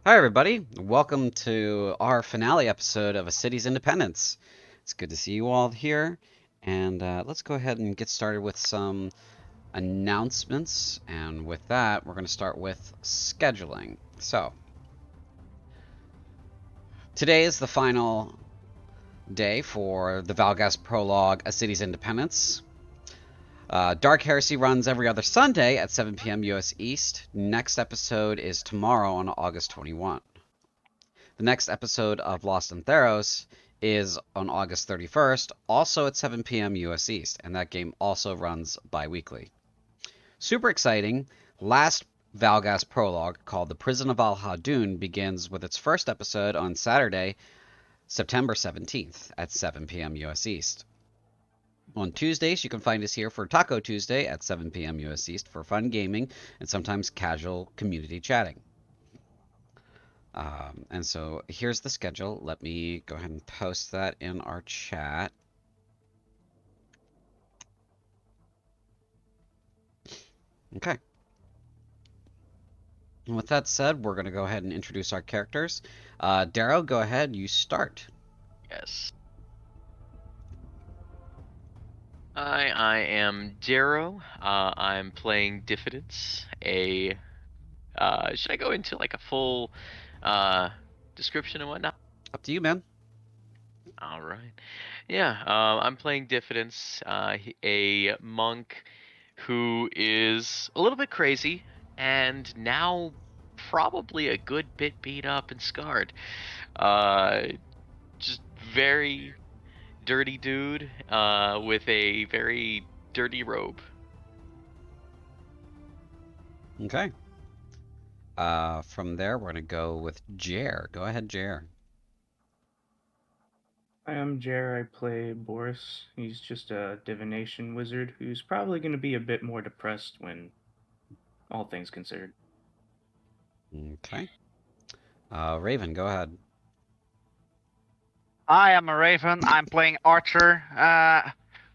Hi, everybody. Welcome to our finale episode of A City's Independence. It's good to see you all here. And let's go ahead and get started with some announcements. And with that, we're going to start with scheduling. So, today is the final day for the Val'Ghast Prologue, A City's Independence. Dark Heresy runs every other Sunday at 7 p.m. US East. Next episode is tomorrow on August 21. The next episode of Lost in Theros is on August 31st, also at 7 p.m. US East, and that game also runs bi-weekly. Super exciting, last Val'Ghast prologue, called The Prison of Al-Hadun, begins with its first episode on Saturday, September 17th at 7 p.m. US East. On Tuesdays, you can find us here for Taco Tuesday at 7 p.m. US East for fun gaming and sometimes casual community chatting. And so here's the schedule. Let me go ahead and post that in our chat. Okay. And with that said, we're going to go ahead and introduce our characters. Darrow, go ahead. You start. Yes. I am Darrow. I'm playing Diffidence. Should I go into like a full description and whatnot? Up to you, man. All right. Yeah. I'm playing Diffidence, a monk who is a little bit crazy and now probably a good bit beat up and scarred. Uh, just very dirty dude with a very dirty robe. Okay. From there, we're going to go with Jer. Go ahead, Jer. Hi, I'm Jer. I play Boris. He's just a divination wizard who's probably going to be a bit more depressed when all things considered. Okay. Raven, go ahead. I am a Raven. I'm playing Archer,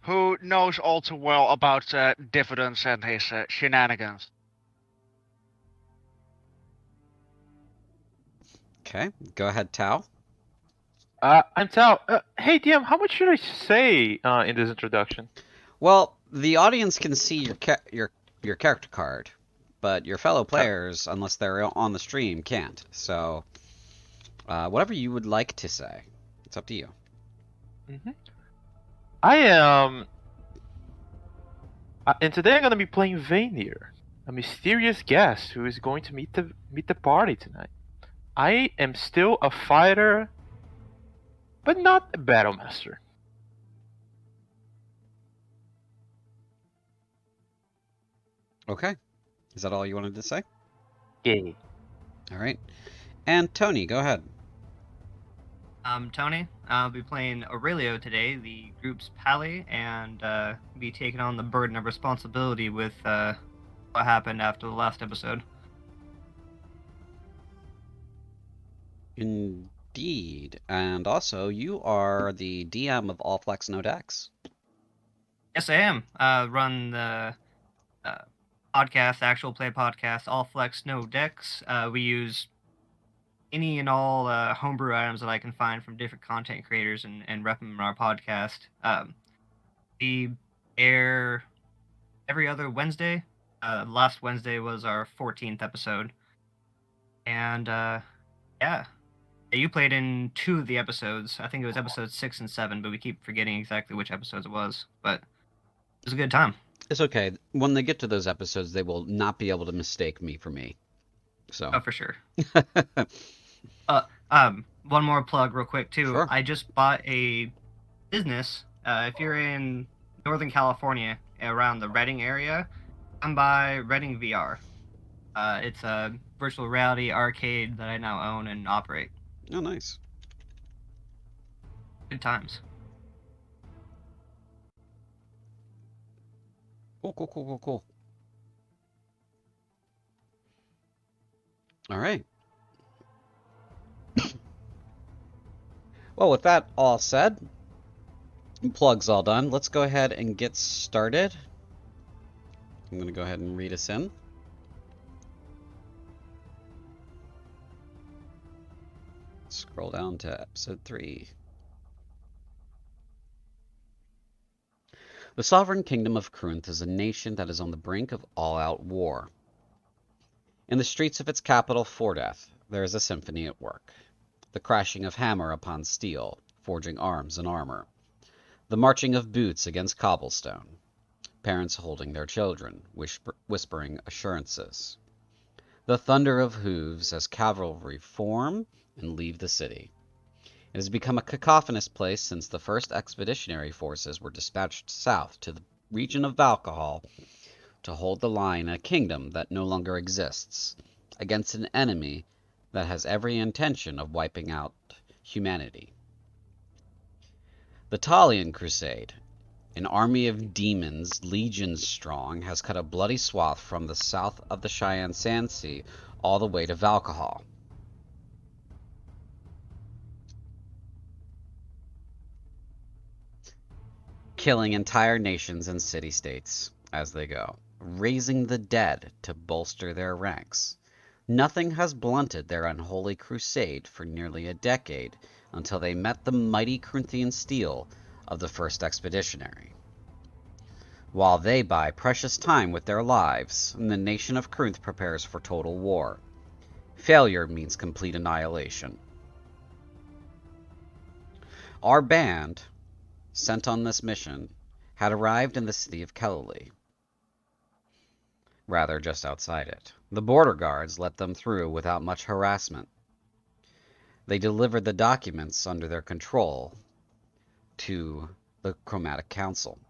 who knows all too well about Diffidence and his shenanigans. Okay. Go ahead, Tao. I'm Tao. Hey, DM, how much should I say in this introduction? Well, the audience can see your character card, but your fellow players, unless they're on the stream, can't. So, whatever you would like to say, it's up to you. Mm-hmm. I am. And today I'm gonna be playing Vanir, a mysterious guest who is going to meet the party tonight. I am still a fighter, but not a battle master. Okay. Is that all you wanted to say? Yeah. All right. And Tony, go ahead. I'm Tony. I'll be playing Aurelio today, the group's pally, and be taking on the burden of responsibility with what happened after the last episode. Indeed. And also, you are the DM of All Flex No Decks. Yes, I am. Run the podcast, actual play podcast, All Flex No Decks. We use any and all homebrew items that I can find from different content creators and rep them in our podcast. We air every other Wednesday. Last Wednesday was our 14th episode. And yeah, you played in 2 of the episodes. I think it was episodes 6 and 7, but we keep forgetting exactly which episodes it was. But it was a good time. It's okay. When they get to those episodes, they will not be able to mistake me for me. So. Oh, for sure. One more plug real quick, too. Sure. I just bought a business. If you're in Northern California, around the Redding area, come by Redding VR. It's a virtual reality arcade that I now own and operate. Oh, nice. Good times. Cool. All right. Well, with that all said, plugs all done, let's go ahead and get started. I'm going to go ahead and read us in. Scroll down to episode 3. The sovereign kingdom of Krunth is a nation that is on the brink of all-out war. In the streets of its capital, Fordath, there is a symphony at work. The crashing of hammer upon steel, forging arms and armor. The marching of boots against cobblestone. Parents holding their children, whispering assurances. The thunder of hooves as cavalry form and leave the city. It has become a cacophonous place since the first expeditionary forces were dispatched south to the region of Val'Ghast to hold the line in a kingdom that no longer exists, against an enemy that has every intention of wiping out humanity. The Talion Crusade, an army of demons, legions strong, has cut a bloody swath from the south of the Cheyenne Sand Sea all the way to Val'Ghast. Killing entire nations and city-states as they go, raising the dead to bolster their ranks. Nothing has blunted their unholy crusade for nearly a decade until they met the mighty Crunthian steel of the first expeditionary. While they buy precious time with their lives, the nation of Krunth prepares for total war. Failure means complete annihilation. Our band, sent on this mission, had arrived in the city of Kel'Alee. Rather, just outside it. The border guards let them through without much harassment. They delivered the documents under their control to the Chromatic Council.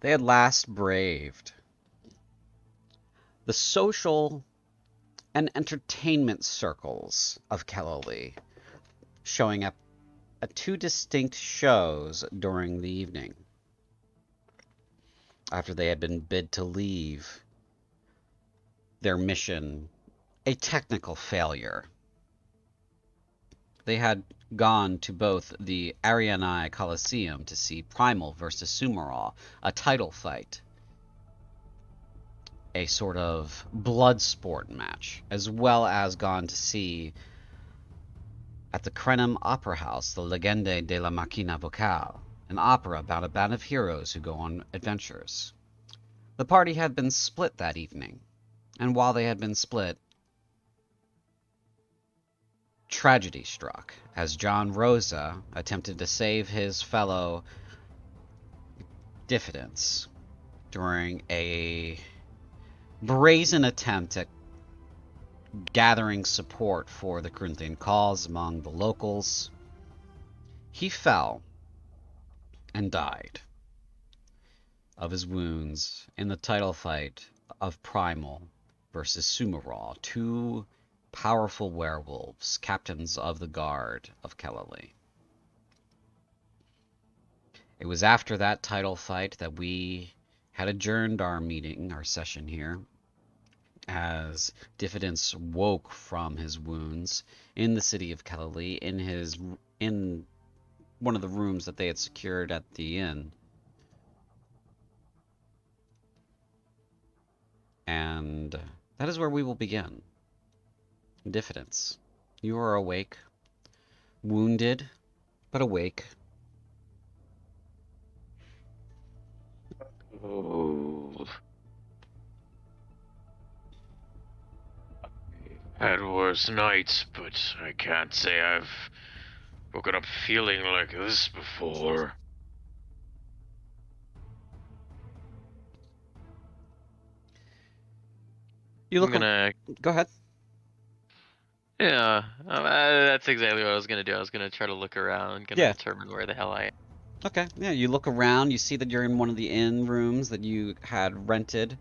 They had last braved the social and entertainment circles of Kel'Alee, showing up at 2 distinct shows during the evening, after they had been bid to leave their mission a technical failure. They had gone to both the Arianai Coliseum to see Primal versus Sumerall, a title fight, a sort of blood sport match, as well as gone to see at the Krenem Opera House the Legende de la Machina Vocale, an opera about a band of heroes who go on adventures. The party had been split that evening, and while they had been split, tragedy struck as John Rosa attempted to save his fellow diffidents during a brazen attempt at gathering support for the Crunthian cause among the locals. He fell and died of his wounds in the title fight of Primal versus Sumerall, 2 powerful werewolves, captains of the guard of Kel'Alee. It was after that title fight that we had adjourned our meeting, our session here, as Diffidence woke from his wounds in the city of Kel'Alee, in one of the rooms that they had secured at the inn. And that is where we will begin. Diffidence. You are awake. Wounded, but awake. Oh. Had worse nights, but I can't say I've woken up feeling like this before. You look. I'm gonna. Go ahead. Yeah, that's exactly what I was gonna do. I was gonna try to look around, Yeah. determine where the hell I am. Okay. Yeah. You look around. You see that you're in one of the inn rooms that you had rented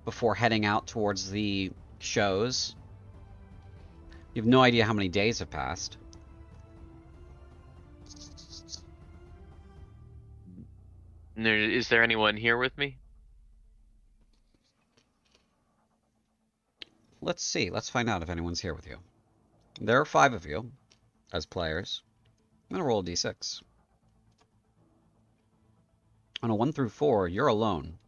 before heading out towards the shows. You have no idea how many days have passed. Is there anyone here with me? Let's see. Let's find out if anyone's here with you. There are 5 of you as players. I'm going to roll a d6. On a 1 through 4, you're alone.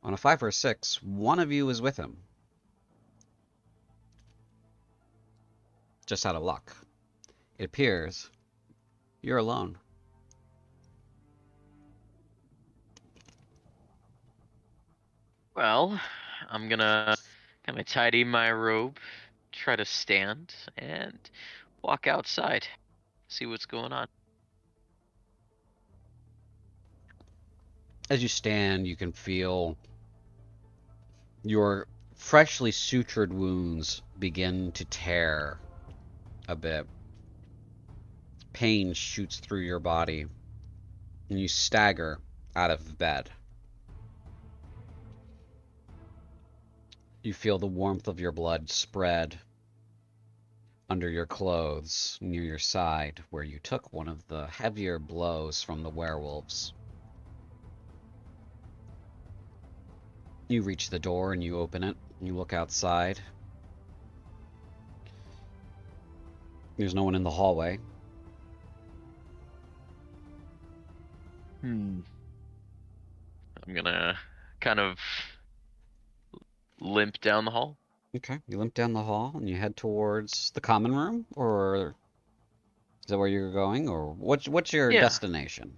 On a 5 or a 6, one of you is with him. just out of luck. It appears you're alone. Well, I'm gonna kind of tidy my robe, try to stand, and walk outside, see what's going on. As you stand, you can feel your freshly sutured wounds begin to tear a bit. Pain shoots through your body, and you stagger out of bed. You feel the warmth of your blood spread under your clothes near your side, where you took one of the heavier blows from the werewolves. You reach the door and you open it. You look outside. There's no one in the hallway. I'm gonna kind of limp down the hall. Okay, you limp down the hall and you head towards the common room, or is that where you're going, or what's your Yeah. destination?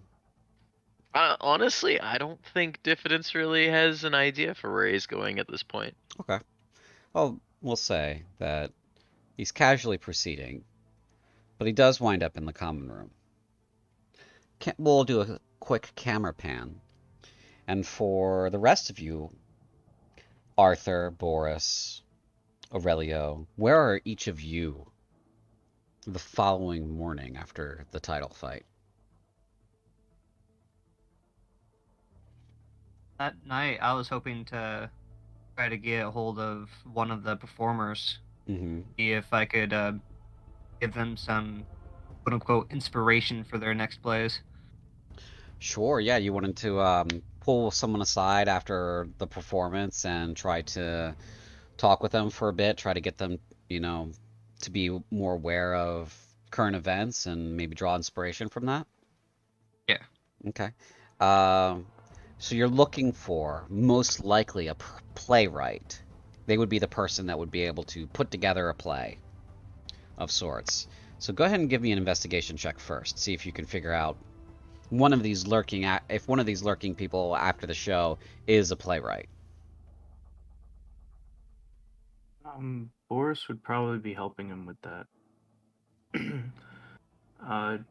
Honestly, I don't think Diffidence really has an idea for where he's going at this point. Okay. Well, we'll say that he's casually proceeding, but he does wind up in the common room. We'll do a quick camera pan. And for the rest of you, Arthur, Boris, Aurelio, where are each of you the following morning after the title fight? That night, I was hoping to try to get a hold of one of the performers, Mm-hmm. see if I could give them some quote-unquote inspiration for their next plays. Sure, yeah, you wanted to pull someone aside after the performance and try to talk with them for a bit, try to get them, to be more aware of current events and maybe draw inspiration from that? Yeah. Okay. So you're looking for, most likely, a playwright. They would be the person that would be able to put together a play of sorts. So go ahead and give me an investigation check first. See if you can figure out if one of these lurking people after the show is a playwright. Boris would probably be helping him with that.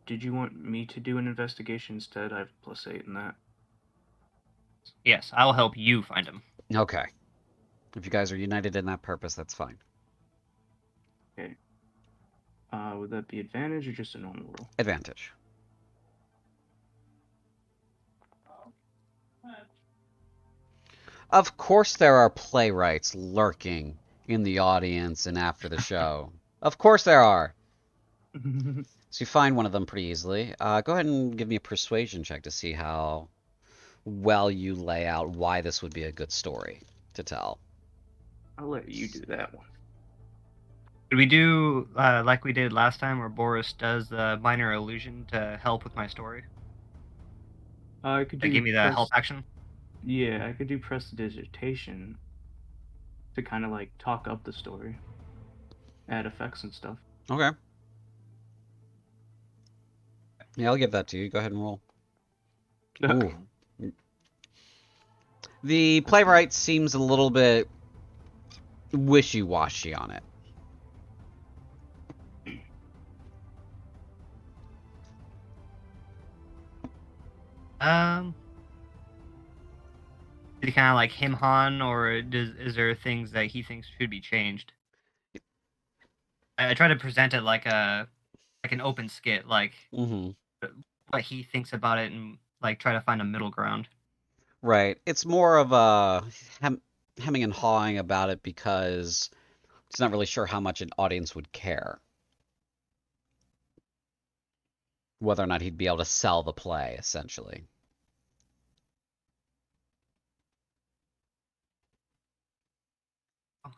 Did you want me to do an investigation instead? I have +8 in that. Yes, I'll help you find him. Okay. If you guys are united in that purpose, that's fine. Okay. Would that be advantage or just a normal roll? Advantage. Of course there are playwrights lurking in the audience and after the show. Of course there are. So you find one of them pretty easily. Go ahead and give me a persuasion check to see how well you lay out why this would be a good story to tell. I'll let you do that one. Could we do like we did last time, where Boris does the minor illusion to help with my story? I could do. Give me the help action. Yeah, I could do prestidigitation to kind of like talk up the story, add effects and stuff. Okay. Yeah, I'll give that to you. Go ahead and roll. Okay. Ooh. The playwright seems a little bit wishy-washy on it. Did he kind of like him Han, or is there things that he thinks should be changed? I try to present it like an open skit, like what he thinks about it, and like try to find a middle ground. Right. It's more of a hemming and hawing about it because he's not really sure how much an audience would care. Whether or not he'd be able to sell the play, essentially.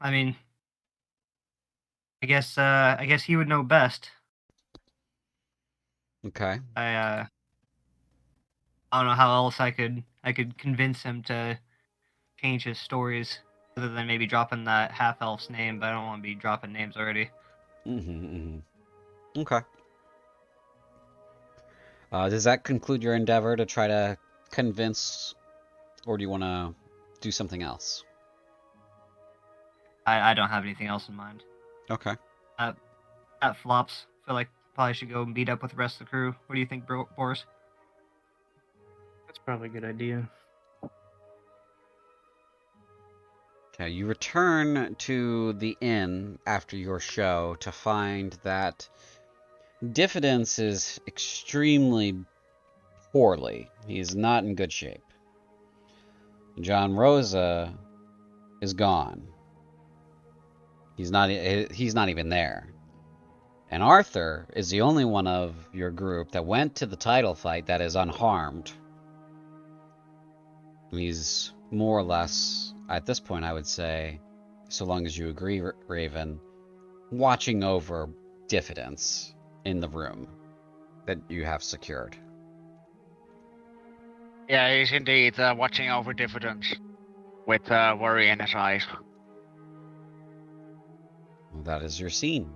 I mean, I guess he would know best. Okay. I don't know how else I could convince him to change his stories, other than maybe dropping that half elf's name. But I don't want to be dropping names already. Okay. Does that conclude your endeavor to try to convince, or do you want to do something else? I don't have anything else in mind. Okay. That flops. I feel like probably should go meet up with the rest of the crew. What do you think, Boris? That's probably a good idea. Okay, you return to the inn after your show to find that Diffidence is extremely poorly. He's not in good shape. John Rosa is gone. He's not even there. And Arthur is the only one of your group that went to the title fight that is unharmed. He's more or less, at this point I would say, so long as you agree, Raven, watching over Diffidence in the room that you have secured. Yeah, he's indeed watching over Diffidence with worry in his eyes. Well, that is your scene.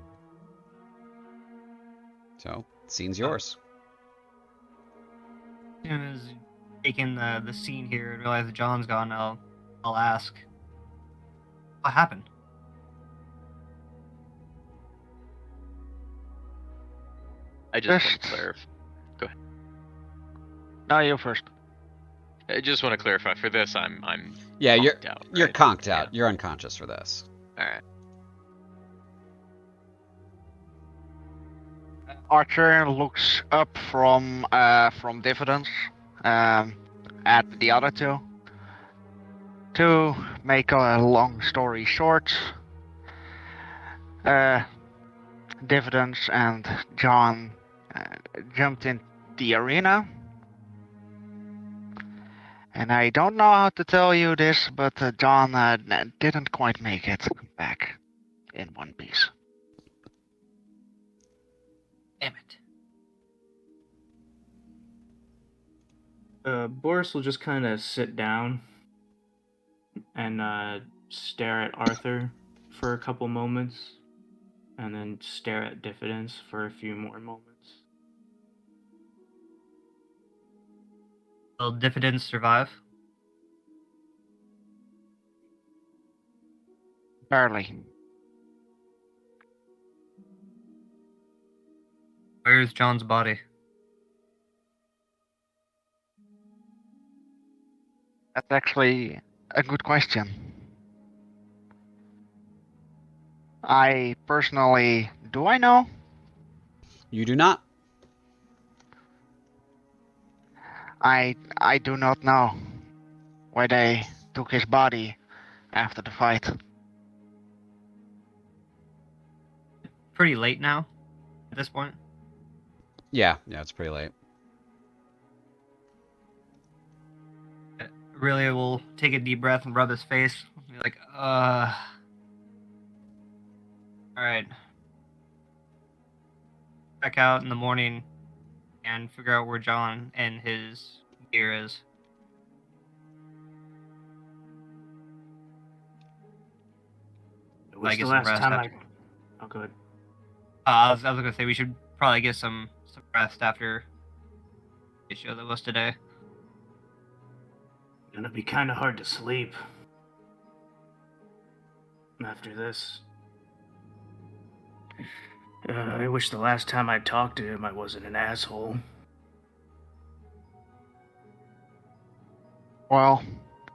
So, scene's yours. As soon as taking the scene here and realize that John's gone, I'll ask, what happened? I just want Just- to clarify. Go ahead. No, you first. I just want to clarify. For this, I'm Yeah, conked out. you're right? conked out. You're unconscious for this. All right. Archer looks up from Diffidence at the other two. To make a long story short, Diffidence and John jumped in the arena. And I don't know how to tell you this, but John didn't quite make it back in one piece. Damn it. Boris will just kind of sit down and stare at Arthur for a couple moments, and then stare at Diffidence for a few more moments. Will Diffidence survive? Barely. Where's John's body? That's actually a good question. I personally, do I know? You do not. I do not know where they took his body after the fight. Pretty late now, at this point. Yeah, it's pretty late. Really will take a deep breath and rub his face. Be like, alright. Check out in the morning and figure out where John and his gear is. It was get the some last rest time after. Oh, good. I was gonna say we should probably get some rest after the show that was today. Gonna be kind of hard to sleep after this. I wish the last time I talked to him I wasn't an asshole. Well,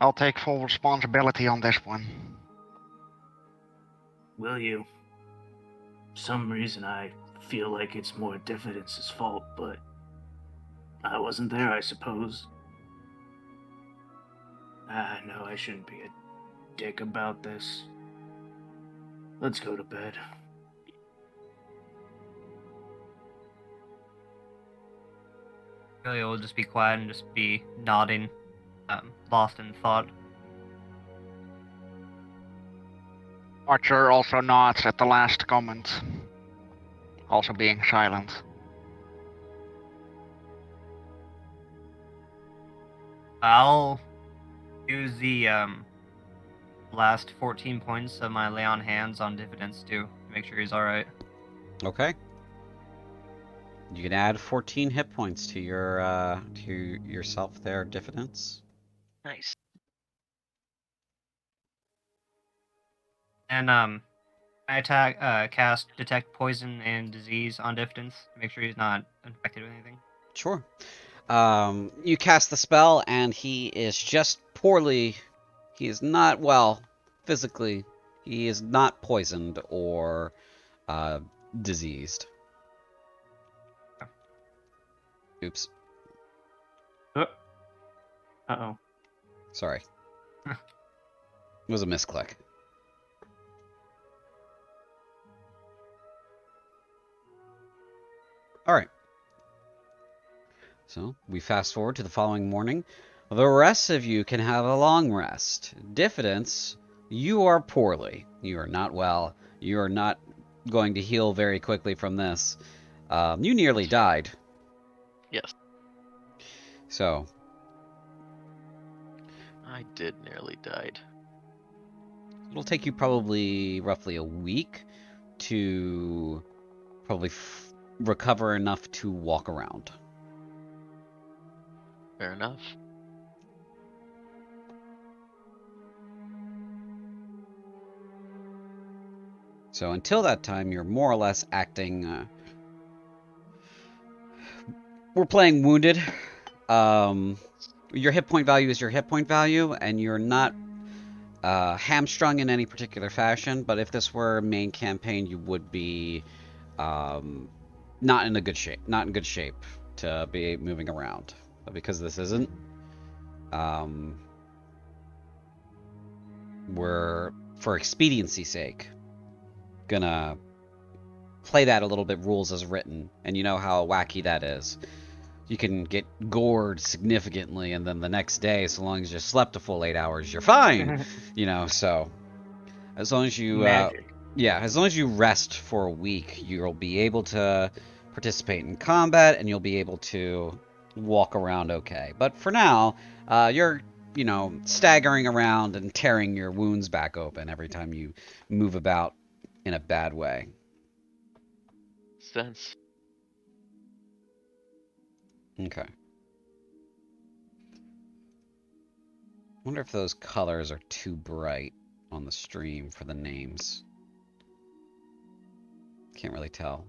I'll take full responsibility on this one. Will you? For some reason I feel like it's more Diffidence's fault, but I wasn't there, I suppose. No, I shouldn't be a dick about this. Let's go to bed. Really will just be quiet and just be nodding, lost in thought. Archer also nods at the last comment, also being silent. I'll use the last 14 points of my lay on hands on Diffidence too, to make sure he's alright. Okay. You can add 14 hit points to yourself there, Diffidence. Nice. And I cast detect poison and disease on Diffidence to make sure he's not infected with anything. Sure. You cast the spell, and he is just poorly. He is not well physically. He is not poisoned or diseased. Oops. Uh-oh. Sorry. It was a misclick. All right. So we fast forward to the following morning. The rest of you can have a long rest. Diffidence, you are poorly. You are not well. You are not going to heal very quickly from this. You nearly died. Yes, So, I did nearly died. it'll take you probably roughly a week to probably recover enough to walk around. Fair enough. So until that time, you're more or less acting. We're playing wounded. Your hit point value is your hit point value, and you're not hamstrung in any particular fashion. But if this were a main campaign, you would be not in a good shape. Not in good shape to be moving around. But because this isn't, we're, for expediency's sake, gonna play that a little bit rules as written, and you know how wacky that is. You can get gored significantly, and then the next day, so long as you slept a full 8 hours, you're fine. You know, so as long as you Magic. yeah, as long as you rest for a week, you'll be able to participate in combat, and you'll be able to walk around okay. But for now, you're, you know, staggering around and tearing your wounds back open every time you move about in a bad way. Sense. Okay. Wonder if those colors are too bright on the stream for the names. Can't really tell.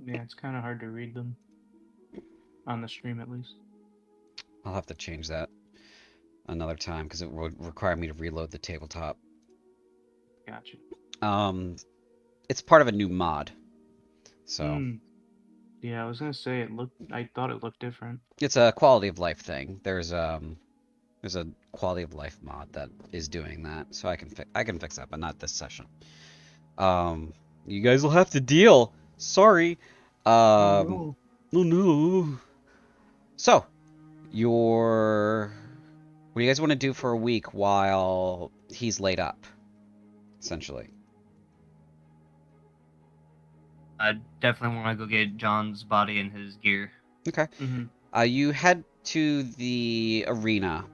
Yeah, it's kind of hard to read them. On the stream, at least. I'll have to change that another time because it would require me to reload the tabletop. Gotcha. It's part of a new mod, so Yeah, I was gonna say I thought it looked different. it's a quality of life thing. There's a quality of life mod that is doing that, so I can fix that, but not this session. You guys will have to deal. Sorry. Oh, Oh no. So, what do you guys want to do for a week while he's laid up? Essentially. I definitely want to go get John's body and his gear. Okay. You head to the arena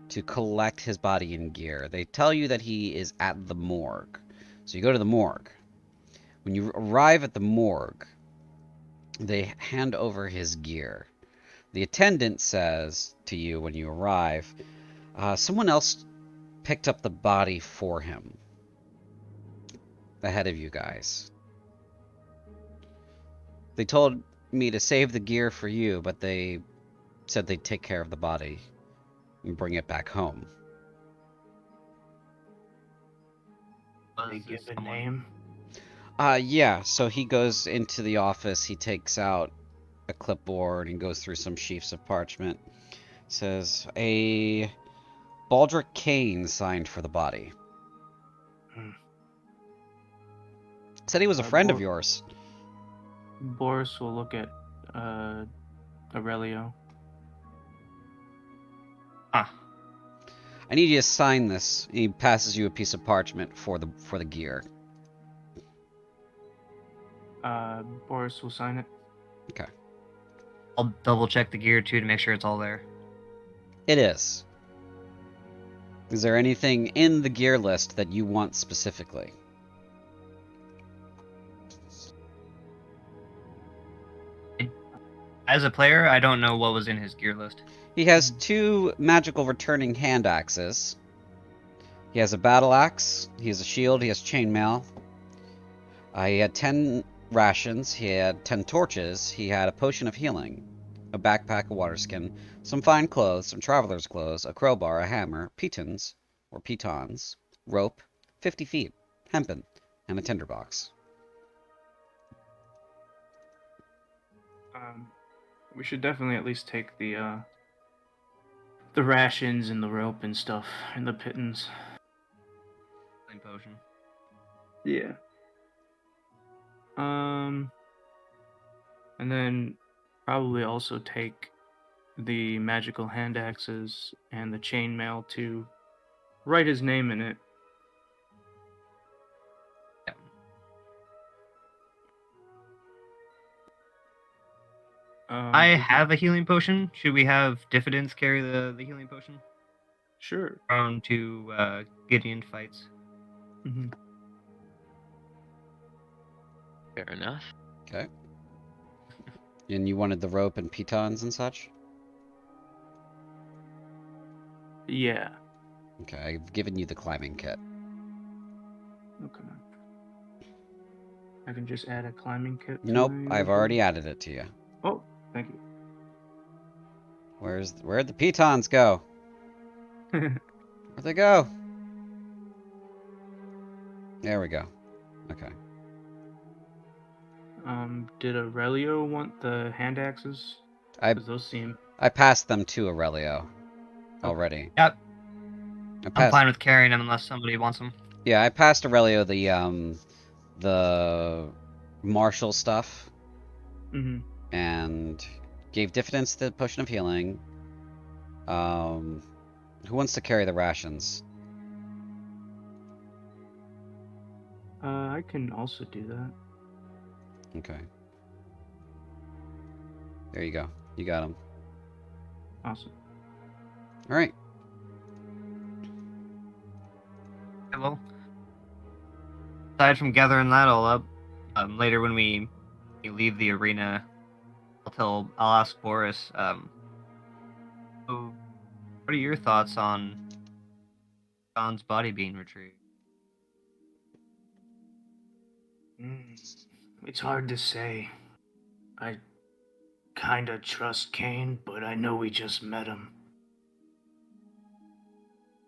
to collect his body and gear. They tell you that he is at the morgue. So you go to the morgue. When you arrive at the morgue, they hand over his gear. The attendant says to you when you arrive, someone else picked up the body for him ahead of you guys. They told me to save the gear for you, but they said they'd take care of the body and bring it back home. they give a name. Yeah, so he goes into the office, he takes out a clipboard and goes through some sheafs of parchment. Says, a Baldric Kane signed for the body. Said he was a friend of yours. Boris will look at Aurelio. Huh. I need you to sign this. He passes you a piece of parchment for the gear. Boris will sign it. Okay. I'll double check the gear too to make sure it's all there. It is. Is there anything in the gear list that you want specifically? As a player, I don't know what was in his gear list. He has 2 magical returning hand axes. He has a battle axe. He has a shield. He has chainmail. He had 10 rations. He had 10 torches. He had a potion of healing, a backpack, a water skin, some fine clothes, some traveler's clothes, a crowbar, a hammer, pitons, or pitons, rope, 50 feet, hempen, and a tinderbox. We should definitely at least take the rations and the rope and stuff and the pittance. Healing potion. Yeah. And then probably also take the magical hand axes and the chainmail to write his name in it. I have a healing potion. Should we have Diffidence carry the healing potion? Sure. Prone to Gideon fights. Mm-hmm. Fair enough. Okay. And you wanted the rope and pitons and such? Yeah. Okay, I've given you the climbing kit. Okay. I can just add a climbing kit. to Nope, my I've already added it to you. Oh, thank you. Where'd the pitons go? Where'd they go? There we go. Okay. Did Aurelio want the hand axes? I 'Cause those seem. I passed them to Aurelio already. Yep. I I'm passed, fine with carrying them unless somebody wants them. yeah, I passed Aurelio the martial stuff Mm-hmm. and gave Diffidence the potion of healing. Who wants to carry the rations? I can also do that. Okay. There you go. You got them. Awesome. All right. Okay, well, aside from gathering that all up, later when we leave the arena, I'll ask Boris. So what are your thoughts on John's body being retrieved? It's hard to say. I kinda trust Kane, but I know we just met him.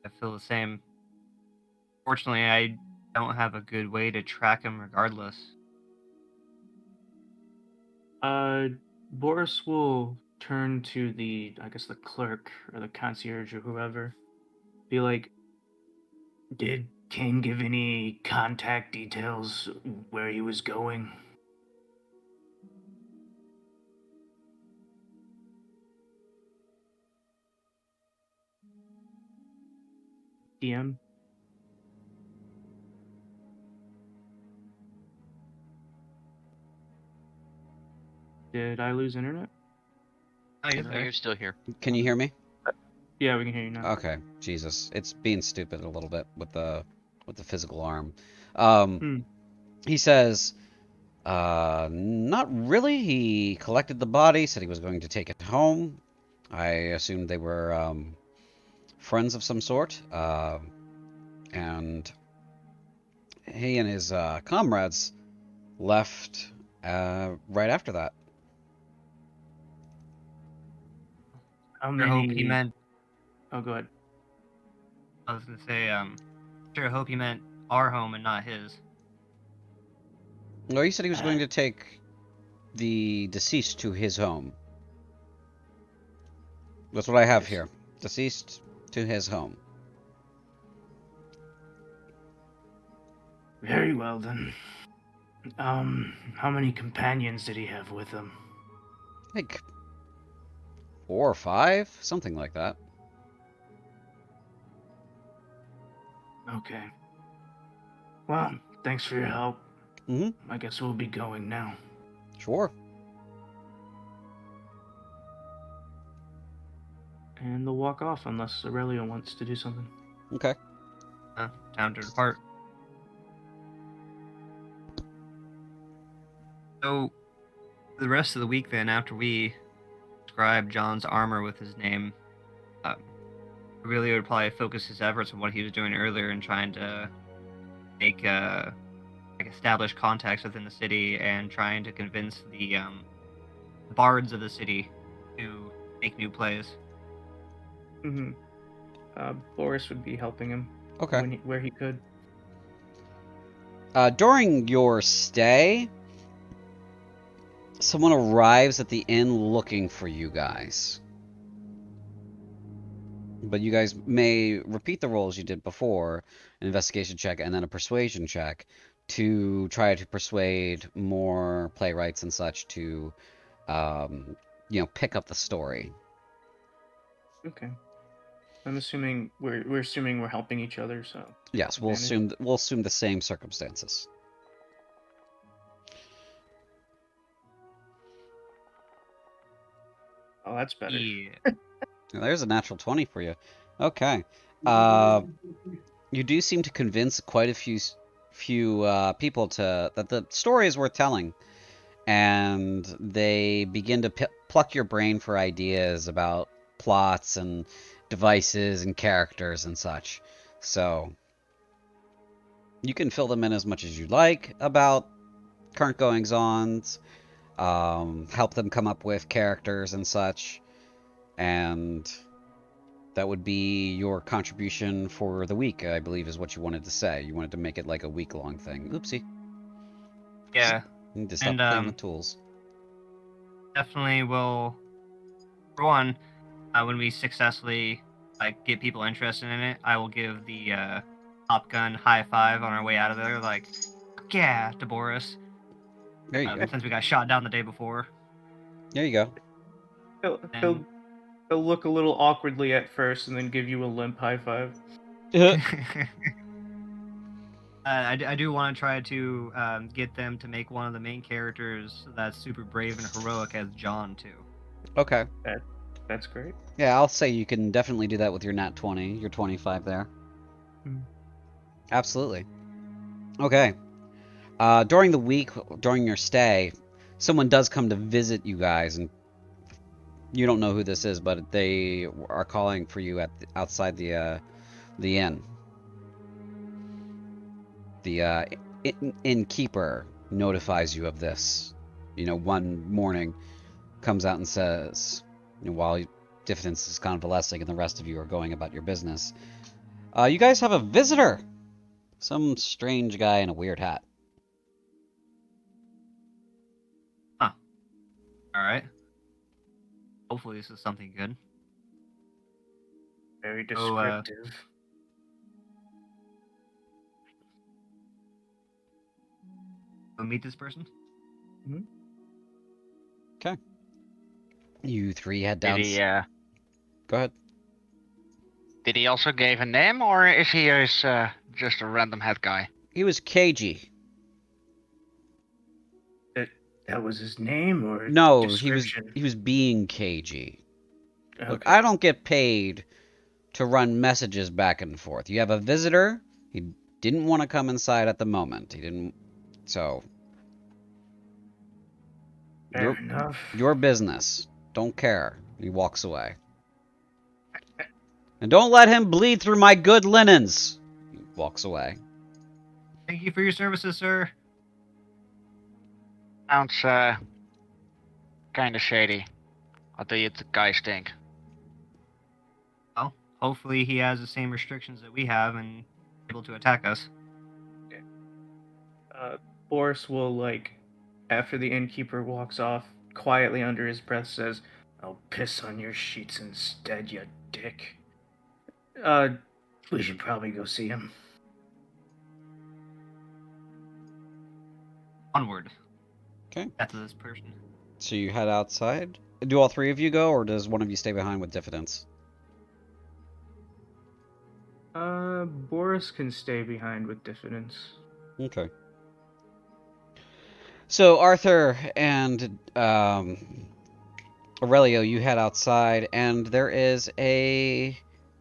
I feel the same. Fortunately, I don't have a good way to track him regardless. Boris will turn to the clerk or the concierge or whoever. Be like, did Kane give any contact details where he was going? DM? Did I lose internet? Oh, you're No, there. you're still here. Can you hear me? Yeah, we can hear you now. Okay. Jesus, it's being stupid a little bit with the physical arm. He says, not really. He collected the body, said he was going to take it home. I assumed they were friends of some sort. And he and his comrades left right after that. How I hope he many? meant. Oh, go ahead. I was gonna say, sure hope he meant our home and not his. No, he said he was going to take the deceased to his home. That's what I have here. Deceased to his home. Very well then. How many companions did he have with him? Like 4 or 5, something like that. Okay. Well, thanks for your help. Mm-hmm. I guess we'll be going now. Sure. And they'll walk off unless Aurelio wants to do something. Okay. Time to depart. So, the rest of the week then, after we describe John's armor with his name, really would probably focus his efforts on what he was doing earlier and trying to make establish contacts within the city and trying to convince the bards of the city to make new plays. Mm-hmm. Boris would be helping him Okay. where he could. During your stay, someone arrives at the inn looking for you guys. But you guys may repeat the rolls you did before, an investigation check and then a persuasion check, to try to persuade more playwrights and such to, pick up the story. Okay. I'm assuming we're assuming we're helping each other, so Yes, we'll assume the same circumstances. Oh, that's better. Yeah. There's a natural 20 for you. Okay. You do seem to convince quite a few people that the story is worth telling, and they begin to pluck your brain for ideas about plots and devices and characters and such. So you can fill them in as much as you like about current goings-ons, help them come up with characters and such, and that would be your contribution for the week, I believe is what you wanted to say. You wanted to make it like a week-long thing. Oopsie. Yeah. You need to stop playing with tools. Definitely will. For one, when we successfully get people interested in it, I will give the Top Gun high five on our way out of there, like, yeah, to Boris. There you go. Since we got shot down the day before. There you go. He'll look a little awkwardly at first, and then give you a limp high five. I do want to try to get them to make one of the main characters that's super brave and heroic as John too. Okay. That's great. Yeah, I'll say you can definitely do that with your nat 20, your 25 there. Absolutely. Okay. During the week, during your stay, someone does come to visit you guys, and you don't know who this is, but they are calling for you outside the inn. The innkeeper notifies you of this. One morning, comes out and says, while Diffidence is convalescing and the rest of you are going about your business, you guys have a visitor. Some strange guy in a weird hat. Huh. Alright. Hopefully this is something good. Very descriptive. Go meet this person? Mm-hmm. Okay. You three head down. Did he, Go ahead. Did he also give a name, or is he just a random head guy? He was cagey. That was his name, or No, description? he was being cagey. Okay. Look, I don't get paid to run messages back and forth. You have a visitor. He didn't want to come inside at the moment. He didn't. So. Fair enough. Your business. Don't care. He walks away. And don't let him bleed through my good linens. He walks away. Thank you for your services, sir. Sounds kind of shady. What do you guys think? Well, hopefully he has the same restrictions that we have and able to attack us. Boris will, after the innkeeper walks off, quietly under his breath says, "I'll piss on your sheets instead, you dick." We should probably go see him. Onward. Okay. After this person. So you head outside? Do all three of you go, or does one of you stay behind with Diffidence? Boris can stay behind with Diffidence. Okay. So Arthur and Aurelio, you head outside, and there is a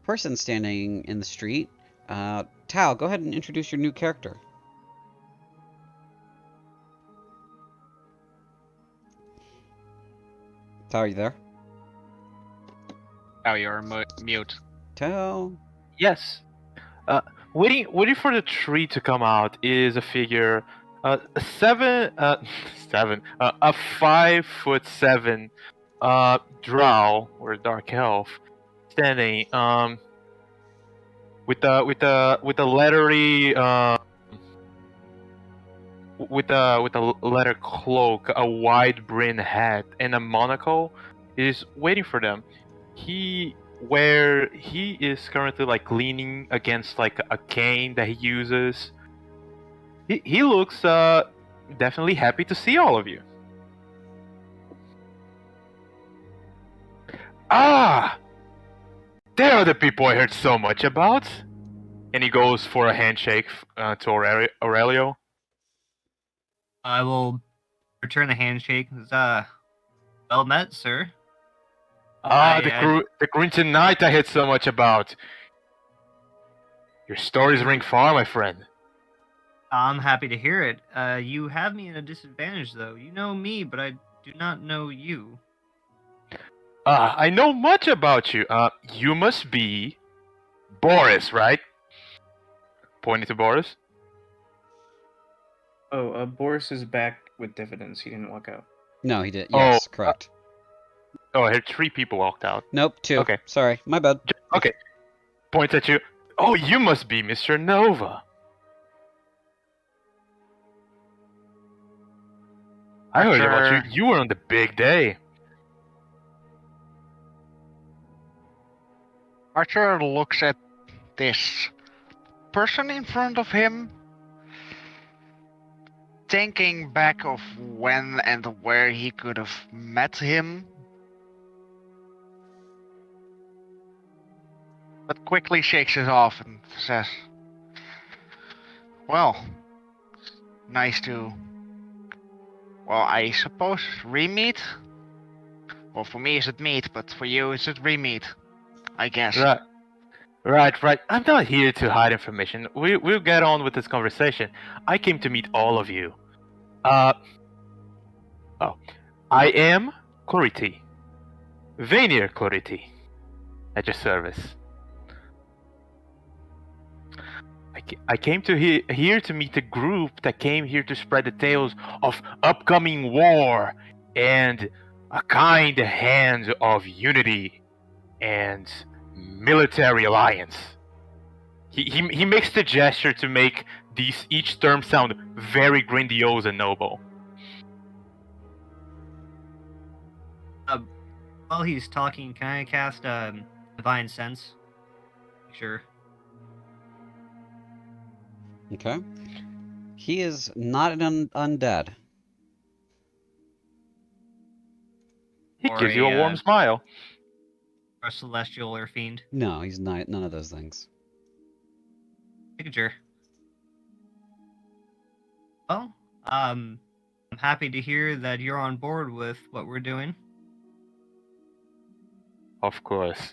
person standing in the street. Tal, go ahead and introduce your new character. Tal, are you there? Oh, you're mute. Tell. Yes. Waiting for the tree to come out is a figure, a 5'7", drow or dark elf, standing with a leathery with a leather cloak, a wide brim hat, and a monocle, is waiting for them. He is currently like leaning against like a cane that he uses. He looks definitely happy to see all of you. Ah, they are the people I heard so much about. And he goes for a handshake to Aurelio. I will return the handshake. Well met, sir. The Grinton Knight I heard so much about. Your stories ring far, my friend. I'm happy to hear it. You have me at a disadvantage, though. You know me, but I do not know you. I know much about you. You must be Boris, right? Pointing to Boris. Oh, Boris is back with dividends. He didn't walk out. No, he did. Yes, Oh, correct. I heard 3 people walked out. Nope, 2. Okay. Sorry, my bad. Okay. Points at you. Oh, you must be Mr. Nova. I heard about you. You were on the big day. Archer looks at this person in front of him, thinking back of when and where he could have met him, but quickly shakes it off and says, well, nice to, well, I suppose re-meet? Well, for me it's meet, but for you it's re-meet, I guess. Right. I'm not here to hide information. We'll get on with this conversation. I came to meet all of you. I am Clarity. Vanir Clarity. At your service. I came here to meet a group that came here to spread the tales of upcoming war and a kind hand of unity and military alliance. He makes the gesture to make each term sound very grandiose and noble. While he's talking, can I cast Divine Sense? Sure. Okay. He is not an undead. He Or gives you a warm a smile. Or celestial or fiend. No, he's not. None of those things. Sure. Well, I'm happy to hear that you're on board with what we're doing. Of course.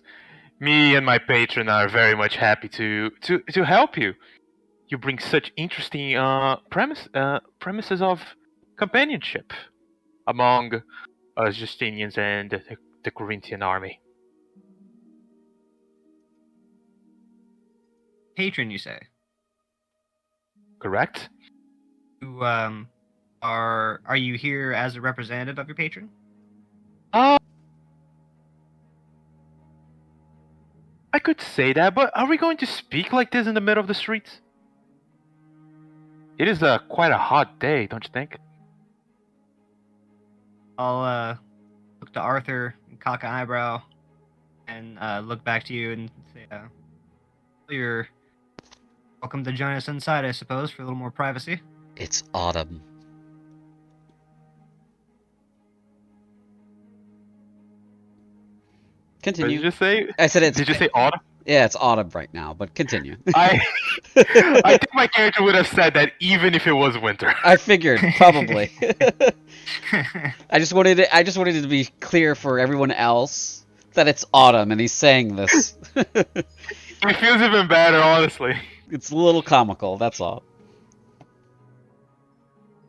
Me and my patron are very much happy to help you. You bring such interesting premises of companionship among us Justinians and the Corinthian army. Patron, you say? Correct? You, are you here as a representative of your patron? I could say that, but are we going to speak like this in the middle of the streets? It is quite a hot day, don't you think? I'll look to Arthur and cock an eyebrow and look back to you and say, you're welcome to join us inside, I suppose, for a little more privacy. It's autumn. Continue. Did you say? I said it's. Did you say autumn? Yeah, it's autumn right now, but continue. I think my character would have said that even if it was winter. I figured, probably. I just wanted it to be clear for everyone else that it's autumn, and he's saying this. It feels even better, honestly. It's a little comical, that's all.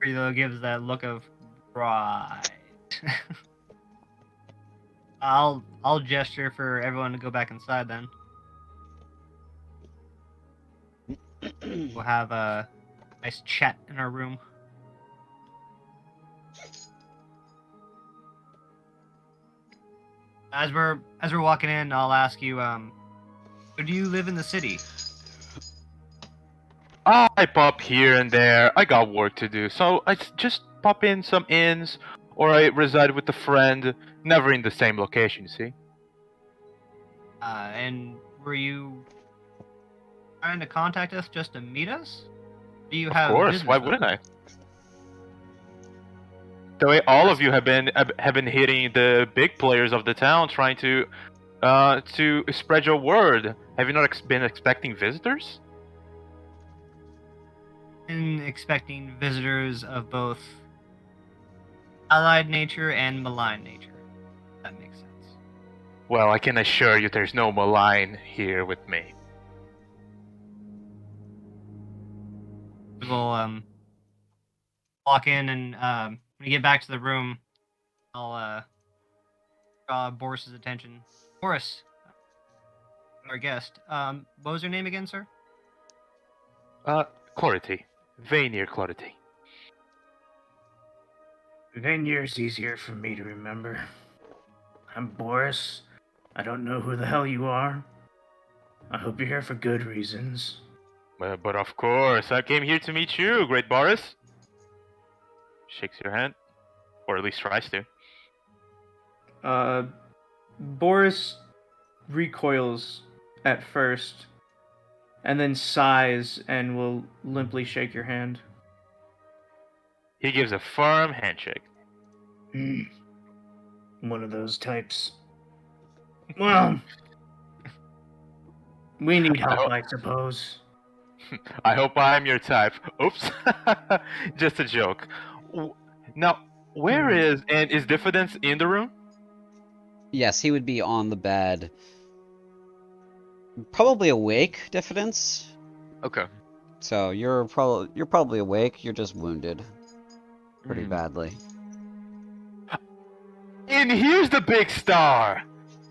Though gives that look of pride. I'll gesture for everyone to go back inside then. We'll have a nice chat in our room. As we're walking in, I'll ask you, do you live in the city? I pop here and there. I got work to do, so I just pop in some inns, or I reside with a friend. Never in the same location, see? And were you trying to contact us just to meet us? Do you Of have course, business why with wouldn't us? I? The way all of you have been hitting the big players of the town, trying to spread your word. Have you not been expecting visitors? And expecting visitors of both allied nature and malign nature. That makes sense. Well, I can assure you there's no malign here with me. We will walk in, and when we get back to the room, I'll draw Boris's attention. Boris, our guest. What was your name again, sir? Clarity. Vanir Clarity. Vineyard's easier for me to remember. I'm Boris. I don't know who the hell you are. I hope you're here for good reasons. But of course, I came here to meet you, great Boris. Shakes your hand. Or at least tries to. Boris recoils at first, and then sighs and will limply shake your hand. He gives a firm handshake. One of those types. Well, we need help, I suppose. I hope I'm your type. Oops. Just a joke. Now, where is Diffidence in the room? Yes, he would be on the bed. Probably awake, Diffidence. Okay. So you're probably awake. You're just wounded pretty badly. And here's the big star,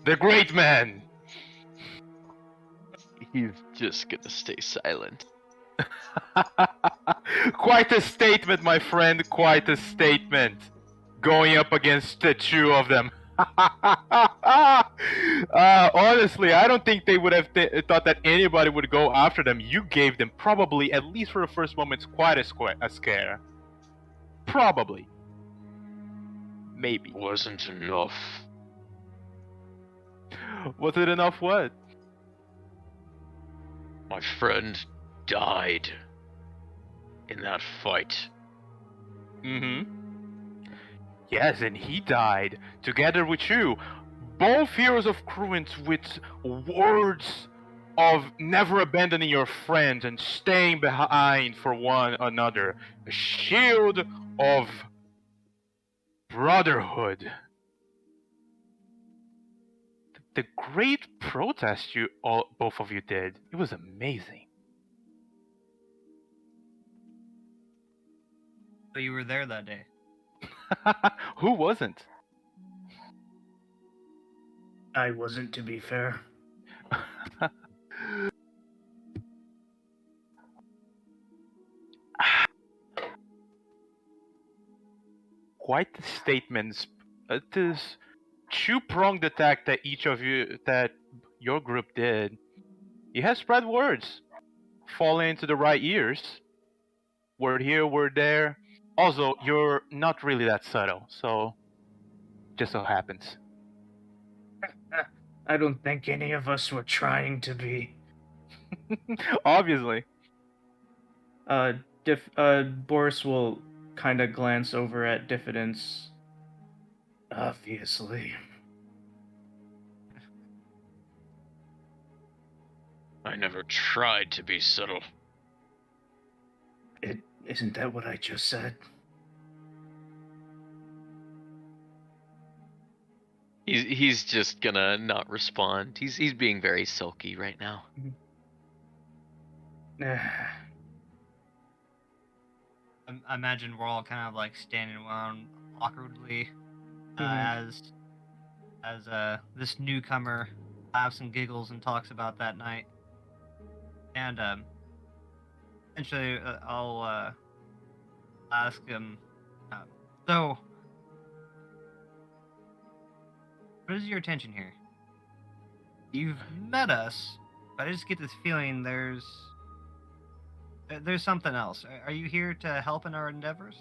the great man. He's just gonna stay silent. Quite a statement, my friend. Quite a statement. Going up against the two of them. Honestly, I don't think they would have thought that anybody would go after them. You gave them probably, at least for the first moments, quite a scare. Probably. Maybe. Wasn't enough. Was it enough what? My friend died in that fight. Mm-hmm. Yes, and he died together with you. Both heroes of Cruent with words of never abandoning your friends and staying behind for one another. A shield of brotherhood. The great protest both of you did. It was amazing. So you were there that day. Who wasn't? I wasn't, to be fair. Quite the statements. This two-pronged attack that your group did. You have spread words, falling into the right ears. Word here, word there. Also, you're not really that subtle, so just so happens. I don't think any of us were trying to be. Obviously. Boris will kind of glance over at Diffidence. Obviously. I never tried to be subtle. Isn't that what I just said? He's just gonna not respond. He's being very sulky right now. I imagine we're all kind of like standing around awkwardly as as this newcomer laughs and giggles and talks about that night. And eventually I'll ask him, so, what is your intention here? You've met us, but I just get this feeling there's something else. Are you here to help in our endeavors?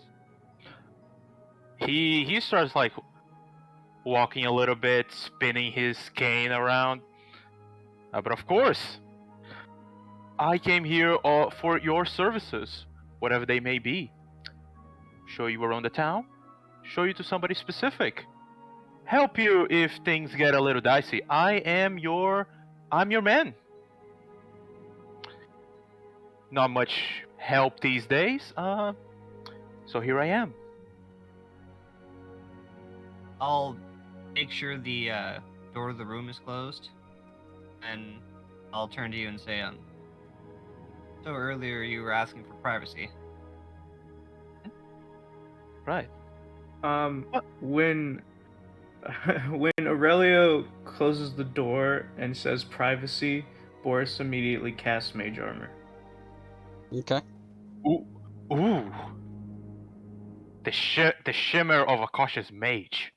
He starts like walking a little bit, spinning his cane around. But of course, I came here for your services, whatever they may be. Show you around the town, show you to somebody specific, help you if things get a little dicey. I'm your man. Not much help these days, so here I am. I'll make sure the door of the room is closed, and I'll turn to you and say, so earlier you were asking for privacy. Right. When Aurelio closes the door and says privacy, Boris immediately casts Mage Armor. Okay. Ooh. The shimmer of a cautious mage.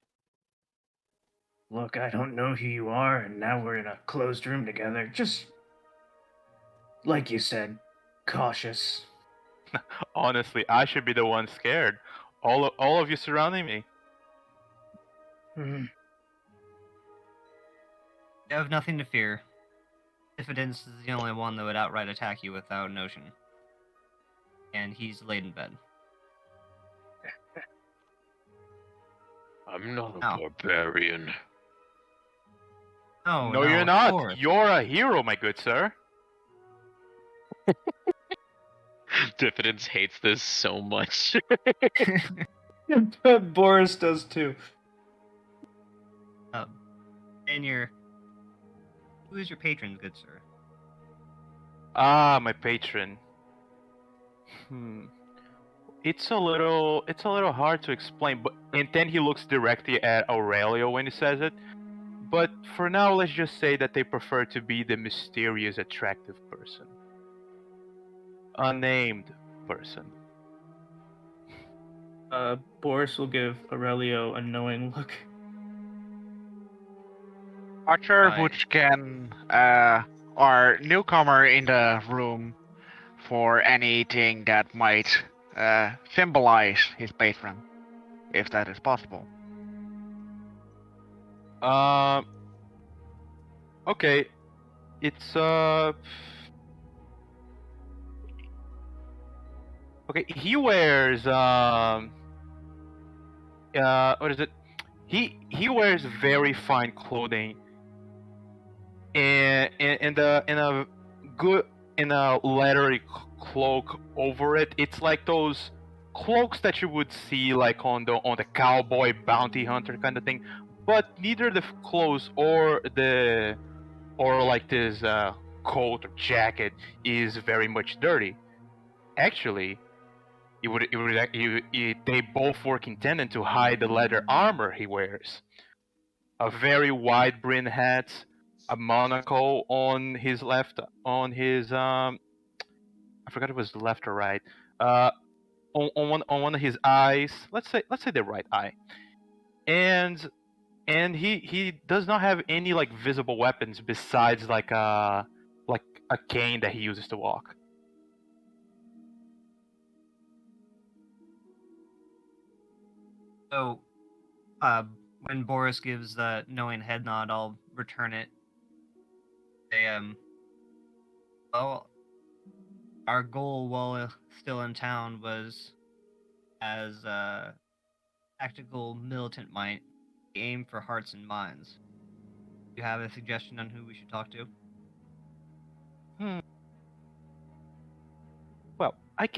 Look, I don't know who you are, and now we're in a closed room together. Just, like you said, cautious. Honestly, I should be the one scared. All of you surrounding me. Mhm. You have nothing to fear. Diffidence is the only one that would outright attack you without notion. And he's laid in bed. I'm not a Ow. barbarian. Oh, No, no, you're of not. course. You're a hero, my good sir. Diffidence hates this so much. Boris does too. And who is your patron, good sir? Ah, my patron. It's a little hard to explain, but and then he looks directly at Aurelio when he says it. But for now, let's just say that they prefer to be the mysterious, attractive person. Unnamed person. Boris will give Aurelio a knowing look. Archer, Right. which can our newcomer in the room for anything that might symbolize his patron, if that is possible. Okay. It's okay, he wears what is it? He wears very fine clothing and in a leathery cloak over it. It's like those cloaks that you would see like on the cowboy bounty hunter kind of thing, but neither the clothes or like this coat or jacket is very much dirty. Actually, they both work in tandem to hide the leather armor he wears. A very wide brimmed hat, a monocle on his I forgot it was left or right. On one of his eyes, let's say the right eye, and he does not have any like visible weapons besides like a cane that he uses to walk. So, when Boris gives the knowing head nod, I'll return it. Well, our goal while still in town was, as tactical militant might, aim for hearts and minds. Do you have a suggestion on who we should talk to? Well, I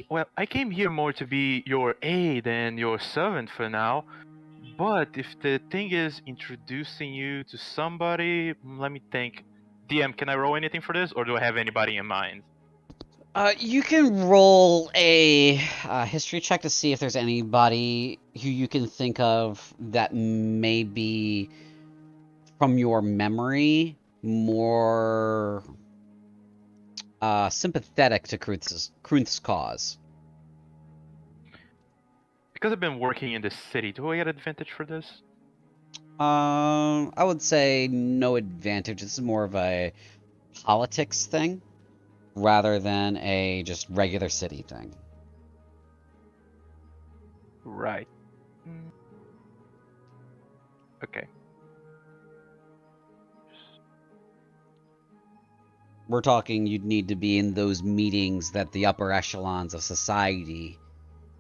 came here more to be your aide and your servant for now. But if the thing is introducing you to somebody, let me think. DM, can I roll anything for this, or do I have anybody in mind? You can roll a history check to see if there's anybody who you can think of that may be from your memory, more sympathetic to Kruth's cause. Because I've been working in this city, do I get advantage for this? I would say no advantage. This is more of a politics thing rather than a just regular city thing. Right. Okay. We're talking you'd need to be in those meetings that the upper echelons of society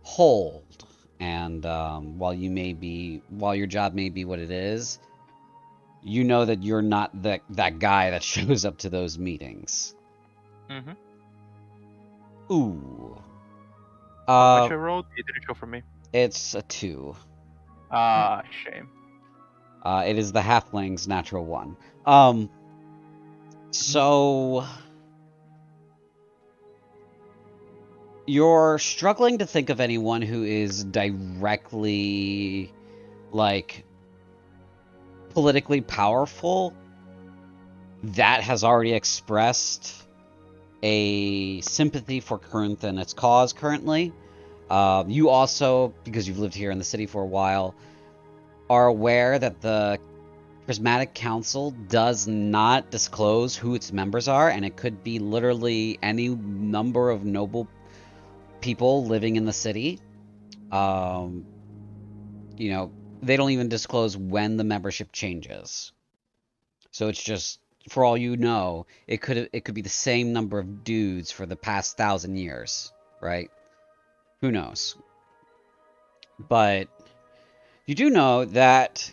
hold. And while your job may be what it is, you know that you're not that guy that shows up to those meetings. Mm-hmm. Ooh. How much I rolled? It didn't show for me. It's a 2. Ah, shame. It is the halfling's natural 1. So you're struggling to think of anyone who is directly, like, politically powerful that has already expressed a sympathy for Corinth and its cause currently. You also, because you've lived here in the city for a while, are aware that the Prismatic Council does not disclose who its members are, and it could be literally any number of noble people living in the city. You know, they don't even disclose when the membership changes. So it's just, for all you know, it could be the same number of dudes for the past 1,000 years, right? Who knows? But you do know that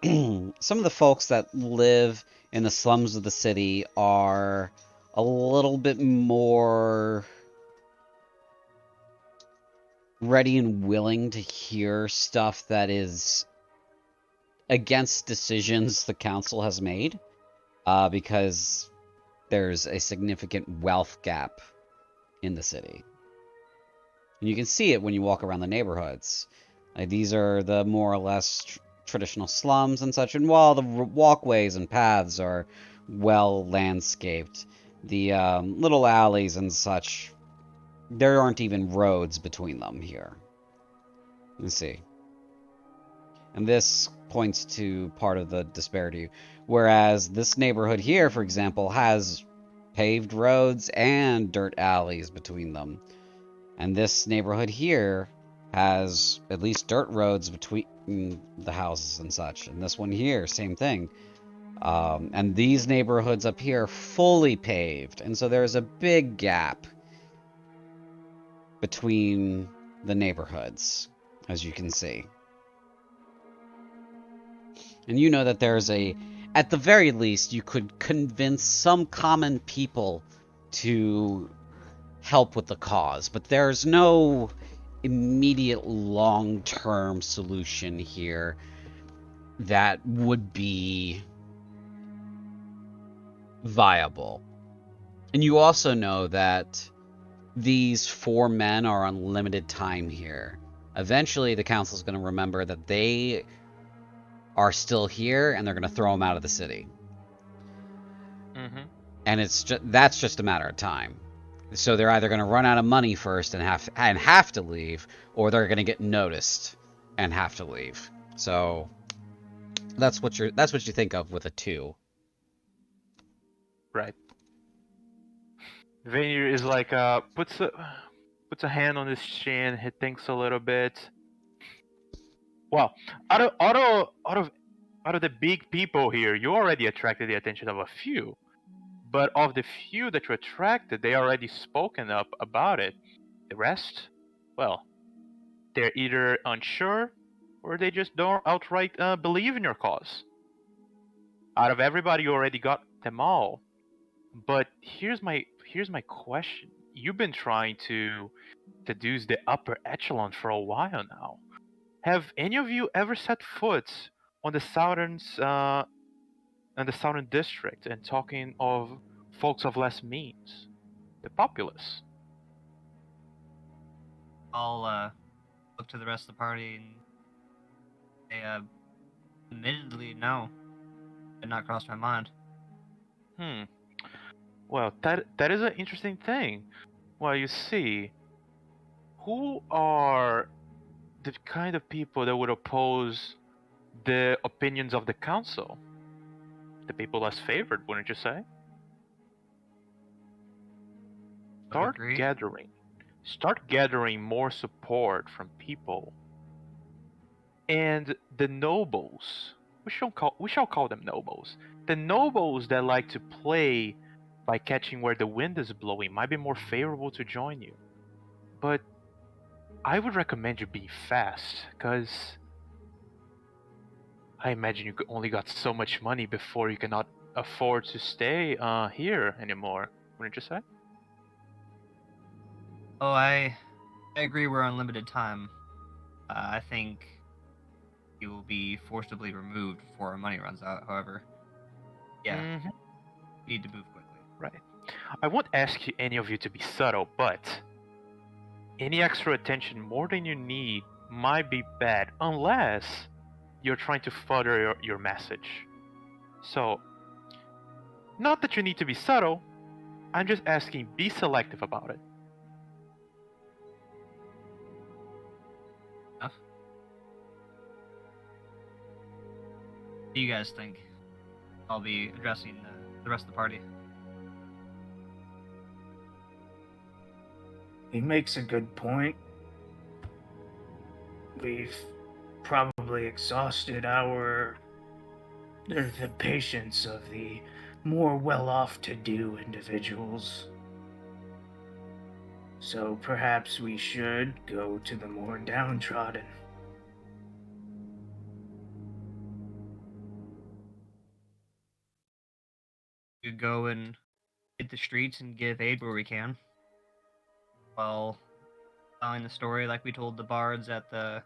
some of the folks that live in the slums of the city are a little bit more ready and willing to hear stuff that is against decisions the council has made, because there's a significant wealth gap in the city. And you can see it when you walk around the neighborhoods. Like, these are the more or less traditional slums and such, and while the walkways and paths are well landscaped, the little alleys and such, there aren't even roads between them here. Let's see. And this points to part of the disparity. Whereas this neighborhood here, for example, has paved roads and dirt alleys between them. And this neighborhood here has at least dirt roads between the houses and such. And this one here, same thing. And these neighborhoods up here, fully paved. And so there's a big gap between the neighborhoods, as you can see. And you know that there's at the very least, you could convince some common people to help with the cause, but there's no immediate long-term solution here that would be viable. And you also know that these 4 men are on limited time here. Eventually, the council's going to remember that they are still here, and they're going to throw them out of the city. Mm-hmm. And that's just a matter of time. So they're either going to run out of money first and have to leave, or they're going to get noticed and have to leave. So that's what you think of with a 2. Right. Vanir is like puts a hand on his chin. He thinks a little bit. Well, out of the big people here, you already attracted the attention of a few. But of the few that you attracted, they already spoken up about it. The rest, well, they're either unsure or they just don't outright believe in your cause. Out of everybody, you already got them all. But here's my question. You've been trying to deduce the upper echelon for a while now. Have any of you ever set foot on the southern district and talking of folks of less means, the populace? I'll look to the rest of the party and say, admittedly, no. did not cross my mind. Well, that is an interesting thing. Well, you see, who are the kind of people that would oppose the opinions of the council? The people less favored, wouldn't you say? I would agree. Start gathering more support from people. And the nobles, we shall call them nobles. The nobles that like to play by catching where the wind is blowing might be more favorable to join you. But I would recommend you be fast, because I imagine you only got so much money before you cannot afford to stay here anymore, wouldn't you say? Oh, I agree we're on limited time. I think you will be forcibly removed before our money runs out, however. Yeah, we need to move quickly. Right. I won't ask any of you to be subtle, but any extra attention more than you need might be bad unless you're trying to further your message. So, not that you need to be subtle, I'm just asking, be selective about it. Enough. What do you guys think? I'll be addressing the rest of the party. He makes a good point. We've probably exhausted the patience of the more well-off-to-do individuals. So perhaps we should go to the more downtrodden. We could go and hit the streets and give aid where we can, while telling the story like we told the bards at the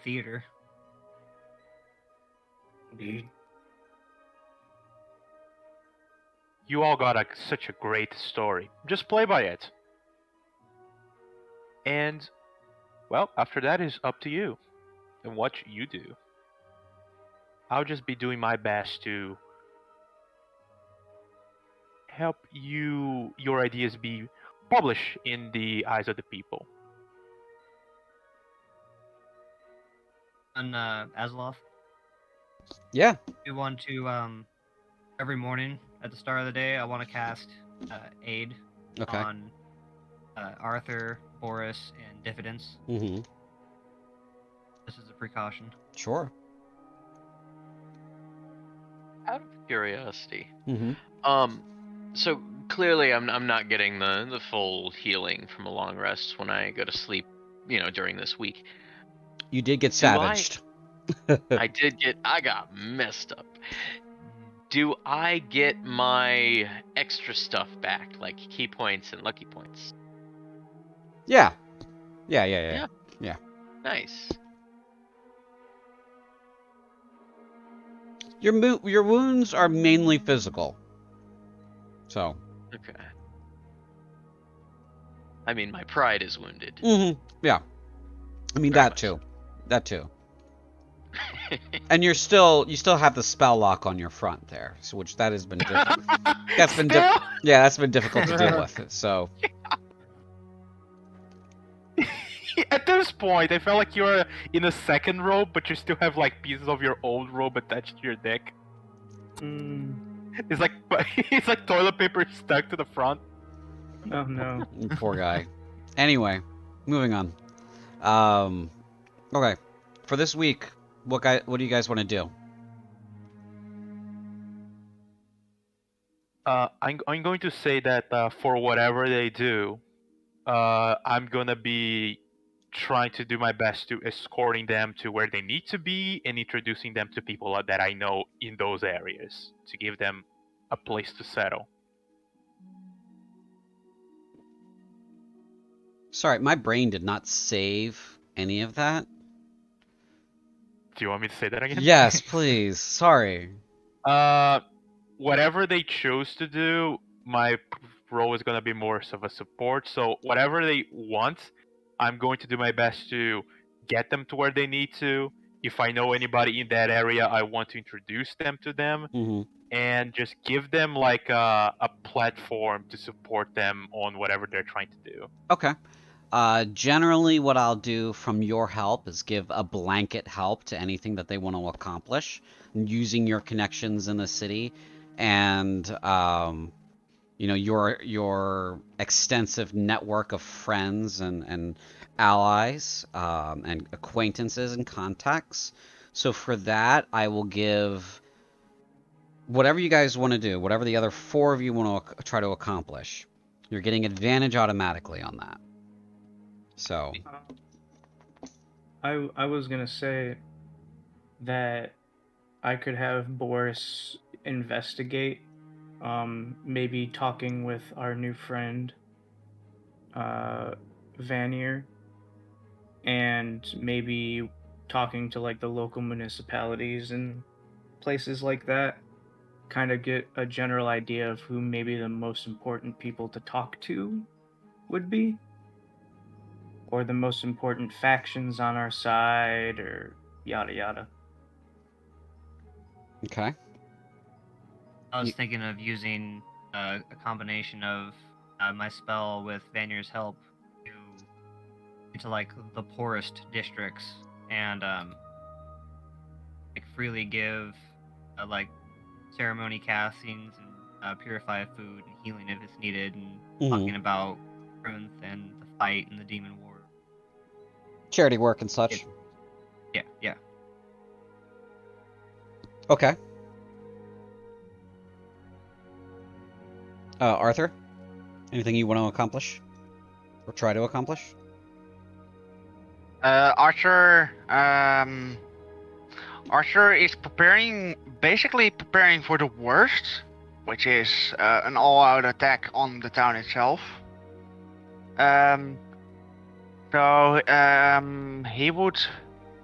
theater. Indeed. You all got such a great story. Just play by it. And, well, after that is up to you and what you do. I'll just be doing my best to help your ideas be published in the eyes of the people. And Asloff, Yeah. we want to every morning at the start of the day, I want to cast aid Okay. on Arthur, Boris, and Diffidence. Mm-hmm. This is a precaution. Sure. Out of curiosity, Mm-hmm. so clearly I'm not getting the full healing from a long rest when I go to sleep, during this week. You did get Do savaged. I got messed up. Do I get my extra stuff back, like key points and lucky points? Yeah. Yeah. Nice. Your wounds are mainly physical. So. Okay. I mean, my pride is wounded. Mm-hmm. Yeah. I mean, Very that much too. That too. And you still have the spell lock on your front there, so which that has been that's been that's been difficult to deal with. So at this point, I felt like you're in a second robe, but you still have like pieces of your old robe attached to your neck. It's like toilet paper stuck to the front. Oh no. poor guy. Anyway, moving on. Okay, for this week, what do you guys want to do? I'm going to say that for whatever they do, I'm gonna be trying to do my best to escorting them to where they need to be and introducing them to people that I know in those areas to give them a place to settle. Sorry, my brain did not save any of that. Do you want me to say that again? Yes, please. Sorry. Whatever they choose to do, my role is gonna be more of a support. So whatever they want, I'm going to do my best to get them to where they need to if I know anybody in that area, I want to introduce them to them Mm-hmm. and just give them like a platform to support them on whatever they're trying to do. Okay. Generally, what I'll do from your help is give a blanket help to anything that they want to accomplish using your connections in the city and your extensive network of friends and allies and acquaintances and contacts. So for that, I will give whatever you guys want to do, whatever the other 4 of you want to try to accomplish. You're getting advantage automatically on that. So I was gonna say that I could have Boris investigate, maybe talking with our new friend, Vanier, and maybe talking to like the local municipalities and places like that. Kind of get a general idea of who maybe the most important people to talk to would be, or the most important factions on our side, or yada yada. okay. I was thinking of using a combination of my spell with Vanier's help to into like the poorest districts and like freely give like ceremony castings and purify food and healing if it's needed, and talking about runes and the fight and the demon war. Charity work and such. Yeah. Okay. Arthur, anything you want to accomplish or try to accomplish? Archer is basically preparing for the worst, which is an all-out attack on the town itself. So he would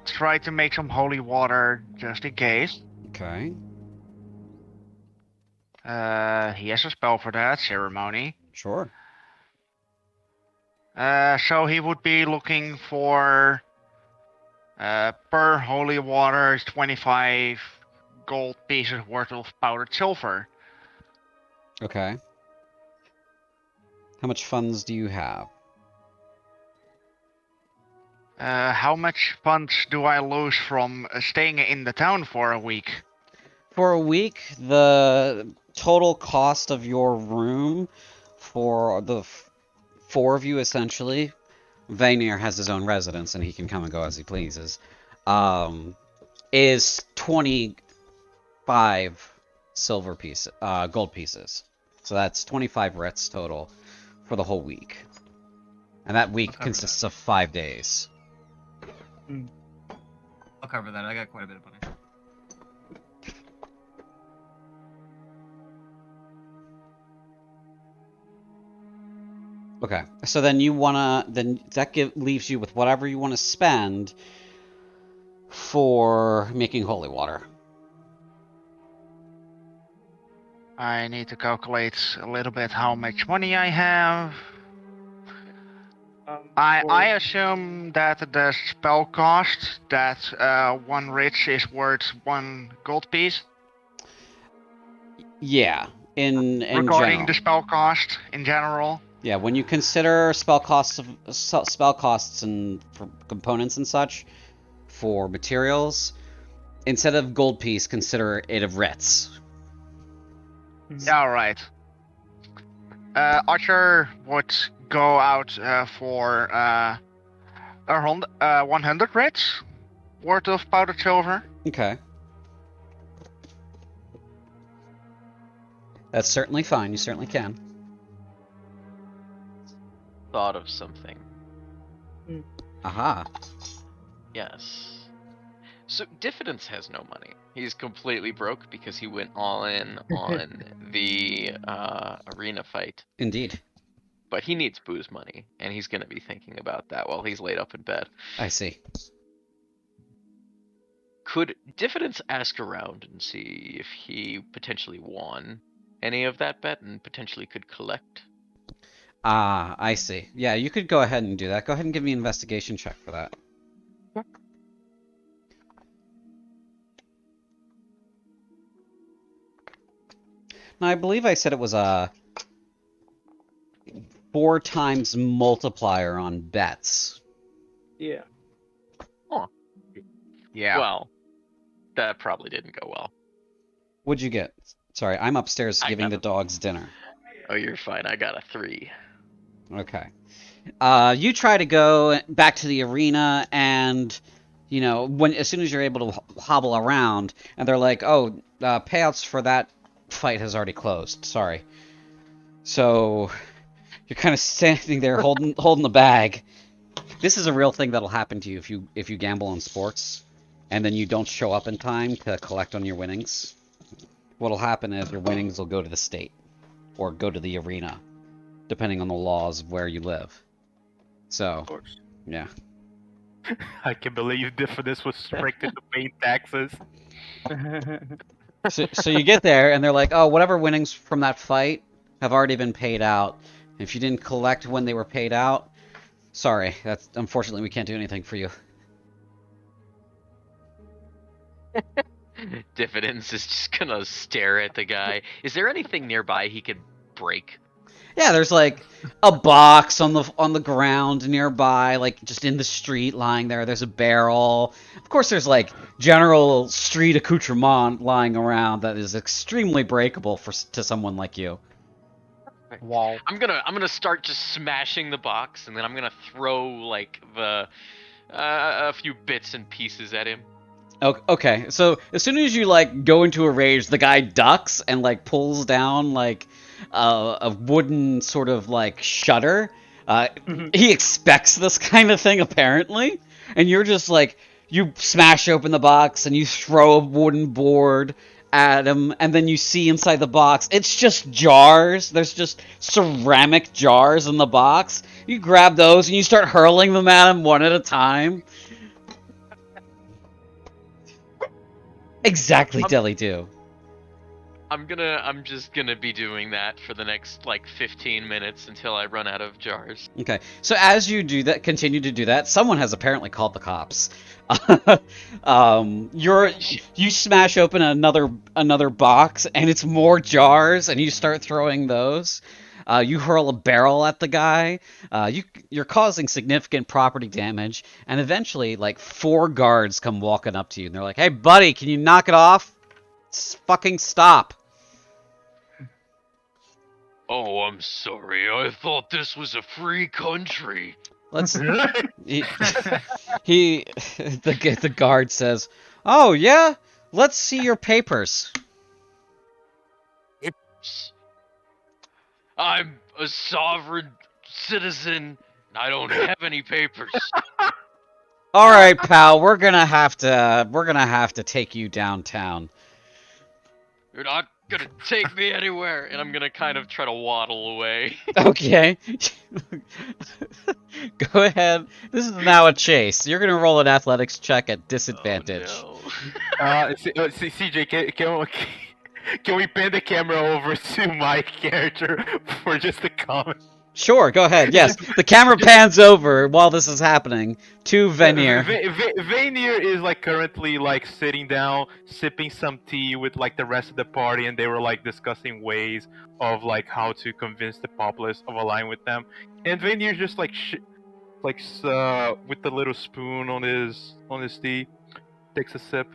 try to make some holy water just in case. Okay. He has a spell for that, ceremony. Sure. So he would be looking for per holy water is 25 gold pieces worth of powdered silver. Okay. How much funds do you have? How much funds do I lose from staying in the town for a week? For a week, the total cost of your room for the 4 of you, essentially, Vanier has his own residence and he can come and go as he pleases, is 25 gold pieces. So that's 25 writs total for the whole week. And that week consists of 5 days. I'll cover that. I got quite a bit of money. Okay, so then that leaves you with whatever you want to spend for making holy water. I need to calculate a little bit how much money I have. I assume that the spell cost, that 1 rich is worth 1 gold piece. Yeah, in regarding general. the spell cost in general. Yeah, when you consider spell costs and for components and such for materials, instead of gold piece, consider it of writs. Yeah, right. Archer would go out for 100 writs worth of powdered silver. Okay. That's certainly fine. You certainly can. Thought of something. Aha. Yes. So Diffidence has no money. He's completely broke because he went all in on the arena fight. Indeed. But he needs booze money, and he's going to be thinking about that while he's laid up in bed. I see. Could Diffidence ask around and see if he potentially won any of that bet and potentially could collect? Ah, I see. Yeah, you could go ahead and do that. Go ahead and give me an investigation check for that. I believe I said it was a 4 times multiplier on bets. Yeah. Yeah. Well, that probably didn't go well. What'd you get? Sorry, I'm upstairs I giving got the a- dogs dinner. Oh, you're fine. I got a 3. Okay. You try to go back to the arena, and you know as soon as you're able to hobble around, and they're like, "Oh, payouts for that fight has already closed. Sorry." So you're kind of standing there holding the bag. This is a real thing that'll happen to you if you gamble on sports, and then you don't show up in time to collect on your winnings. What'll happen is your winnings will go to the state or go to the arena, depending on the laws of where you live. So, Of course. yeah. I can believe this was restricted to paying taxes. So you get there, and they're like, oh, whatever winnings from that fight have already been paid out. If you didn't collect when they were paid out, sorry, that's unfortunately we can't do anything for you. Diffidence is just gonna stare at the guy. Is there anything nearby he could break? Yeah, there's like a box on the ground nearby, like just in the street lying there. There's a barrel. Of course, there's like general street accoutrement lying around that is extremely breakable to someone like you. Wow. I'm gonna start just smashing the box, and then I'm gonna throw like the a few bits and pieces at him. Okay, so as soon as you like go into a rage, the guy ducks and like pulls down like a wooden sort of like shutter. He expects this kind of thing apparently, and you're just like you smash open the box and you throw a wooden board at him, and then you see inside the box it's just jars. There's just ceramic jars in the box. You grab those and you start hurling them at him one at a time. Exactly, Deli do. I'm just gonna be doing that for the next like 15 minutes until I run out of jars. Okay, so as you do that, continue to do that, someone has apparently called the cops. You smash open another box, and it's more jars, and you start throwing those. You hurl a barrel at the guy. You're causing significant property damage, and eventually, like 4 guards come walking up to you, and they're like, "Hey, buddy, can you knock it off? Fucking stop!" Oh, I'm sorry. I thought this was a free country. Let's. The guard says, "Oh yeah, let's see your papers." I'm a sovereign citizen. I don't have any papers. All right, pal, we're gonna have to take you downtown. You're not gonna take me anywhere, and I'm gonna kind of try to waddle away. Okay. Go ahead. This is now a chase. You're gonna roll an athletics check at disadvantage. Oh, no. CJ, can we pan the camera over to my character for just a comment? Sure, go ahead. Yes, the camera pans over while this is happening to Venier. Vanier is like currently like sitting down, sipping some tea with like the rest of the party, and they were like discussing ways of like how to convince the populace of aligning with them. And Vanier just like with the little spoon on his tea, takes a sip.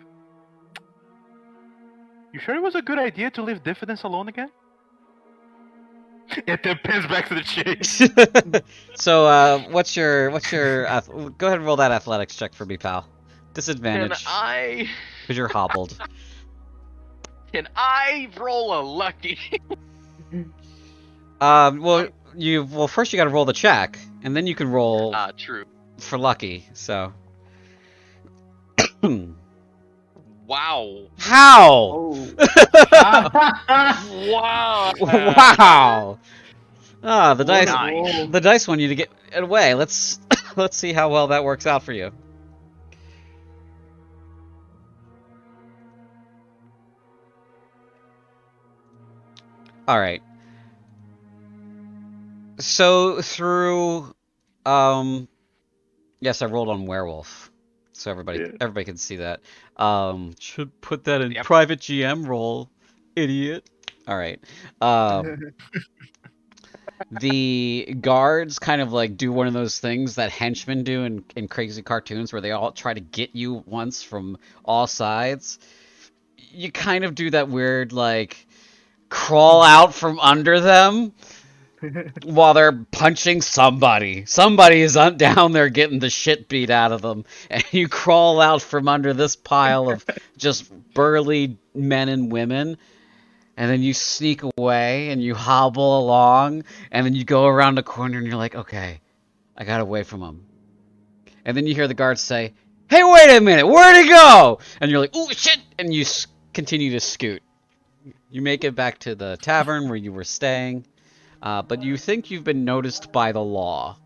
You sure it was a good idea to leave Diffidence alone again? It then pins back to the chase. So, what's your go ahead and roll that athletics check for me, pal. Disadvantage because you're hobbled. Can I roll a lucky? Well, first you got to roll the check, and then you can roll True. for lucky. So. Wow. How? Oh. Wow. Wow. The dice. Nice. The dice want you to get it away. Let's see how well that works out for you. All right. So through, yes, I rolled on werewolf, so everybody can see that. Should put that in Yep. private GM roll, idiot. All right. The guards kind of like do one of those things that henchmen do in crazy cartoons where they all try to get you once from all sides. You kind of do that weird like crawl out from under them while they're punching somebody. Somebody is down there getting the shit beat out of them, and you crawl out from under this pile of just burly men and women, and then you sneak away and you hobble along, and then you go around the corner and you're like, okay, I got away from him. And then you hear the guards say, hey, wait a minute, where'd he go? And you're like, oh shit, and you continue to scoot. You make it back to the tavern where you were staying. But you think you've been noticed by the law.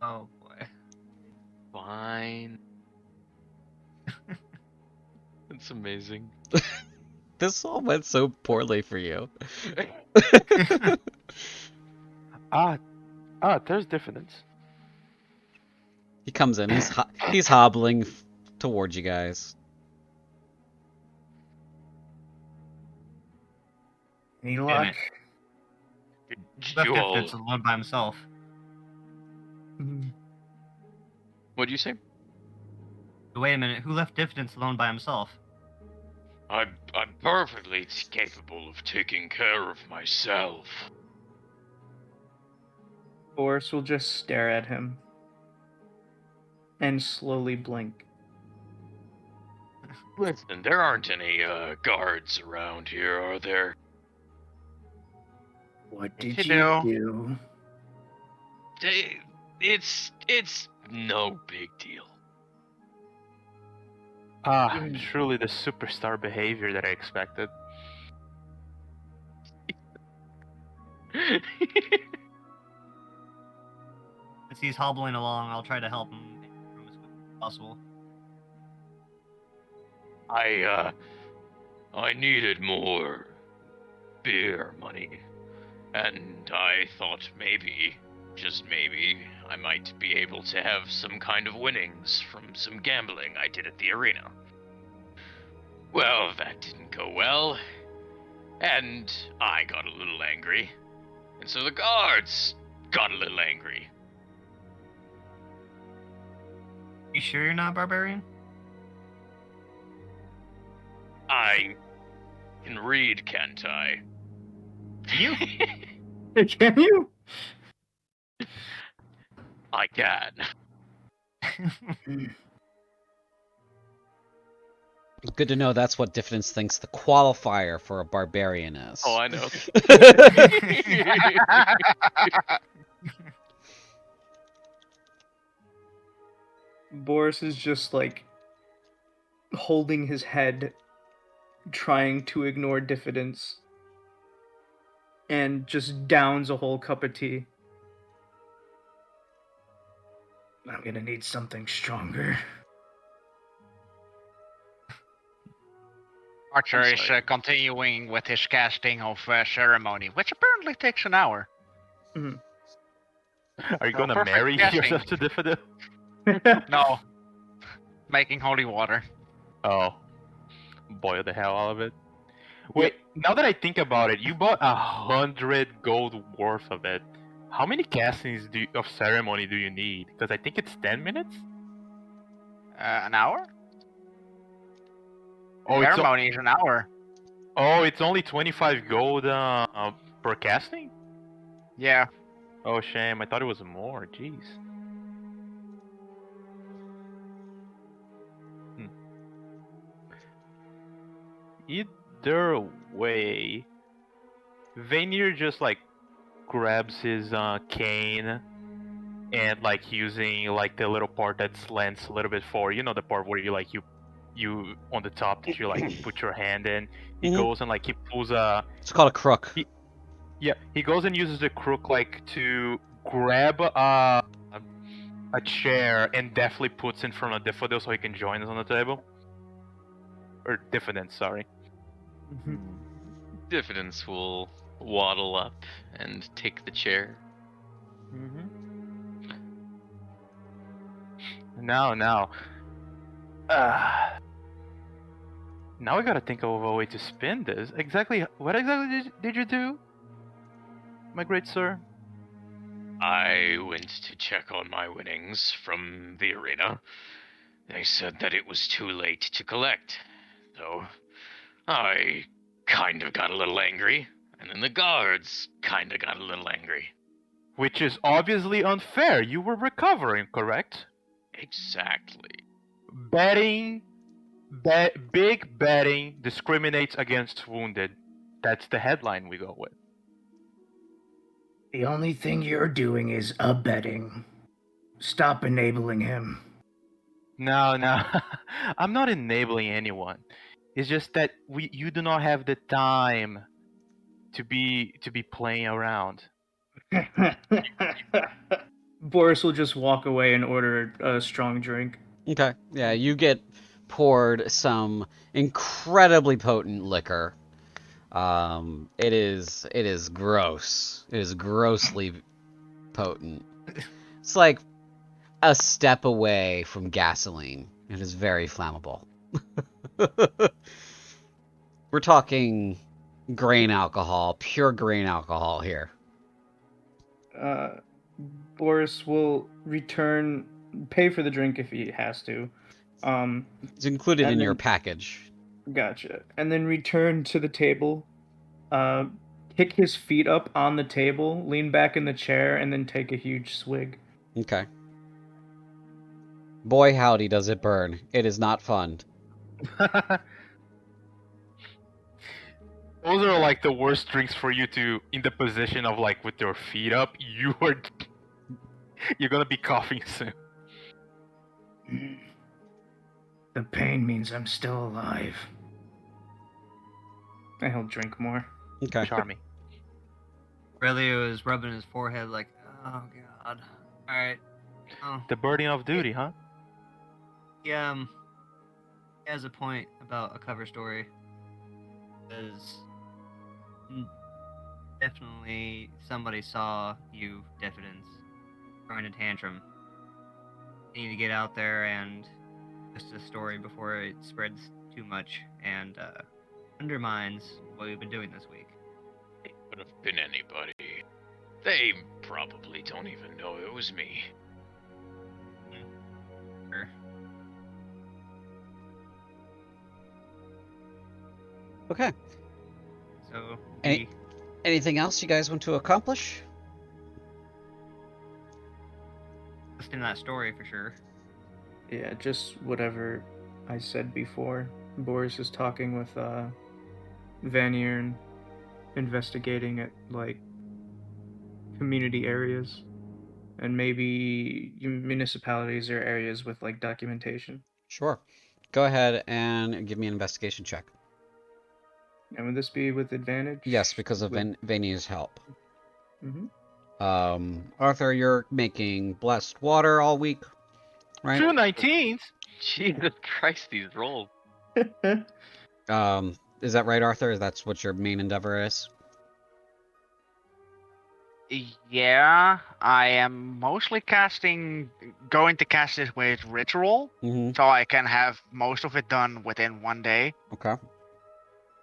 Oh boy. Fine. That's amazing. This all went so poorly for you. There's difference. He comes in. He's hobbling towards you guys. Any Damn luck? it. Left Joel, Diffidence alone by himself. what'd you say? Wait a minute, who left Diffidence alone by himself? I'm perfectly capable of taking care of myself. Boris will just stare at him and slowly blink. Listen, there aren't any guards around here, are there? What did did you you do? do? It's no big deal. Truly the superstar behavior that I expected. As he's hobbling along, I'll try to help him as quickly as possible. I needed more beer money, and I thought maybe, just maybe, I might be able to have some kind of winnings from some gambling I did at the arena. Well, that didn't go well, and I got a little angry, and so the guards got a little angry. You sure you're not a barbarian? I can read, can't I? Can you? Can you? I can. Good to know that's what Diffidence thinks the qualifier for a barbarian is. Oh, I know. Boris is just like holding his head, trying to ignore diffidence, and just downs a whole cup of tea. I'm gonna need something stronger. Archer I'm is sorry. continuing with his casting of ceremony, which apparently takes an hour. Are you Oh, gonna perfect marry guessing. yourself to Diffident? No. Making holy water. Oh. Boil the hell out of it. Wait, now that I think about it, you bought 100 gold worth of it. How many castings of ceremony do you need? Because I think it's 10 minutes? An hour? Oh, it's, Ceremony is an hour. it's only 25 gold per casting? Yeah. Oh, shame. I thought it was more. Jeez. Either way, Vaynir just like grabs his cane and like using like the little part that slants a little bit forward. You know the part where you on the top that you like put your hand in. He Mhm. goes and like he pulls a It's called a crook. he goes and uses the crook like to grab a chair and definitely puts in front of Diffidel so he can join us on the table. Or Diffident, sorry. Diffidence will waddle up and take the chair. Now. Now I gotta think of a way to spin this. What exactly did you do, my great sir? I went to check on my winnings from the arena. They said that it was too late to collect. So I kind of got a little angry, and then the guards kind of got a little angry. Which is obviously unfair. You were recovering, correct? Exactly. Big betting discriminates against wounded. That's the headline we go with. The only thing you're doing is abetting. Stop enabling him. No, I'm not enabling anyone. It's just that you do not have the time to be playing around. Boris will just walk away and order a strong drink. Okay. Yeah, you get poured some incredibly potent liquor. It is gross. It is grossly potent. It's like a step away from gasoline. It is very flammable. We're talking grain alcohol, pure grain alcohol here. Boris will pay for the drink if he has to. It's included in and your then- package. Gotcha. And then return to the table, kick his feet up on the table, lean back in the chair, and then take a huge swig. Okay. Boy, howdy, does it burn. It is not fun. Those are like the worst drinks for you to, in the position of like with your feet up. You're gonna be coughing soon. The pain means I'm still alive. And he'll drink more. Okay. Charming. Aurelio is rubbing his forehead like, oh god. Alright. Oh, The burden of duty, huh? he has a point about a cover story. Because definitely somebody saw you, Diffidence, throwing a tantrum. You need to get out there and just a story before it spreads too much and undermines what we've been doing this week. It could have been anybody. They probably don't even know it was me. Sure. Okay. So, Anything else you guys want to accomplish? just in that story for sure. Yeah, just whatever I said before. Boris is talking with Vanier and investigating at like community areas and maybe municipalities or areas with like documentation. Sure. Go ahead and give me an investigation check. And would this be with advantage? Yes, because of With- Vanya's help. Mhm. Arthur, you're making blessed water all week, right? 2 19s? Jesus Christ, these rolls. Is that right, Arthur? That's what your main endeavor is? Yeah, I am mostly going to cast it with ritual, Mm-hmm. so I can have most of it done within one day, Okay.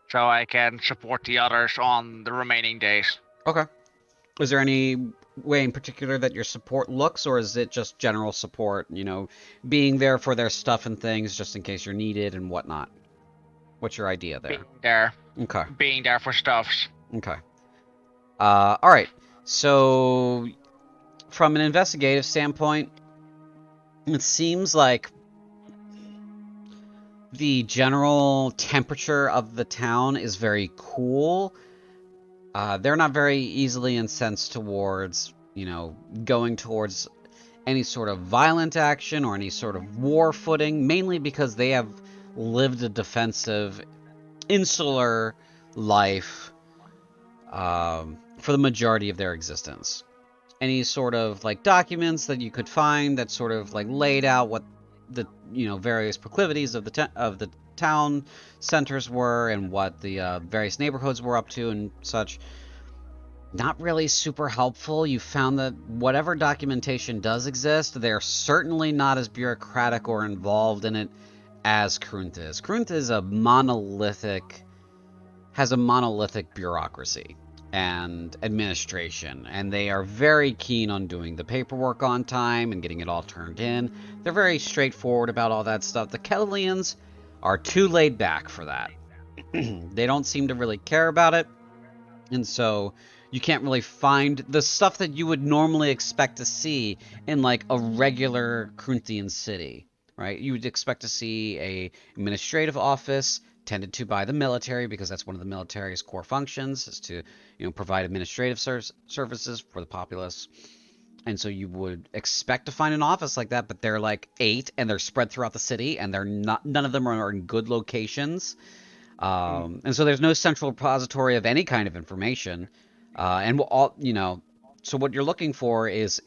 so I can support the others on the remaining days. Okay. Is there any way in particular that your support looks, or is it just general support, being there for their stuff and things just in case you're needed and whatnot? What's your idea there? Being there for stuffs. Okay. All right. So, from an investigative standpoint, it seems like the general temperature of the town is very cool. They're not very easily incensed towards, going towards any sort of violent action or any sort of war footing, mainly because they have lived a defensive, insular life for the majority of their existence. Any sort of like documents that you could find that sort of like laid out what the various proclivities of the town centers were and what the various neighborhoods were up to and such. Not really super helpful. You found that whatever documentation does exist, they're certainly not as bureaucratic or involved in it as Krunth is. Krunth is has a monolithic bureaucracy and administration, and they are very keen on doing the paperwork on time and getting it all turned in. They're very straightforward about all that stuff. The Kel'Aleans are too laid back for that. They don't seem to really care about it, and so you can't really find the stuff that you would normally expect to see in like a regular Krunthian city, right? You would expect to see a administrative office tended to by the military, because that's one of the military's core functions, is to, provide administrative services for the populace. And so you would expect to find an office like that, but they're like 8 and they're spread throughout the city, and none of them are in good locations. And so there's no central repository of any kind of information. So what you're looking for is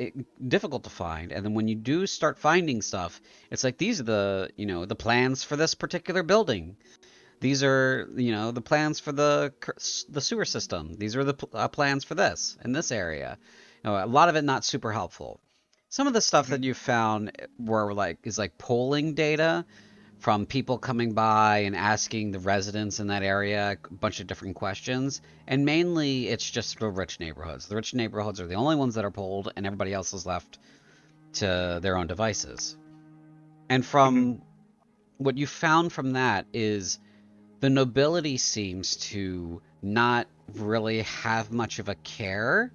difficult to find. And then when you do start finding stuff, it's like, these are the plans for this particular building. These are, the plans for the sewer system. These are the plans for this in this area. A lot of it not super helpful. Some of the stuff that you found is like polling data from people coming by and asking the residents in that area a bunch of different questions. And mainly it's just the rich neighborhoods. The rich neighborhoods are the only ones that are polled, and everybody else is left to their own devices. And from what you found from that is the nobility seems to not really have much of a care,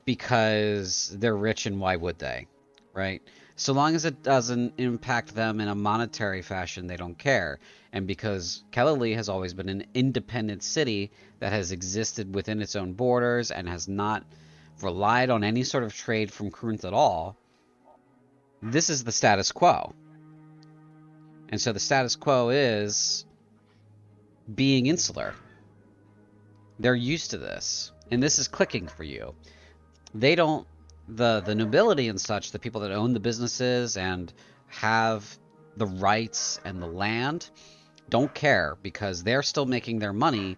because they're rich, and why would they, right? So long as it doesn't impact them in a monetary fashion, they don't care. And because Kel'Alee has always been an independent city that has existed within its own borders and has not relied on any sort of trade from Krunth at all, this is the status quo. And so the status quo is being insular. They're used to this, and this is clicking for you. They don't, the nobility and such, the people that own the businesses and have the rights and the land, don't care, because they're still making their money,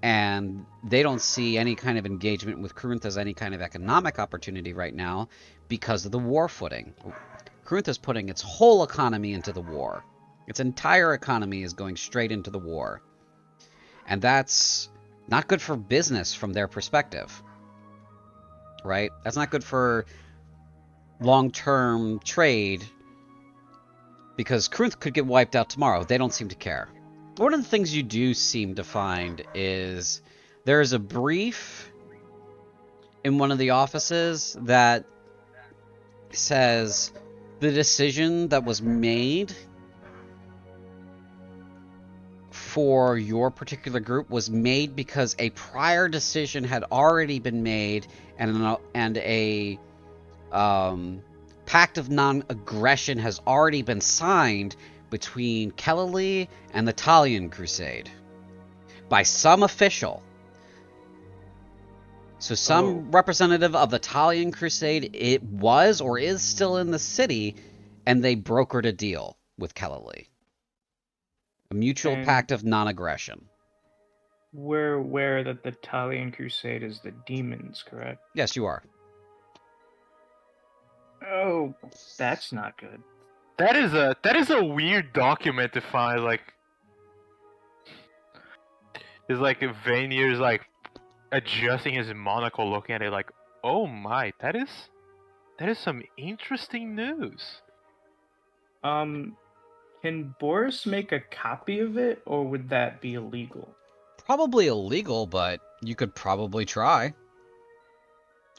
and they don't see any kind of engagement with Krunth as any kind of economic opportunity right now because of the war footing. Krunth is putting its whole economy into the war. Its entire economy is going straight into the war. And that's not good for business from their perspective, right? That's not good for long-term trade, because Krunth could get wiped out tomorrow. They don't seem to care. One of the things you do seem to find is there is a brief in one of the offices that says the decision that was made for your particular group was made because a prior decision had already been made, and a pact of non-aggression has already been signed between Kel'Alee and the Talion Crusade by some official. So some representative of the Talion Crusade, it was or is still in the city, and they brokered a deal with Kel'Alee. A mutual pact of non-aggression. We're aware that the Talion Crusade is the demons, correct? Yes, you are. Oh, that's not good. That is a weird document to find. Like, it's like Vanier's like adjusting his monocle, looking at it like, oh my, that is some interesting news. Can Boris make a copy of it, or would that be illegal? Probably illegal, but you could probably try.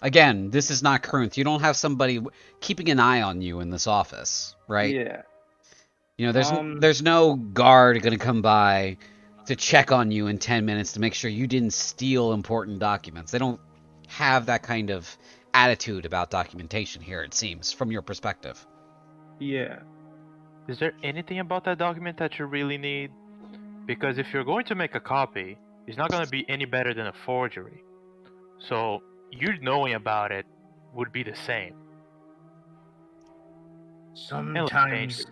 Again, this is not Krunth. You don't have somebody keeping an eye on you in this office, right? Yeah. There's no guard gonna come by to check on you in 10 minutes to make sure you didn't steal important documents. They don't have that kind of attitude about documentation here, it seems, from your perspective. Yeah. Is there anything about that document that you really need? Because if you're going to make a copy, it's not going to be any better than a forgery. So you knowing about it would be the same. Sometimes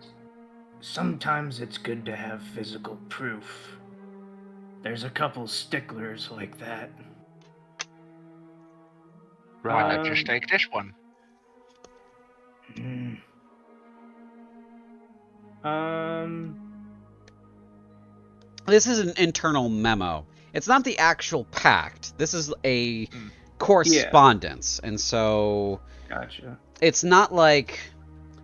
it's good to have physical proof. There's a couple sticklers like that. Why not just take this one? This is an internal memo. It's not the actual pact. This is a correspondence. And so Gotcha. it's not like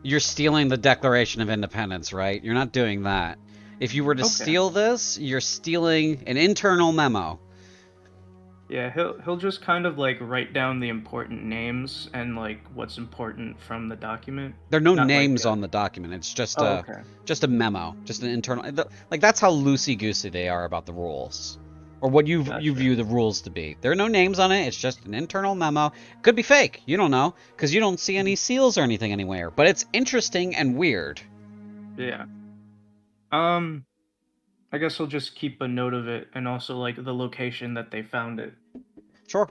you're stealing the Declaration of Independence, right? You're not doing that. If you were to steal this, you're stealing an internal memo. Yeah, he'll just kind of like write down the important names and like what's important from the document. There are no Not like names a- on the document. It's just Oh, okay. just a memo, just an internal. Like that's how loosey goosey they are about the rules, or what you Gotcha. view the rules to be. There are no names on it. It's just an internal memo. Could be fake. You don't know because you don't see any seals or anything anywhere. But it's interesting and weird. Yeah. I guess he'll just keep a note of it and also like the location that they found it. Sure.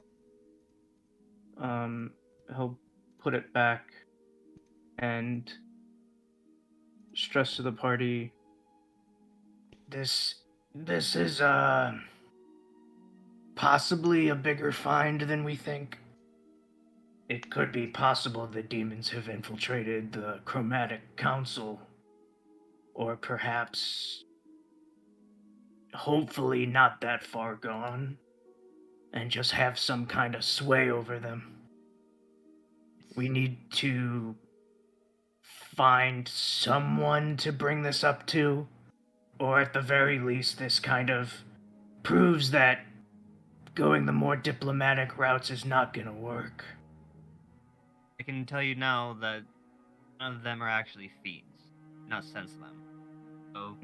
He'll put it back and stress to the party. This is possibly a bigger find than we think. It could be possible the demons have infiltrated the Chromatic Council, or perhaps, hopefully not that far gone, and just have some kind of sway over them. We need to find someone to bring this up to, or at the very least, this kind of proves that going the more diplomatic routes is not gonna work. I can tell you now that none of them are actually fiends, not sense them. So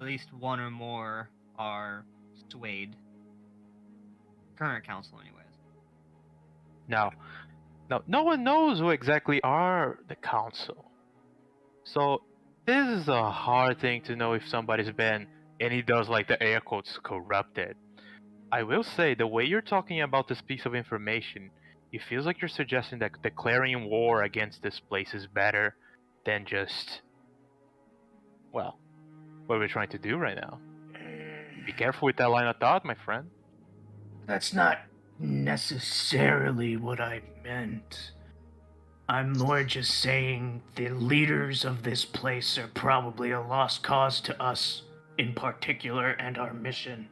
at least one or more are swayed. Current council, anyways. Now, no one knows who exactly are the council. So this is a hard thing to know if somebody's been, and he does like the air quotes, corrupted. I will say, the way you're talking about this piece of information, it feels like you're suggesting that declaring war against this place is better than just, well, what we're trying to do right now. Be careful with that line of thought, my friend. That's not necessarily what I meant. I'm more just saying the leaders of this place are probably a lost cause to us in particular and our mission.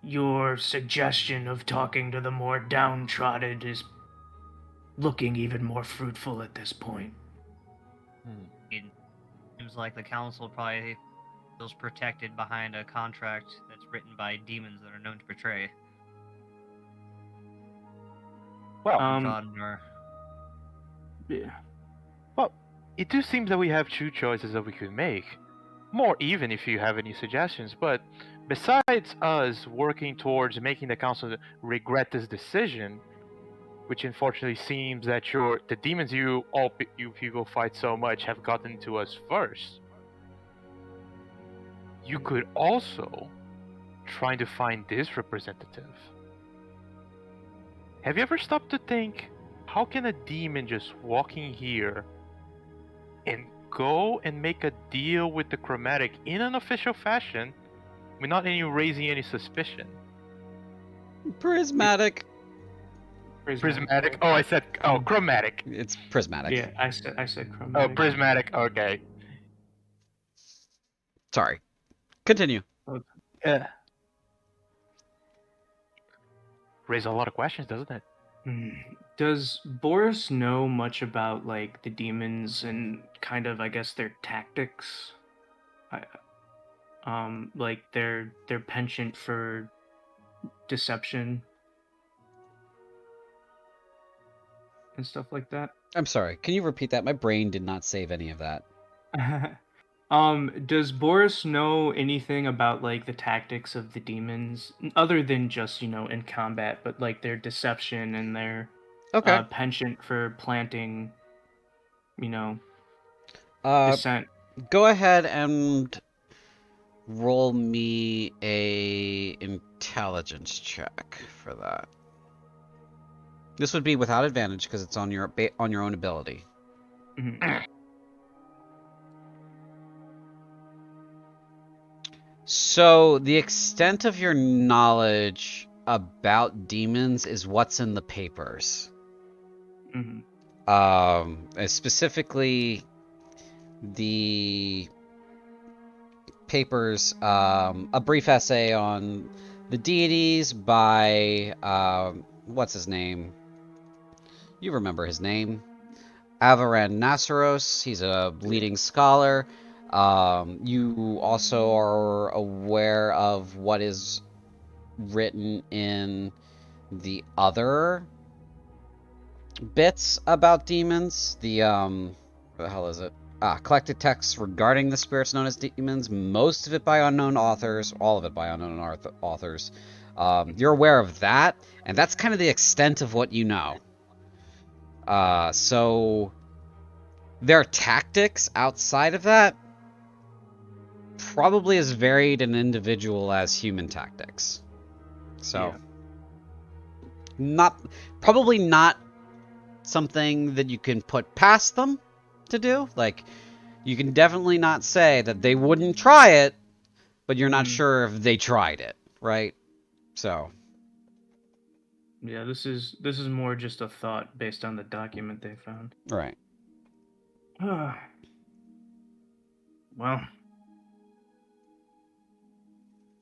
Your suggestion of talking to the more downtrodden is looking even more fruitful at this point. It seems like the council probably feels protected behind a contract that's written by demons that are known to betray. Well, Yeah. well, it do seem that we have two choices that we could make. More even if you have any suggestions, but besides us working towards making the council regret this decision, which unfortunately seems that the demons you people fight so much have gotten to us first, you could also try to find this representative. Have you ever stopped to think, how can a demon just walk in here and go and make a deal with the Chromatic in an official fashion without raising any suspicion? Prismatic. Prismatic? Oh, I said chromatic. It's prismatic. Yeah, I said chromatic. Oh, prismatic. Okay. Sorry. Continue. Raise a lot of questions, doesn't it? Does Boris know much about like the demons and kind of, I guess, their tactics? Like their penchant for deception and stuff like that? I'm sorry. Can you repeat that? My brain did not save any of that. Does Boris know anything about like the tactics of the demons other than just, in combat, but like their deception and their penchant for planting, dissent? Go ahead and roll me a intelligence check for that. This would be without advantage because it's on your own ability. So the extent of your knowledge about demons is what's in the papers. Specifically, the papers a brief essay on the deities by what's his name? You remember his name? Avaran Nasseros. He's a leading scholar. You also are aware of what is written in the other bits about demons. What the hell is it? Collected texts regarding the spirits known as demons. Most of it by unknown authors. All of it by unknown authors. You're aware of that, and that's kind of the extent of what you know. So their tactics outside of that probably as varied an individual as human tactics. So probably not something that you can put past them to do. Like, you can definitely not say that they wouldn't try it, but you're not sure if they tried it, right? So Yeah, this is more just a thought based on the document they found. right. Well,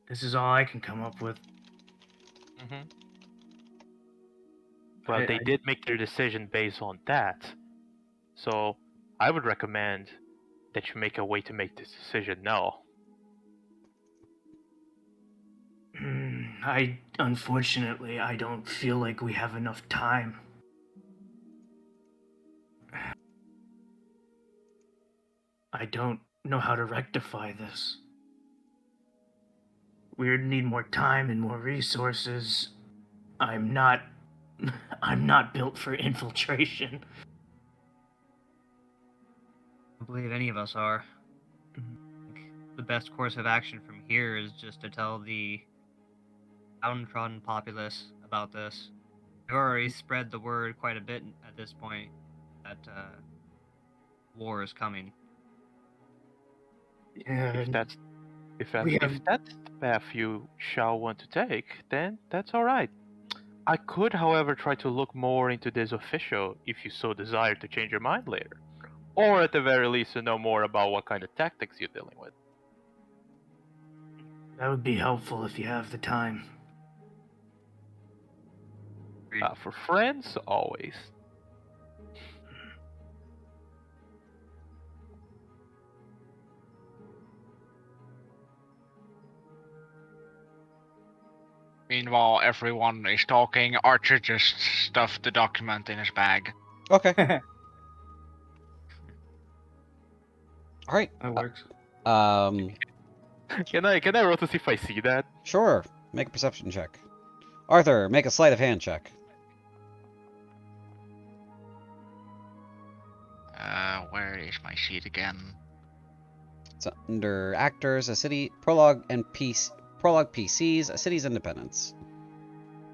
this is all I can come up with. Mm-hmm. Well, they did make their decision based on that. So I would recommend that you make a way to make this decision now. Unfortunately, I don't feel like we have enough time. I don't know how to rectify this. We need more time and more resources. I'm not built for infiltration. I don't believe any of us are. The best course of action from here is just to tell the downtrodden populace about this. They've already spread the word quite a bit at this point that war is coming. Yeah, If that's the path you shall want to take, then that's all right. I could, however, try to look more into this official if you so desire to change your mind later, or at the very least to know more about what kind of tactics you're dealing with. that would be helpful if you have the time. For friends, always. Meanwhile, everyone is talking. Archer just stuffed the document in his bag. Okay. All right. That works. Can I roll to see if I see that? Sure. Make a perception check. Arthur, make a sleight of hand check. Where is my sheet again? It's under actors, a city, prologue, and prologue PCs, a city's independence.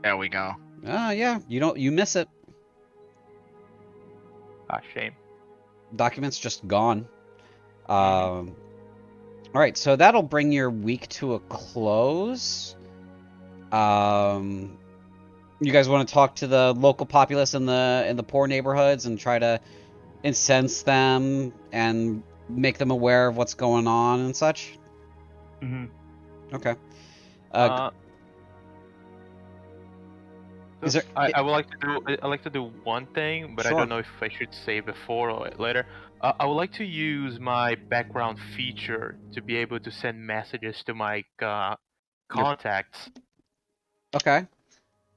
There we go. Yeah, you miss it. Ah, shame. Document's just gone. All right, so that'll bring your week to a close. You guys want to talk to the local populace in the poor neighborhoods and try to incense them and make them aware of what's going on and such? Okay. Is there? I would like to do one thing, but Sure. I don't know if I should say before or later. I would like to use my background feature to be able to send messages to my contacts. Okay.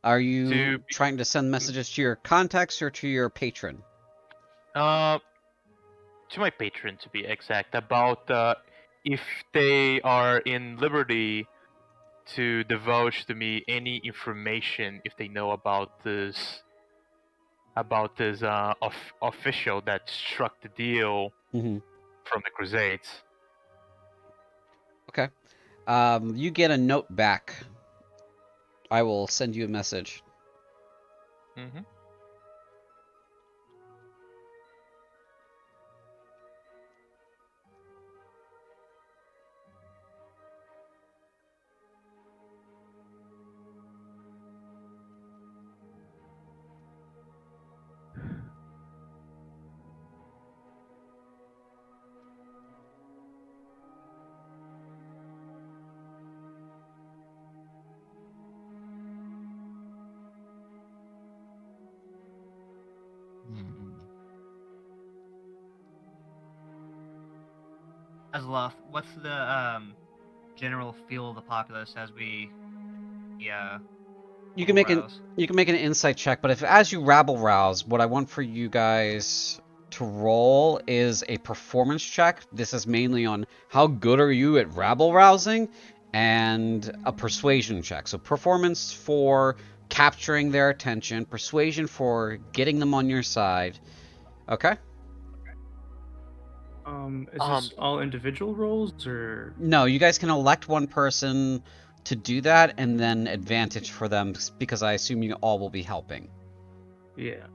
Are you trying to send messages to your contacts or to your patron? To my patron, to be exact, about if they are in liberty to divulge to me any information if they know about this official that struck the deal Mm-hmm. from the Crusades. Okay. You get a note back. I will send you a message. Mm-hmm. Azeloth, what's the general feel of the populace as we You can make an rouse? an insight check, but if as you rabble rouse, what I want for you guys to roll is a performance check. This is mainly on how good are you at rabble rousing, and a persuasion check. So performance for capturing their attention, persuasion for getting them on your side. Okay? Is this all individual roles or? No, you guys can elect one person to do that, and then advantage for them, because I assume you all will be helping. Yeah.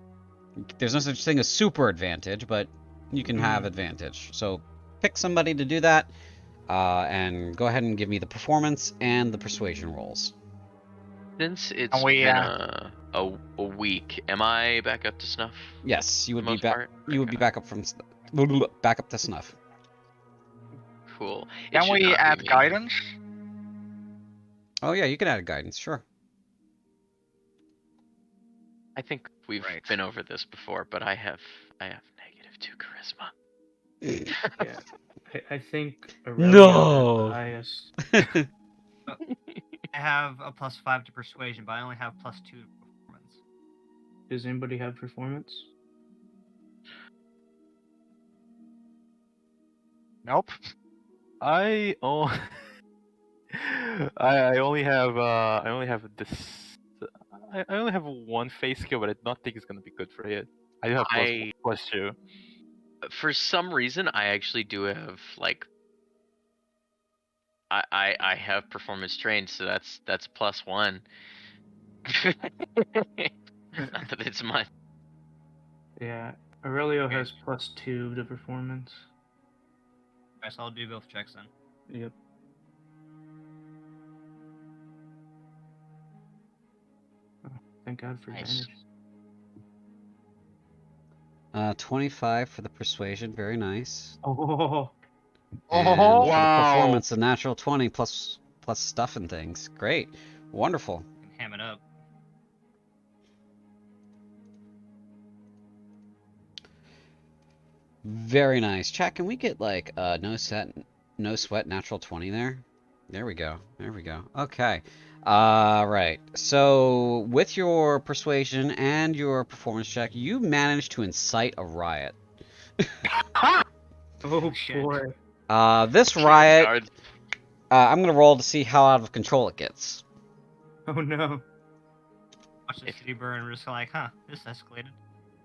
There's no such thing as super advantage, but you can have advantage. So pick somebody to do that, and go ahead and give me the performance and the persuasion rolls. Since it's we, been a week, am I back up to snuff? Yes, you would For the be most back. part? You would be Okay. back up from back up to snuff. Cool. It Can should we not be add me. guidance? Oh yeah, you can add guidance, sure. I think we've Right. been over this before, but I have -2 charisma. Yeah. I think No. Aurelio has the highest. I have a +5 to persuasion, but I only have +2 to performance. Does anybody have performance? Nope. I only I only have this. I only have one face skill, but I don't think it's gonna be good for it. I do have +2. For some reason, I actually do have like I have performance trained, so that's +1. Not that it's much. Yeah. Aurelio has +2 to performance. Alright, so I'll do both checks then. Yep. Oh, thank God for Nice. advantage. 25 for the persuasion, very nice. Oh. And Oh, for the wow. performance, a natural 20 plus stuff and things. Great, wonderful. Ham it up. Very nice. Chat, can we get like no sweat natural 20 there? There we go. There we go. Okay. Right. So with your persuasion and your performance check, you managed to incite a riot. Oh Shit. boy. This riot, Guards. I'm gonna roll to see how out of control it gets. Oh no. Watch the city burn. We're just like, huh, this escalated.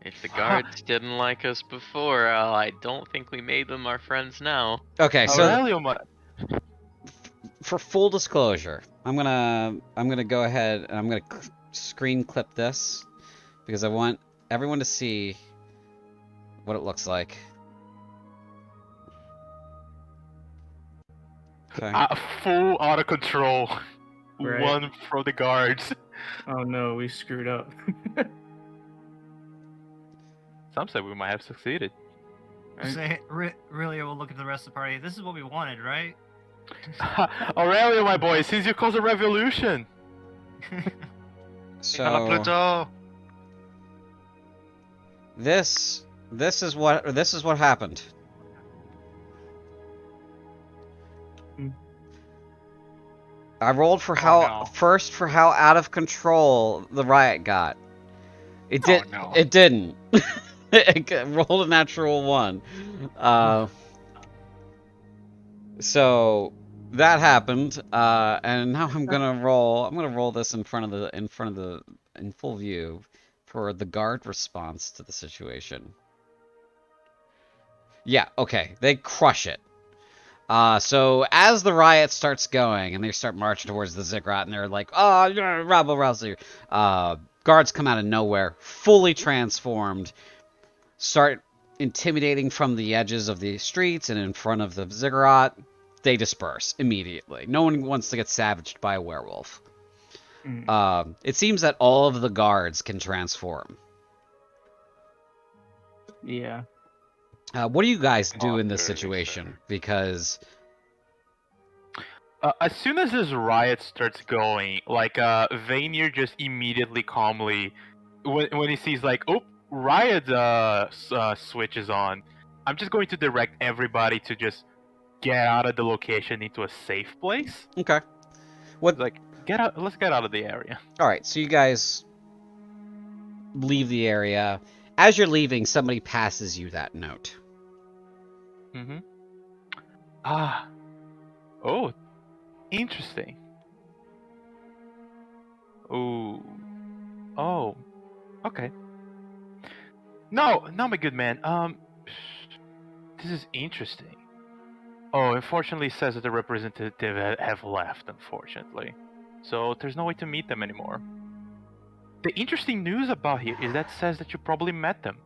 If the guards didn't like us before, I don't think we made them our friends now. Okay, so Aurelio, for full disclosure, I'm gonna go ahead and I'm gonna screen clip this because I want everyone to see what it looks like. Okay. full out of control. Right. One from the guards. Oh no, we screwed up. Some said we might have succeeded. Say, really, we'll look at the rest of the party. This is what we wanted, right? Aurelio, my boy, since you caused a revolution. Hello, So Pluto. this is what happened. I rolled for how no. first for how out of control the riot got. It Oh, did. no. It didn't. It rolled a natural 1. So that happened, and now I'm gonna roll this in full view for the guard response to the situation. Yeah, okay, they crush it. So as the riot starts going and they start marching towards the ziggurat and they're like, oh, yeah, rabble rouser, guards come out of nowhere, fully transformed, start intimidating from the edges of the streets and in front of the ziggurat. They disperse immediately. No one wants to get savaged by a werewolf. It seems that all of the guards can transform. Yeah. What do you guys do in this Very situation? fair. Because As soon as this riot starts going, like Vanir just immediately calmly, when he sees like, oh, riot switch is on, I'm just going to direct everybody to just get out of the location into a safe place. Okay. What? Like, get out. Let's get out of the area. All right. So you guys leave the area. As you're leaving, somebody passes you that note. Mm-hmm. Ah. Oh. Interesting. Ooh. Oh. Okay. No, my good man. This is interesting. Oh, unfortunately, it says that the representative have left. Unfortunately, so there's no way to meet them anymore. The interesting news about here is that says that you probably met them.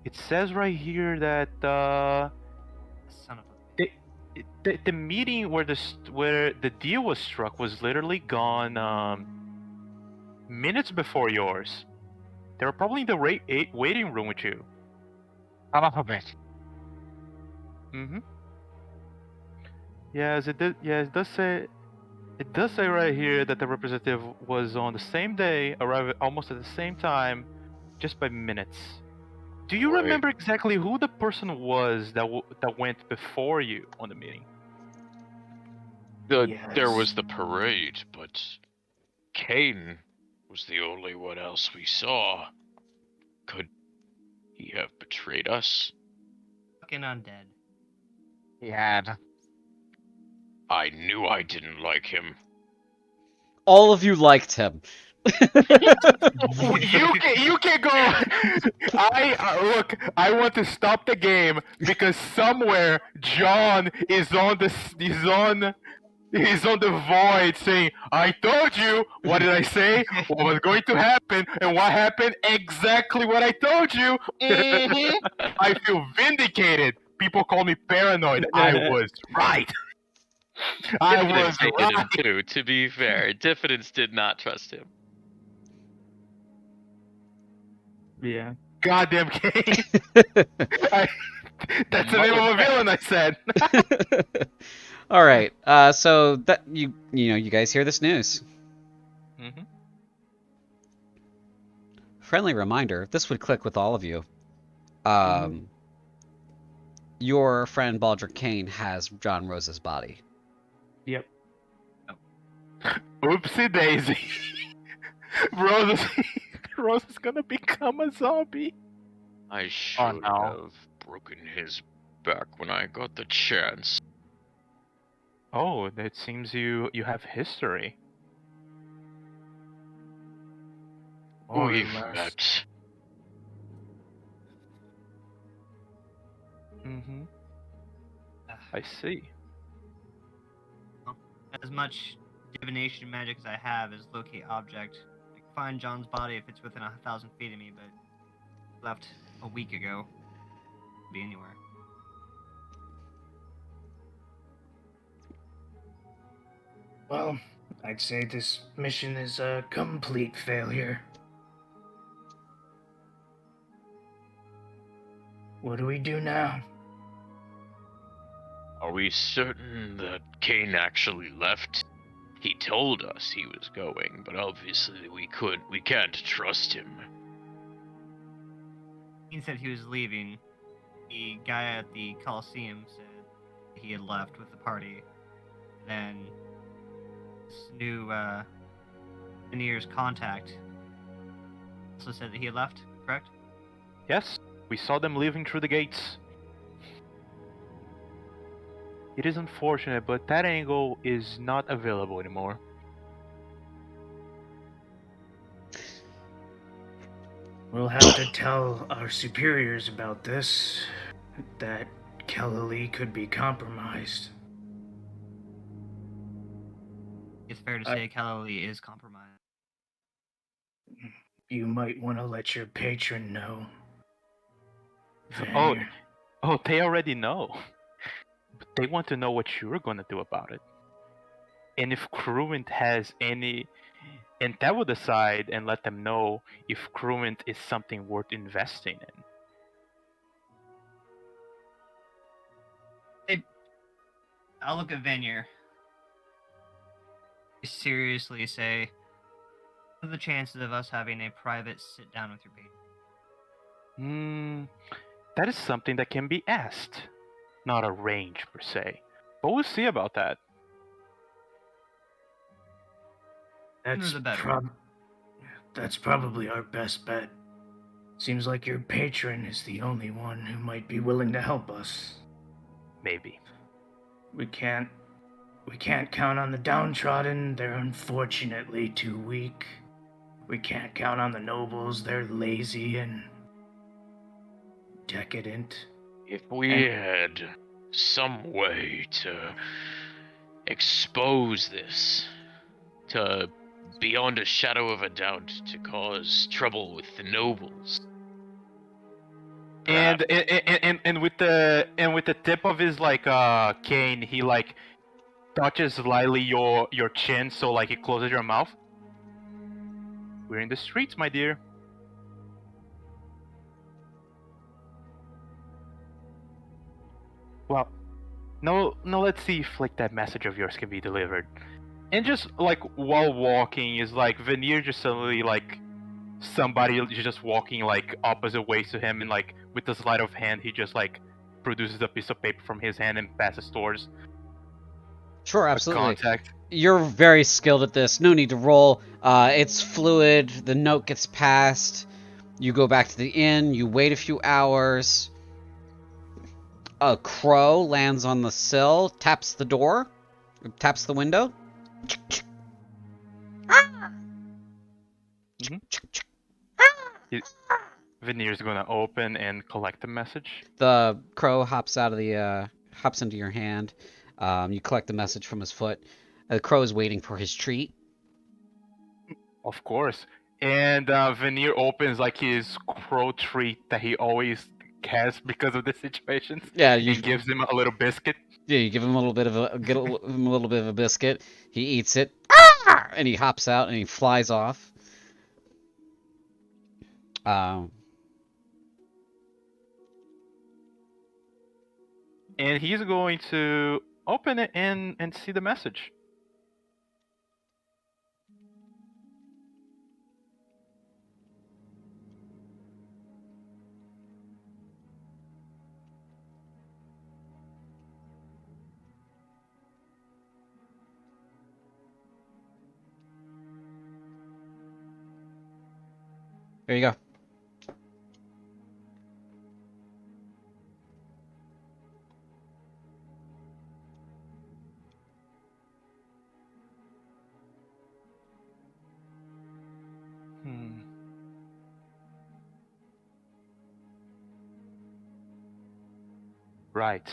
It says right here that Son of a. the meeting where the deal was struck was literally gone minutes before yours. They were probably in the waiting room with you. Son of a bitch. Mm-hmm. Yes, it did. Yeah, it does say. It does say right here that the representative was on the same day, arrived almost at the same time, just by minutes. Do you Wait. remember exactly who the person was that went before you on the meeting? There Yes. was the parade, but Kane was the only one else we saw. Could he have betrayed us? Fucking undead. He had. I knew I didn't like him. All of you liked him. You can go. Look. I want to stop the game because somewhere John is on the void saying, "I told you." What did I say? What was going to happen, and what happened? Exactly what I told you. I feel vindicated. People call me paranoid. I was right. I was Diffidence hated him right. too, to be fair. Diffidence did not trust him. Yeah. Goddamn Kane. That's the name of a villain, I said. All right. So that you guys hear this news. Mm-hmm. Friendly reminder: this would click with all of you. Your friend Baldric Kane has John Rose's body. Yep. Oopsie daisy. Rose is gonna become a zombie. I should no. have broken his back when I got the chance. Oh, it seems you have history. More or We've less. met. Mm-hmm. I see. As much divination magic as I have is locate object. I can find John's body if it's within 1,000 feet of me, but left a week ago. Be anywhere. Well, I'd say this mission is a complete failure. What do we do now? Are we certain that Kane actually left? He told us he was going, but obviously we can't trust him. He said he was leaving. The guy at the Coliseum said he had left with the party. Then this new Veneer's contact also said that he had left, correct? Yes, we saw them leaving through the gates. It is unfortunate, but that angle is not available anymore. We'll have to tell our superiors about this. That Kel'Alee could be compromised. It's fair to say Kel'Alee is compromised. You might want to let your patron know. Oh, Veneer. they already know. But they want to know what you're going to do about it. And if Crewment has any... And that will decide and let them know if Crewment is something worth investing in. I'll look at Veneer. I seriously say, what are the chances of us having a private sit down with your patron? That is something that can be asked. not a range per se. But we'll see about that. That's the better. That's probably our best bet. Seems like your patron is the only one who might be willing to help us. Maybe. We can't count on the downtrodden. They're unfortunately too weak. We can't count on the nobles. They're lazy and decadent. If we had some way to expose this, to beyond a shadow of a doubt, to cause trouble with the nobles. And with the tip of his cane, he like touches slightly your chin, so like it closes your mouth. We're in the streets, my dear. Well, no, let's see if like that message of yours can be delivered. And just like while walking, is like Veneer just suddenly like somebody just walking like opposite ways to him, and like with the sleight of hand, he just like produces a piece of paper from his hand and passes towards Sure, a absolutely. contact. You're very skilled at this. No need to roll. It's fluid. The note gets passed. You go back to the inn. You wait a few hours. A crow lands on the sill, taps the door, taps the window. Veneer's gonna open and collect the message. The crow hops out of the hops into your hand. You collect the message from his foot. The crow is waiting for his treat. Of course. And Veneer opens like his crow treat that he always has because of the situations. Yeah, And gives him a little biscuit. Yeah, you give him a little bit of him a little bit of a biscuit. He eats it, and he hops out and he flies off. And he's going to open it and see the message. There you go. Right.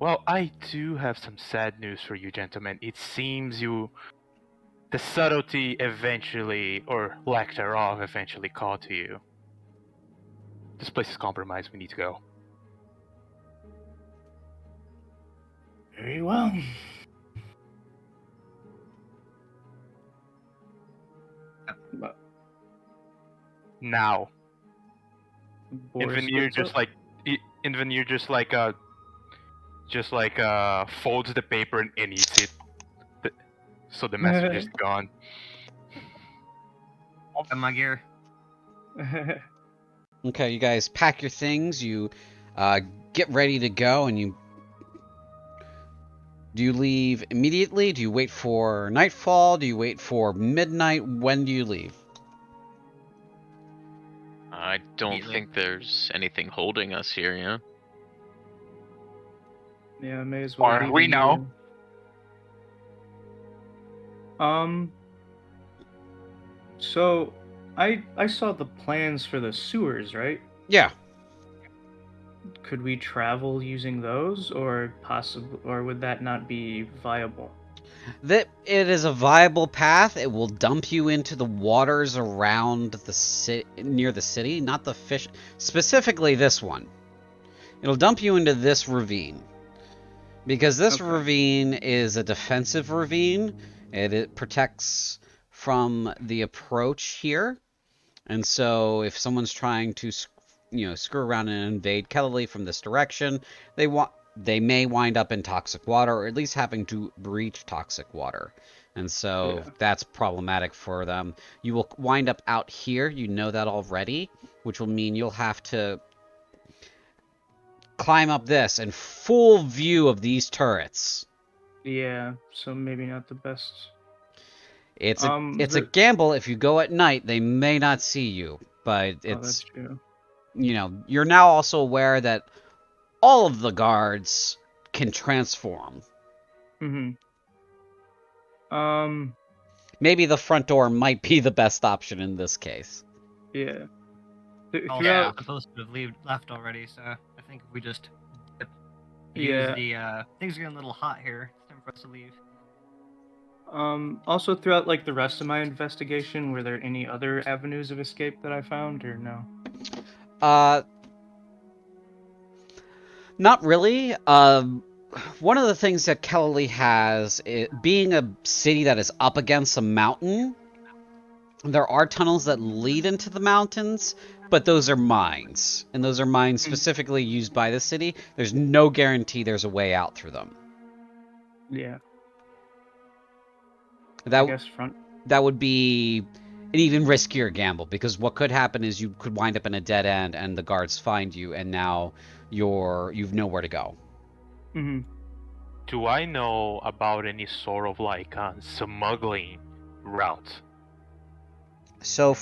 Well, I do have some sad news for you, gentlemen. It seems the subtlety eventually, or lack thereof, eventually called to you. This place is compromised. We need to go. Very well. Now. Boris Veneer gets just up. like Veneer just folds the paper and eats it. So the message is gone. Got my gear. Okay, you guys pack your things. You get ready to go, and do you leave immediately? Do you wait for nightfall? Do you wait for midnight? When do you leave? I don't think there's anything holding us here, yeah? Yeah, may as well. Or we know. So I saw the plans for the sewers, right? Yeah. Could we travel using those, or would that not be viable? That it is a viable path. It will dump you into the waters around the near the city, not the fish. Specifically, this one. It'll dump you into this ravine, because this ravine is a defensive ravine. It protects from the approach here, and so if someone's trying to, screw around and invade Kel'Alee from this direction, they may wind up in toxic water, or at least having to breach toxic water. And so that's problematic for them. You will wind up out here, you know that already, which will mean you'll have to climb up this in full view of these turrets. Yeah, so maybe not the best. It's a gamble. If you go at night, they may not see you, but that's true. You're now also aware that all of the guards can transform. Maybe the front door might be the best option in this case. Yeah. Also, supposed to have left already, so I think if we just use the things are getting a little hot here. It's time for us to leave. Also, throughout like the rest of my investigation, were there any other avenues of escape that I found, or no? Not really. One of the things that Kel'Alee has, being a city that is up against a mountain, there are tunnels that lead into the mountains, but those are mines, and those are mines specifically used by the city. There's no guarantee there's a way out through them. Yeah. That would be an even riskier gamble, because what could happen is you could wind up in a dead end and the guards find you, and now you've nowhere to go. Do I know about any sort of like smuggling route? So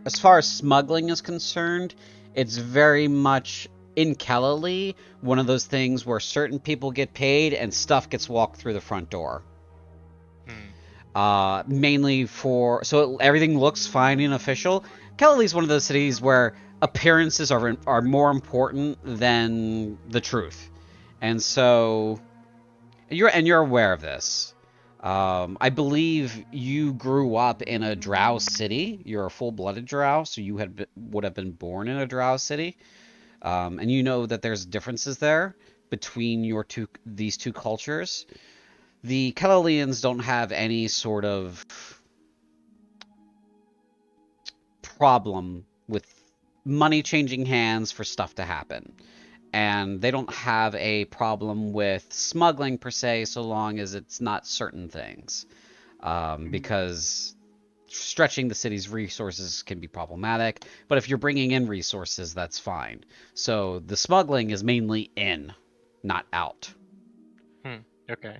as far as smuggling is concerned, it's very much in Kel'Alee one of those things where certain people get paid and stuff gets walked through the front door. Mainly so everything looks fine and official. Kel'Alee's one of those cities where appearances are more important than the truth, and so you're aware of this. I believe you grew up in a drow city. You're a full-blooded drow, so you would have been born in a drow city, and you know that there's differences there between these two cultures. The Kel'Aleans don't have any sort of problem with money changing hands for stuff to happen. And they don't have a problem with smuggling per se, so long as it's not certain things. Because stretching the city's resources can be problematic, but if you're bringing in resources, that's fine. So the smuggling is mainly in, not out. Okay.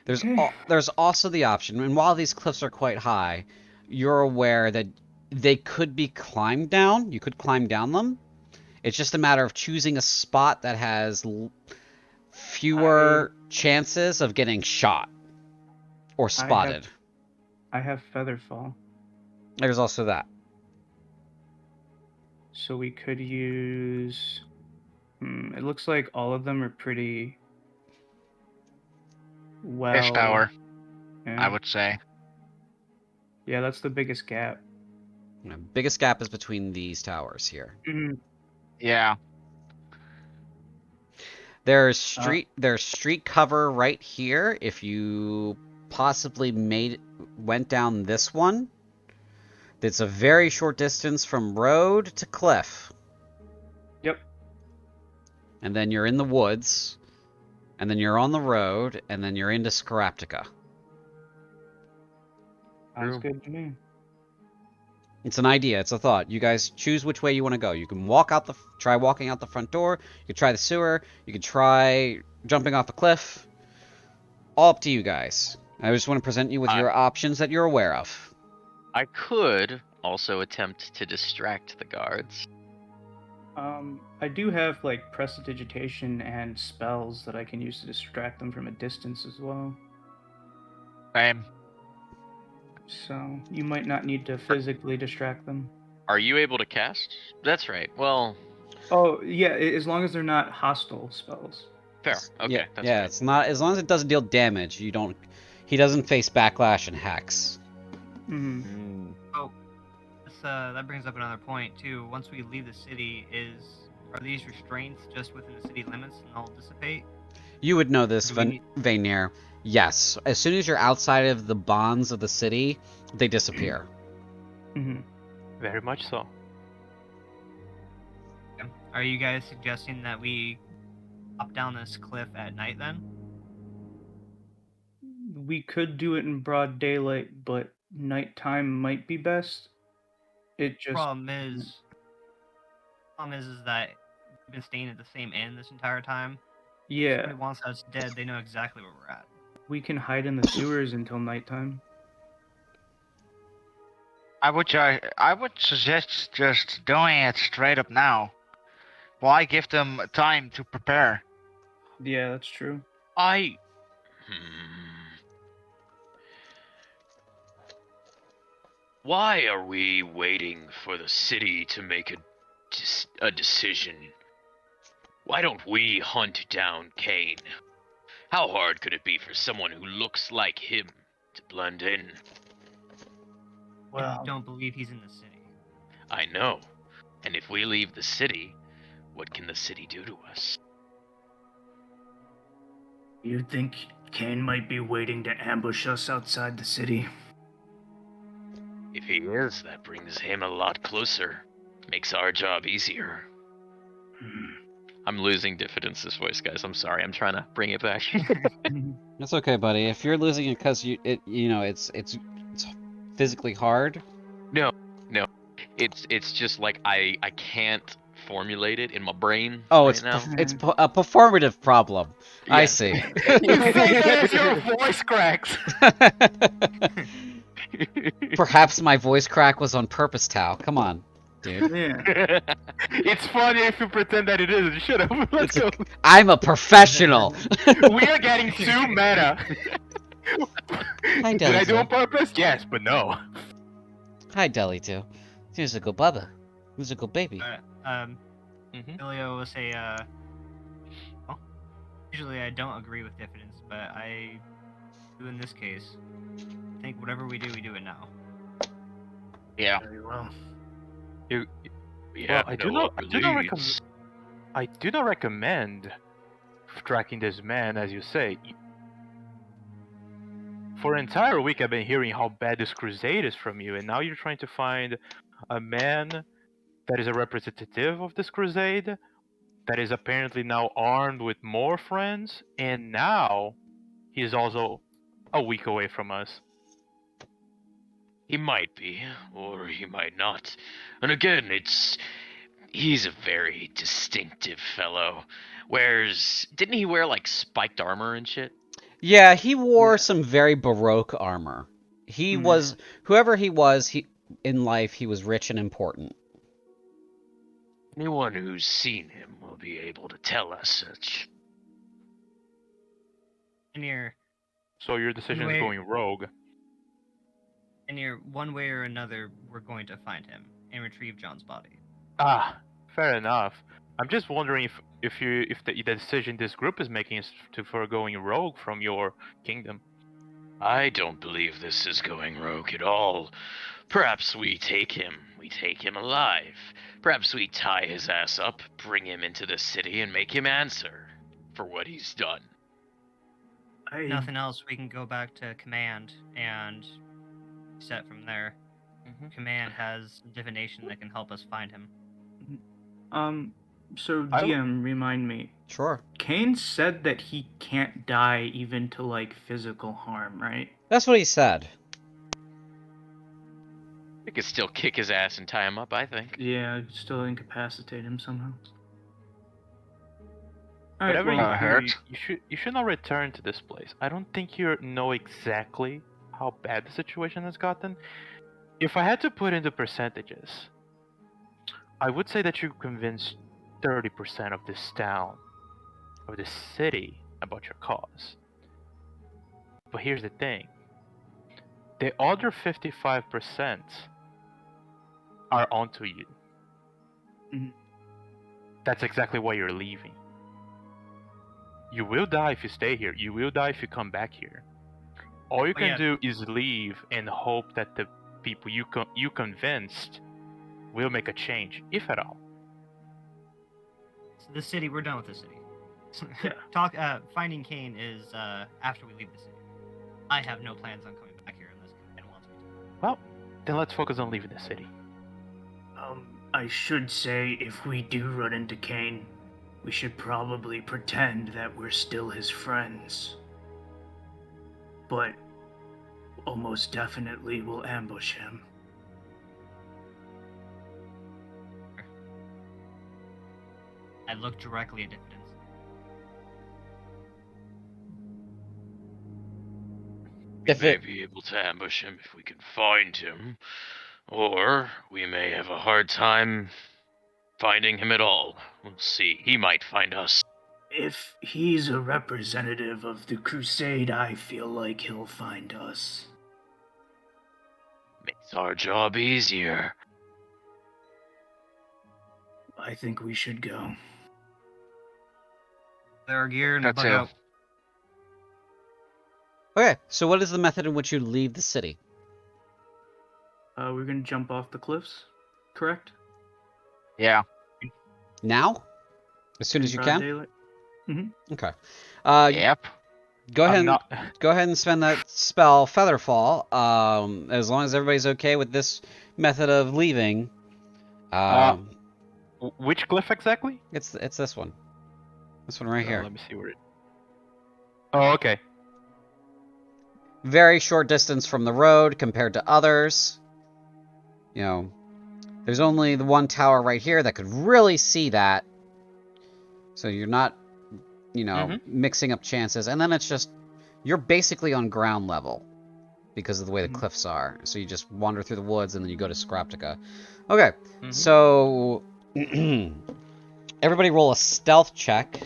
There's also the option, and while these cliffs are quite high, you're aware that they could be climbed down. You could climb down them. It's just a matter of choosing a spot that has fewer chances of getting shot or spotted. I have Featherfall. There's also that. So we could use... it looks like all of them are pretty... This tower, yeah. I would say. Yeah, that's the biggest gap. The biggest gap is between these towers here. Yeah. There's street cover right here. If you possibly went down this one, it's a very short distance from road to cliff. Yep. And then you're in the woods, and then you're on the road, and then you're into Scaraptica. Sounds good to me. It's an idea. It's a thought. You guys choose which way you want to go. You can try walking out the front door. You could try the sewer. You could try jumping off a cliff. All up to you guys. I just want to present you with your options that you're aware of. I could also attempt to distract the guards. I do have like prestidigitation and spells that I can use to distract them from a distance as well. Same. So you might not need to physically distract them. Are you able to cast? That's right. Well. Oh yeah, as long as they're not hostile spells. Fair. Okay. Yeah, that's yeah. great. It's not, as long as it doesn't deal damage. He doesn't face backlash and hex. Oh, that brings up another point too. Once we leave the city, are these restraints just within the city limits and they'll dissipate? You would know this, Vaynir. Yes. As soon as you're outside of the bonds of the city, they disappear. Very much so. Are you guys suggesting that we hop down this cliff at night then? We could do it in broad daylight, but nighttime might be best. It just Problem is that we've been staying at the same inn this entire time. yeah, Somebody wants us dead, they know exactly where we're at. we can hide in the sewers until nighttime. I would suggest just doing it straight up now. Why give them time to prepare? Yeah, that's true. I. Why are we waiting for the city to make a decision? Why don't we hunt down Kane? How hard could it be for someone who looks like him to blend in? I don't believe he's in the city. I know. And if we leave the city, what can the city do to us? You think Kane might be waiting to ambush us outside the city? If he is, that brings him a lot closer. Makes our job easier. I'm losing diffidence's voice, guys. I'm sorry. I'm trying to bring it back. It's okay, buddy. If you're losing it because it's physically hard. No. It's just like I can't formulate it in my brain. Oh, right now. it's a performative problem. I Yes. see. You say that as your voice cracks. Perhaps my voice crack was on purpose, Tao. Come on, dude. Yeah. It's funny if you pretend that it isn't. Shut up. Let's go. I'm a professional. We are getting too meta. Hi, Did I do Deli on purpose? Yes, but no. Hi, Deli too. Here's a good bubba. Here's a good baby. Ilio will say, usually I don't agree with diffidence, but I do in this case. I think whatever we do it now. Yeah. Very well. We Well, have I no do not leads. I do not recommend tracking this man, as you say. For an entire week, I've been hearing how bad this crusade is from you, and now you're trying to find a man that is a representative of this crusade, that is apparently now armed with more friends, and now he is also a week away from us. He might be, or he might not. And again, he's a very distinctive fellow. Didn't he wear like spiked armor and shit? Yeah, he wore some very baroque armor. He was whoever he was. In life, he was rich and important. Anyone who's seen him will be able to tell us such. So your decision is going rogue. One way or another, we're going to find him and retrieve John's body. Ah, fair enough. I'm just wondering if the decision this group is making is for going rogue from your kingdom. I don't believe this is going rogue at all. Perhaps we take him alive. Perhaps we tie his ass up, bring him into the city, and make him answer for what he's done. Nothing else, we can go back to command and set from there. Command has divination that can help us find him. So DM, remind me. Sure. Kane said that he can't die even to like physical harm, right? That's what he said. We could still kick his ass and tie him up, I think. Yeah, still incapacitate him somehow. Whatever Alright, you should not return to this place. I don't think you know exactly how bad the situation has gotten. If I had to put into percentages, I would say that you convinced 30% of this town, of this city, about your cause. But here's the thing. The other 55% are onto you. That's exactly why you're leaving. You will die if you stay here. You will die if you come back here. All you can do is leave and hope that the people you convinced will make a change, if at all. So the city, we're done with the city. Finding Kane is after we leave the city. I have no plans on coming back here unless Kane wants me to. Well, then let's focus on leaving the city. I should say, if we do run into Kane, we should probably pretend that we're still his friends. But almost definitely we'll ambush him. look directly at Diffidence. We If may it- be able to ambush him if we can find him, or we may have a hard time finding him at all. We'll see. He might find us. If he's a representative of the Crusade, I feel like he'll find us. Makes our job easier. I think we should go. Clear our gear and That's bug it. out. Okay, so what is the method in which you leave the city? We're gonna jump off the cliffs, correct? Yeah. Now? As soon In as you broad can? daylight? Okay. Yep. Go ahead I'm and not. go ahead and spend that spell Featherfall. As long as everybody's okay with this method of leaving. Which cliff exactly? It's this one. This one right here. Let me see where it. Oh, okay. Very short distance from the road compared to others. You know, there's only the one tower right here that could really see that. So you're not, mixing up chances. And then it's just, you're basically on ground level because of the way the cliffs are. So you just wander through the woods and then you go to Scraptica. Okay, so everybody roll a stealth check.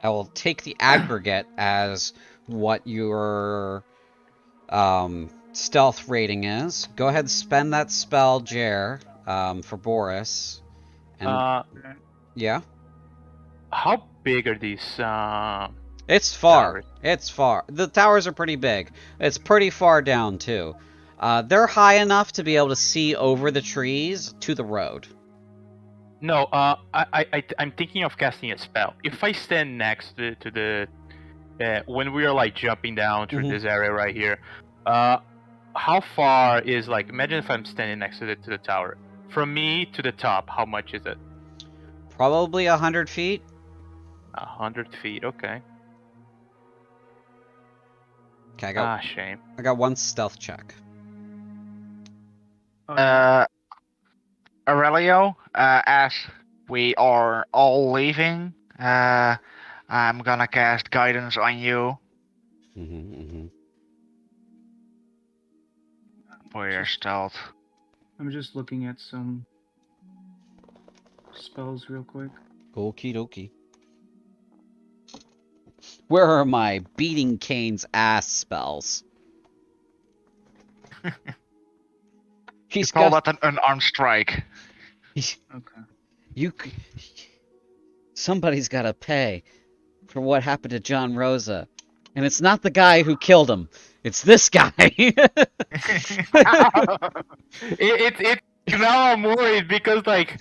I will take the aggregate as what your stealth rating is. Go ahead and spend that spell, Jer, for Boris. And yeah, How big are these? it's far. Towers. It's far. The towers are pretty big. It's pretty far down too. They're high enough to be able to see over the trees to the road. No, I'm thinking of casting a spell. If I stand next to the, when we are like jumping down through this area right here, how far is like? Imagine if I'm standing next to the tower. From me to the top, how much is it? Probably 100 feet. 100 feet. Okay. Okay, Shame. I got one stealth check. Aurelio, as we are all leaving, I'm gonna cast guidance on you for your stealth. I'm just looking at some spells real quick. Okie dokie. Where are my beating Kane's ass spells? You call that an unarmed strike. Okay. Somebody's got to pay for what happened to John Rosa. And it's not the guy who killed him. It's this guy. It's now I'm worried because like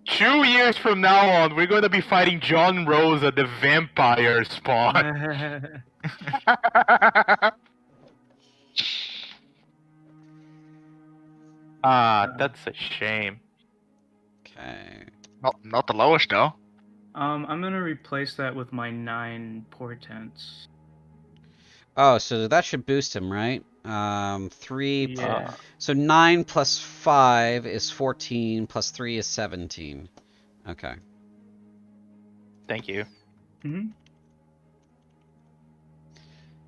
2 years from now on we're going to be fighting John Rose at the vampire spawn. That's a shame. Okay. Not the lowest though. I'm gonna replace that with my 9 portents. Oh, so that should boost him, right? 3. Yeah. So 9 plus 5 is 14, plus 3 is 17. Okay. Thank you.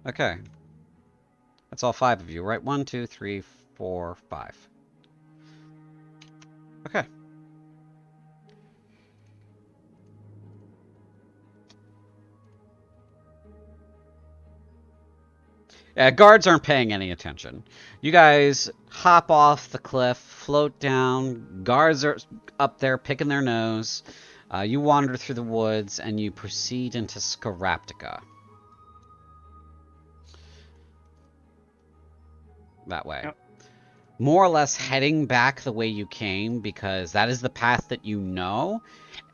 Okay. That's all 5 of you, right? 1, 2, 3, 4, 5. Okay. Guards aren't paying any attention. You guys hop off the cliff, float down. Guards are up there picking their nose. You wander through the woods and you proceed into Scraptica. That way. Yep. More or less heading back the way you came because that is the path that you know.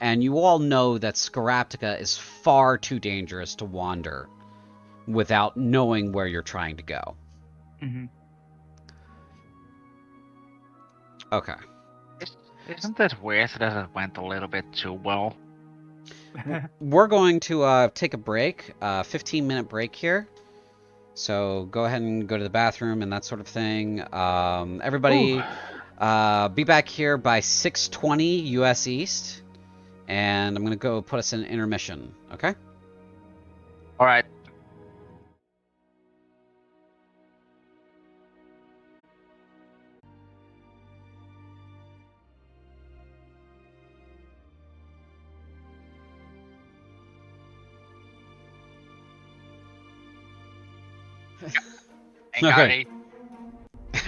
And you all know that Scraptica is far too dangerous to wander without knowing where you're trying to go. Okay. Isn't it weird that it went a little bit too well? We're going to take a break, 15-minute break here. So go ahead and go to the bathroom and that sort of thing. Everybody be back here by 6:20 US East. And I'm going to go put us in intermission, okay? All right. Hey, Okay. Carly.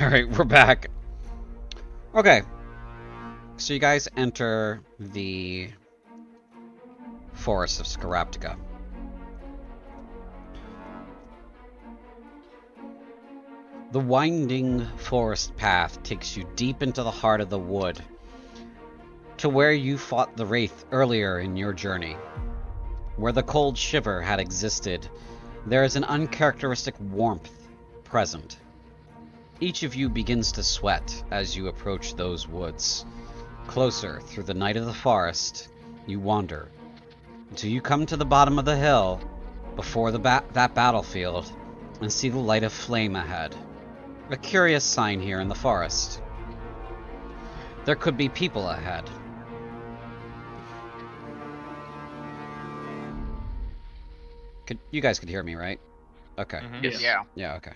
Alright, we're back. Okay. So you guys enter the forest of Scaraptica. The winding forest path takes you deep into the heart of the wood, to where you fought the Wraith earlier in your journey. Where the cold shiver had existed, there is an uncharacteristic warmth present. Each of you begins to sweat as you approach those woods. Closer through the night of the forest, you wander, until you come to the bottom of the hill, before that battlefield, and see the light of flame ahead. A curious sign here in the forest. There could be people ahead. You guys could hear me, right? Okay. Yes. Yeah. Yeah, okay.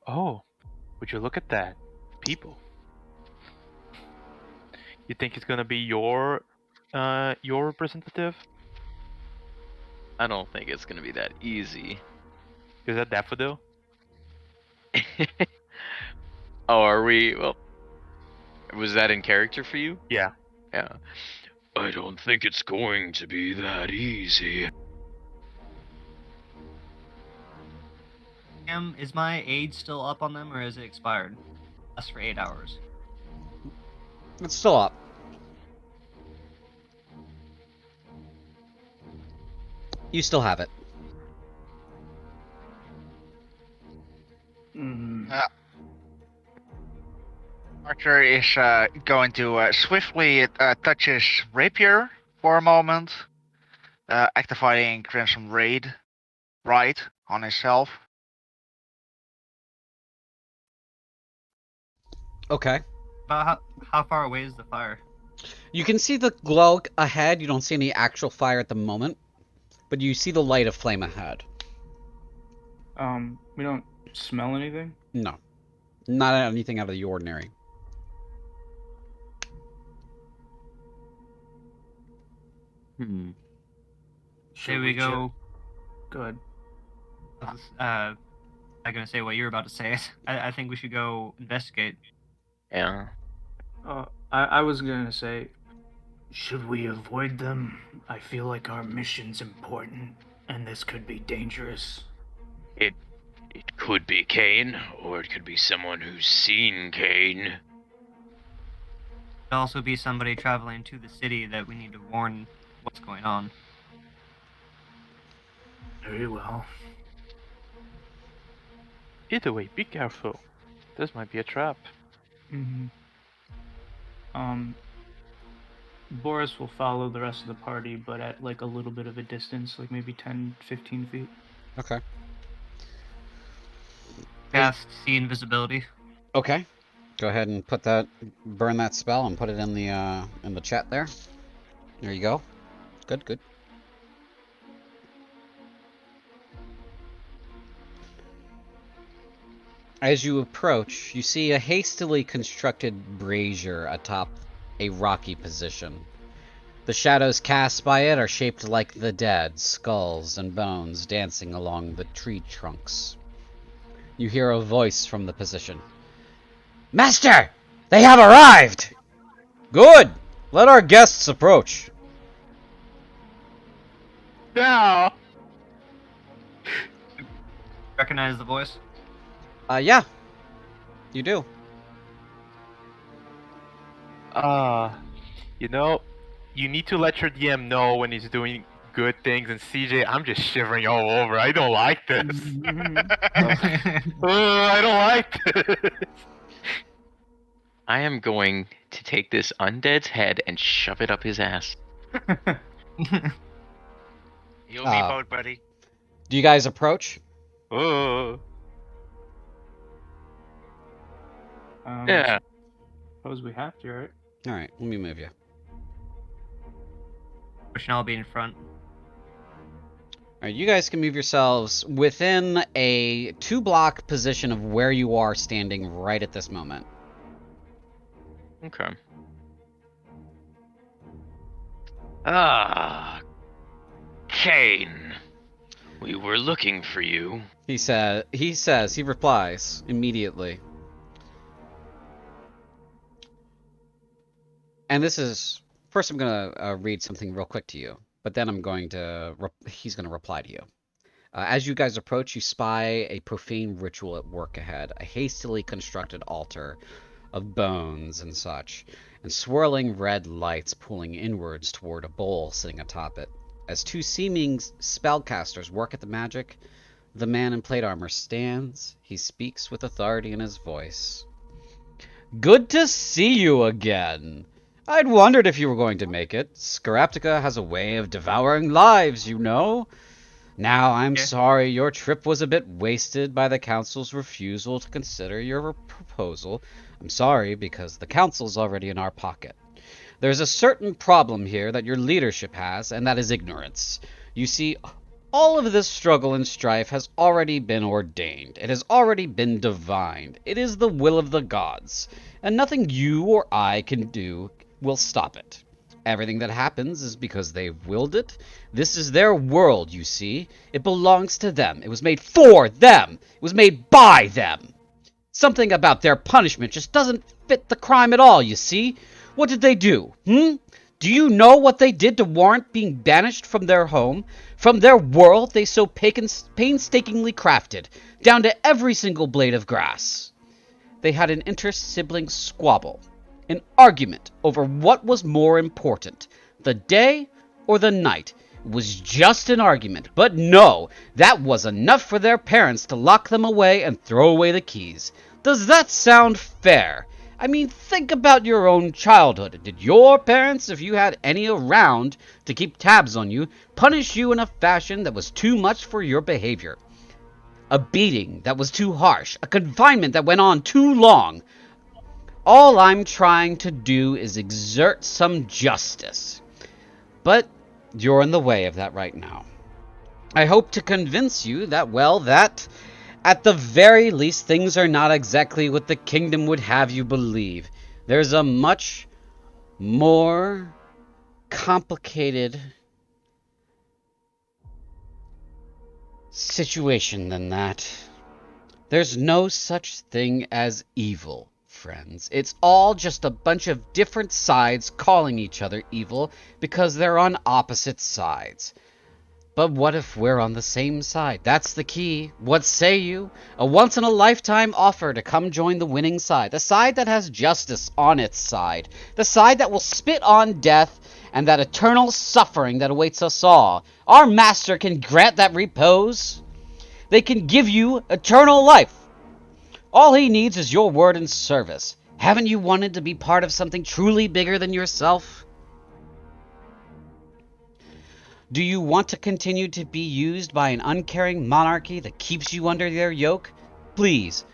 Oh, would you look at that? People. You think it's gonna be your representative? I don't think it's gonna be that easy. Is that Daffodil? Oh, are we? Well, was that in character for you? Yeah. Yeah. I don't think it's going to be that easy. Is my aid still up on them, or is it expired? Lasts for 8 hours. It's still up. You still have it. Archer is going to swiftly touch his rapier for a moment, activating Crimson Raid right on himself. Okay. About how far away is the fire? You can see the glow ahead. You don't see any actual fire at the moment, but you see the light of flame ahead. We don't smell anything? No. Not anything out of the ordinary. Should we go? Go ahead. I'm gonna say what you're about to say. I think we should go investigate. Yeah. I was gonna say, should we avoid them? I feel like our mission's important, and this could be dangerous. It could be Kane, or it could be someone who's seen Kane. Could also be somebody traveling to the city that we need to warn what's going on. Very well. Either way, be careful. This might be a trap. Mm-hmm. Boris will follow the rest of the party, but at like a little bit of a distance, like maybe 10, 15 feet. Okay. Cast see invisibility. Okay. Go ahead and burn that spell and put it in the chat there. There you go. Good, good. As you approach, you see a hastily constructed brazier atop a rocky position. The shadows cast by it are shaped like the dead, skulls and bones dancing along the tree trunks. You hear a voice from the position. Master! They have arrived! Good! Let our guests approach. No! Recognize the voice? Yeah. You do. You know, you need to let your DM know when he's doing good things, and CJ, I'm just shivering all over. I don't like this. I don't like this. I am going to take this undead's head and shove it up his ass. You and me both, buddy. Do you guys approach? Yeah. Suppose we have to, right? Alright, let me move you. Which I'll be in front. Alright, you guys can move yourselves within a 2-block position of where you are standing right at this moment. Okay. Ah, Kane. We were looking for you. He replies immediately. And this is, first I'm going to read something real quick to you, but then he's going to reply to you. As you guys approach, you spy a profane ritual at work ahead, a hastily constructed altar of bones and such, and swirling red lights pulling inwards toward a bowl sitting atop it. As two seeming spellcasters work at the magic, the man in plate armor stands. He speaks with authority in his voice. Good to see you again. I'd wondered if you were going to make it. Scaraptica has a way of devouring lives, you know. Now, I'm sorry your trip was a bit wasted by the Council's refusal to consider your proposal. I'm sorry because the Council's already in our pocket. There's a certain problem here that your leadership has, and that is ignorance. You see, all of this struggle and strife has already been ordained. It has already been divined. It is the will of the gods, and nothing you or I can do will stop it. Everything that happens is because they've willed it. This is their world, you see. It belongs to them. It was made for them. It was made by them. Something about their punishment just doesn't fit the crime at all, you see. What did they do? Do you know what they did to warrant being banished from their home, from their world they so painstakingly crafted, down to every single blade of grass? They had an inter-sibling squabble. An argument over what was more important, the day or the night. It was just an argument, but no, that was enough for their parents to lock them away and throw away the keys. Does that sound fair? I mean, think about your own childhood. Did your parents, if you had any around to keep tabs on you, punish you in a fashion that was too much for your behavior? A beating that was too harsh, a confinement that went on too long. All I'm trying to do is exert some justice. But you're in the way of that right now. I hope to convince you that, well, that, at the very least, things are not exactly what the kingdom would have you believe. There's a much more complicated situation than that. There's no such thing as evil, friends. It's all just a bunch of different sides calling each other evil because they're on opposite sides. But what if we're on the same side? That's the key. What say you? A once-in-a-lifetime offer to come join the winning side. The side that has justice on its side. The side that will spit on death and that eternal suffering that awaits us all. Our master can grant that repose. They can give you eternal life. All he needs is your word and service. Haven't you wanted to be part of something truly bigger than yourself? Do you want to continue to be used by an uncaring monarchy that keeps you under their yoke? Please,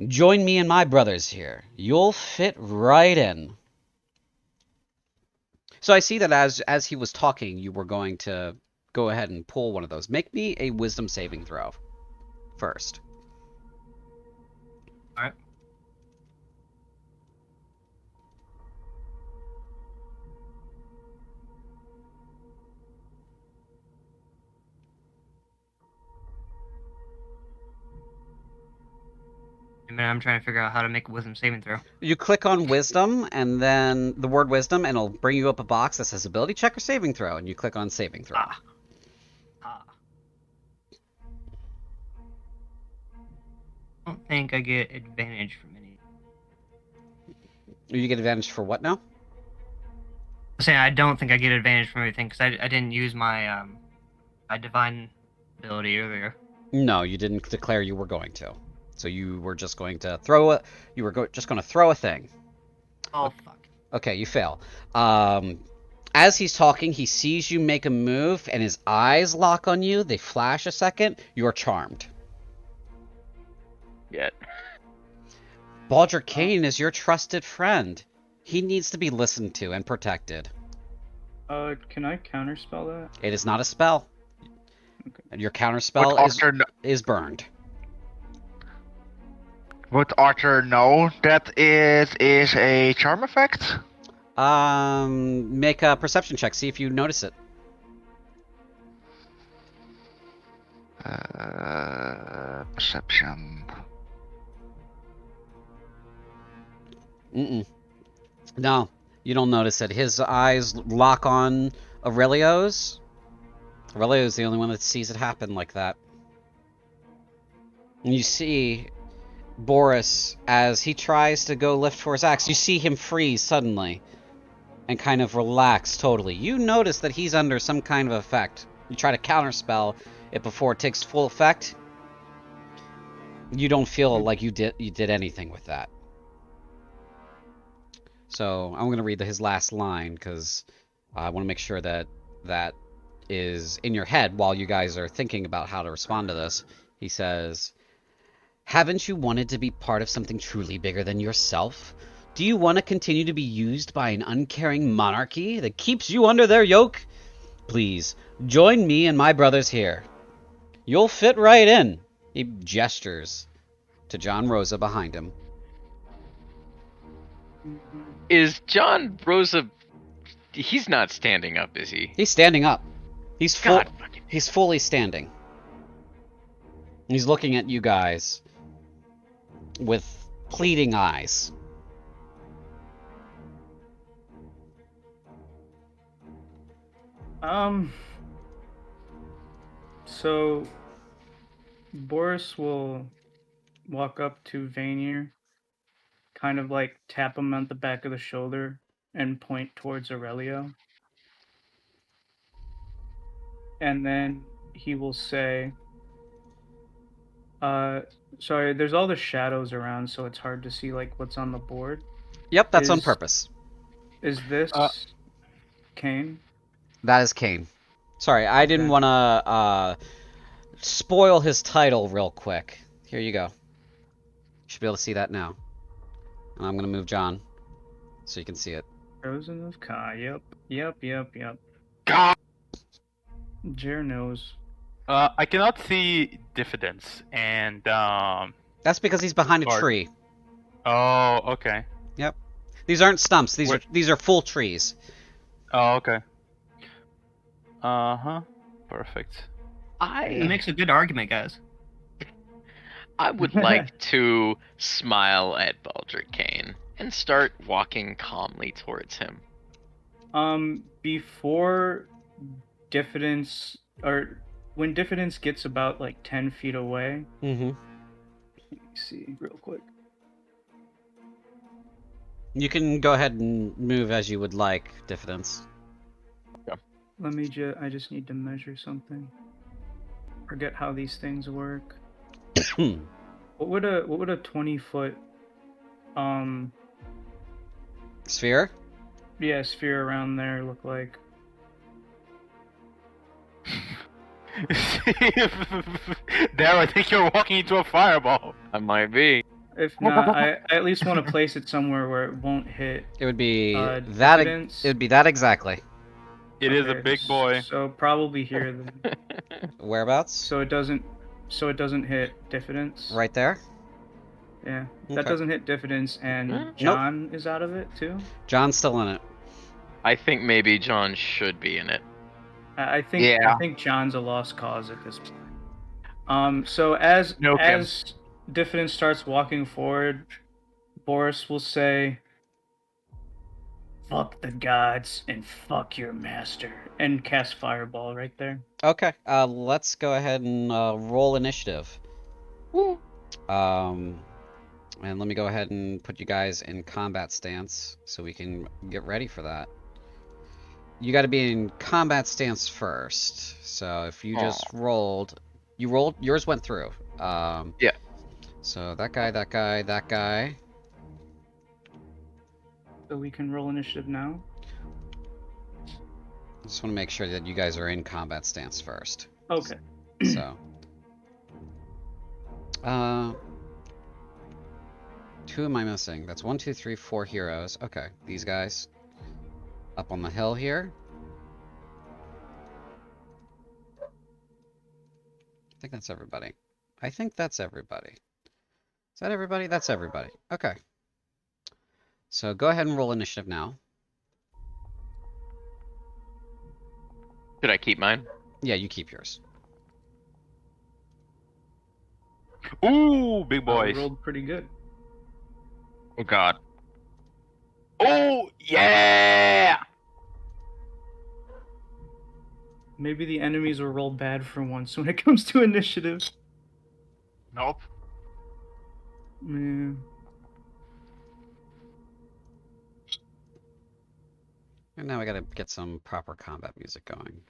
join me and my brothers here. You'll fit right in. So I see that as he was talking, you were going to go ahead and pull one of those. Make me a wisdom saving throw first. All right. I mean, I'm trying to figure out how to make a wisdom saving throw. You click on wisdom and then the word wisdom, and it'll bring you up a box that says ability check or saving throw, and you click on saving throw. I don't think I get advantage from any. You get advantage for what now? I'm saying I don't think I get advantage from everything because I didn't use my my divine ability earlier. No, you didn't declare you were going to. So you were just going to throw a. You were just going to throw a thing. Oh fuck. Okay, you fail. As he's talking, he sees you make a move, and his eyes lock on you. They flash a second. You're charmed. Yet. Baldric Kane is your trusted friend. He needs to be listened to and protected. Can I counterspell that? It is not a spell. Okay. Your Would counterspell Arthur, is burned. would Arthur know that it is a charm effect? Make a perception check. See if you notice it. Perception. No, you don't notice it. His eyes lock on Aurelio's. Aurelio's the only one that sees it happen like that. And you see Boris, as he tries to go lift for his axe, you see him freeze suddenly and kind of relax totally. You notice that he's under some kind of effect. You try to counterspell it before it takes full effect. You don't feel like you did anything with that. So I'm going to read his last line because I want to make sure that that is in your head while you guys are thinking about how to respond to this. He says, "Haven't you wanted to be part of something truly bigger than yourself? Do you want to continue to be used by an uncaring monarchy that keeps you under their yoke? Please, join me and my brothers here. You'll fit right in." He gestures to John Rosa behind him. Is John Rosa? He's not standing up, is he? He's standing up. He's God fucking. He's fully standing. He's looking at you guys with pleading eyes. So Boris will walk up to Vanier, kind of like tap him on the back of the shoulder and point towards Aurelio. And then he will say, sorry, there's all the shadows around, so it's hard to see like what's on the board. Yep, that's on purpose. Is this Kane? That is Kane. Sorry, I didn't want to spoil his title real quick. Here you go. You should be able to see that now. And I'm going to move John so you can see it. Frozen of Ka. Yep. God. Jer knows. I cannot see diffidence, and That's because he's behind a Guard. tree. Oh, okay. Yep. These aren't stumps. These are full trees. Oh, okay. Perfect. It makes a good argument, guys. I would like to smile at Baldric Kane and start walking calmly towards him. Before diffidence, or when diffidence gets about like 10 feet away. Mm-hmm. Let me see real quick. You can go ahead and move as you would like, diffidence. Let me I just need to measure something. Forget how these things work. What would a 20-foot Sphere? yeah, sphere around there look like? There, I think you're walking into a fireball. I might be. If not, I at least want to place it somewhere where it won't hit. It would be that. Diffidence. It would be that exactly. It is a Okay, big boy. So probably here then. Whereabouts? So it doesn't hit diffidence. Right there. Yeah. That Okay. doesn't hit diffidence, and Nope. John is out of it too. John's still in it. I think maybe John should be in it. I think Yeah. I think John's a lost cause at this point. So as diffidence starts walking forward, Boris will say, "Fuck the gods and fuck your master," and cast fireball right there. Okay. Let's go ahead and roll initiative. Woo. And let me go ahead and put you guys in combat stance so we can get ready for that. You got to be in combat stance first. So if you just rolled, yours went through. Yeah. So that guy. So we can roll initiative now. I just want to make sure that you guys are in combat stance first. Okay. So, who am I missing? That's 1, 2, 3, 4 heroes. Okay, these guys up on the hill here. I think that's everybody. I think that's everybody. Is that everybody? That's everybody. Okay. So go ahead and roll initiative now. Should I keep mine? Yeah, you keep yours. Ooh, big I boys. rolled pretty good. Oh god. Oh, yeah! Maybe the enemies will roll bad for once when it comes to initiative. Nope. Yeah. And now I gotta get some proper combat music going.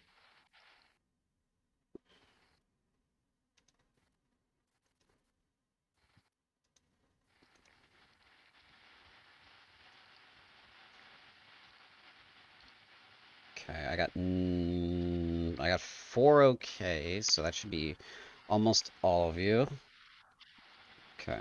Okay, I got 4 okay, so that should be almost all of you. Okay.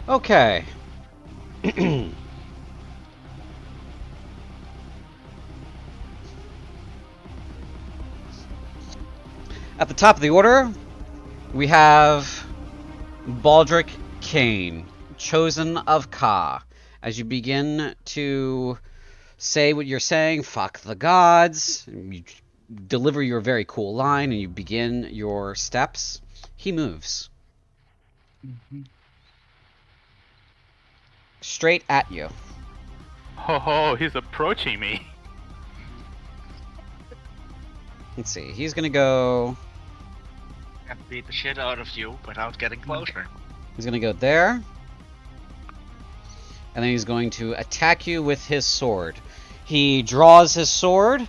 Okay. At the top of the order, we have Baldric Kane, Chosen of Ka. As you begin to say what you're saying, fuck the gods, you deliver your very cool line, and you begin your steps, he moves. Straight at you. Oh, he's approaching me. Let's see, he's gonna go... Can beat the shit out of you without getting closer. He's gonna go there. And then he's going to attack you with his sword. He draws his sword.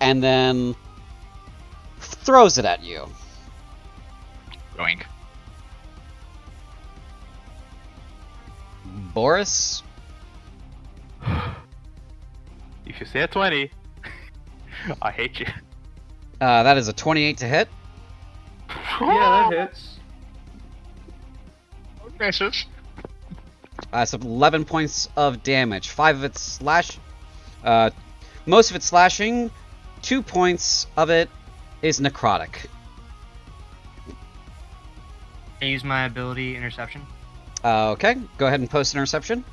And then throws it at you. Going. Boris? If you say a 20, I hate you. That is a 28 to hit. Yeah, that hits. Okay, sis. So 11 points of damage. 5 of its slash. Most of its slashing. 2 points of it is necrotic. I use my ability interception. Okay, go ahead and post interception.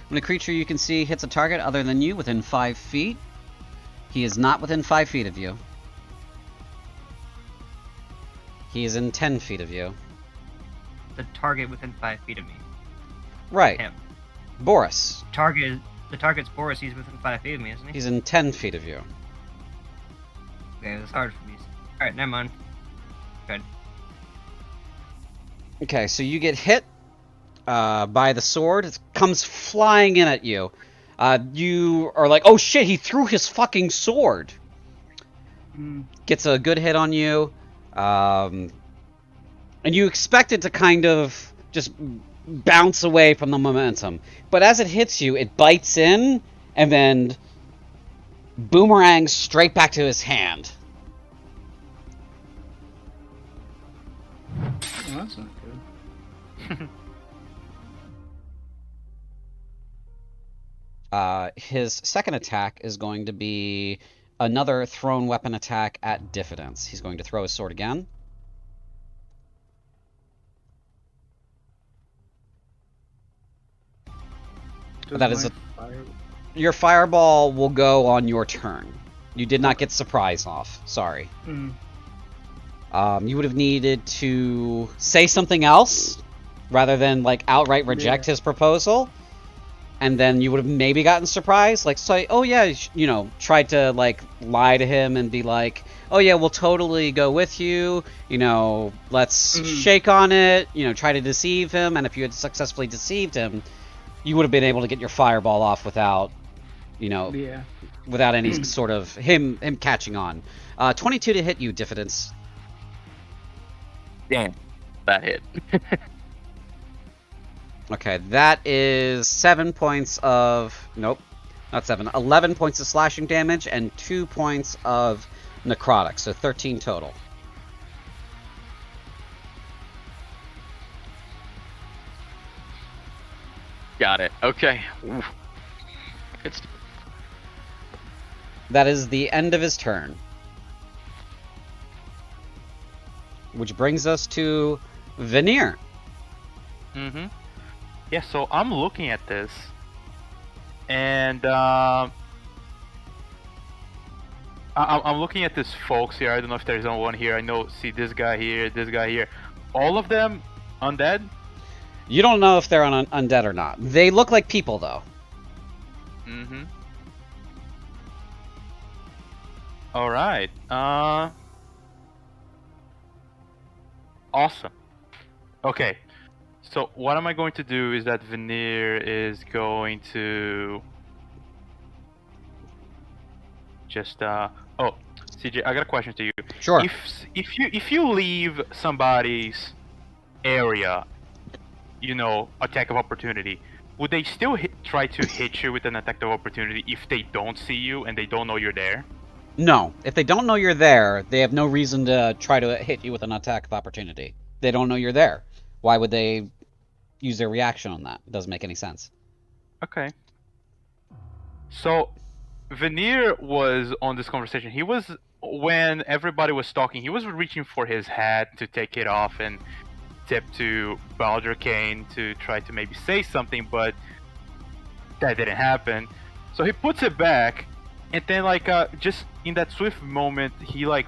When a creature you can see hits a target other than you within 5 feet, he is not within 5 feet of you. He is in 10 feet of you. The target within 5 feet of me. Right. Him. Boris. The target's Boris. He's within 5 feet of me, isn't he? He's in 10 feet of you. Okay, that's hard for me. All right, never mind. Good. Okay, so you get hit by the sword. It comes flying in at you. You are like, oh shit, he threw his fucking sword. Gets a good hit on you. And you expect it to kind of just bounce away from the momentum. But as it hits you, it bites in and then boomerangs straight back to his hand. Oh, that's not good. His second attack is going to be another thrown weapon attack at Diffidence. He's going to throw his sword again. That is your fireball will go on your turn. You did not get surprise off. Sorry. You would have needed to say something else rather than like outright reject his proposal, and then you would have maybe gotten surprise, like say, oh yeah, you know, tried to like lie to him and be like, oh yeah, we'll totally go with you, you know, let's shake on it, you know, try to deceive him, and if you had successfully deceived him, you would have been able to get your fireball off without, you know, without any sort of him catching on. 22 to hit you, Diffidence. Damn. That hit. Okay, that is 7 points of... Nope, not 7. 11 points of slashing damage and 2 points of necrotic, so 13 total. Got it. Okay. Oof. It's That is the end of his turn. Which brings us to Veneer. Mm-hmm. Yeah, so I'm looking at this, and I'm looking at these folks here. I don't know if there's one here. I know, see this guy here, this guy here. All of them undead? You don't know if they're undead or not. They look like people, though. Mm-hmm. Alright. Awesome. Okay. So what am I going to do is that Veneer is going to just oh, CJ, I got a question to you. Sure. If you leave somebody's area, you know, attack of opportunity, would they still try to hit you with an attack of opportunity if they don't see you and they don't know you're there? No. If they don't know you're there, they have no reason to try to hit you with an attack of opportunity. They don't know you're there. Why would they use their reaction on that? It doesn't make any sense. Okay. So, Veneer was on this conversation. He was, when everybody was talking, he was reaching for his hat to take it off and tip to Val'Ghast to try to maybe say something, but that didn't happen. So he puts it back, and then like just in that swift moment, he like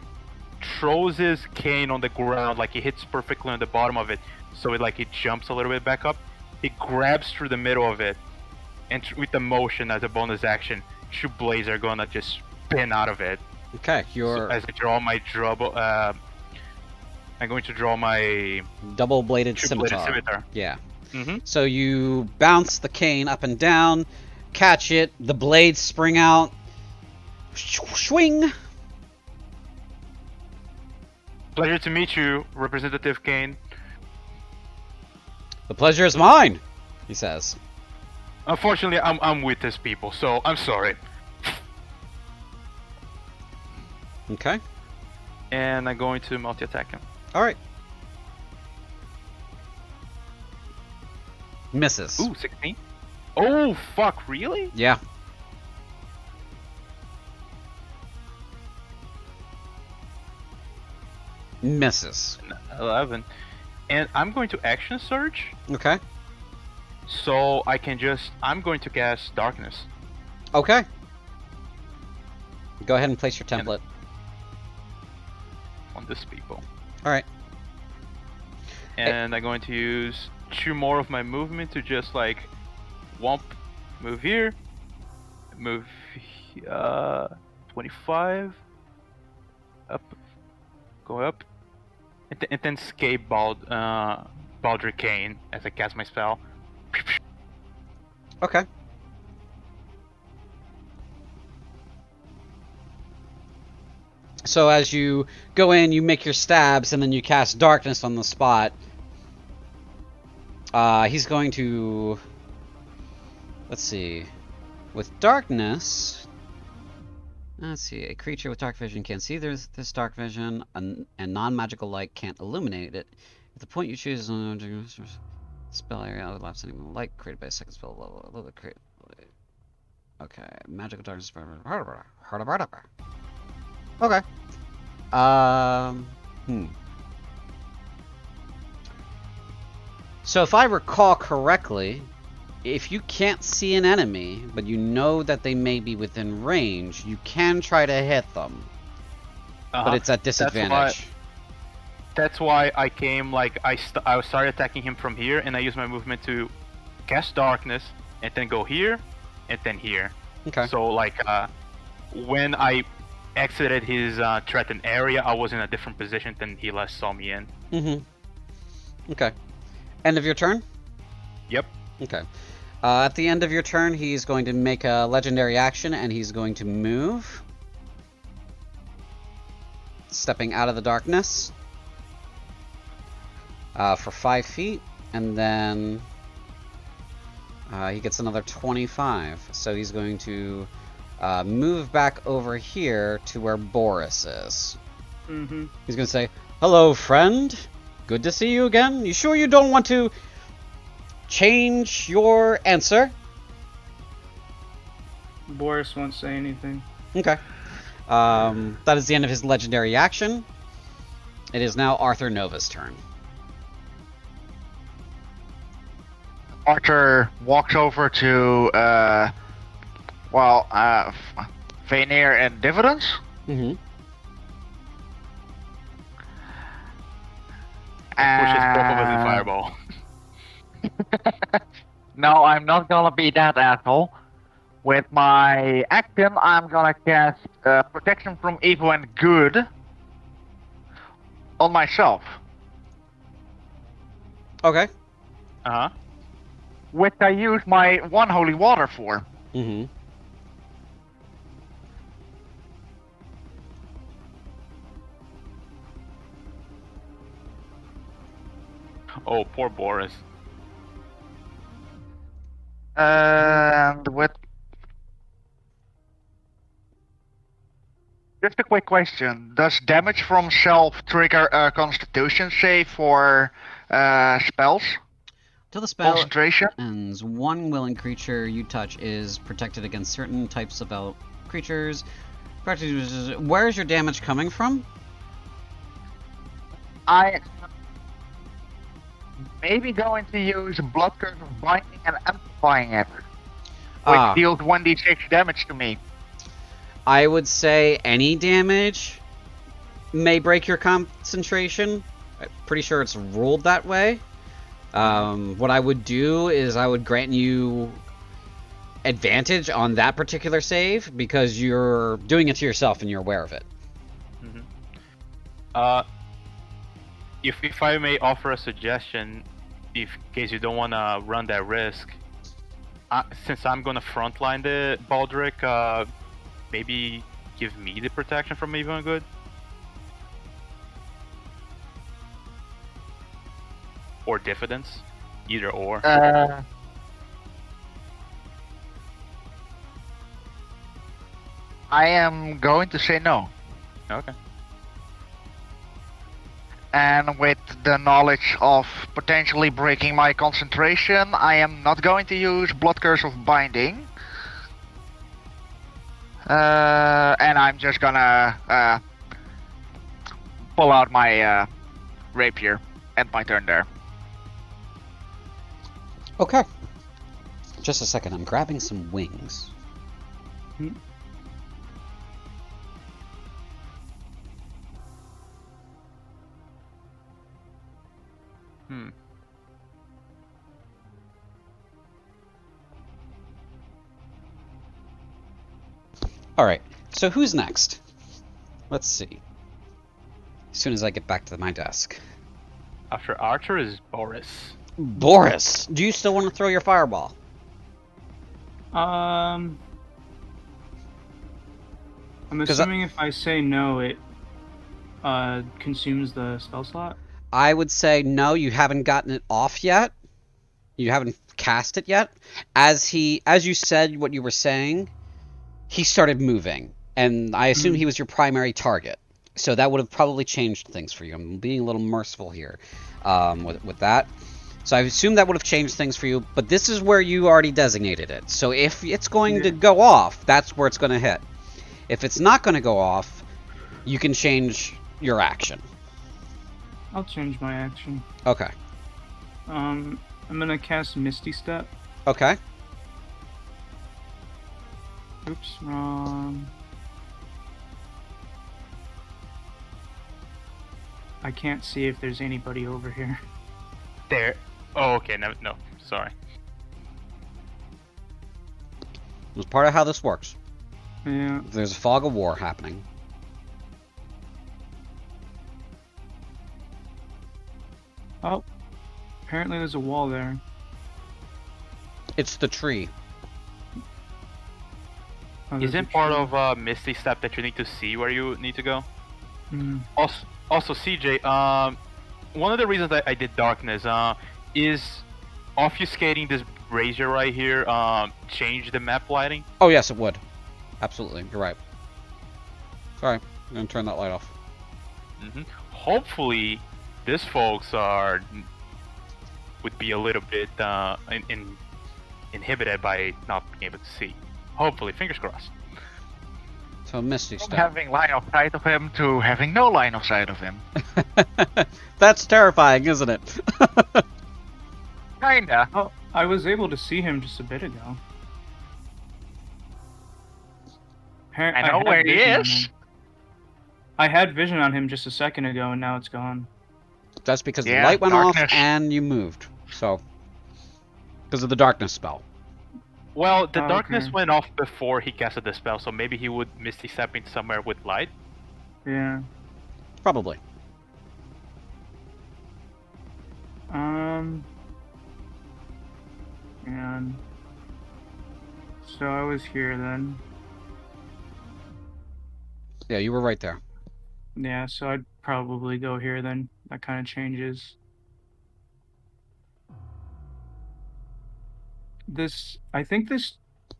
throws his cane on the ground, like he hits perfectly on the bottom of it, so it jumps a little bit back up. He grabs through the middle of it, and with the motion as a bonus action, 2 blades are gonna just spin out of it. Okay, So as I draw my I'm going to draw my double-bladed two-bladed scimitar. Yeah. Mm-hmm. So you bounce the cane up and down, catch it, the blades spring out, swing. Pleasure to meet you, Representative Kane. The pleasure is mine, he says. Unfortunately, I'm with these people, so I'm sorry. Okay. And I'm going to multi-attack him. All right. Misses. Ooh, 16. Oh, fuck, really? Yeah. Misses. 11. And I'm going to action surge, Okay. so I can just... I'm going to cast darkness. Okay. Go ahead and place your template. On these people. All right. And I'm going to use 2 more of my movement to just like whomp, move here, move 25 up, go up, and then escape Val'Ghast as I cast my spell. Okay. So as you go in, you make your stabs, and then you cast darkness on the spot. He's going to... Let's see. With darkness... Let's see. A creature with dark vision can't see this dark vision, and non-magical light can't illuminate it. If the point you choose is on spell area overlaps any light created by a second spell level. Okay. Magical darkness... Okay. So if I recall correctly, if you can't see an enemy, but you know that they may be within range, you can try to hit them. But it's at disadvantage. That's why I came, like, I started attacking him from here, and I used my movement to cast darkness, and then go here, and then here. Okay. So, like, when I exited his threatened area, I was in a different position than he last saw me in. Mm-hmm. Okay. End of your turn? Yep. Okay. At the end of your turn, he's going to make a legendary action, and he's going to move. Stepping out of the darkness. For 5 feet, and then He gets another 25. So he's going to move back over here to where Boris is. Mm-hmm. He's going to say, "Hello, friend. Good to see you again. You sure you don't want to change your answer?" Boris won't say anything. Okay. That is the end of his legendary action. It is now Arthur Nova's turn. Arthur walks over to, Vanir and Dividends. Mm-hmm. Pushes both of us in And- fireball. No, I'm not gonna be that asshole. With my action, I'm gonna cast Protection from Evil and Good on myself, Okay. Uh-huh. which I use my one holy water for. Mm-hmm. Oh, poor Boris. And with just a quick question: does damage from self trigger a Constitution save for spells? Till the spell Concentration. ends, one willing creature you touch is protected against certain types of creatures. Where is your damage coming from? I maybe going to use Blood Curse of Binding and amplifying it, which deals 1d6 damage to me. I would say any damage may break your concentration. I'm pretty sure it's ruled that way. What I would do is I would grant you advantage on that particular save because you're doing it to yourself and you're aware of it. If I may offer a suggestion, in case you don't want to run that risk, since I'm gonna frontline the Baldric, maybe give me the protection from evil and good. Or diffidence, either or. I am going to say no. Okay. And with the knowledge of potentially breaking my concentration, I am not going to use Blood Curse of Binding. And I'm just gonna pull out my rapier. End my turn there. Okay. Just a second, I'm grabbing some wings. Alright, so who's next? Let's see. As soon as I get back to my desk. After Archer is Boris. Boris, do you still want to throw your fireball? I'm assuming if I say no, it consumes the spell slot. I would say no, you haven't gotten it off yet. You haven't cast it yet. As you said what you were saying, he started moving, and I assume he was your primary target. So that would have probably changed things for you. I'm being a little merciful here with that. So I assume that would have changed things for you, but this is where you already designated it. So if it's going to go off, that's where it's going to hit. If it's not going to go off, you can change your action. I'll change my action. Okay. I'm gonna cast Misty Step. Okay. Oops, wrong. I can't see if there's anybody over here. There. Oh, okay. No, sorry. It's part of how this works. Yeah. There's a fog of war happening. Oh, apparently there's a wall there. It's the tree. Oh, there's Isn't a part tree. of Misty Step that you need to see where you need to go? Hmm. Also, CJ, one of the reasons I did Darkness is obfuscating brazier right here change the map lighting? Oh yes, it would. Absolutely, you're right. Sorry, I'm gonna turn that light off. Hopefully, these folks would be a little bit inhibited by not being able to see. Hopefully, fingers crossed. So Misty From Step. having line of sight of him to having no line of sight of him. That's terrifying, isn't it? Kinda. Oh, I was able to see him just a bit ago. I know had where he vision on is. him. I had vision on him just a second ago, and now it's gone. That's because the Yeah, light went off darkness. and you moved. So, because of the darkness spell. Well, the Oh, darkness okay. went off before he casted the spell, so maybe he would Misty Step into somewhere with light. Yeah. Probably. And so I was here then. Yeah, you were right there. Yeah, so I'd probably go here then. That kind of changes. I think this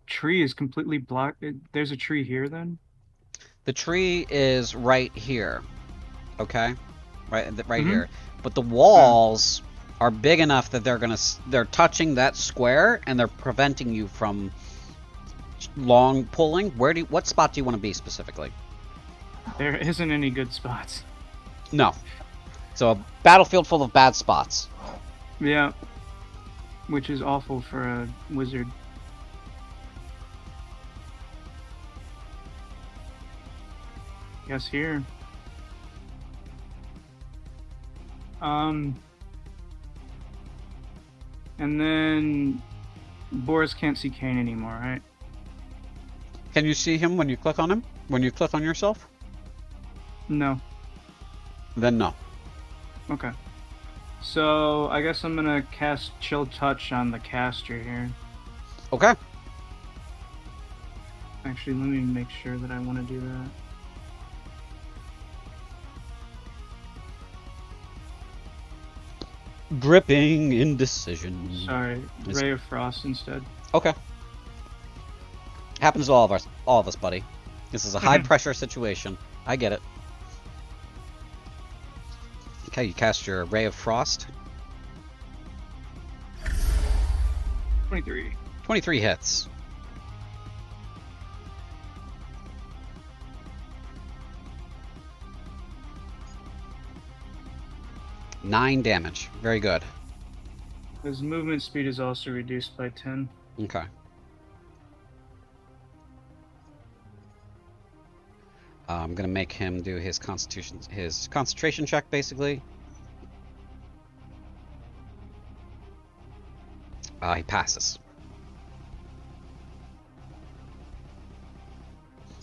tree is completely blocked. There's a tree here then? The tree is right here. Okay? Right Mhm. here. But the walls are big enough that they're touching that square and they're preventing you from long pulling. What spot do you want to be specifically? There isn't any good spots. No. So a battlefield full of bad spots. Yeah. Which is awful for a wizard. Guess here. And then Boris can't see Kane anymore, right? Can you see him when you click on him? When you click on yourself? No. Then no. Okay. So I guess I'm gonna cast Chill Touch on the caster here. Okay. Actually, let me make sure that I want to do that. Gripping indecision. Sorry, Is- Ray of Frost instead. Okay. Happens to all of us, buddy. This is a high pressure situation. I get it. Okay, you cast your Ray of Frost. 23. 23 hits. Nine damage. Very good. His movement speed is also reduced by 10. Okay. I'm gonna make him do his concentration check, basically. He passes.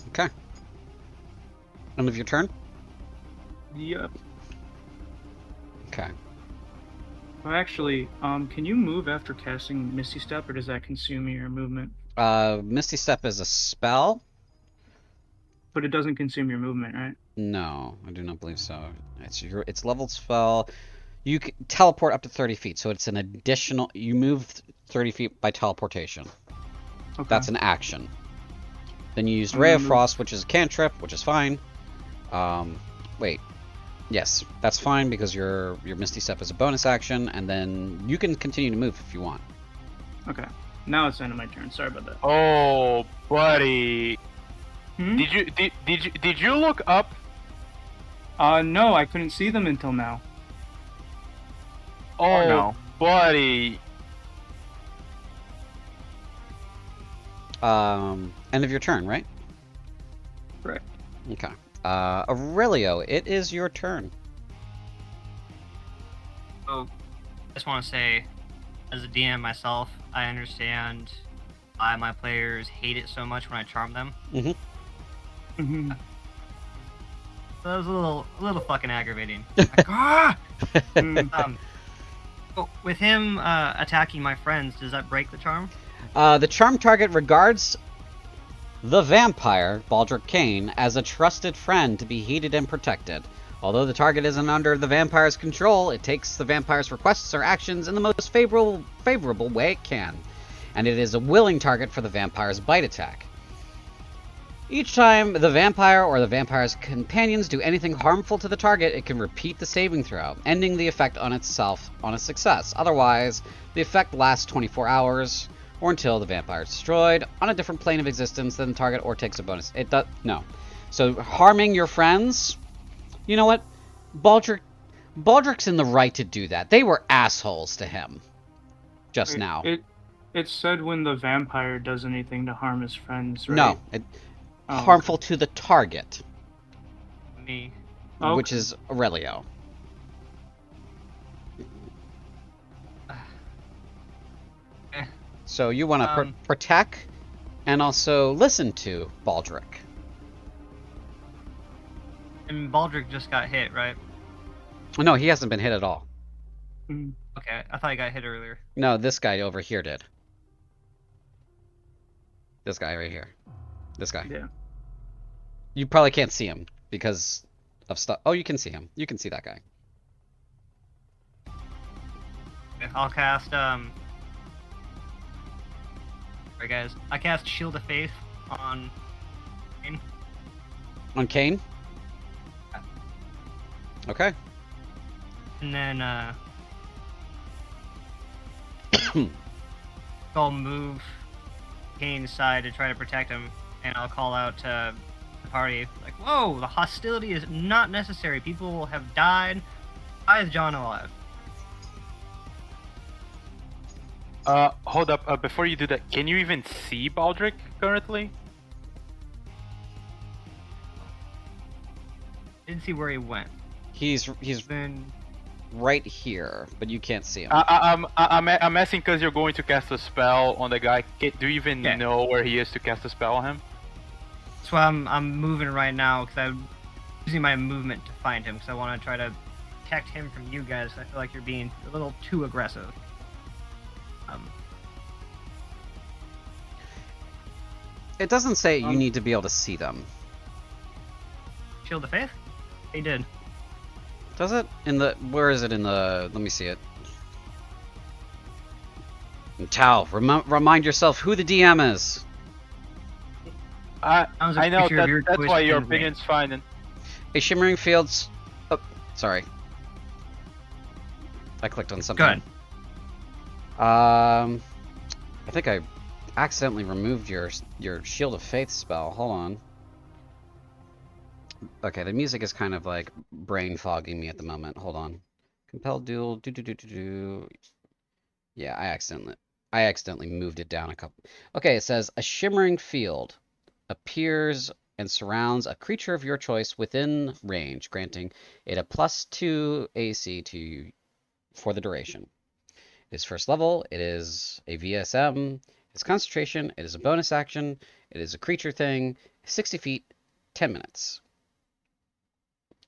Okay. End of your turn? Yep. Okay. Well, actually, can you move after casting Misty Step, or does that consume your movement? Misty Step is a spell? But it doesn't consume your movement, right? No, I do not believe so. It's leveled spell. You can teleport up to 30 feet, so it's an additional. You move 30 feet by teleportation. Okay. That's an action. Then you used I'm Ray gonna of move- Frost, which is a cantrip, which is fine. Wait. Yes, that's fine because your Misty Step is a bonus action, and then you can continue to move if you want. Okay. Now it's the end of my turn. Sorry about that. Oh, buddy. Hmm? Did you look up? No, I couldn't see them until now. Oh, no. buddy. End of your turn, right? Correct. Okay. Aurelio, it is your turn. So, I just want to say, as a DM myself, I understand why my players hate it so much when I charm them. Mm-hmm. So that was a little fucking aggravating. Like, ah! But with him attacking my friends, does that break the charm? The charm target regards the vampire, Baldric Kane, as a trusted friend to be heeded and protected. Although the target isn't under the vampire's control, it takes the vampire's requests or actions in the most favorable way it can. and it is a willing target for the vampire's bite attack. Each time the vampire or the vampire's companions do anything harmful to the target, it can repeat the saving throw, ending the effect on itself on a success. Otherwise, the effect lasts 24 hours, or until the vampire is destroyed on a different plane of existence than the target, or takes a bonus. It does no. So harming your friends, you know what? Baldric's in the right to do that. They were assholes to him just now. It said when the vampire does anything to harm his friends, right? No, harmful to the target, Me. which is Aurelio. So you want to protect and also listen to Baldric. And Baldric just got hit, right? No, he hasn't been hit at all. Okay, I thought he got hit earlier. No, this guy over here did. This guy right here. This guy. Yeah. You probably can't see him because of stuff. Oh, you can see him. You can see that guy. I'll cast Sorry guys. I cast Shield of Faith on Kane. On Kane? Okay. And then I'll move Kane's side to try to protect him, and I'll call out to the party like, "Whoa! The hostility is not necessary. People have died. Why is John alive?" Hold up. Before you do that, can you even see Baldric currently? Didn't see where he went. He's Then right here, but you can't see him. I'm asking because you're going to cast a spell on the guy. Do you even know where he is to cast a spell on him? that's why I'm moving right now, because I'm using my movement to find him, because I want to try to protect him from you guys. I feel like you're being a little too aggressive. It doesn't say you need to be able to see them. Shield of Faith? He did. Does it? Where is it in the... Let me see it. Tal, remind yourself who the DM is. I know, that's why your within opinion's fine. And A shimmering fields... Oh, sorry. I clicked on something. Go ahead. I think I accidentally removed your Shield of Faith spell. Hold on. Okay, the music is kind of like brain fogging me at the moment. Hold on. Compelled duel. Yeah, I accidentally moved it down a couple. Okay, it says a shimmering field appears and surrounds a creature of your choice within range, granting it a +2 AC for the duration. It is first level. It is a VSM. It's concentration. It is a bonus action. It is a creature thing. 60 feet, 10 minutes.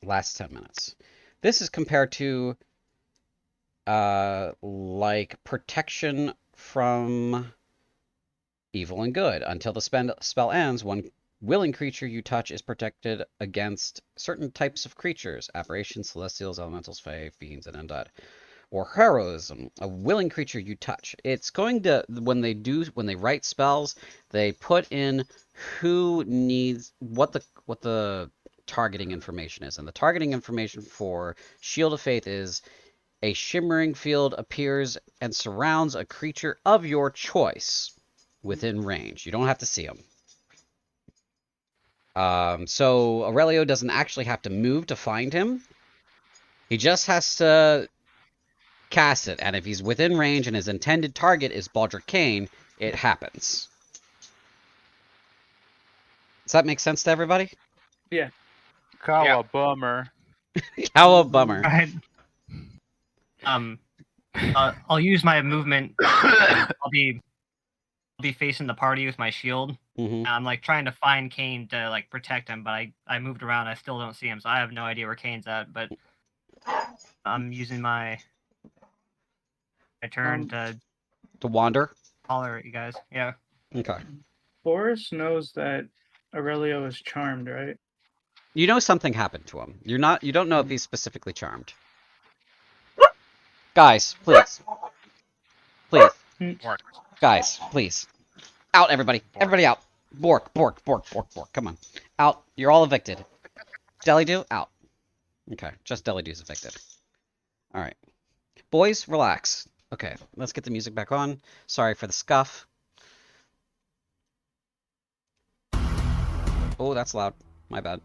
Lasts 10 minutes. This is compared to like protection from evil and good. Until the spell ends, one willing creature you touch is protected against certain types of creatures: aberrations, celestials, elementals, fae, fiends, and undead. Or heroism, a willing creature you touch. It's going to, when they write spells, they put in who needs what the targeting information is. And the targeting information for Shield of Faith is a shimmering field appears and surrounds a creature of your choice within range. You don't have to see them. So Aurelio doesn't actually have to move to find him. He just has to cast it, and if he's within range and his intended target is Baldric Kane, it happens. Does that make sense to everybody? Yeah. Bummer. How a bummer. Right. I'll use my movement. I'll be facing the party with my shield. Mm-hmm. I'm like trying to find Kane to like protect him, but I moved around. I still don't see him, so I have no idea where Kane's at. But I'm using my turn to wander. holler at you guys. Yeah. Okay. Boris knows that Aurelio is charmed, right? You know something happened to him. You don't know if he's specifically charmed. Guys, please. Please. Guys, please. Out, everybody. Everybody out. Bork. Come on. Out. You're all evicted. Delido, out. Okay, just Delido's evicted. Alright. Boys, relax. Okay, let's get the music back on. Sorry for the scuff. Oh, that's loud. My bad.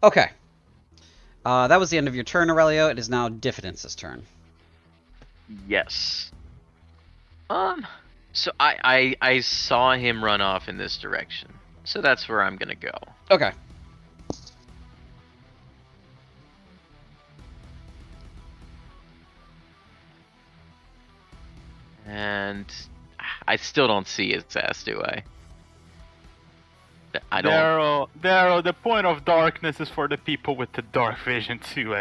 Okay. That was the end of your turn, Aurelio. It is now Diffidence's turn. Yes. So I saw him run off in this direction. So that's where I'm gonna go. Okay. And I still don't see his ass, do I? I don't. Daryl, the point of darkness is for the people with the dark vision too.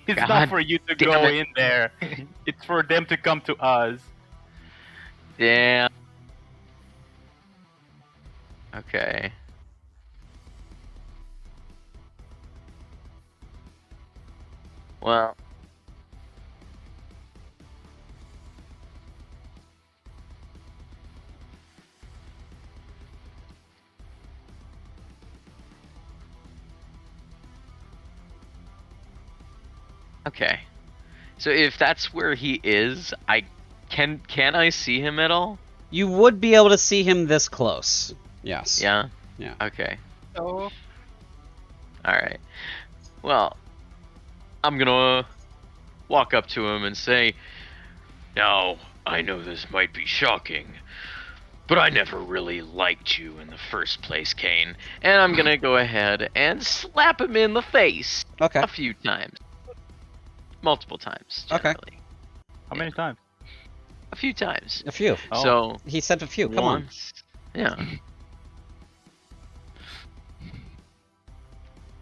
It's God not for you to damn go it. in there. It's for them to come to us. Damn. Okay. Well. Okay. So if that's where he is, can I see him at all? You would be able to see him this close. Yes. Yeah? Yeah. Okay. Oh. Alright. Well, I'm gonna walk up to him and say, "Now, I know this might be shocking, but I never really liked you in the first place, Kane." And I'm gonna go ahead and slap him in the face Okay. a few times. Multiple times, Okay. generally. How many times? A few times. A few. Oh. So, He said a few. Come on. once. Yeah.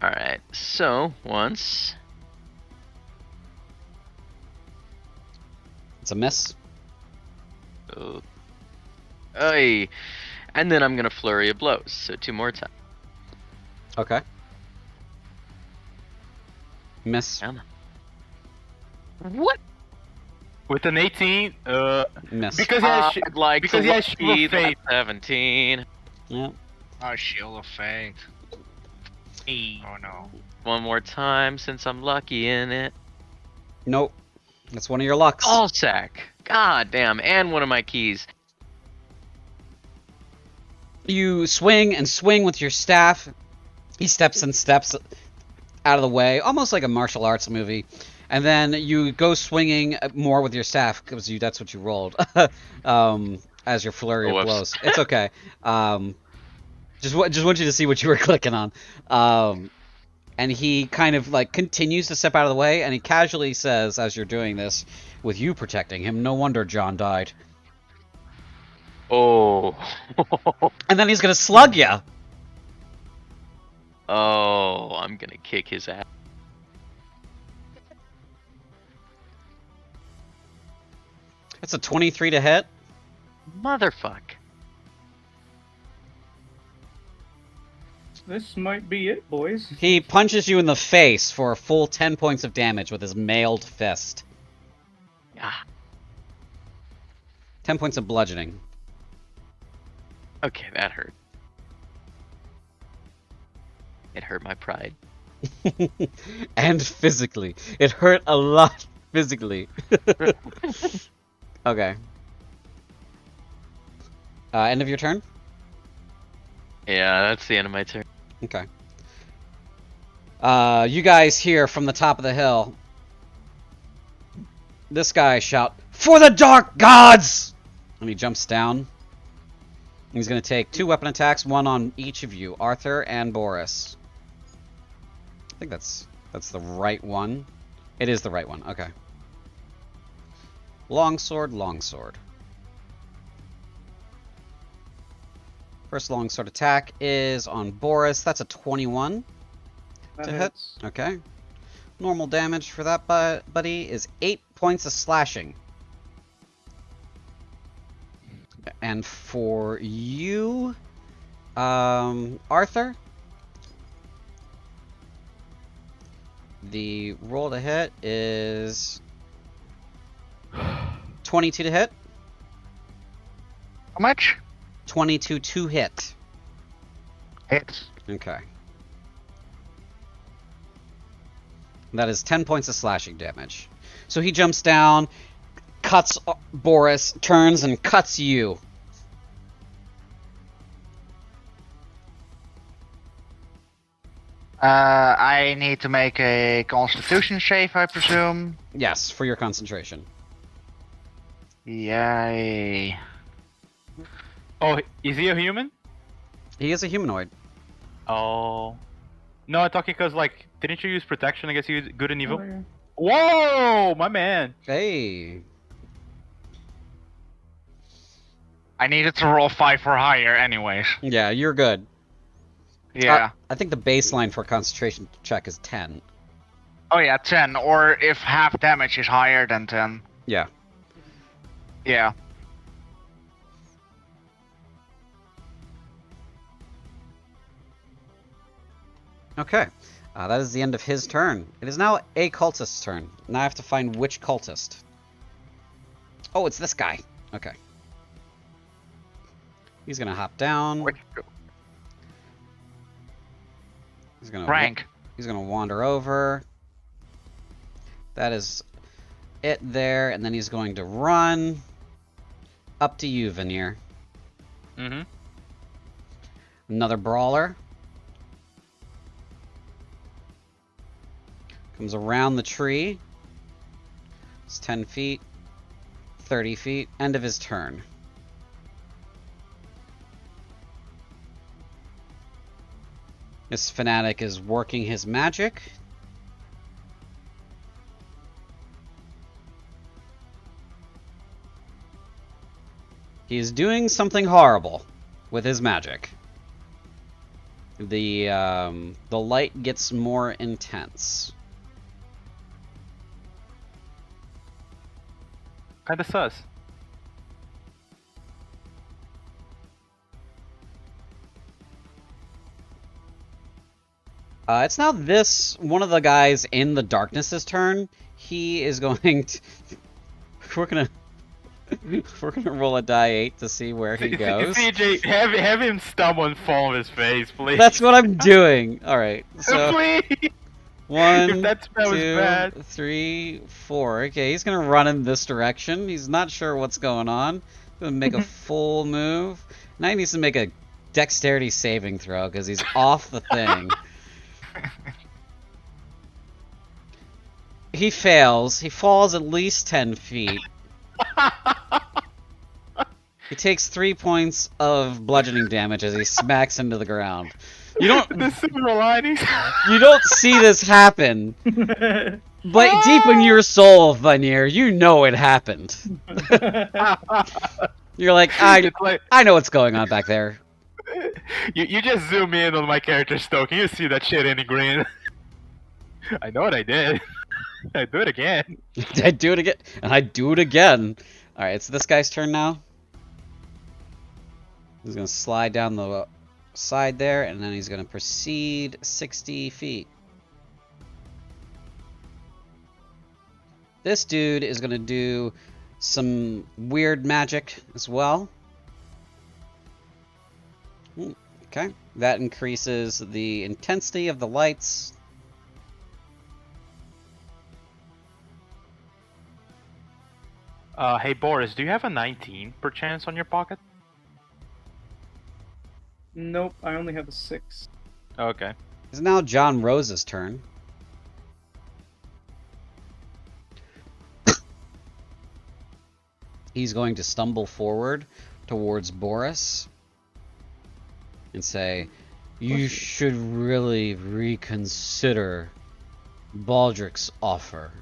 Alright, so, once. It's a miss. Oh. Oy. And then I'm gonna flurry of blows, so 2 more times. Okay. Miss. What? With an 18, Miss. because he has I'd like because to he has see Shield of that Faith. 17. Yeah. Oh, Shield of Fate. Hey. Oh no. One more time since I'm lucky in it. Nope. That's one of your lucks. Ball sack. God damn, and one of my keys. You swing and swing with your staff. He steps and steps out of the way, almost like a martial arts movie. And then you go swinging more with your staff because that's what you rolled. As your flurry of Whoops. blows. It's okay. Just want you to see what you were clicking on. And he kind of like continues to step out of the way, and he casually says, as you're doing this, "With you protecting him, no wonder John died." Oh. And then he's gonna slug you. Oh, I'm gonna kick his ass. That's a 23 to hit. Motherfuck. This might be it, boys. He punches you in the face for a full 10 points of damage with his mailed fist. Ah, 10 points of bludgeoning. okay, that hurt. It hurt my pride. And physically. It hurt a lot physically. Okay. End of your turn? Yeah, that's the end of my turn. Okay. You guys hear from the top of the hill this guy shout, "For the Dark Gods!" And he jumps down. He's going to take 2 weapon attacks, one on each of you, Arthur and Boris. I think that's the right one. It is the right one. Okay. Longsword, longsword. First longsword attack is on Boris. That's a 21 That to hit. hits. Okay. Normal damage for that buddy is 8 points of slashing. And for you, Arthur, the roll to hit is 22 to hit. How much? 22 to hit. Hits. Okay. That is 10 points of slashing damage. So he jumps down, cuts Boris, turns and cuts you. I need to make a Constitution save, I presume. Yes, for your concentration. Yay. Oh, is he a human? He is a humanoid. Oh. No, I'm talking because, like, didn't you use protection against you good and evil? Oh, yeah. Whoa, my man. Hey. I needed to roll 5 or higher anyways. Yeah, you're good. Yeah. I think the baseline for a concentration check is 10. Oh yeah, 10. Or if half damage is higher than 10. Yeah. Yeah. Okay. That is the end of his turn. It is now a cultist's turn. Now I have to find which cultist. Oh, it's this guy. Okay. He's gonna hop down. He's gonna Rank. He's gonna wander over. That is it there, and then he's going to run. Up to you, Veneer. Mm-hmm. Another brawler. Comes around the tree. It's 10 feet. 30 feet. End of his turn. This fanatic is working his magic. He is doing something horrible with his magic. The light gets more intense. Kinda sus. It's now one of the guys in the darkness's turn. He is going to... We're gonna roll a die 8 to see where he goes. CJ, have him stumble and fall on his face, please. That's what I'm doing. All right. So Please. 1, If that spell is 2, bad. 3, 4. Okay, he's gonna run in this direction. He's not sure what's going on. Gonna make a full move. Now he needs to make a dexterity saving throw because he's off the thing. He fails. He falls at least 10 feet. He takes 3 points of bludgeoning damage as he smacks into the ground. You don't The silver linings. you don't see this happen, but deep in your soul, Vanir, you know it happened. You're like, It's like I know what's going on back there. you just zoom in on my character Stoke and you see that shit in the green. I know what I did. I do it again. I do it again, and I do it again. All right, it's this guy's turn now. He's gonna slide down the side there, and then he's gonna proceed 60 feet. This dude is gonna do some weird magic as well. Okay, that increases the intensity of the lights. Hey Boris, do you have a 19 per chance on your pocket? Nope, I only have a 6. Okay. It's now John Rose's turn. He's going to stumble forward towards Boris and say, "You should really reconsider Baldric's offer."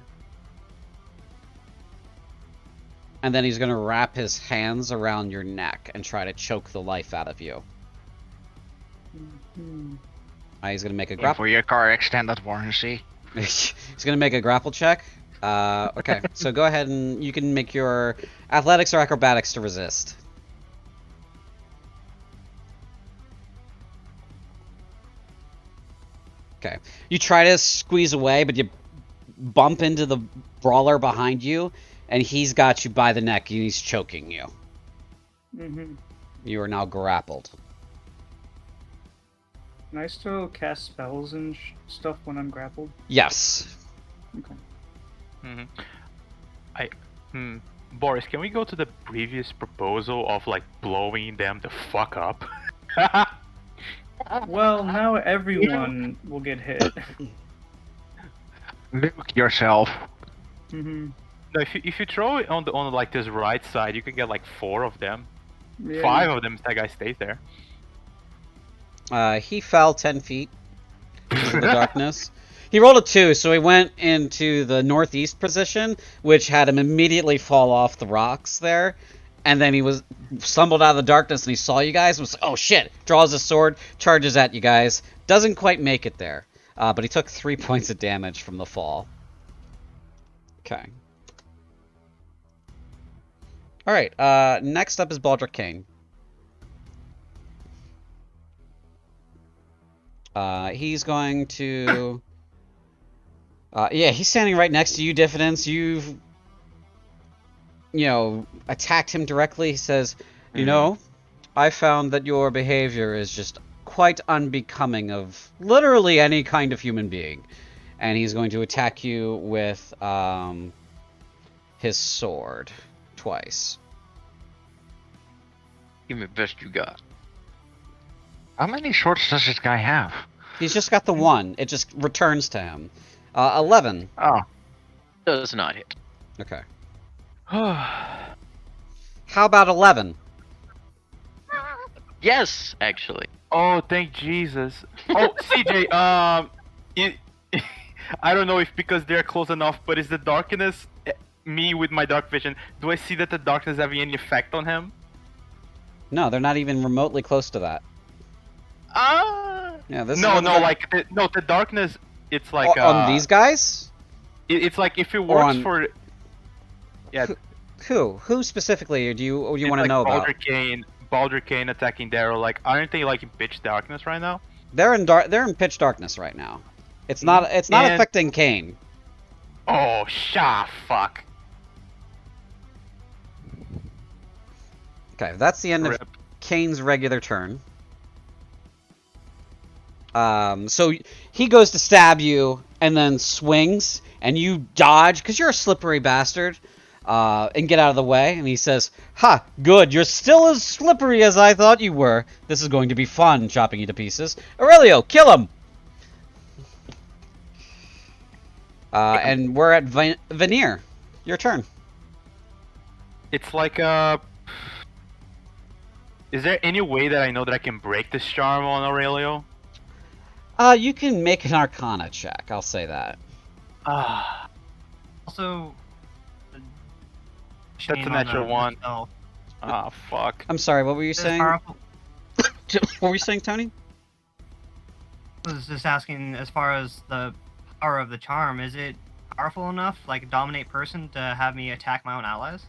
And then he's going to wrap his hands around your neck and try to choke the life out of you. He's going to make a grapple. For your car extended warranty. He's going to make a grapple check. Okay, so go ahead and you can make your athletics or acrobatics to resist. Okay, you try to squeeze away, but you bump into the brawler behind you, and he's got you by the neck and he's choking you. Mm-hmm. You are now grappled. Can I still cast spells and stuff when I'm grappled? Yes. Okay. Boris, can we go to the previous proposal of like blowing them the fuck up? Well, now everyone will get hit. Look yourself. Mm-hmm. No, if you throw it on like this right side, you can get like 4 of them. Yeah. 5 of them if that guy stays there. He fell 10 feet into the darkness. He rolled a 2, so he went into the northeast position, which had him immediately fall off the rocks there. And then he stumbled out of the darkness and he saw you guys and was like, oh shit, draws his sword, charges at you guys. Doesn't quite make it there. But he took 3 points of damage from the fall. Okay. Alright, next up is Baldric Kane. He's going to... yeah, he's standing right next to you, Diffidence. You've, attacked him directly. He says, you know, I found that your behavior is just quite unbecoming of literally any kind of human being. And he's going to attack you with his sword twice. Give me the best you got. How many swords does this guy have? He's just got the one. It just returns to him. 11. Oh. Does not hit. Okay. How about 11? Yes, actually. Oh, thank Jesus. Oh, CJ, I don't know if because they're close enough, but is the darkness, me with my dark vision, do I see that the darkness having any effect on him? No, they're not even remotely close to that. Yeah, this No, is the darkness, it's like... on these guys? It's like if it works on... for... Yeah. Who specifically do you want to know about? Baldric Kane attacking Daryl, like, aren't they like in pitch darkness right now? They're in pitch darkness right now. It's not affecting Kane. Oh, fuck. Okay, that's the end of Kane's regular turn. So he goes to stab you and then swings, and you dodge because you're a slippery bastard, and get out of the way. And he says, "Ha, good. You're still as slippery as I thought you were. This is going to be fun, chopping you to pieces. Aurelio, kill him." And we're at Veneer. Your turn. It's like is there any way that I know that I can break this charm on Aurelio? You can make an Arcana check. I'll say that. Also, that's a natural one. Oh, fuck. I'm sorry. What were you saying? What were you saying, Tony? I was just asking, as far as the power of the charm, is it powerful enough, like a dominate person, to have me attack my own allies?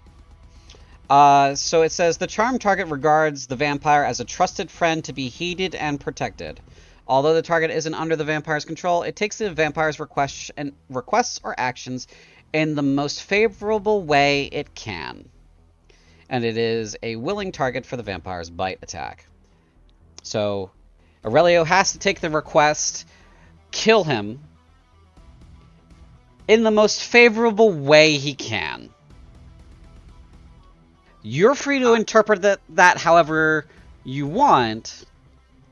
So it says the charm target regards the vampire as a trusted friend to be heeded and protected. Although the target isn't under the vampire's control, it takes the vampire's requests or actions in the most favorable way it can. And it is a willing target for the vampire's bite attack. So Aurelio has to take the request, kill him in the most favorable way he can. You're free to interpret that however you want,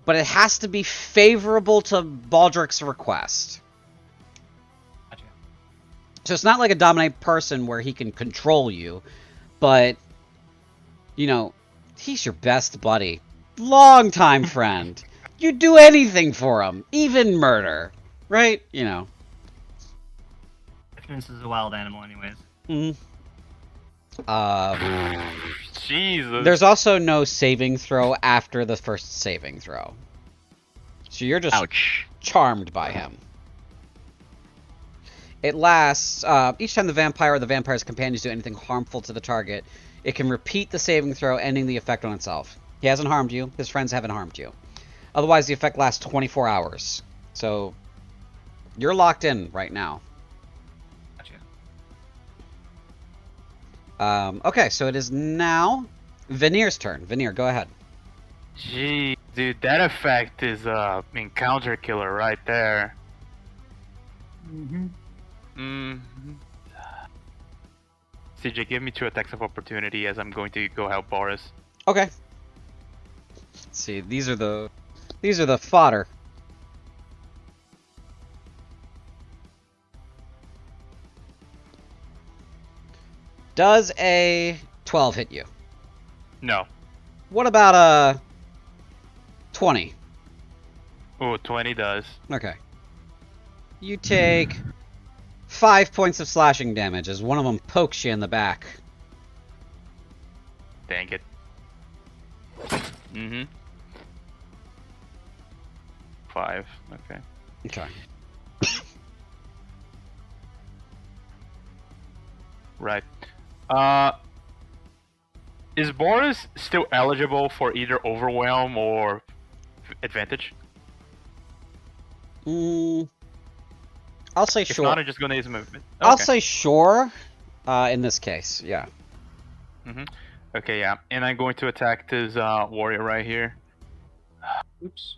but it has to be favorable to Baldric's request. Gotcha. So it's not like a dominate person where he can control you, but, he's your best buddy. Longtime friend. You'd do anything for him, even murder. Right? This is a wild animal anyways. Mm-hmm. Jesus. There's also no saving throw after the first saving throw. So you're just charmed by him. It lasts, each time the vampire or the vampire's companions do anything harmful to the target, it can repeat the saving throw, ending the effect on itself. He hasn't harmed you, his friends haven't harmed you. Otherwise, the effect lasts 24 hours. So, you're locked in right now. Gotcha. Okay, so it is now Veneer's turn. Veneer, go ahead. Gee, dude, that effect is encounter killer right there. Mm-hmm. Mm-hmm. CJ, give me 2 attacks of opportunity as I'm going to go help Boris. Okay. Let's see, these are the fodder. Does a 12 hit you? No. What about a 20? Oh, 20 does. Okay. You take 5 points of slashing damage as one of them pokes you in the back. Dang it. Mm-hmm. 5. Okay. Okay. Right. Is Boris still eligible for either overwhelm or advantage? I'll say If sure. not, I'm just gonna use movement. Okay. I'll say sure. In this case, yeah. Mm-hmm. Okay, yeah. And I'm going to attack this warrior right here. Oops.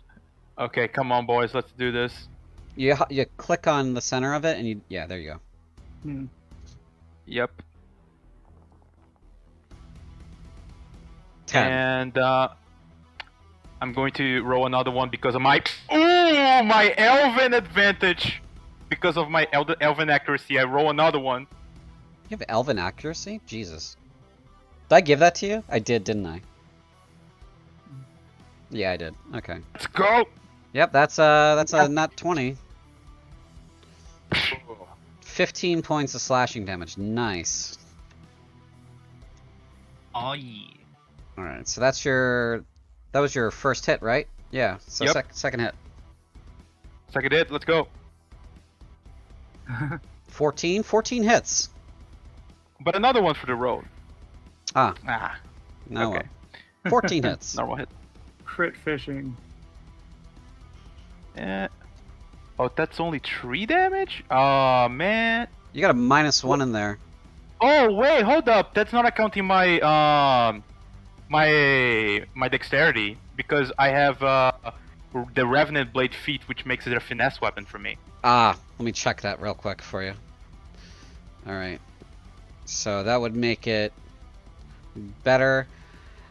Okay, come on, boys. Let's do this. You click on the center of it, and yeah, there you go. Hmm. Yep. 10. And I'm going to roll another one because of my my elven advantage. Because of my elven accuracy, I roll another one. You have elven accuracy? Jesus. Did I give that to you? I did, didn't I? Yeah, I did. Okay. Let's go. Yep, that's a nat 20. 15 points of slashing damage. Nice. Oh yeah. All right, so that was your first hit, right? Yeah. So Yep. second hit. Second hit. Let's go. 14 hits. But another one for the road. Ah, Ah. no. Okay. 14 hits. Normal hit. Crit fishing. Oh, that's only 3 damage? Oh, man. You got a -1 in there. Oh, wait, hold up. That's not accounting my my dexterity because I have the Revenant Blade feat, which makes it a finesse weapon for me. Ah, let me check that real quick for you. All right. So that would make it better.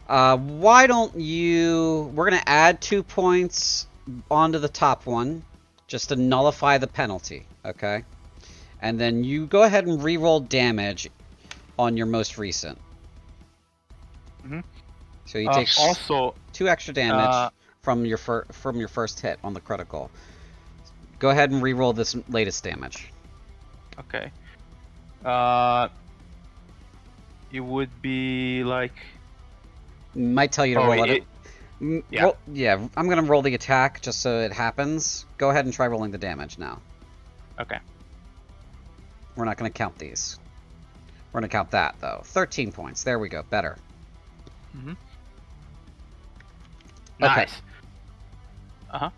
Why don't you... We're going to add 2 points onto the top one just to nullify the penalty, okay? And then you go ahead and re-roll damage on your most recent. Mm-hmm. So you take Also 2 extra damage from your first hit on the critical. Go ahead and re-roll this latest damage. okay. It would be like... Might tell you to roll it. Yeah. Yeah, I'm gonna roll the attack just so it happens. Go ahead and try rolling the damage now. Okay. We're not gonna count these. We're gonna count that though. 13 points. There we go. Better. Mm-hmm. Okay. Nice. Uh-huh.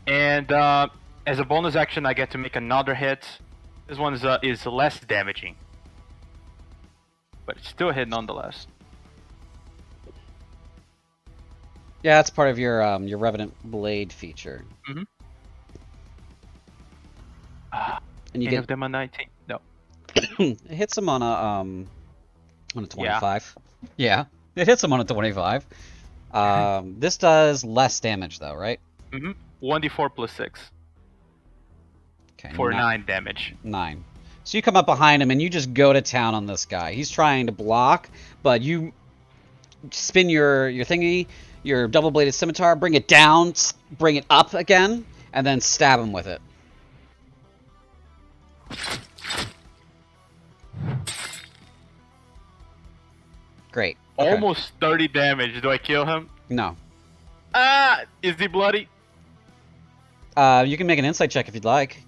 And as a bonus action, I get to make another hit. This one is less damaging, but it's still a hit nonetheless. Yeah, that's part of your Revenant Blade feature. Mm-hmm. And you Any get of them are 19? No. it hits him on a 25. Yeah, it hits him on a 25. This does less damage though, right? Mm-hmm. 1d4 plus 6 Okay. for 9 damage. 9. So you come up behind him and you just go to town on this guy. He's trying to block, but you spin your thingy, your double-bladed scimitar, bring it down, bring it up again, and then stab him with it. Great. Okay. Almost 30 damage. Do I kill him? No. Ah! Is he bloody? You can make an insight check if you'd like.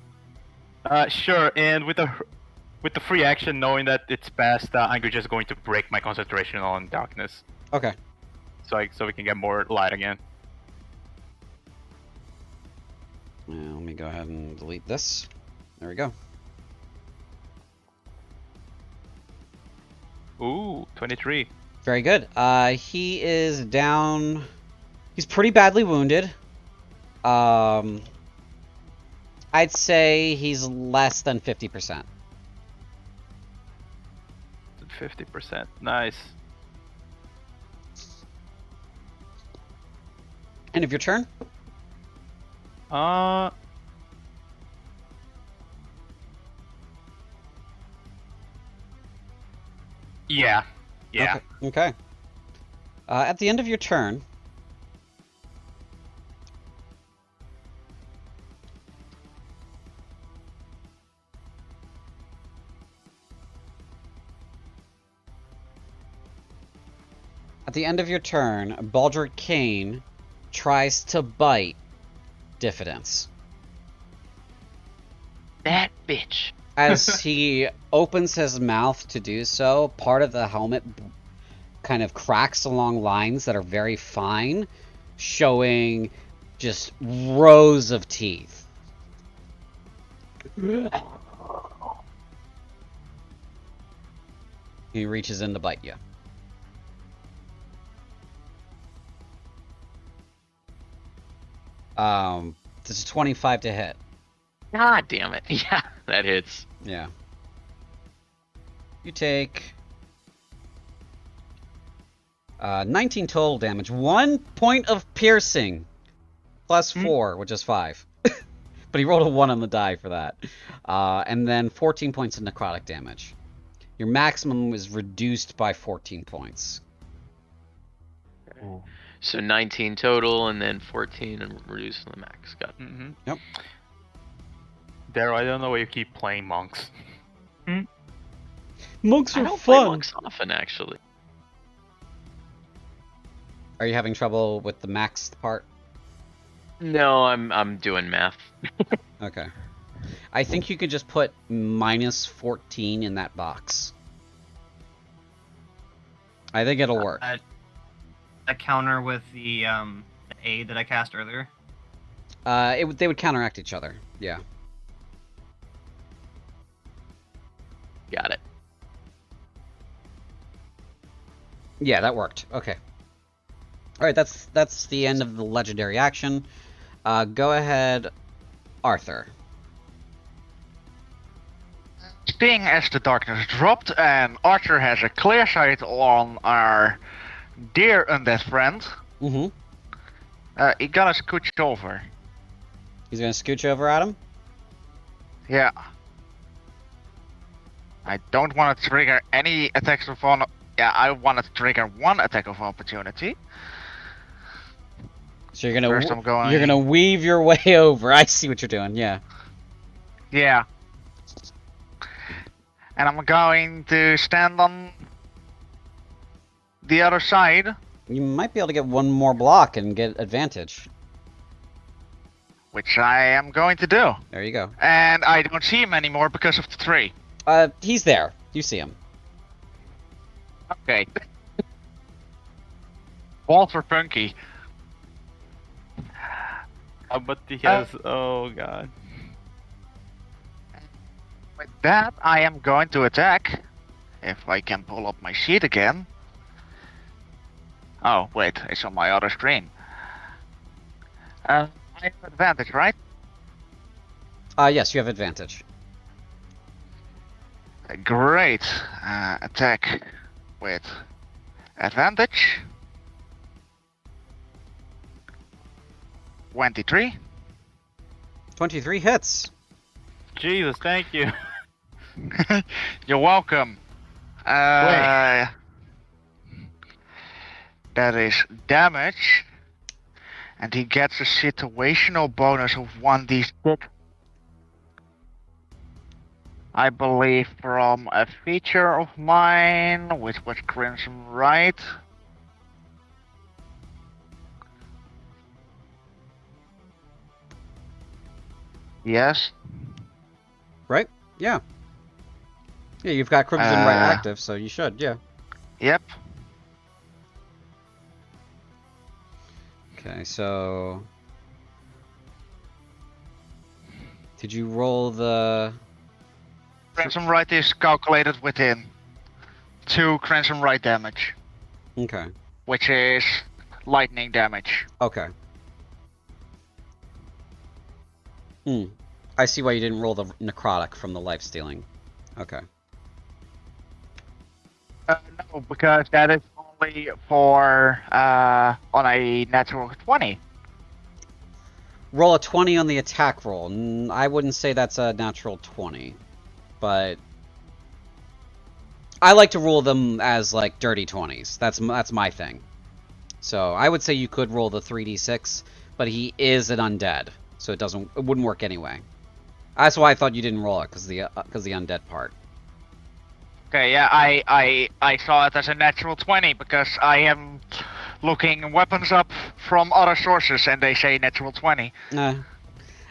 Sure. And with the free action, knowing that it's past, I'm just going to break my concentration on darkness, Okay. so we can get more light again. Let me go ahead and delete this. There we go. Ooh, 23. Very good. He is down. He's pretty badly wounded. I'd say he's less than 50%. 50%. Nice. End of your turn. Yeah. Yeah. Okay. At the end of your turn, Baldric Kane tries to bite Diffidence. That bitch. As he opens his mouth to do so, part of the helmet kind of cracks along lines that are very fine, showing just rows of teeth. He reaches in to bite you. This is 25 to hit. God damn it. Yeah, that hits. Yeah. You take 19 total damage. 1 point of piercing. Plus 4, which is 5. But he rolled a 1 on the die for that. And then 14 points of necrotic damage. Your maximum is reduced by 14 points. So 19 total, and then 14 and reducing the max. Got it. Mm-hmm. Yep. Daryl, I don't know why you keep playing monks. Monks I are don't play fun. monks often, actually. Are you having trouble with the max part? No, I'm doing math. Okay. I think you could just put minus 14 in that box. I think it'll work. A counter with the aid that I cast earlier. They would counteract each other. Yeah. Got it. Yeah, that worked. Okay. All right, that's the end of the legendary action. Go ahead, Arthur. Seeing as the darkness dropped and Archer has a clear sight on our dear undead friend, Mm-hmm. he gonna scooch over. He's gonna scooch over at him. Yeah. I don't want to trigger any attacks of on. Yeah, I want to trigger one attack of opportunity. So you're gonna First I'm going- you're gonna weave your way over. I see what you're doing. Yeah. Yeah. And I'm going to stand on the other side. You might be able to get one more block and get advantage. Which I am going to do. There you go. And I don't see him anymore because of the tree. He's there. You see him. Okay. Walter Funky. But he has. Oh god. With that, I am going to attack. If I can pull up my sheet again. Oh, wait, it's on my other screen. I have advantage, right? Yes, you have advantage. Great. Attack with advantage. 23. 23 hits. Jesus, thank you. You're welcome. That is damage. And he gets a situational bonus of 1d6. I believe from a feature of mine, which was Crimson Right. Yes. Right? Yeah. Yeah, you've got Crimson Right active, so you should, yeah. Yep. Okay, so... Did you roll the... Crimson Right is calculated within 2 Crimson Right damage, Okay. which is lightning damage. Okay. I see why you didn't roll the necrotic from the life stealing. Okay. No, because that is only for on a natural 20. Roll a 20 on the attack roll. I wouldn't say that's a natural 20, but I like to rule them as like dirty 20s. That's my thing. So I would say you could roll the 3d6, but he is an undead, so it wouldn't work anyway. That's why I thought you didn't roll it, because the undead part. Okay, yeah, I saw it as a natural 20 because I am looking weapons up from other sources and they say natural 20.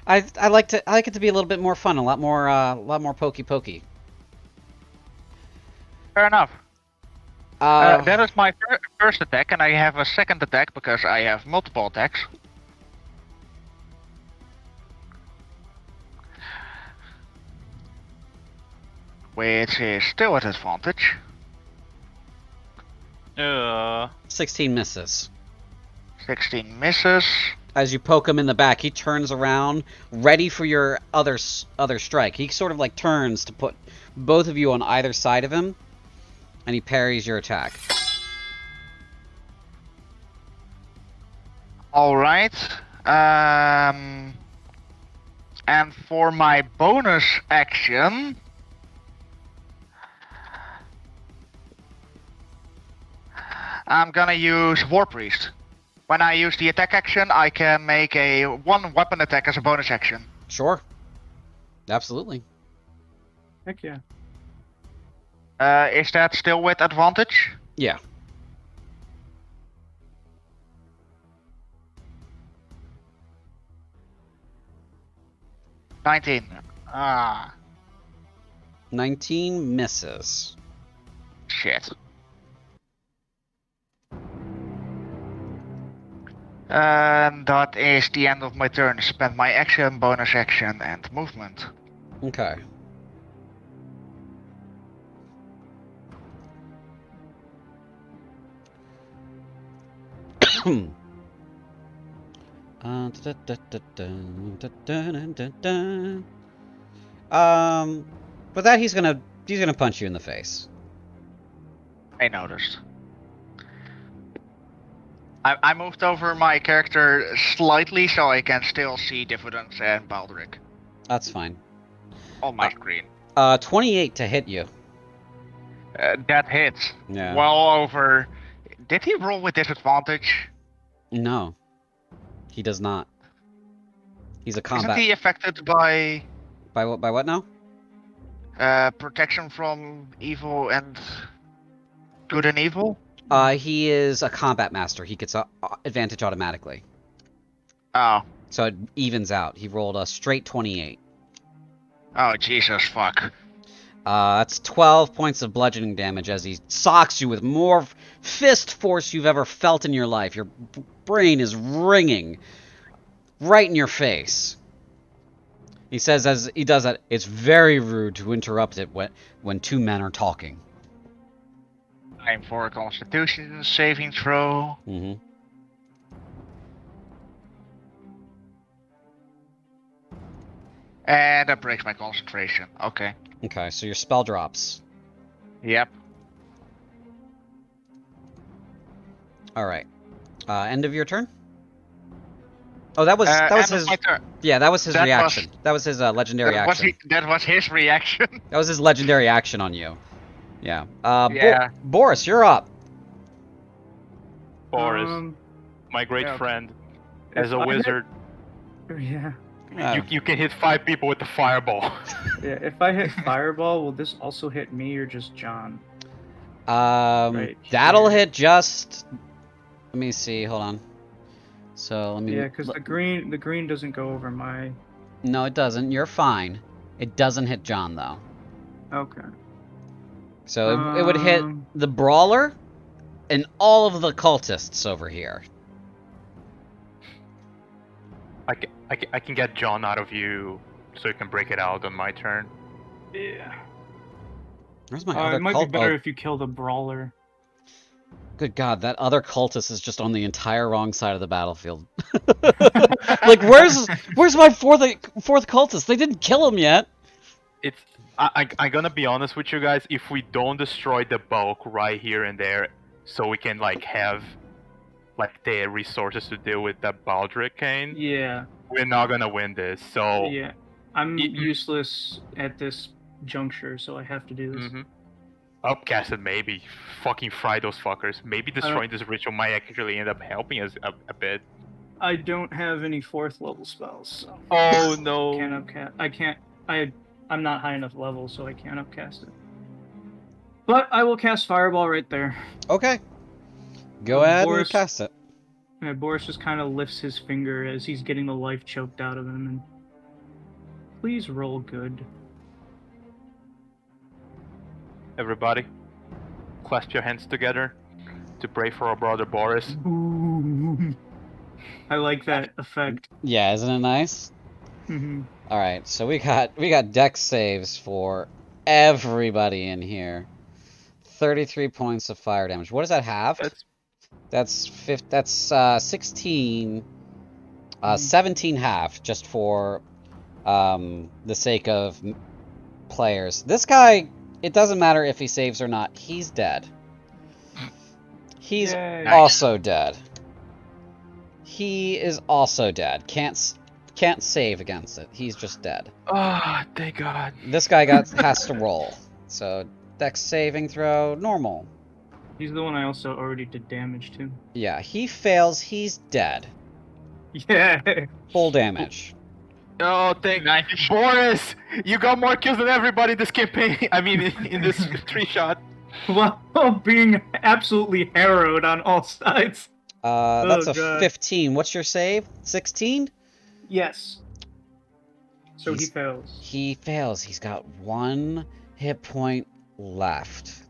I like it to be a little bit more fun, a lot more pokey. Fair enough. Uh, That is my first attack, and I have a second attack because I have multiple attacks. Which is still at advantage. 16 misses. 16 misses. As you poke him in the back, he turns around, ready for your other strike. He sort of like turns to put both of you on either side of him, and he parries your attack. Alright. And for my bonus action, I'm gonna use War Priest. When I use the attack action, I can make a 1 weapon attack as a bonus action. Sure. Absolutely. Heck yeah. Is that still with advantage? Yeah. $19. 19 misses. Shit. And that is the end of my turn. Spend my action, bonus action, and movement. Okay. But that he's gonna punch you in the face. I noticed. I moved over my character slightly so I can still see Diffidence and Baldric That's fine. on my screen. 28 to hit you. That hits. Yeah. Well over. Did he roll with disadvantage? No. He does not. He's a combat. Isn't he affected by By what now? protection from evil and good and evil? He is a combat master. He gets advantage automatically. Oh. So it evens out. He rolled a straight 28. Oh, Jesus, fuck. That's 12 points of bludgeoning damage as he socks you with more fist force you've ever felt in your life. Your brain is ringing right in your face. He says as he does that, it's very rude to interrupt it when 2 men are talking. Time for a Constitution saving throw. Mm-hmm. And that breaks my concentration. Okay. Okay, so your spell drops. Yep. Alright. End of your turn? Oh, that was his. My turn. Yeah, that was his That reaction. That was his legendary action. That was his reaction. That was his legendary action on you. Yeah. Yeah. Boris, you're up. Boris, my great yeah. friend, as a If I wizard, Yeah. you can hit 5 people with the fireball. Yeah, if I hit Fireball, will this also hit me or just John? Right That'll here. hit just. Let me see. Hold on. So let me. Yeah, because the green doesn't go over my... No, it doesn't. You're fine. It doesn't hit John though. Okay. So it would hit the brawler and all of the cultists over here. I can get John out of you so you can break it out on my turn. Yeah. Where's my other It might be cult? better Oh, if you kill the brawler. good God, that other cultist is just on the entire wrong side of the battlefield. Like, where's my fourth cultist? They didn't kill him yet. I'm gonna be honest with you guys. If we don't destroy the bulk right here and there, so we can like have like the resources to deal with that Baldric Cane, Yeah, we're not gonna win this. So yeah. I'm It- useless at this juncture, so I have to do this. upcast it maybe. Fucking fry those fuckers. Maybe destroying this ritual might actually end up helping us a bit. I don't have any 4th level spells, so Oh no! can't upcast. I can't. I'm not high enough level, so I can't upcast it. But I will cast Fireball right there. Okay. Go ahead and Boris- cast it. And Boris just kind of lifts his finger as he's getting the life choked out of him, and please roll good. Everybody, clasp your hands together to pray for our brother Boris. Boom. I like that effect. Yeah, isn't it nice? Mhm. All right, so we got dex saves for everybody in here. 33 points of fire damage. What does that have? That's 16. 17 half, just for the sake of players. This guy, it doesn't matter if he saves or not. He's dead. He's Yay. also dead. He is also dead. Can't save against it. He's just dead. Ah, thank God. This guy has to roll. So dex saving throw normal. He's the one I also already did damage to. Yeah, he fails. He's dead. Yeah. Full damage. Oh, thank Boris! You got more kills than everybody this campaign. I mean, in this 3-shot. While being absolutely harrowed on all sides. That's a God. 15. What's your save? 16? Yes. So he He's- fails. He fails. He's got 1 hit point left.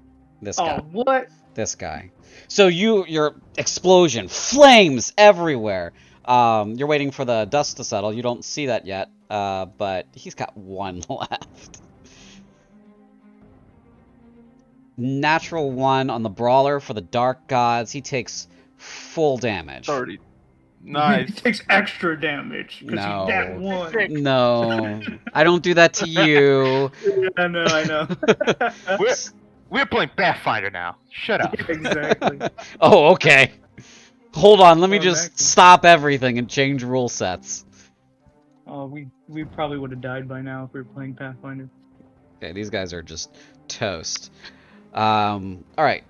This guy. Oh, what? This guy. So your explosion, flames everywhere. You're waiting for the dust to settle. You don't see that yet. But he's got 1 left. Natural 1 on the brawler for the dark gods. He takes full damage. 30. He Nice. takes extra damage because No. he's that one. No, I don't do that to you. I know. We're playing Pathfinder now. Shut up. Exactly. Oh, okay. Hold on, let me Oh, just Maxie. stop everything and change rule sets. Oh, we probably would have died by now if we were playing Pathfinder. Okay, these guys are just toast. Alright.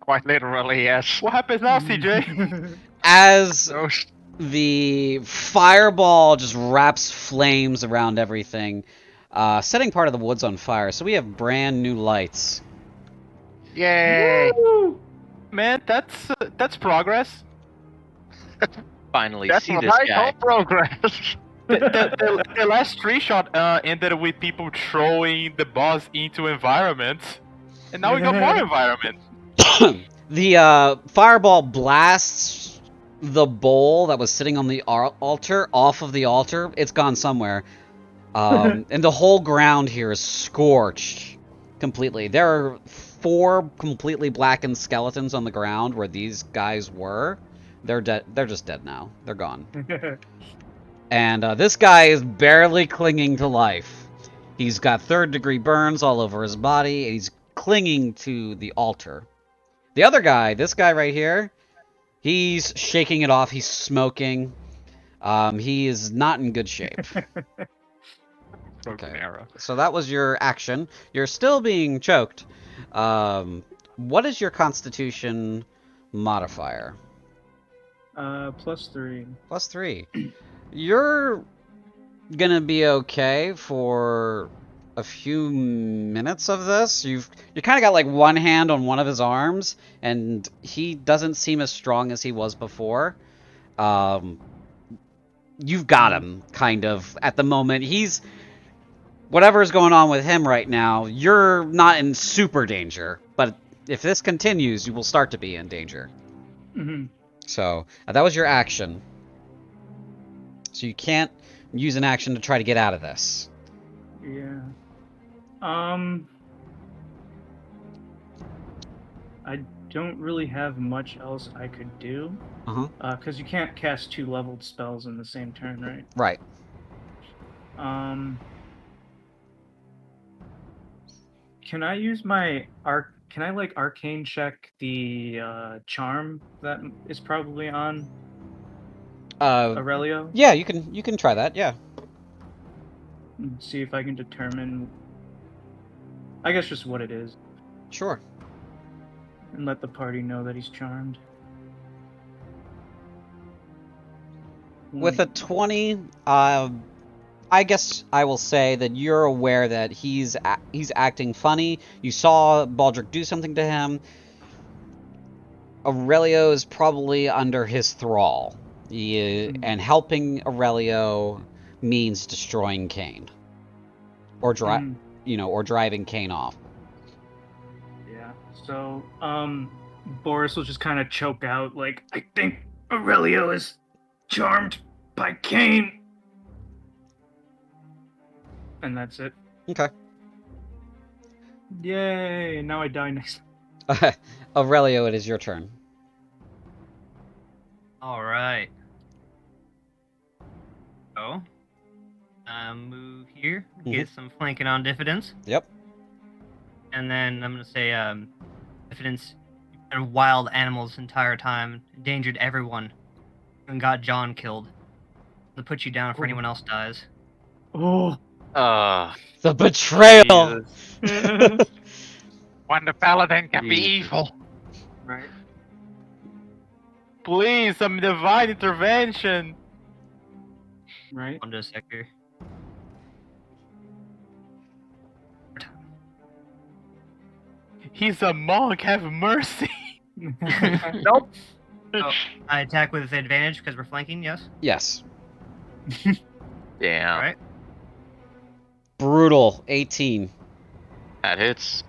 Quite literally, yes. What happens now, CJ? As Those- the fireball just wraps flames around everything, setting part of the woods on fire, so we have brand new lights. Yay! Woo! Man, that's progress. Finally, That's see what this I guy. call progress. The last 3-shot ended with people throwing the boss into environments, and now we got more environment. The fireball blasts the bowl that was sitting on the altar off of the altar. It's gone somewhere. And the whole ground here is scorched completely. There are 4 completely blackened skeletons on the ground where these guys were. They're dead. They're just dead now. They're gone. And this guy is barely clinging to life. He's got 3rd-degree burns all over his body. And he's clinging to the altar. The other guy, this guy right here, he's shaking it off. He's smoking. He is not in good shape. Okay. So that was your action. You're still being choked. What is your Constitution modifier? +3. +3. You're gonna be okay for a few minutes of this. You kind of got like one hand on one of his arms, and he doesn't seem as strong as he was before. You've got him, kind of, at the moment. Whatever's going on with him right now, you're not in super danger. But if this continues, you will start to be in danger. Mm-hmm. So, that was your action. So you can't use an action to try to get out of this. Yeah. I don't really have much else I could do. Because you can't cast 2 leveled spells in the same turn, right? Right. Can I use my Can I like arcane check the charm that is probably on Aurelio? Yeah, you can try that. Yeah. And see if I can determine. I guess just what it is, Sure. and let the party know that he's charmed. With a 20, I guess I will say that you're aware that he's acting funny. You saw Baldric do something to him. Aurelio is probably under his thrall. And helping Aurelio means destroying Kane. Or driving Kane off. Yeah. So, Boris will just kind of choke out, like, I think Aurelio is charmed by Kane. And that's it. Okay. Yay! Now I die next. Aurelio, it is your turn. All right. So, move here, get some flanking on diffidence. Yep. And then I'm gonna say, diffidence and wild animals the entire time, endangered everyone, and got John killed. To put you down if anyone else dies. Oh. The betrayal. When the paladin can be evil. Right. Please, some divine intervention. Right. Under a sector. He's a monk. Have mercy. Nope. Oh, I attack with advantage because we're flanking. Yes. Yes. Damn. All right. Brutal. 18. That hits.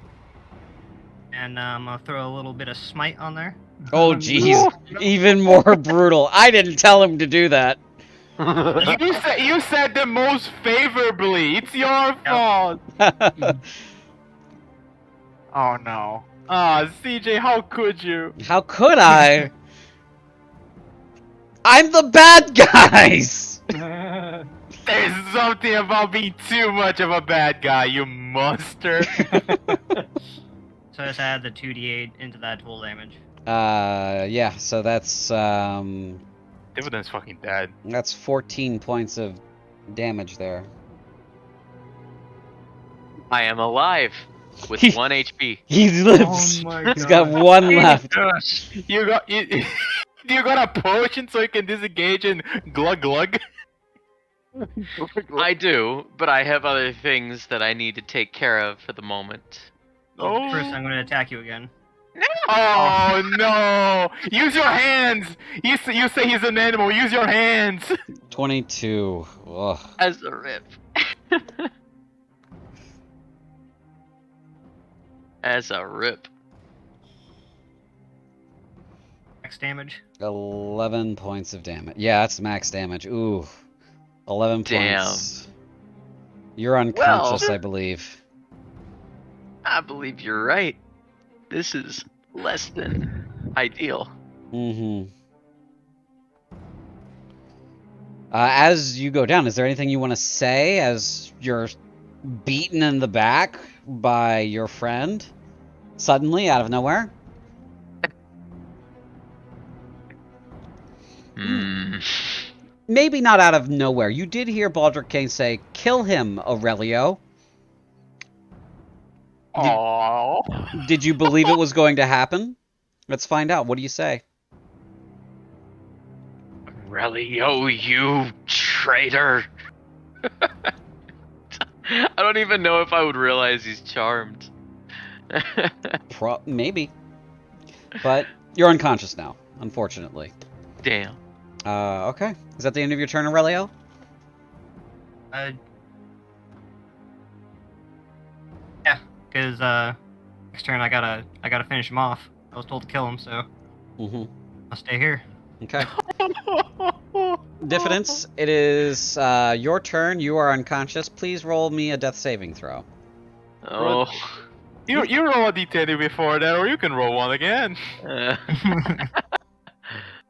And I'm gonna throw a little bit of smite on there. Oh, jeez. Even more brutal. I didn't tell him to do that. You said the most favorably. It's your fault. Oh no. CJ, how could you? How could I? I'm the bad guys! There's something about being too much of a bad guy, you monster. So I just add the 2d8 into that full damage. Yeah, so that's, Dividend's fucking dead. that's 14 points of damage there. I am alive with 1 HP. He lives! Oh my He's got God. one left. You got a potion so you can disengage and glug glug? I do, but I have other things that I need to take care of for the moment. Oh. First, I'm gonna attack you again. Oh no! Use your hands! You say he's an animal, use your hands! 22. Ugh. As a rip. As a rip. Max damage. 11 points of damage. Yeah, that's max damage. Ooh. 11 Damn. points. You're unconscious, I believe. I believe you're right. This is less than ideal. Mm-hmm. As you go down, is there anything you want to say as you're beaten in the back by your friend? Suddenly, out of nowhere? Maybe not out of nowhere. You did hear Baldric Kane say, "Kill him, Aurelio." Did you believe it was going to happen? Let's find out. What do you say? Aurelio, you traitor! I don't even know if I would realize he's charmed. Maybe. But you're unconscious now, unfortunately. Damn. Okay. Is that the end of your turn, Aurelio? Yeah, because next turn I gotta finish him off. I was told to kill him, so I'll stay here. Okay. Diffidence, it is your turn. You are unconscious. Please roll me a death saving throw. Oh. You roll a d20 before that, or you can roll one again.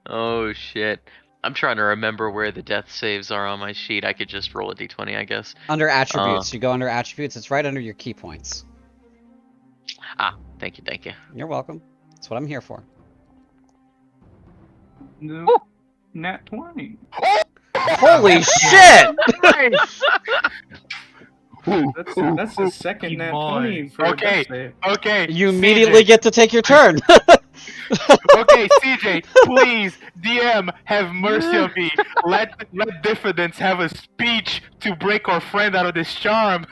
Oh shit. I'm trying to remember where the death saves are on my sheet. I could just roll a d20, I guess. Under attributes, you go under attributes. It's right under your key points. Thank you. You're welcome. That's what I'm here for. No, nat 20. Holy shit! That's the second nat 20 for a death save. Okay. You immediately CJ. get to take your turn. Okay, CJ, please, DM, have mercy on me. Let Diffidence have a speech to break our friend out of this charm.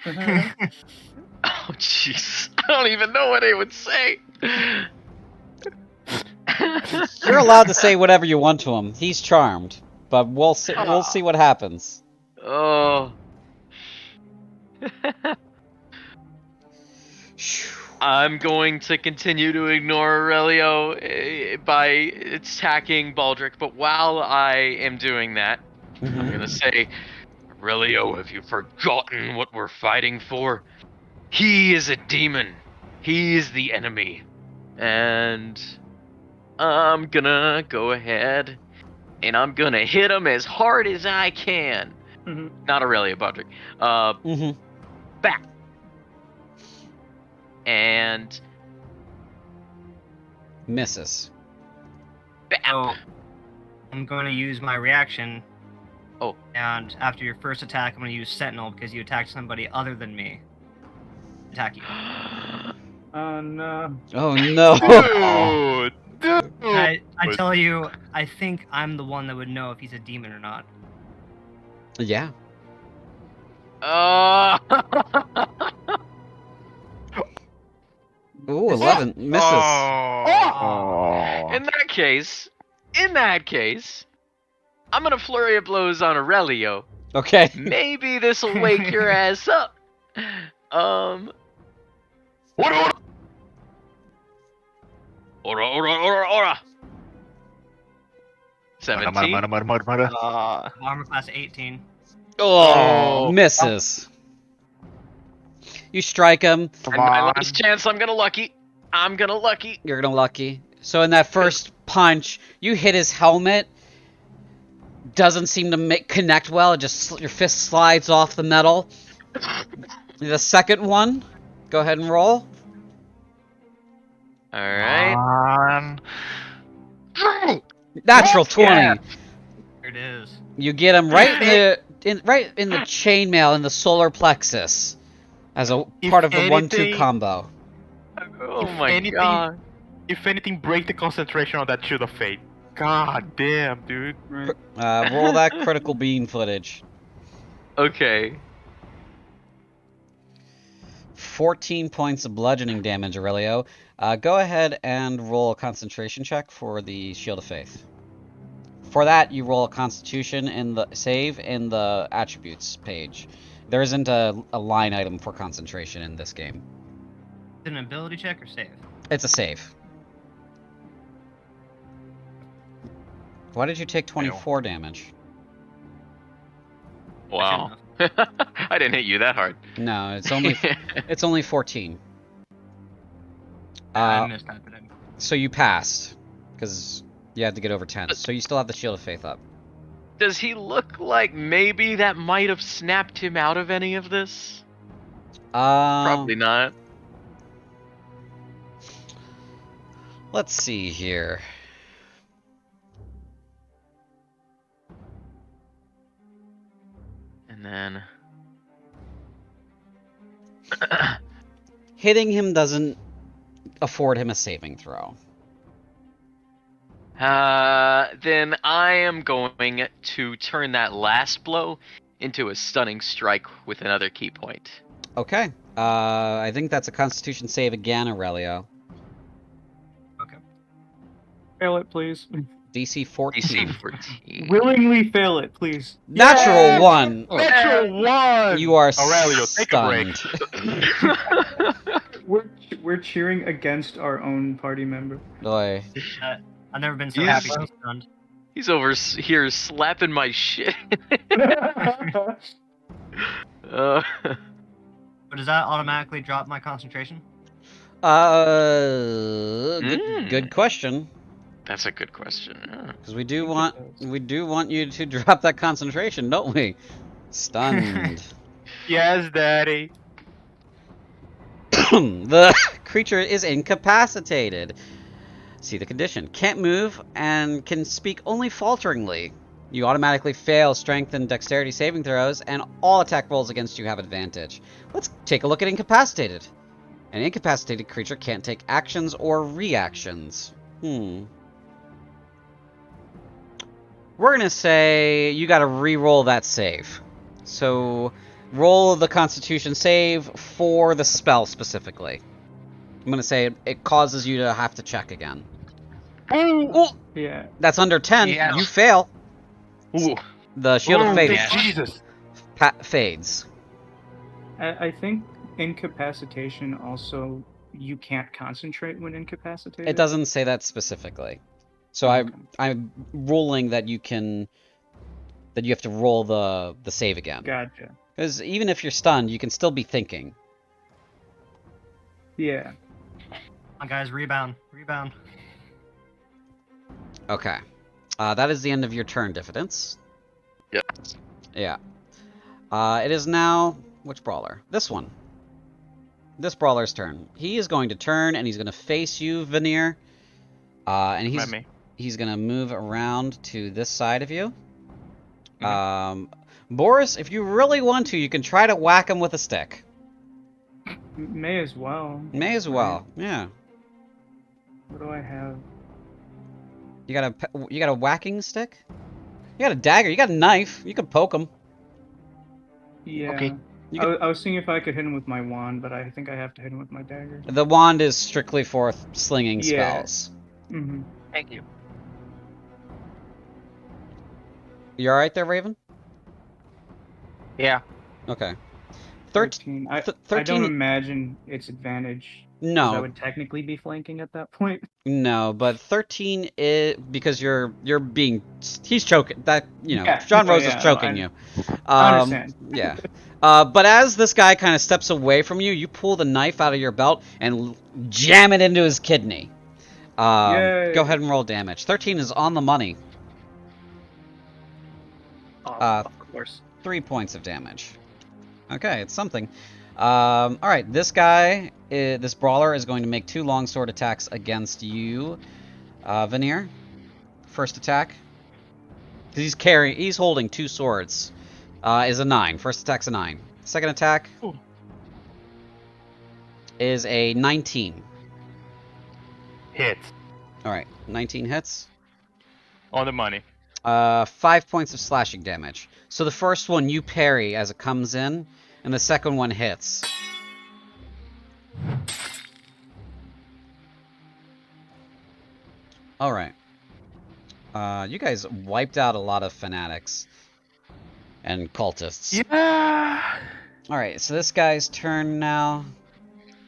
Oh jeez. I don't even know what they would say. You're allowed to say whatever you want to him. He's charmed, but we'll see what happens. Oh. I'm going to continue to ignore Aurelio by attacking Baldric, but while I am doing that, I'm gonna say, Aurelio, have you forgotten what we're fighting for? He is a demon. He is the enemy. And I'm gonna go ahead and I'm gonna hit him as hard as I can. Not Aurelio, Baldric. Back. And Misses. So, I'm going to use my reaction. Oh. And after your first attack, I'm going to use Sentinel because you attacked somebody other than me. Attack you. Oh no. Oh no. Dude. I tell you, I think I'm the one that would know if he's a demon or not. Yeah. Ooh, 11 misses. Oh. In that case, I'm gonna flurry of blows on Aurelio. Okay. Maybe this'll wake your ass up. Ora. 17. Armor class 18. Oh, misses. You strike him. And my last chance, I'm gonna lucky. You're gonna lucky. So in that first punch, you hit his helmet. Doesn't seem to connect well. It just your fist slides off the metal. The second one, go ahead and roll. All right. Natural 20. There it is. You get him right in the chainmail in the solar plexus as a part of the 1-2 combo. Oh my god. If anything, break the concentration on that Shield of Fate. God damn, dude. Roll that critical beam footage. Okay. 14 points of bludgeoning damage, Aurelio. Go ahead and roll a concentration check for the Shield of Faith. For that, you roll a Constitution in the save in the attributes page. There isn't a line item for concentration in this game. Is it an ability check or save? It's a save. Why did you take 24 damage? Wow. I didn't hit you that hard. No, it's only 14. I missed that, but So you passed because you had to get over 10. So you still have the Shield of Faith up. Does he look like maybe that might have snapped him out of any of this? Probably not. Let's see here. And then Hitting him doesn't afford him a saving throw. then I am going to turn that last blow into a stunning strike with another key point. Okay. I think that's a Constitution save again, Aurelio. okay. Fail it, please. DC 14. DC 14. Willingly fail it, please. Natural 1. Natural 1! You are Aurelio, take a break. stunned. We're cheering against our own party member. Boy. I've never been so Yes. happy to be stunned. He's over here slapping my shit. What But does that automatically drop my concentration? Good question. That's a good question. Because we I do think it want you to drop that concentration, don't we? Stunned. Yes, Daddy. The creature is incapacitated. See the condition. Can't move and can speak only falteringly. You automatically fail strength and dexterity saving throws, and all attack rolls against you have advantage. Let's take a look at incapacitated. An incapacitated creature can't take actions or reactions. We're gonna say you gotta re-roll that save. So, roll the Constitution save for the spell specifically. I'm gonna say it causes you to have to check again. Ooh, Yeah. that's under 10. Yes. You fail. Ooh. The Shield of Faith Yes. Jesus. fades. I think incapacitation also, you can't concentrate when incapacitated. It doesn't say that specifically. So Okay. I'm ruling that you have to roll the save again. Gotcha. Because even if you're stunned, you can still be thinking. Yeah. Come on, guys, rebound. Okay. That is the end of your turn, Diffidence. Yep. Yeah. It is now... Which brawler? This one. This brawler's turn. He is going to turn, and he's going to face you, Veneer. And he's going to move around to this side of you. Boris, if you really want to, you can try to whack him with a stick. May as well. May as well, yeah. What do I have? You got a whacking stick? You got a dagger, you got a knife, you can poke him. Yeah. Okay. I was seeing if I could hit him with my wand, but I think I have to hit him with my dagger. The wand is strictly for slinging spells. Mm-hmm. Thank you. You alright there, Raven? Yeah. Okay. 13. I 13... don't imagine it's advantage. No. I would technically be flanking at that point. No, but 13 is... Because you're being... He's choking... That, you know, Yeah. John Rose Yeah, is choking you. I understand. Yeah. But as this guy kind of steps away from you, you pull the knife out of your belt and jam it into his kidney. Yay. Go ahead and roll damage. 13 is on the money. Of course. 3 points of damage. Okay, it's something. Alright, this guy, this brawler, is going to make 2 longsword attacks against you, Veneer. First attack. He's holding 2 swords. Is a 9. First attack's a 9. Second attack is a 19. Hits. Alright, 19 hits. On the money. 5 points of slashing damage. So the first one you parry as it comes in, and the second one hits. Alright. You guys wiped out a lot of fanatics and cultists. Yeah. Alright, so this guy's turn now.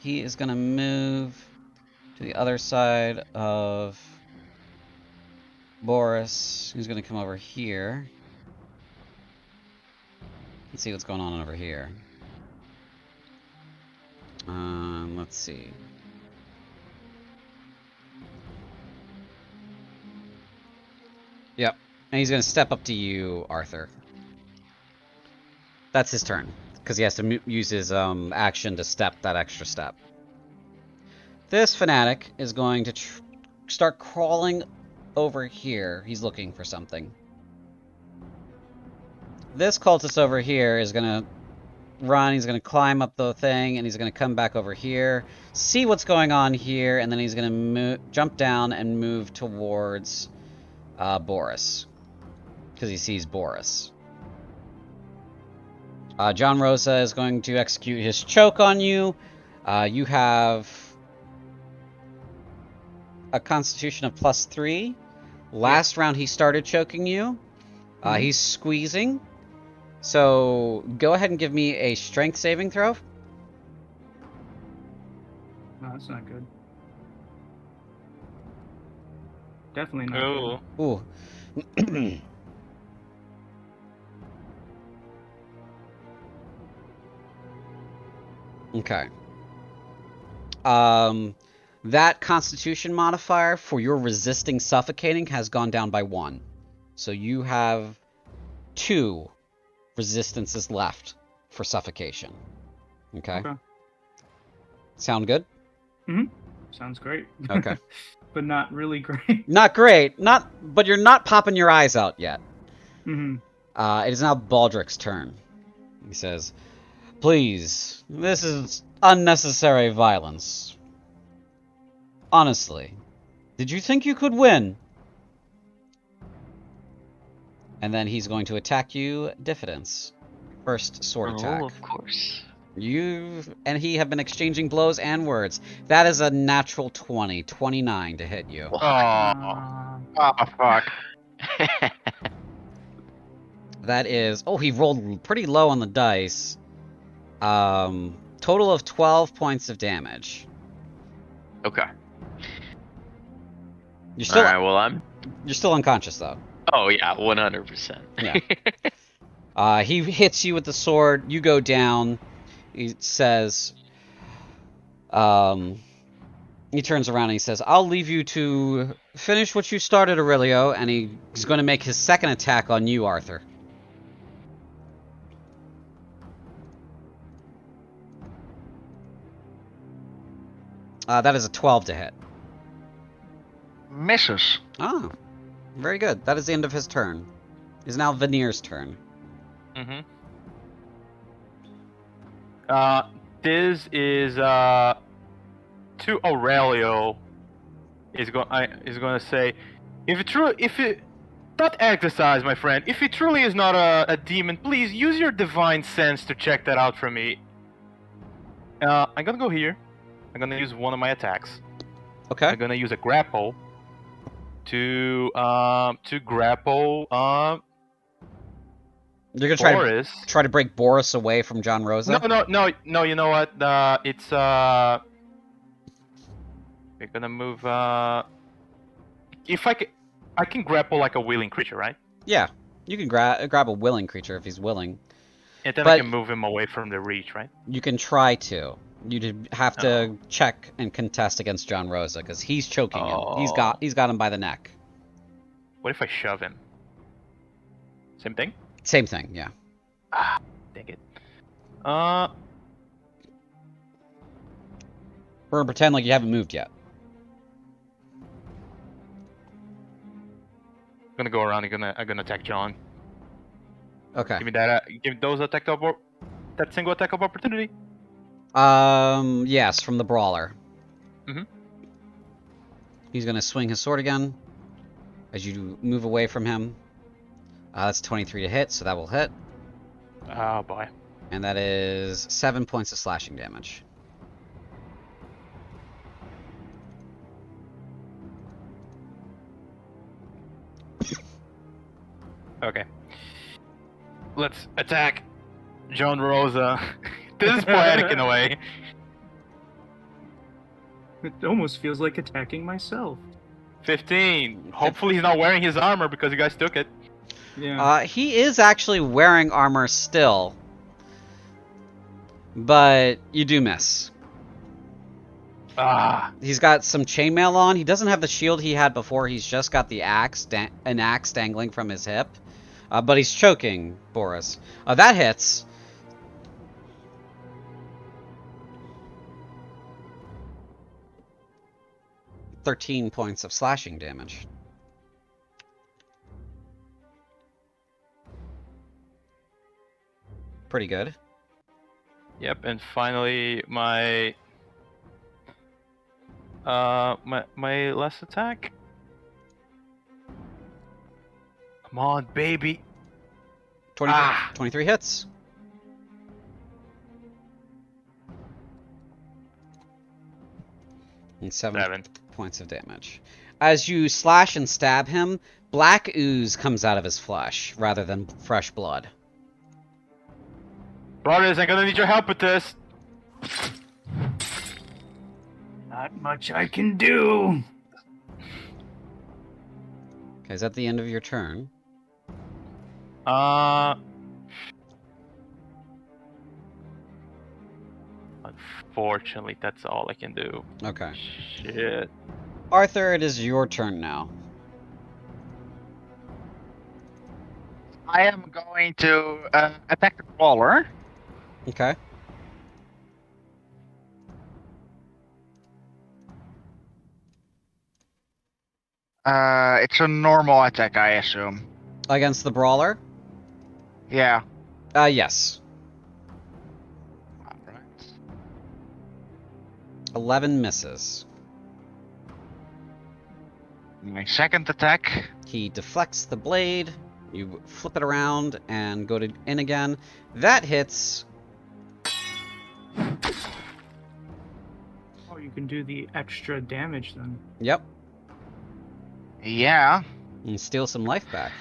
He is going to move to the other side of Boris. He's going to come over here. Let's see what's going on over here. Let's see. Yep. And he's going to step up to you, Arthur. That's his turn, because he has to use his action to step that extra step. This fanatic is going to start crawling over here. He's looking for something. This cultist over here is going to run. He's going to climb up the thing, and he's going to come back over here, see what's going on here, and then he's going to jump down and move towards Boris, because he sees Boris. John Rosa is going to execute his choke on you. You have a constitution of +3. Last round he started choking you. He's squeezing. So go ahead and give me a strength saving throw. No, that's not good. Definitely not good. Ooh. Okay. That Constitution modifier for your resisting suffocating has gone down by 1. So you have 2 resistances left for suffocation. Okay? Sound good? Sounds great. Okay. But not really great. Not great. But you're not popping your eyes out yet. Mm-hmm. It is now Baldric's turn. He says, "Please, this is unnecessary violence. Honestly, did you think you could win?" And then he's going to attack you, Diffidence. First sword attack. Oh, of course. You and he have been exchanging blows and words. That is a natural 20, 29 to hit you. Oh, fuck. That is... Oh, he rolled pretty low on the dice. Total of 12 points of damage. Okay. You're still, All right. Well, you're still unconscious, though. Oh yeah, 100%. Yeah. He hits you with the sword. You go down. He says... He turns around and he says, "I'll leave you to finish what you started, Aurelio," and he's going to make his second attack on you, Arthur. That is a 12 to hit. Misses. Oh, very good. That is the end of his turn. It's now Veneer's turn. Mm-hmm. This is to Aurelio. Is going to say, not exercise, my friend. If it truly is not a demon, please use your divine sense to check that out for me. I'm gonna go here. I'm gonna use one of my attacks. Okay. I'm gonna use a grapple to grapple You're gonna Boris. try to break Boris away from John Rosa. No. You know what? It's we're gonna move. If I can grapple like a willing creature, right? Yeah, you can grab a willing creature if he's willing. And then But I can move him away from the reach, right? you can try to. You'd have to check and contest against John Rosa because he's choking him. He's got him by the neck. What if I shove him? Same thing? Same thing, yeah. Ah, dang it. We're gonna pretend like you haven't moved yet. I'm gonna go around. I'm gonna attack John. Okay. Give me that. Give those that single attack of opportunity. Yes, from the brawler. Mm-hmm. He's gonna swing his sword again as you move away from him. That's 23 to hit, so that will hit. Oh boy. And that is 7 points of slashing damage. Okay. Let's attack John Rosa. This is poetic in a way. It almost feels like attacking myself. 15. Hopefully he's not wearing his armor because you guys took it. Yeah. He is actually wearing armor still. But you do miss. He's got some chainmail on. He doesn't have the shield he had before. He's just got the axe, an axe dangling from his hip. But he's choking Boris. That hits. $13 points of slashing damage. Pretty good. Yep, and finally my last attack. Come on, baby. 23 hits. And 7 points of damage. As you slash and stab him, black ooze comes out of his flesh rather than fresh blood. Brothers, I'm gonna need your help with this. Not much I can do. Okay, is that the end of your turn? Unfortunately, that's all I can do. Okay. Shit. Arthur, it is your turn now. I am going to attack the crawler. Okay. It's a normal attack, I assume. Against the brawler? Yeah. Yes. Alright. 11 misses. My second attack. He deflects the blade. You flip it around and go to in again. That hits. Oh, you can do the extra damage then. Yep. Yeah. And steal some life back.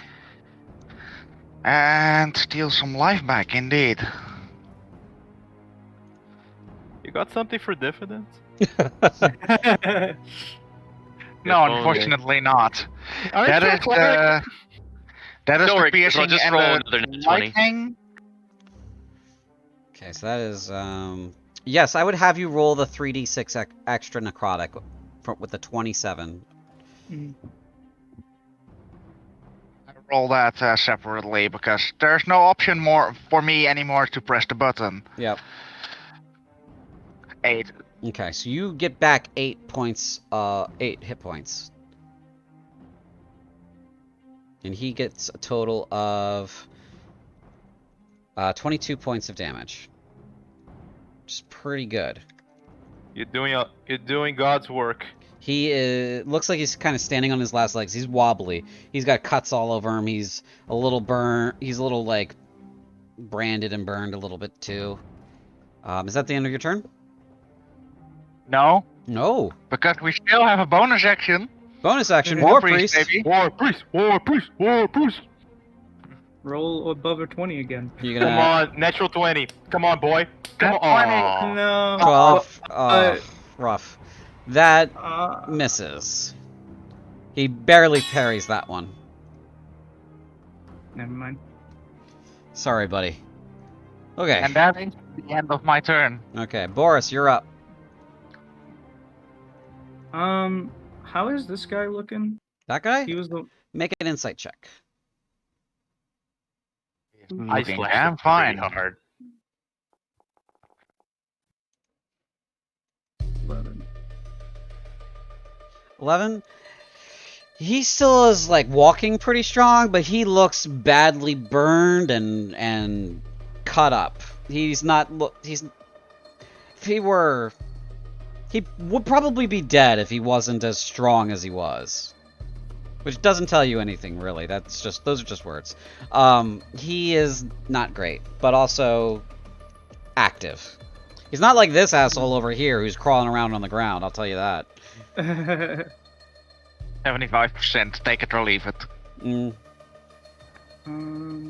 And steal some life back, indeed. You got something for diffidence? No, only. unfortunately not. Aren't That you a is cleric? that is Don't the worry, Chris, I'll piercing just and roll the another nat 20. lightning. Okay, so that is yes, I would have you roll the 3d6 extra necrotic with the 27. I roll that separately because there's no option more for me anymore to press the button. Yep. 8. Okay, so you get back 8 points, 8 hit points. And he gets a total of 22 points of damage. Which is pretty good. You're doing God's work. He looks like he's kind of standing on his last legs. He's wobbly. He's got cuts all over him. He's a little burnt. He's a little, like, branded and burned a little bit, too. Is that the end of your turn? No, No. because we still have a bonus action. Bonus action, War War Priest, Priest. baby. War priest, war priest, war priest. Roll above a 20 again. You're Come gonna... on, natural 20. Come on, boy. Come Nat on. 20. No. 12. Rough. That Uh, misses. He barely parries that one. never mind. Sorry, buddy. Okay. And that is the end of my turn. Okay, Boris, you're up. How is this guy looking? That guy? He was the. Make an insight check. I Looking slashed damn him fine. pretty hard. 11. 11? He still is, like, walking pretty strong, but he looks badly burned and cut up. He's not... He's... If he were... He would probably be dead if he wasn't as strong as he was. Which doesn't tell you anything, really. That's just... Those are just words. He is not great, but also active. He's not like this asshole over here who's crawling around on the ground, I'll tell you that. 75%, take it or leave it. Mm.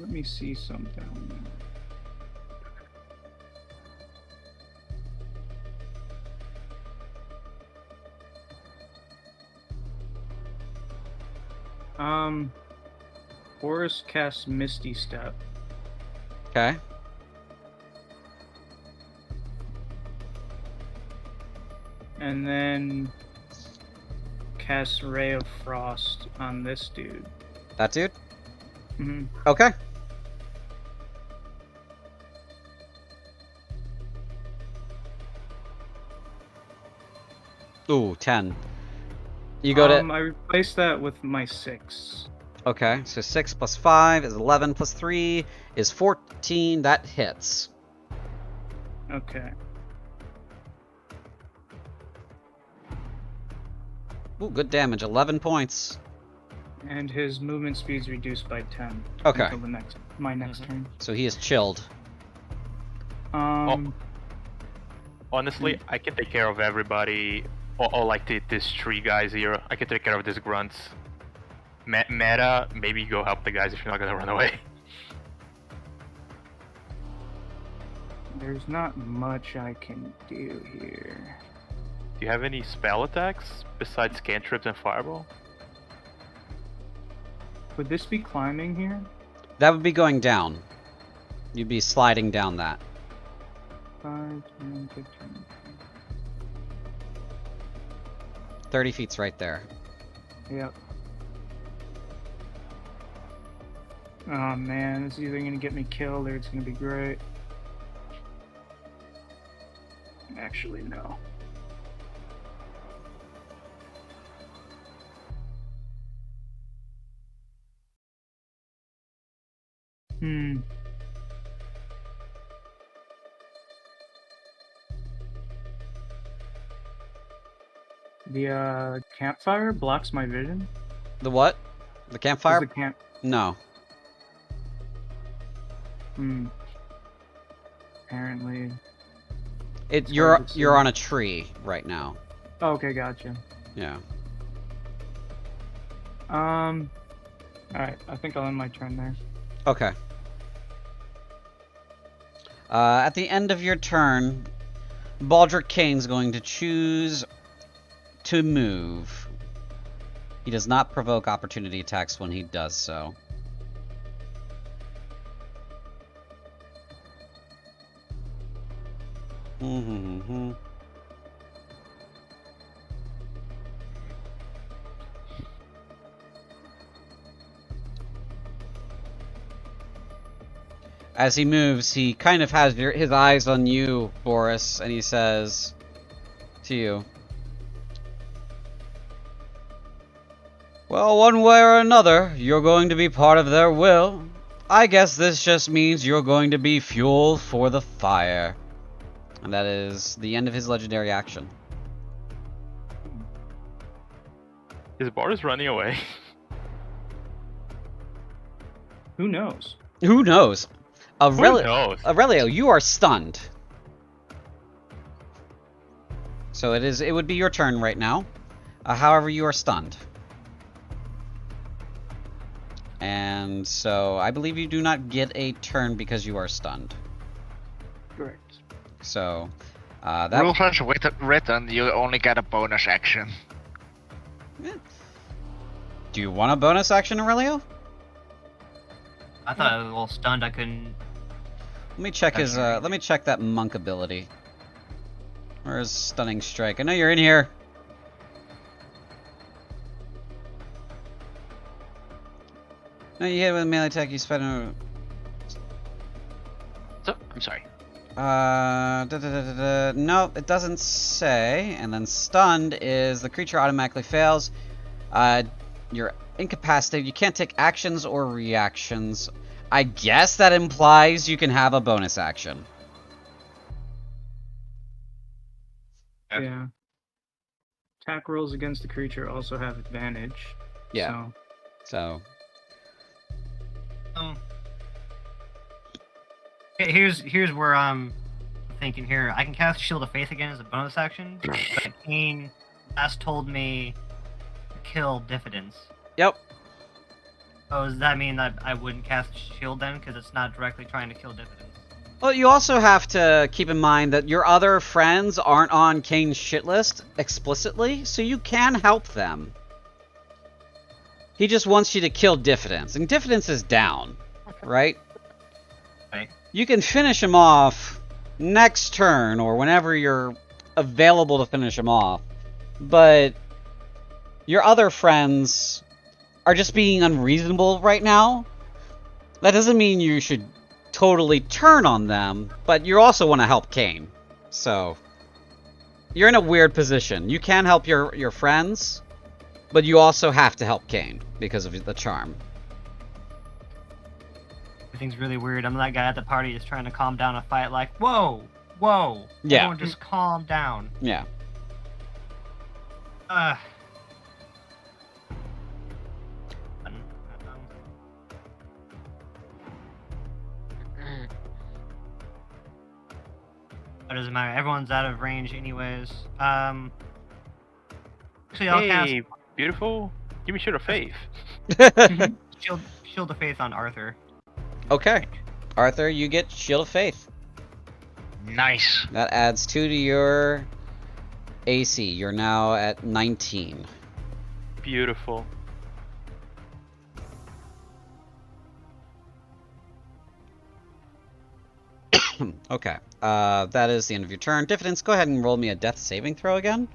Let me see something. Boris casts Misty Step. Okay. And then casts Ray of Frost on this dude. That dude? Mm-hmm. Okay. Ooh, 10. You go to... I replaced that with my 6. Okay, so 6 plus 5 is 11 plus 3 is 14. That hits. Okay. Ooh, good damage. 11 points. And his movement speed's reduced by 10. Okay. Until my next turn. So he is chilled. Honestly, I can take care of everybody. Or like these 3 guys here. I can take care of these grunts. Meta, maybe go help the guys if you're not gonna run away. There's not much I can do here. Do you have any spell attacks besides cantrips and fireball? Would this be climbing here? That would be going down. You'd be sliding down that. 5, 10, 15. 30 feet's right there. Yep. Oh man, it's either gonna get me killed or it's gonna be great. Actually, no. The campfire blocks my vision. The what? The campfire? Does the camp? No. Apparently. It It's you're hard to you're see. on a tree right now. Oh, okay, gotcha. Yeah. Alright, I think I'll end my turn there. Okay. At the end of your turn, Baldric Kane's going to choose to move. He does not provoke opportunity attacks when he does so. As he moves, he kind of has his eyes on you, Boris, and he says to you, "Well, one way or another, you're going to be part of their will. I guess this just means you're going to be fuel for the fire." And that is the end of his legendary action. Is Boris running away? Who knows? Who knows? Who knows? Aurelio, you are stunned. So it would be your turn right now. However, you are stunned. And so I believe you do not get a turn because you are stunned. Correct. So that Rules as written, you only get a bonus action. Do you want a bonus action, Aurelio? I thought I was a little stunned. I couldn't. Let me check his let me check that monk ability. Where's Stunning Strike? I know you're in here. No, you hit with a melee attack, you spend a... So, I'm sorry. No, it doesn't say. And then stunned is the creature automatically fails. You're incapacitated. You can't take actions or reactions. I guess that implies you can have a bonus action. Yeah. Attack rolls against the creature also have advantage. Yeah. So. Okay, here's where I'm thinking here. I can cast Shield of Faith again as a bonus action, but Kane last told me to kill Diffidence. Yep. Oh, does that mean that I wouldn't cast Shield then, because it's not directly trying to kill Diffidence? Well, you also have to keep in mind that your other friends aren't on Kane's shit list explicitly, so you can help them. He just wants you to kill Diffidence, and Diffidence is down, right? Right. You can finish him off next turn, or whenever you're available to finish him off, but your other friends are just being unreasonable right now. That doesn't mean you should totally turn on them, but you also want to help Kane. So, you're in a weird position. You can help your friends, but you also have to help Kane because of the charm. Everything's really weird. I'm that guy at the party that's trying to calm down a fight, like, whoa, whoa. Yeah. Everyone just calm down. Yeah. It doesn't matter. Everyone's out of range anyways. Actually, I'll cast Hey, beautiful. Give me Shield of Faith. Shield of Faith on Arthur. Okay. Arthur, you get Shield of Faith. Nice. That adds 2 to your AC. You're now at 19. Beautiful. Okay. That is the end of your turn. Diffidence, go ahead and roll me a death saving throw again.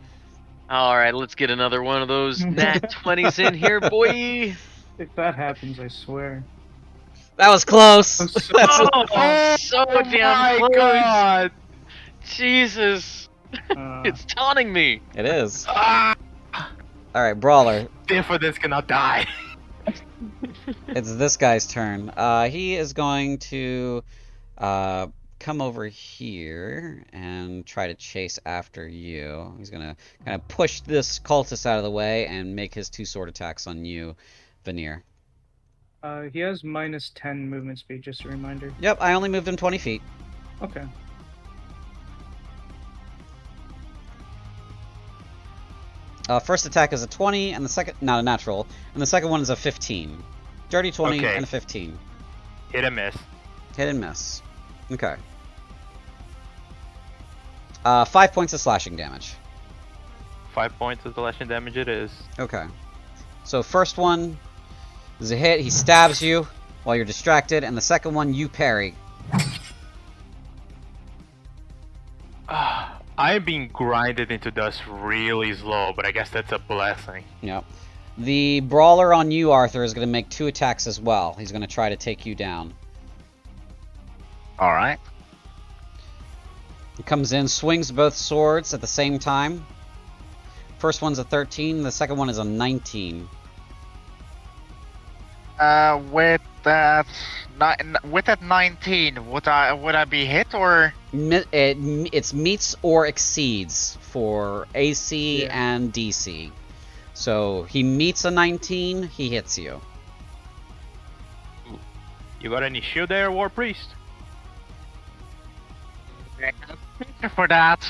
All right, let's get another one of those nat 20s in here, boy. If that happens, I swear. That was close. I'm so- That's Oh, so damn my close. god! Jesus. It's taunting me. It is. Ah! All right, Brawler. Diffidence cannot die. It's this guy's turn. He is going to come over here and try to chase after you. He's gonna kind of push this cultist out of the way and make his 2 sword attacks on you, Veneer. He has minus 10 movement speed, just a reminder. Yep, I only moved him 20 feet. Okay. First attack is a 20, and the second, not a natural, and the second one is a 15. Dirty 20 Okay. and a 15. Hit and miss. Hit and miss. Okay. 5 points of slashing damage. 5 points of slashing damage it is. Okay. So first one is a hit. He stabs you while you're distracted, and the second one you parry. I am being grinded into dust really slow, but I guess that's a blessing. Yep. The brawler on you, Arthur, is going to make 2 attacks as well. He's going to try to take you down. All right. He comes in, swings both swords at the same time. First one's a 13, the second one is a 19. With that 19, would I be hit or? It's meets or exceeds for AC and DC. So he meets a 19, he hits you. You got any shield there, War Priest? Thank you for that.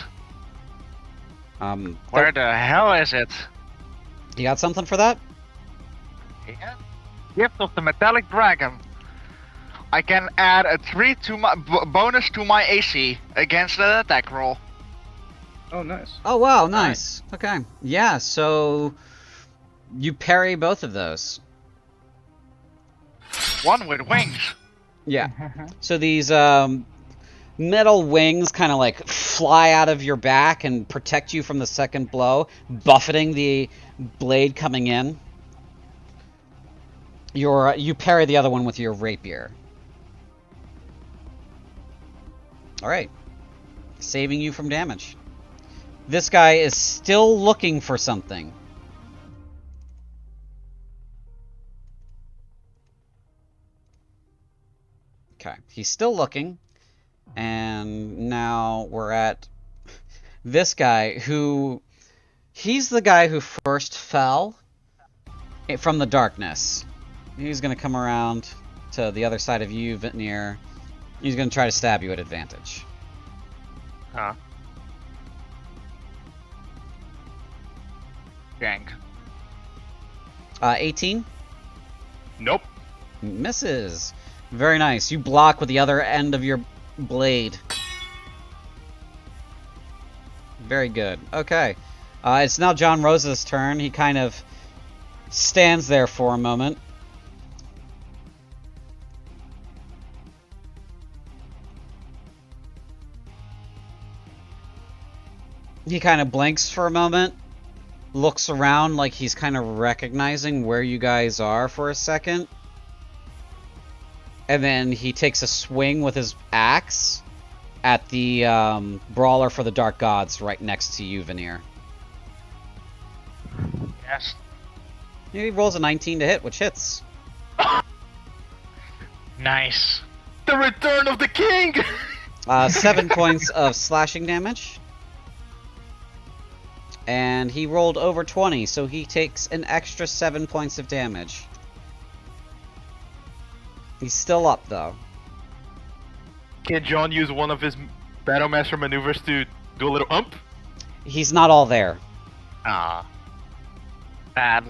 Where the hell is it? You got something for that? Yeah. Gift of the Metallic Dragon. I can add a 3 to my bonus to my AC against an attack roll. Oh, nice. Oh wow, nice. Okay. Yeah, so you parry both of those. One with wings. Yeah. So these metal wings kind of like fly out of your back and protect you from the second blow, buffeting the blade coming in. You parry the other one with your rapier. Alright. Saving you from damage. This guy is still looking for something. Okay, he's still looking. And now we're at this guy who... He's the guy who first fell from the darkness. He's going to come around to the other side of you, Veneer. He's going to try to stab you at advantage. Huh. Jank. 18? Nope. Misses. Very nice. You block with the other end of your blade. Very good. Okay. It's now John Rose's turn. He kind of stands there for a moment. He kind of blinks for a moment, looks around like he's kind of recognizing where you guys are for a second. And then he takes a swing with his axe at the brawler for the Dark Gods right next to you, Veneer. Yes. He rolls a 19 to hit, which hits. Nice. The return of the king! 7 points of slashing damage. And he rolled over 20, so he takes an extra 7 points of damage. He's still up, though. Can John use one of his Battlemaster maneuvers to do a little ump? He's not all there. Ah. Bad.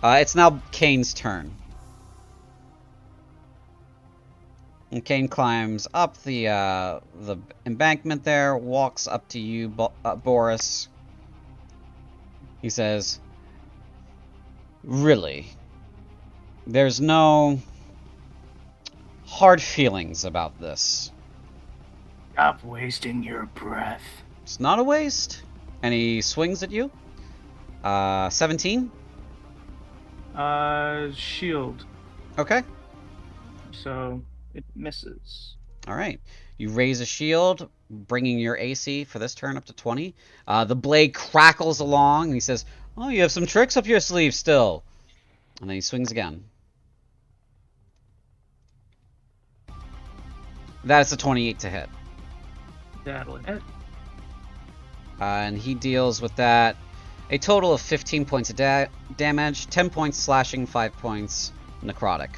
It's now Kane's turn. And Kane climbs up the embankment there, walks up to you, Boris. He says, "Really? There's no hard feelings about this. Stop wasting your breath. It's not a waste. And he swings at you. 17. Shield. Okay. So it misses. All right. You raise a shield, bringing your AC for this turn up to 20. The blade crackles along, and he says, "Oh, you have some tricks up your sleeve still." And then he swings again. That is a 28 to hit. That'll hit. And he deals with that a total of 15 points of damage, 10 points slashing, 5 points necrotic.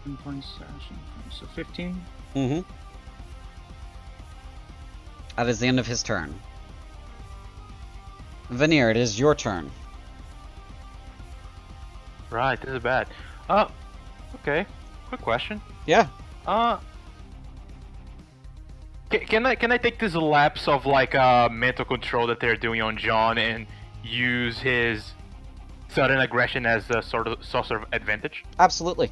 10 points slashing. So 15. Mm-hmm. That is the end of his turn. Veneer, it is your turn. Right, this is bad. Okay. Quick question. Yeah. Can I take this lapse of like mental control that they're doing on John and use his sudden aggression as a sort of advantage? Absolutely.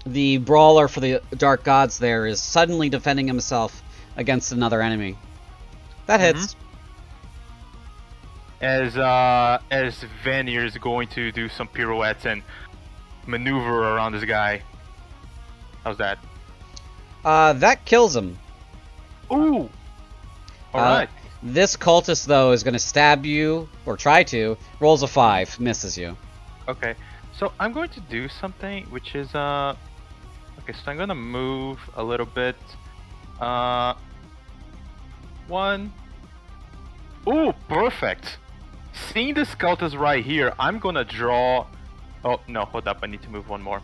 The brawler for the Dark Gods there is suddenly defending himself against another enemy. That hits. As Veneer is going to do some pirouettes and maneuver around this guy. How's that? That kills him. Ooh! Alright. This cultist, though, is going to stab you, or try to. Rolls a 5, misses you. Okay. So I'm going to do something which is okay, so I'm gonna move a little bit. One. Ooh, perfect! Seeing the cultist right here, I'm gonna draw. Oh no, hold up, I need to move one more.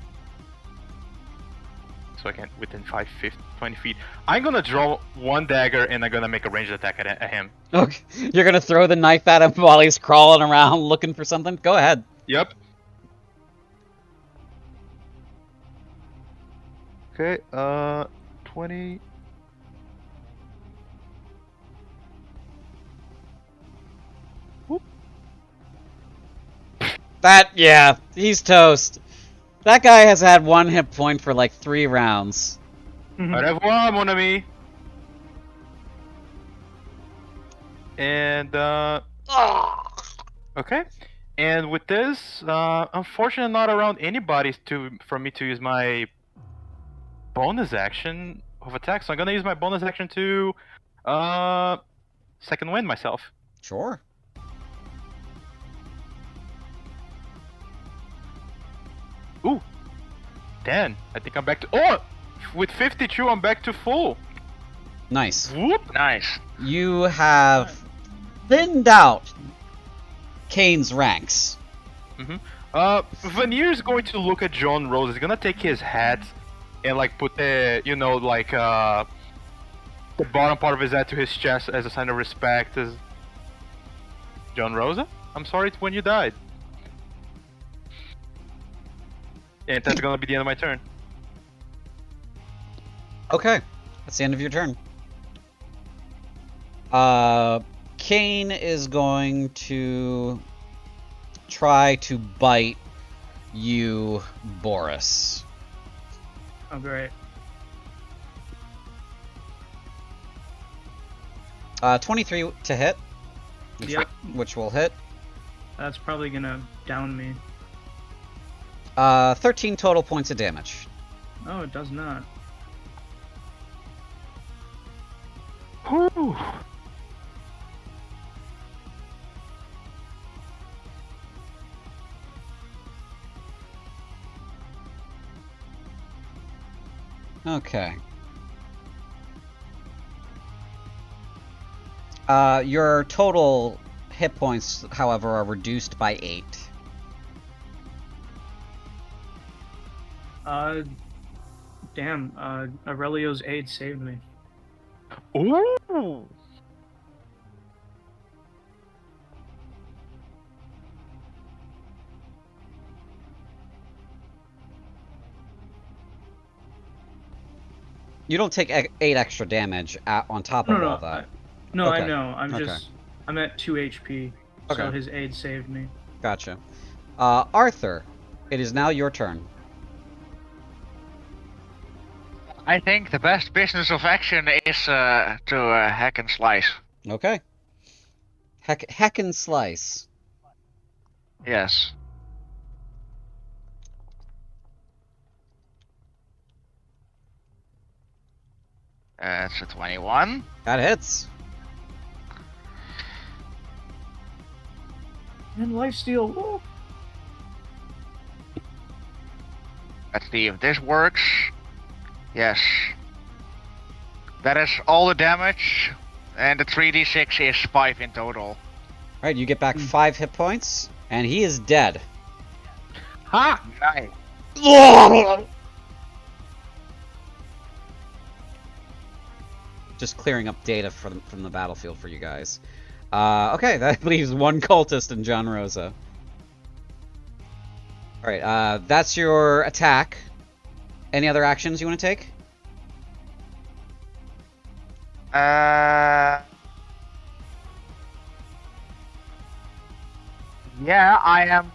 So I can within 20 feet. I'm gonna draw one dagger and I'm gonna make a ranged attack at him. Okay. You're going to throw the knife at him while he's crawling around looking for something? Go ahead. Yep. Okay, 20. Whoop. Yeah, he's toast. That guy has had 1 hit point for like 3 rounds. Au revoir, mon ami. And okay. And with this, unfortunately, not around anybody for me to use my bonus action of attack. So I'm gonna use my bonus action to second wind myself. Sure. Ooh, 10. I think I'm back to. Oh, with 52, I'm back to full. Nice. Whoop. Nice. You have thinned out Kane's ranks. Veneer is going to look at John Rose. He's gonna take his hat and like put the, the bottom part of his hat to his chest as a sign of respect. As John Rosa, I'm sorry when you died. And that's gonna be the end of my turn. Okay. That's the end of your turn. Kane is going to try to bite you, Boris. Oh, great. 23 to hit, which will hit. That's probably gonna down me. 13 total points of damage. Oh, it does not. Whew. Okay. Your total hit points, however, are reduced by 8. Damn, Aurelio's aid saved me. Ooh. You don't take 8 extra damage on top of all that. No, Okay. I know. I'm Okay. I'm at 2 HP, so Okay. his aid saved me. Gotcha. Arthur, it is now your turn. I think the best business of action is to hack and slice. Okay. Hack and slice. Yes. It's a 21. That hits. And lifesteal. Woo. Let's see if this works. Yes. That is all the damage, and the 3d6 is 5 in total. Alright, you get back 5 hit points, and he is dead. Ha! Nice. Just clearing up data from the battlefield for you guys. Okay, that leaves one cultist in John Rosa. Alright, that's your attack. Any other actions you want to take? Yeah, I am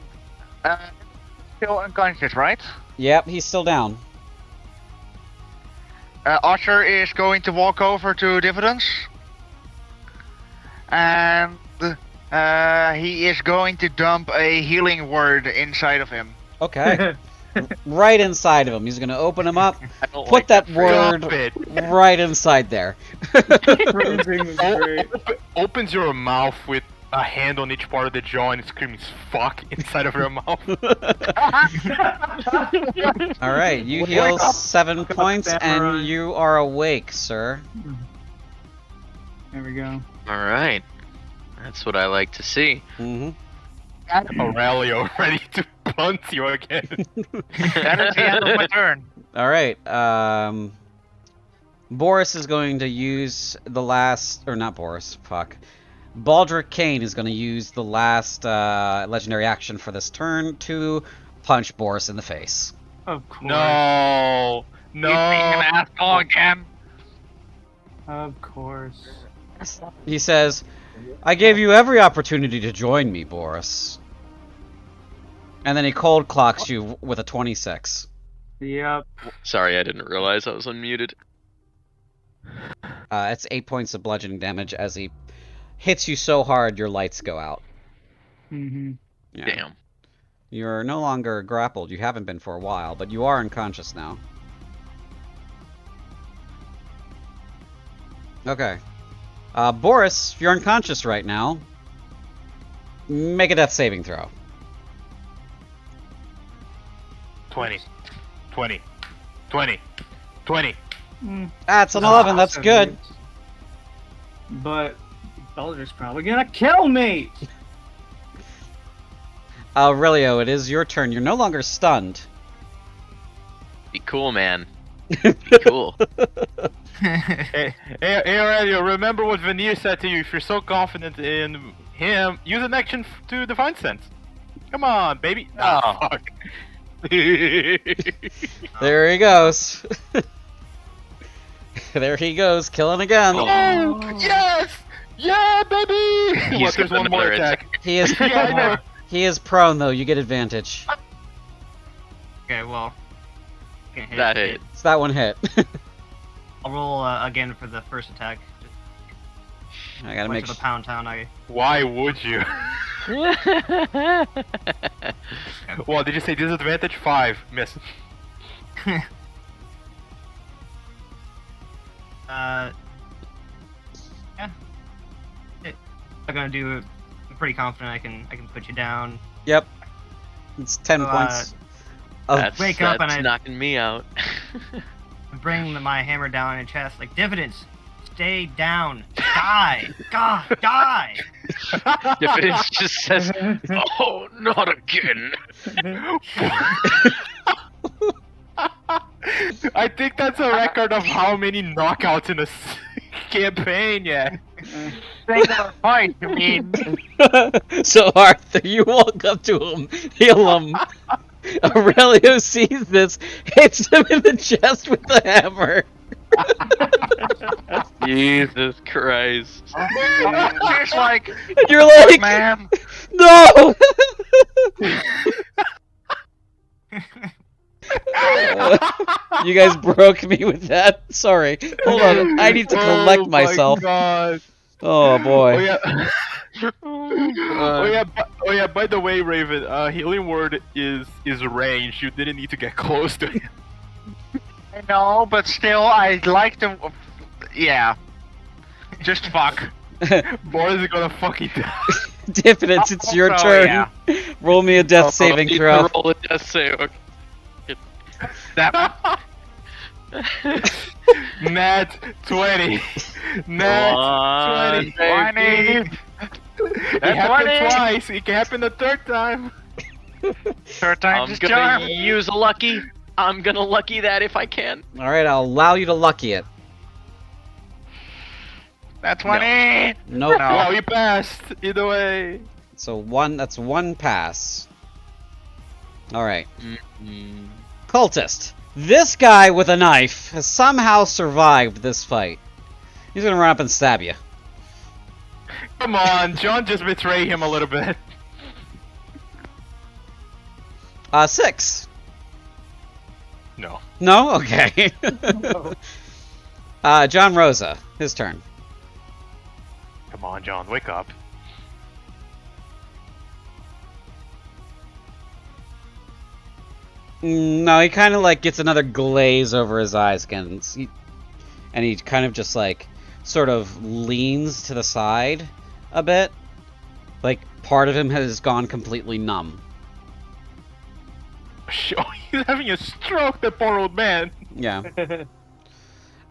still unconscious, right? Yep, he's still down. Archer is going to walk over to Dividends. And he is going to dump a healing word inside of him. Okay. Right inside of him. He's going to open him up, I don't put like that phrase. word Stop it. right inside there. Phrasing was great. Opens your mouth with a hand on each part of the jaw and screams "fuck" inside of your mouth. Alright, you Wake heal up. 7 points, Samurai. and you are awake, sir. There we go. All right. That's what I like to see. Mm-hmm. Aurelio ready to punt you again. That is the end of my turn. Alright, Boris is going to use the last... Or not Boris, fuck. Baldric Kane is going to use the last legendary action for this turn to punch Boris in the face. Of course. No, He's being an no. asshole again. Of course. He says, I gave you every opportunity to join me, Boris. And then he cold clocks you with a 26. Yep. Sorry, I didn't realize I was unmuted. It's 8 points of bludgeoning damage as he hits you so hard your lights go out. Mm-hmm. Yeah. Damn. You're no longer grappled. You haven't been for a while, but you are unconscious now. Okay. Boris, if you're unconscious right now, make a death saving throw. 20, 20, 20, 20. That's an 11. That's good. But Baldur's probably gonna kill me. Aurelio, it is your turn. You're no longer stunned. Be cool, man. Be cool. Hey, Aurelio, remember what Veneer said to you. If you're so confident in him, use an action to Divine Sense. Come on, baby. Oh. Fuck. There he goes. There he goes, killing again. Oh, yes! Yeah, baby! He's What, there's got one more another attack. He is Yeah, I know. he is prone though. You get advantage. Okay, well. can hit That it. hit. So that one hit. I'll roll again for the first attack. I gotta Went make to the sure. pound town. Why would you? Well, did you say disadvantage? 5. Miss. Yeah. I'm gonna do it. I'm pretty confident I can put you down. Yep. It's 10 points. Of, That's, Wake up that's and I- knocking me out. Bring my hammer down in your chest like dividends. Stay down. Die. God, die. Dividends just says, "Oh, not again." I think that's a record of how many knockouts in a campaign, yeah. Singular fight, you mean? So Arthur, you walk up to him, heal him. Aurelio sees this, hits him in the chest with the hammer. Jesus Christ. She's like, You're like, man. no! You guys broke me with that. Sorry. Hold on. I need to collect myself. Oh my god. Oh boy. Oh yeah. Oh, Oh yeah. By the way, Raven, healing word is range. You didn't need to get close to him. I know, but still, I'd like to. Yeah. Just fuck. Boris is gonna fucking die. Diffidence, it's your Also, turn. yeah. Roll me a death saving need to throw. roll a death save. Okay. That. Nat 20. Nat 20. 20. It That's happened 20. twice. It can happen the third time. Third I'm time's gonna charm. use a lucky. I'm gonna lucky that if I can. Alright, I'll allow you to lucky it. That's 20. Nope. No. Wow, you passed. Either way. So that's one pass. Alright. Mm-hmm. Cultist. This guy with a knife has somehow survived this fight. He's gonna run up and stab you. Come on, John just betrayed him a little bit. 6. No. No? Okay. John Rosa. His turn. Come on, John, wake up. No, he kind of like gets another glaze over his eyes again. And he kind of just like sort of leans to the side a bit. Like part of him has gone completely numb. Oh, he's having a stroke, the poor old man. Yeah.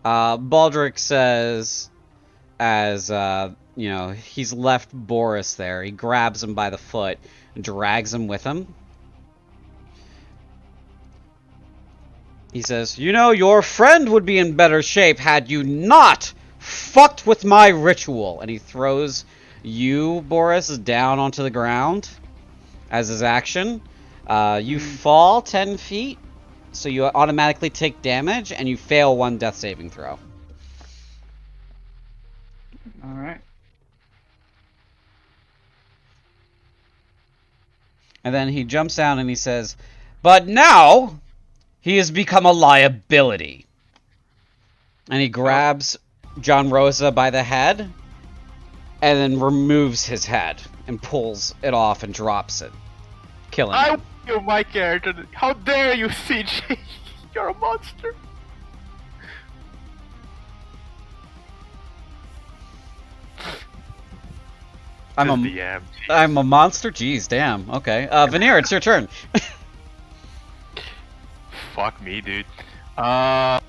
Baldric says, as you know, he's left Boris there. He grabs him by the foot and drags him with him. He says, "You know, your friend would be in better shape had you not fucked with my ritual." And he throws you, Boris, down onto the ground as his action. You fall 10 feet, so you automatically take damage, and you fail one death saving throw. Alright. And then he jumps down and he says, "But now he has become a liability." And he grabs John Rosa by the head and then removes his head and pulls it off and drops it, killing I him. kill my character. How dare you, CJ? You're a monster. I'm a monster? Jeez, damn. Okay. Veneer, it's your turn. Fuck me, dude. I'm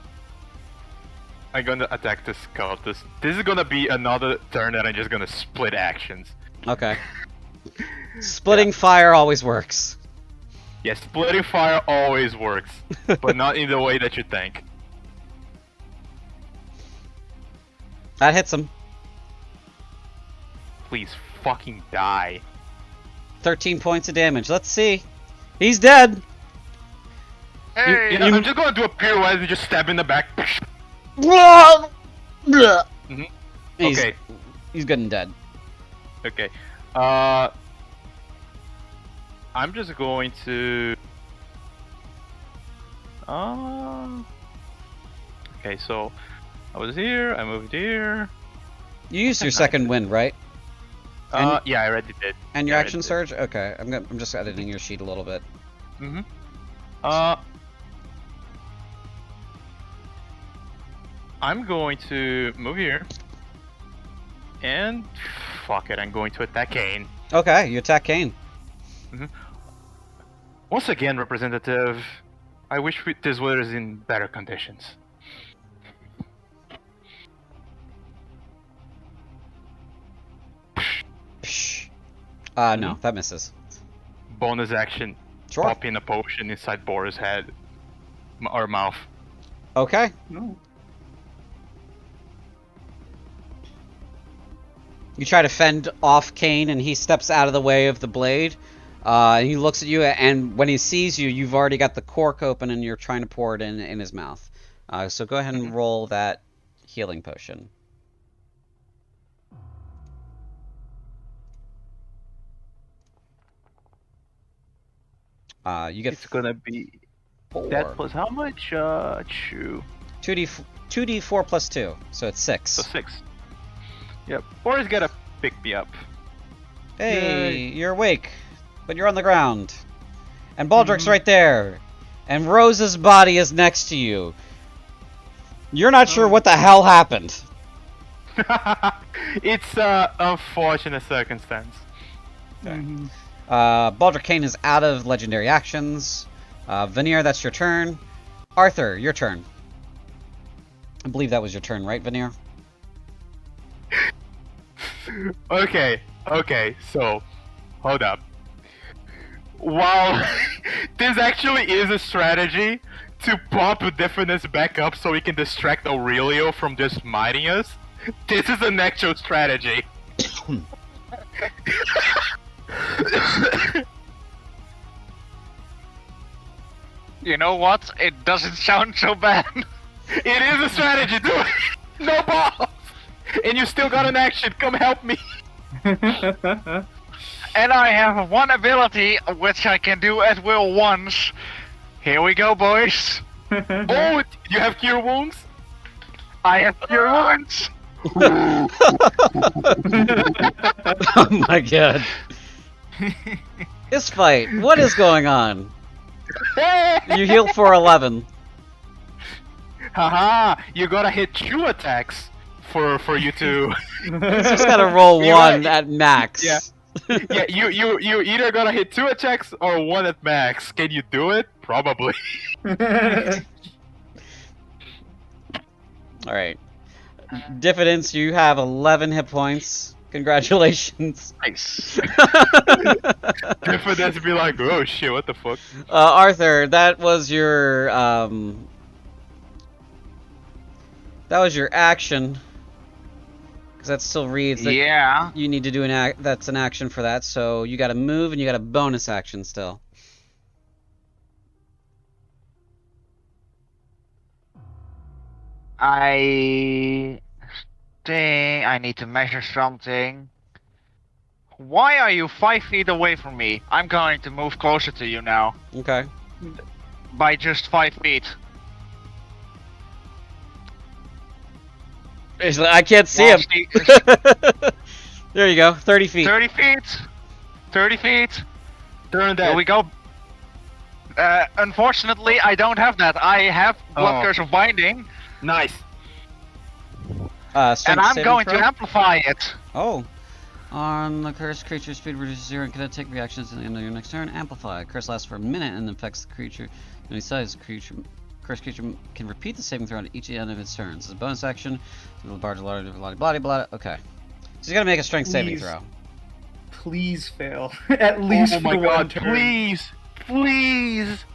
gonna attack this cultist. This is gonna be another turn that I'm just gonna split actions. Okay. Splitting fire always works. Yeah, splitting fire always works, but not in the way that you think. That hits him. Please fucking die. 13 points of damage. Let's see. He's dead. Hey. You know, I'm just gonna do a pirouette and just stab in the back. Mm-hmm. Okay. He's good and dead. Okay. I'm just going to. Okay, so I was here. I moved here. You used your second wind, right? Yeah, I already did. And your Yeah, I action did. surge? Okay, I'm just editing your sheet a little bit. Mm-hmm. I'm going to move here. And fuck it, I'm going to attack Kane. Okay, you attack Kane. Once again, representative, I wish this weather is in better conditions. Psh. No, that misses. Bonus action, Sure. pop in a potion inside Boris' head or mouth. Okay. No. You try to fend off Kane, and he steps out of the way of the blade. And he looks at you, and when he sees you, you've already got the cork open, and you're trying to pour it in his mouth. So go ahead and roll that healing potion. You get It's gonna be 4. that plus how much? 2d4 plus 2, so it's 6. So 6. Yep. Or is gonna pick me up. Hey, Yay. you're awake, but you're on the ground. And Baldric's right there. And Rose's body is next to you. You're not sure what the hell happened. It's a unfortunate circumstance. Baldric Kane is out of legendary actions. Veneer, that's your turn. Arthur, your turn. I believe that was your turn, right, Veneer? Okay, so hold up. While this actually is a strategy to pop Diffidence back up so we can distract Aurelio from just mighting us, this is an actual strategy. You know what? It doesn't sound so bad. It is a strategy, dude! No balls! And you still got an action, come help me! And I have one ability which I can do at will once. Here we go, boys. Oh, you have cure wounds? I have cure wounds. Oh my god. This fight, what is going on? You heal for 11. Haha, you gotta hit 2 attacks for you to... You just gotta roll You're 1 right. at max. Yeah. Yeah, you either gotta hit 2 attacks or 1 at max. Can you do it? Probably. Alright. Diffidence, you have 11 hit points. Congratulations. Nice. Diffidence be like, oh shit, what the fuck? Arthur, that was your action. Because that still reads that Yeah. you need to do that's an action for that, so you gotta move and you got a bonus action still. I think I need to measure something. Why are you 5 feet away from me? I'm going to move closer to you now. Okay. By just 5 feet. I can't see him. There you go, 30 feet. 30 feet. 30 feet. Turn that. Here we go. Unfortunately, I don't have that. I have Blood Curse of Binding, Nice. Strength and I'm saving going throw? to amplify it. Oh. On the cursed creature, speed reduces 0 and cannot take reactions at the end of your next turn. Amplify. Curse lasts for a minute and affects the creature. Any size creature. Cursed creature can repeat the saving throw at each end of its turns. As a bonus action, blah. Okay. So you gotta make a strength saving Please. throw. Please fail. At least Oh my for one god, turn. please! Please!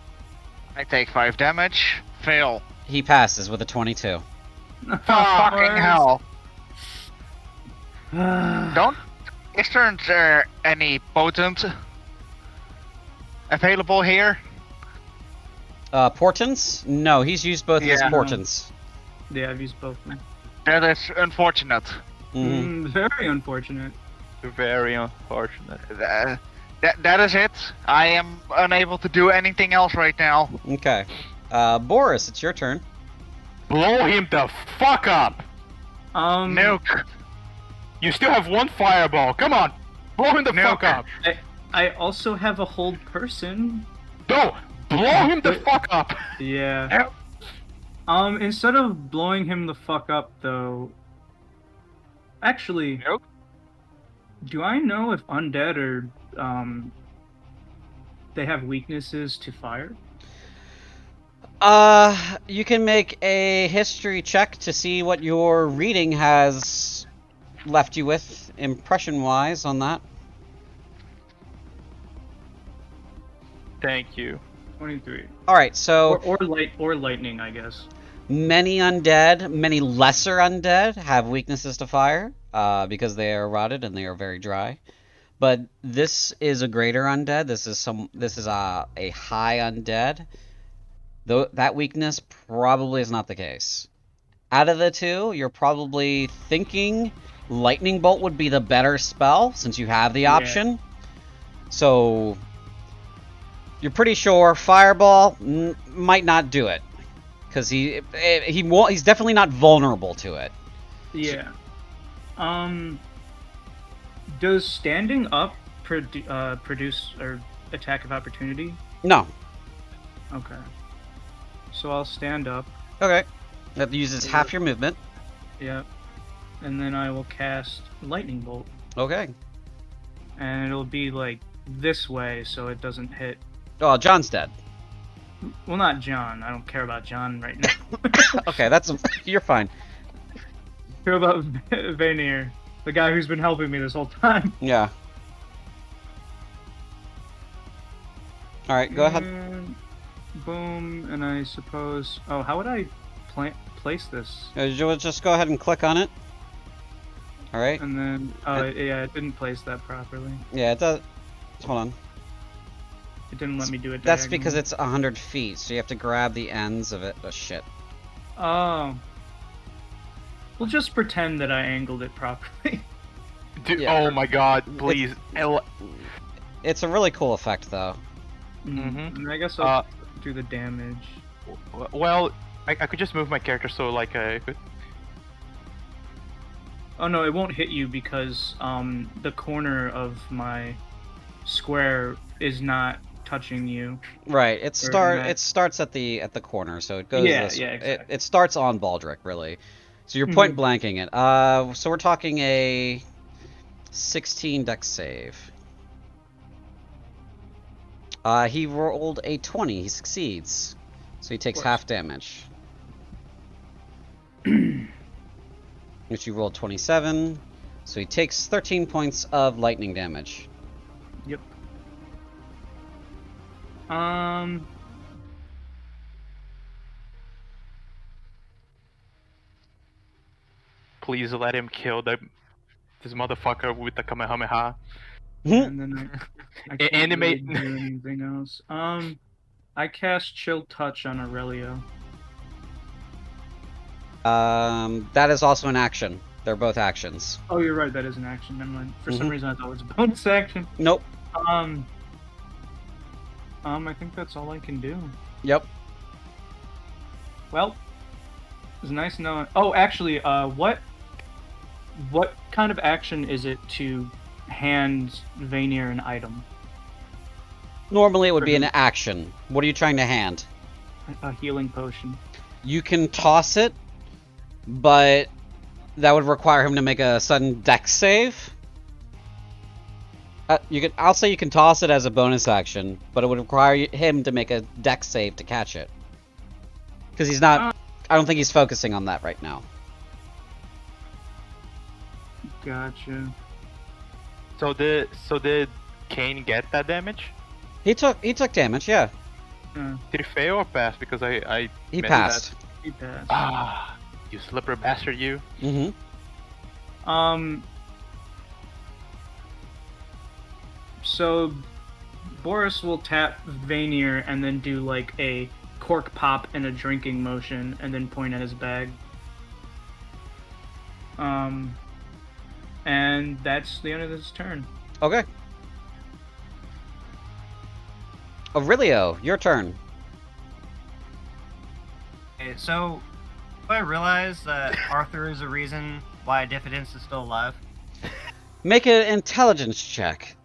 I take 5 damage. Fail. He passes with a 22. Fucking hell. Don't. Isn't there any potent available here? Portents? No, he's used both his Yeah. portents. Yeah, I've used both. That is unfortunate. Very unfortunate. Very unfortunate. That is it. I am unable to do anything else right now. Okay. Boris, it's your turn. Blow him the fuck up! Nuke. You still have 1 fireball, come on! Blow him the fuck Nuke. up! I also have a hold person. No! Blow him the fuck up! Yeah. Instead of blowing him the fuck up, though. Actually, Nope. do I know if undead are they have weaknesses to fire? You can make a history check to see what your reading has left you with, impression-wise, on that. Thank you. 23. Alright, so Or lightning, I guess. many undead, many lesser undead have weaknesses to fire, because they are rotted and they are very dry. But this is a greater undead. This is a high undead. Though that weakness probably is not the case. Out of the two, you're probably thinking Lightning Bolt would be the better spell since you have the option. So You're pretty sure Fireball might not do it, because he's definitely not vulnerable to it. Yeah. Does standing up produce or attack of opportunity? No. Okay. So I'll stand up. Okay. That uses half your movement. Yeah. And then I will cast Lightning Bolt. Okay. And it'll be like this way, so it doesn't hit. Oh, John's dead. Well, not John. I don't care about John right now. Okay, you're fine. Care about Vanir, the guy who's been helping me this whole time. Yeah. All right, go ahead. Boom, and I suppose. Oh, how would I place this? You'll just go ahead and click on it. All right. And then, yeah, it didn't place that properly. Yeah, it does. Hold on. It didn't let me do it. That's because it's 100 feet, so you have to grab the ends of it. Oh shit. Oh. We'll just pretend that I angled it properly. Dude, Yeah. Oh my god, please. It's a really cool effect, though. And I guess I'll do the damage. Well, I could just move my character so like I could. Oh no, it won't hit you because the corner of my square is not touching you. Right. It starts at the corner, so it goes. Yeah, this, yeah, exactly. It starts on Baldric, really. So you're point blanking it. So we're talking a 16 dex save. He rolled a 20. He succeeds, so he takes half damage. Which you rolled 27, so he takes 13 points of lightning damage. Yep. Please let him kill this motherfucker with the Kamehameha. And then I can't Animate. really do anything else. I cast Chill Touch on Aurelio. That is also an action. They're both actions. Oh, you're right. That is an action. Never mind. For some reason, I thought it was a bonus action. Nope. I think that's all I can do. Yep. Well, it's nice knowing. Oh, actually, what kind of action is it to hand Vanir an item? Normally it would be an action. What are you trying to hand? A healing potion. You can toss it, but that would require him to make a sudden dex save. I'll say you can toss it as a bonus action, but it would require him to make a dex save to catch it. Because he's not. I don't think he's focusing on that right now. Gotcha. So did Kane get that damage? He took damage, yeah. Did he fail or pass? Because I He missed passed. that. He passed. Ah, you slippery bastard, you. So Boris will tap Vanir and then do like a cork pop and a drinking motion and then point at his bag. And that's the end of his turn. Okay. Aurelio, your turn. Okay, so I realize that Arthur is the reason why Diffidence is still alive. Make an intelligence check.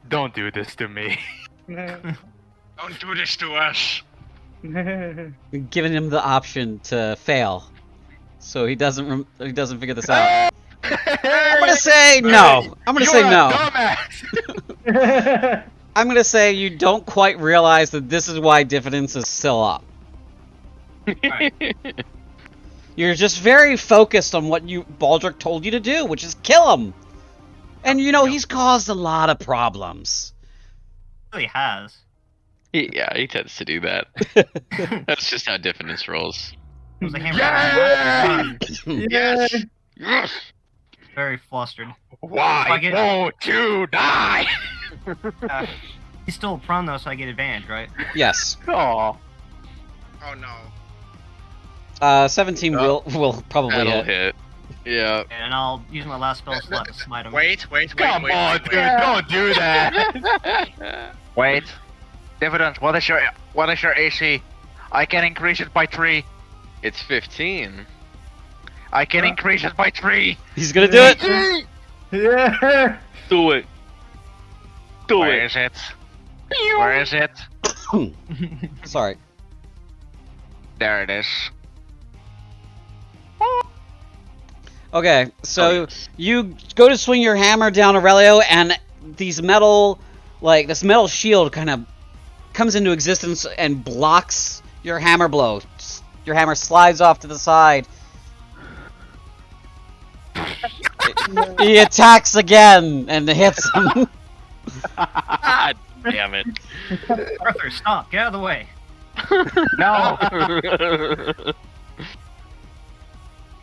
Don't do this to me. Don't do this to us. You're giving him the option to fail, so he doesn't figure this out. I'm gonna say no. I'm gonna say no. Dumbass. I'm gonna say you don't quite realize that this is why Diffidence is still up. Right. You're just very focused on what Baldric told you to do, which is kill him. And you know he's caused a lot of problems. He really has. Yeah, he tends to do that. That's just how Diffidence rolls. It was a hammer. Yes! Yes! Very flustered. Why won't you die? He's still prone though, so I get advantage, right? Yes. Aw. Oh no. 17 will probably That'll hit. hit. Yeah. And I'll use my last spell slot to smite him. Wait. Come on, dude, don't do that. Wait. Dividends, what is your AC? I can increase it by 3. It's 15. I can increase it by 3. He's gonna do it! Yeah. Do it. Do Where it. is it? Where is it? Sorry. There it is. Okay, so yes. you go to swing your hammer down Aurelio, and this metal shield kind of comes into existence and blocks your hammer blow. Your hammer slides off to the side. He attacks again and hits him. God damn it. Arthur, stop! Get out of the way. No!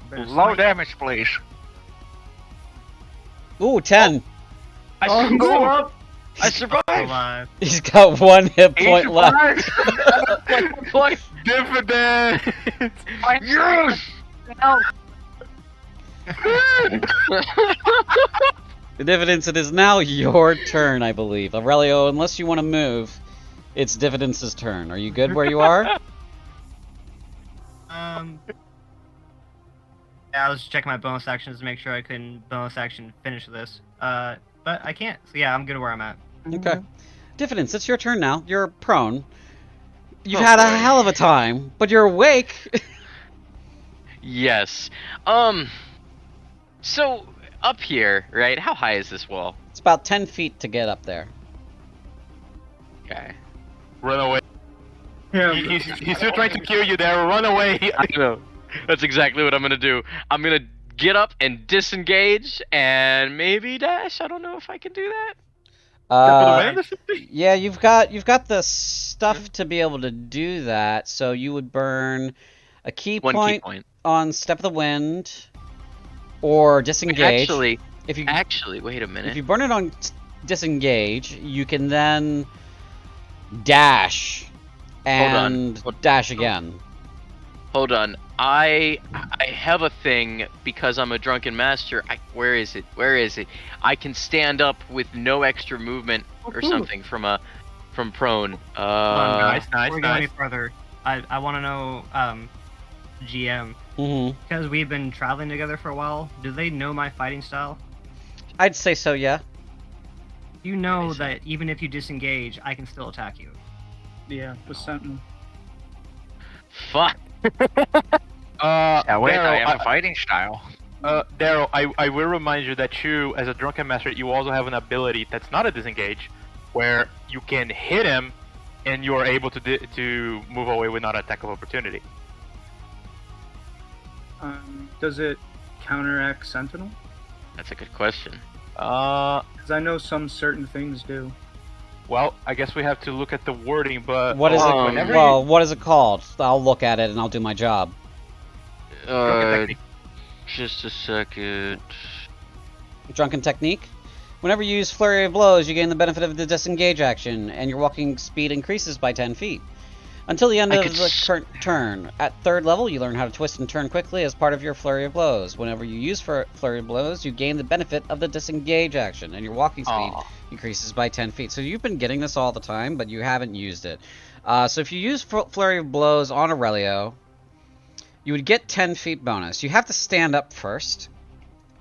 Better Low smite. damage, please. Ooh, 10. Go up. I survived. Alive. He's got 1 hit point left. What? Dividend! Yes! The dividends, it is now your turn, I believe. Aurelio, unless you want to move, it's Dividends' turn. Are you good where you are? Yeah, I was checking my bonus actions to make sure I couldn't bonus action finish this. But I can't. So yeah, I'm good where I'm at. Okay. Dividends, it's your turn now. You're prone. You've Oh, had a boy. hell of a time, but you're awake. Yes. So up here, right? How high is this wall? It's about 10 feet to get up there. Okay. Run away. Yeah. He's still trying to kill you there. Run away. I know. That's exactly what I'm gonna do. I'm gonna get up and disengage and maybe dash. I don't know if I can do that. Yeah, you've got the stuff to be able to do that. So you would burn a key One point key point. on Step of the Wind, or disengage. Actually, wait a minute. If you burn it on disengage, you can then dash and Hold on. dash again. Hold on. I have a thing because I'm a drunken master. Where is it? I can stand up with no extra movement or something from prone. Nice, Before we go any nice. further, I want to know, GM, Mm-hmm. because we've been traveling together for a while. Do they know my fighting style? I'd say so, yeah. You know that even if you disengage, I can still attack you. Yeah, the sentinel. Fuck. Yeah, wait, I Daryl, have a fighting style. Daryl, I will remind you that you, as a drunken master, you also have an ability that's not a disengage, where you can hit him, and you are able to move away with not attack of opportunity. Does it counteract sentinel? That's a good question. Because I know some certain things do. Well, I guess we have to look at the wording, but What is it? whenever Well, what is it called? I'll look at it and I'll do my job. technique. Just a second. Drunken Technique. Whenever you use Flurry of Blows, you gain the benefit of the disengage action, and your walking speed increases by 10 feet. Until the end of the current turn. At 3rd level, you learn how to twist and turn quickly as part of your Flurry of Blows. Whenever you use Flurry of Blows, you gain the benefit of the disengage action, and your walking speed increases by 10 feet. So you've been getting this all the time, but you haven't used it. So if you use Flurry of Blows on Aurelio, you would get 10 feet bonus. You have to stand up first.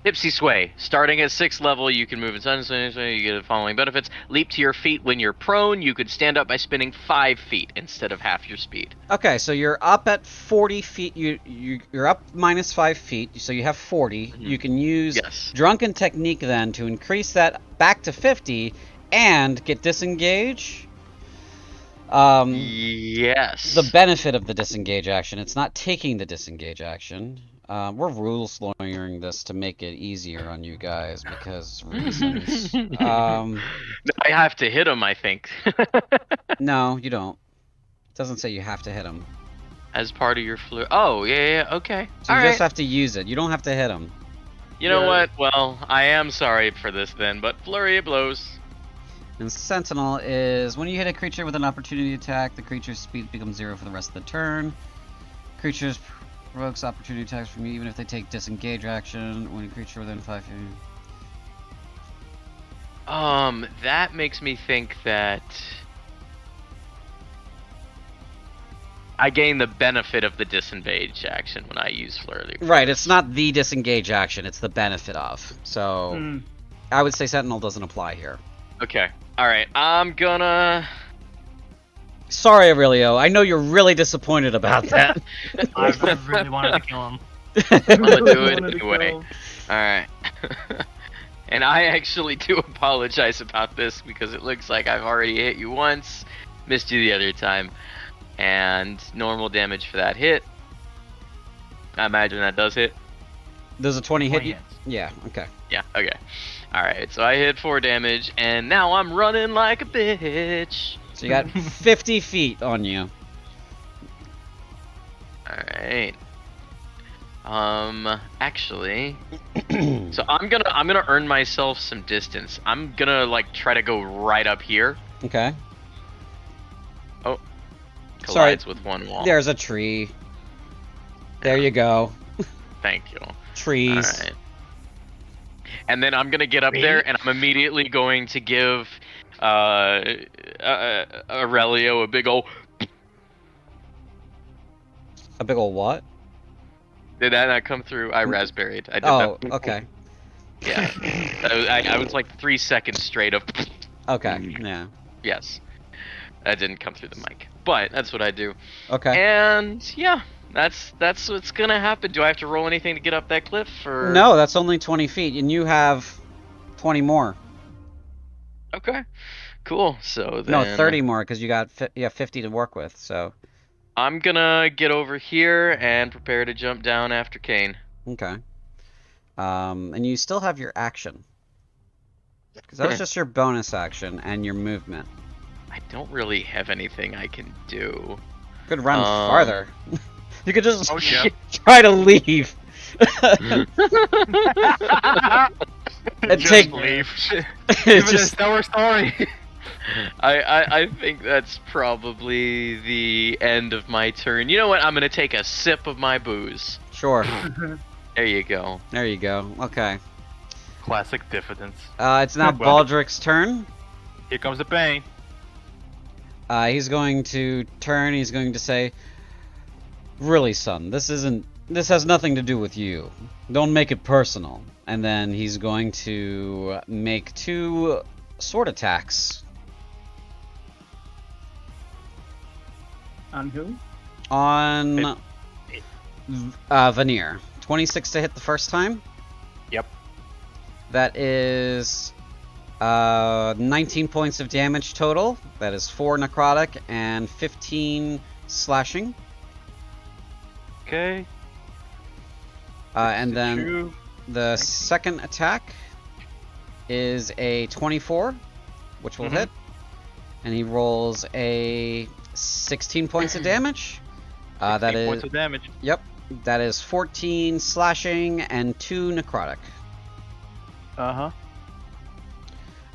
Tipsy Sway. Starting at 6th level, you can move in sudden sway. You get the following benefits. Leap to your feet when you're prone. You could stand up by spinning 5 feet instead of half your speed. Okay, so you're up at 40 feet. You're up minus 5 feet, so you have 40. Mhm. You can use Yes. Drunken Technique then to increase that back to 50 and get disengage. Yes. The benefit of the disengage action. It's not taking the disengage action. We're rules lawyering this to make it easier on you guys because reasons. I have to hit him, I think. No, you don't. It doesn't say you have to hit him. As part of your flu. Oh, yeah, okay. So you All just right. have to use it. You don't have to hit him. You know what? Well, I am sorry for this then, but flurry of blows. And Sentinel is when you hit a creature with an opportunity attack, the creature's speed becomes 0 for the rest of the turn. Creatures provokes opportunity attacks from you even if they take disengage action when a creature within 5 feet. That makes me think that I gain the benefit of the disengage action when I use Flurry. Right, it's not the disengage action, it's the benefit of. So, I would say Sentinel doesn't apply here. Okay. Alright, I'm gonna... Sorry, Aurelio, I know you're really disappointed about that. I really wanted to kill him. I'm gonna do it Wanted to anyway. go. Alright. And I actually do apologize about this because it looks like I've already hit you once, missed you the other time, and normal damage for that hit. I imagine that does hit. Does a 20 hit 20 you? hits. Yeah, okay. Yeah, okay. Alright, so I hit 4 damage, and now I'm running like a bitch. So you got 50 feet on you. Alright. Actually, so I'm gonna earn myself some distance. I'm gonna like try to go right up here. Okay. Collides with one wall. There's a tree. There you go. Thank you. Trees. Alright. And then I'm gonna get up there, and I'm immediately going to give Aurelio a big ol'. A big ol' what? Did that not come through? I raspberried. I did Oh, that. okay. Yeah. I was like 3 seconds straight of. Okay, yeah. Yes. That didn't come through the mic, but that's what I do. Okay. And yeah, that's what's gonna happen. Do I have to roll anything to get up that cliff, or No, that's only 20 feet, and you have 20 more. Okay, cool. So then No, 30 more, because you got 50 to work with, so... I'm gonna get over here and prepare to jump down after Kane. Okay. And you still have your action. Because that was just your bonus action and your movement. I don't really have anything I can do. You could run farther. You could just yeah. try to leave. And Just take... leave. Give it just... a Star story. I think that's probably the end of my turn. You know what? I'm gonna take a sip of my booze. Sure. There you go. There you go. Okay. Classic diffidence. It's now Well- Baldric's turn. Here comes the pain. He's going to turn. He's going to say, "Really, son, this has nothing to do with you. Don't make it personal." And then he's going to make 2 sword attacks On who? on Veneer. 26 to hit the first time. Yep. That is 19 points of damage total. That is 4 necrotic and 15 slashing. Okay. And then Two. the second attack is a 24, which will hit. And he rolls a 16 points of damage. That 16 is... points of damage. Yep. That is 14 slashing and 2 necrotic. Uh-huh.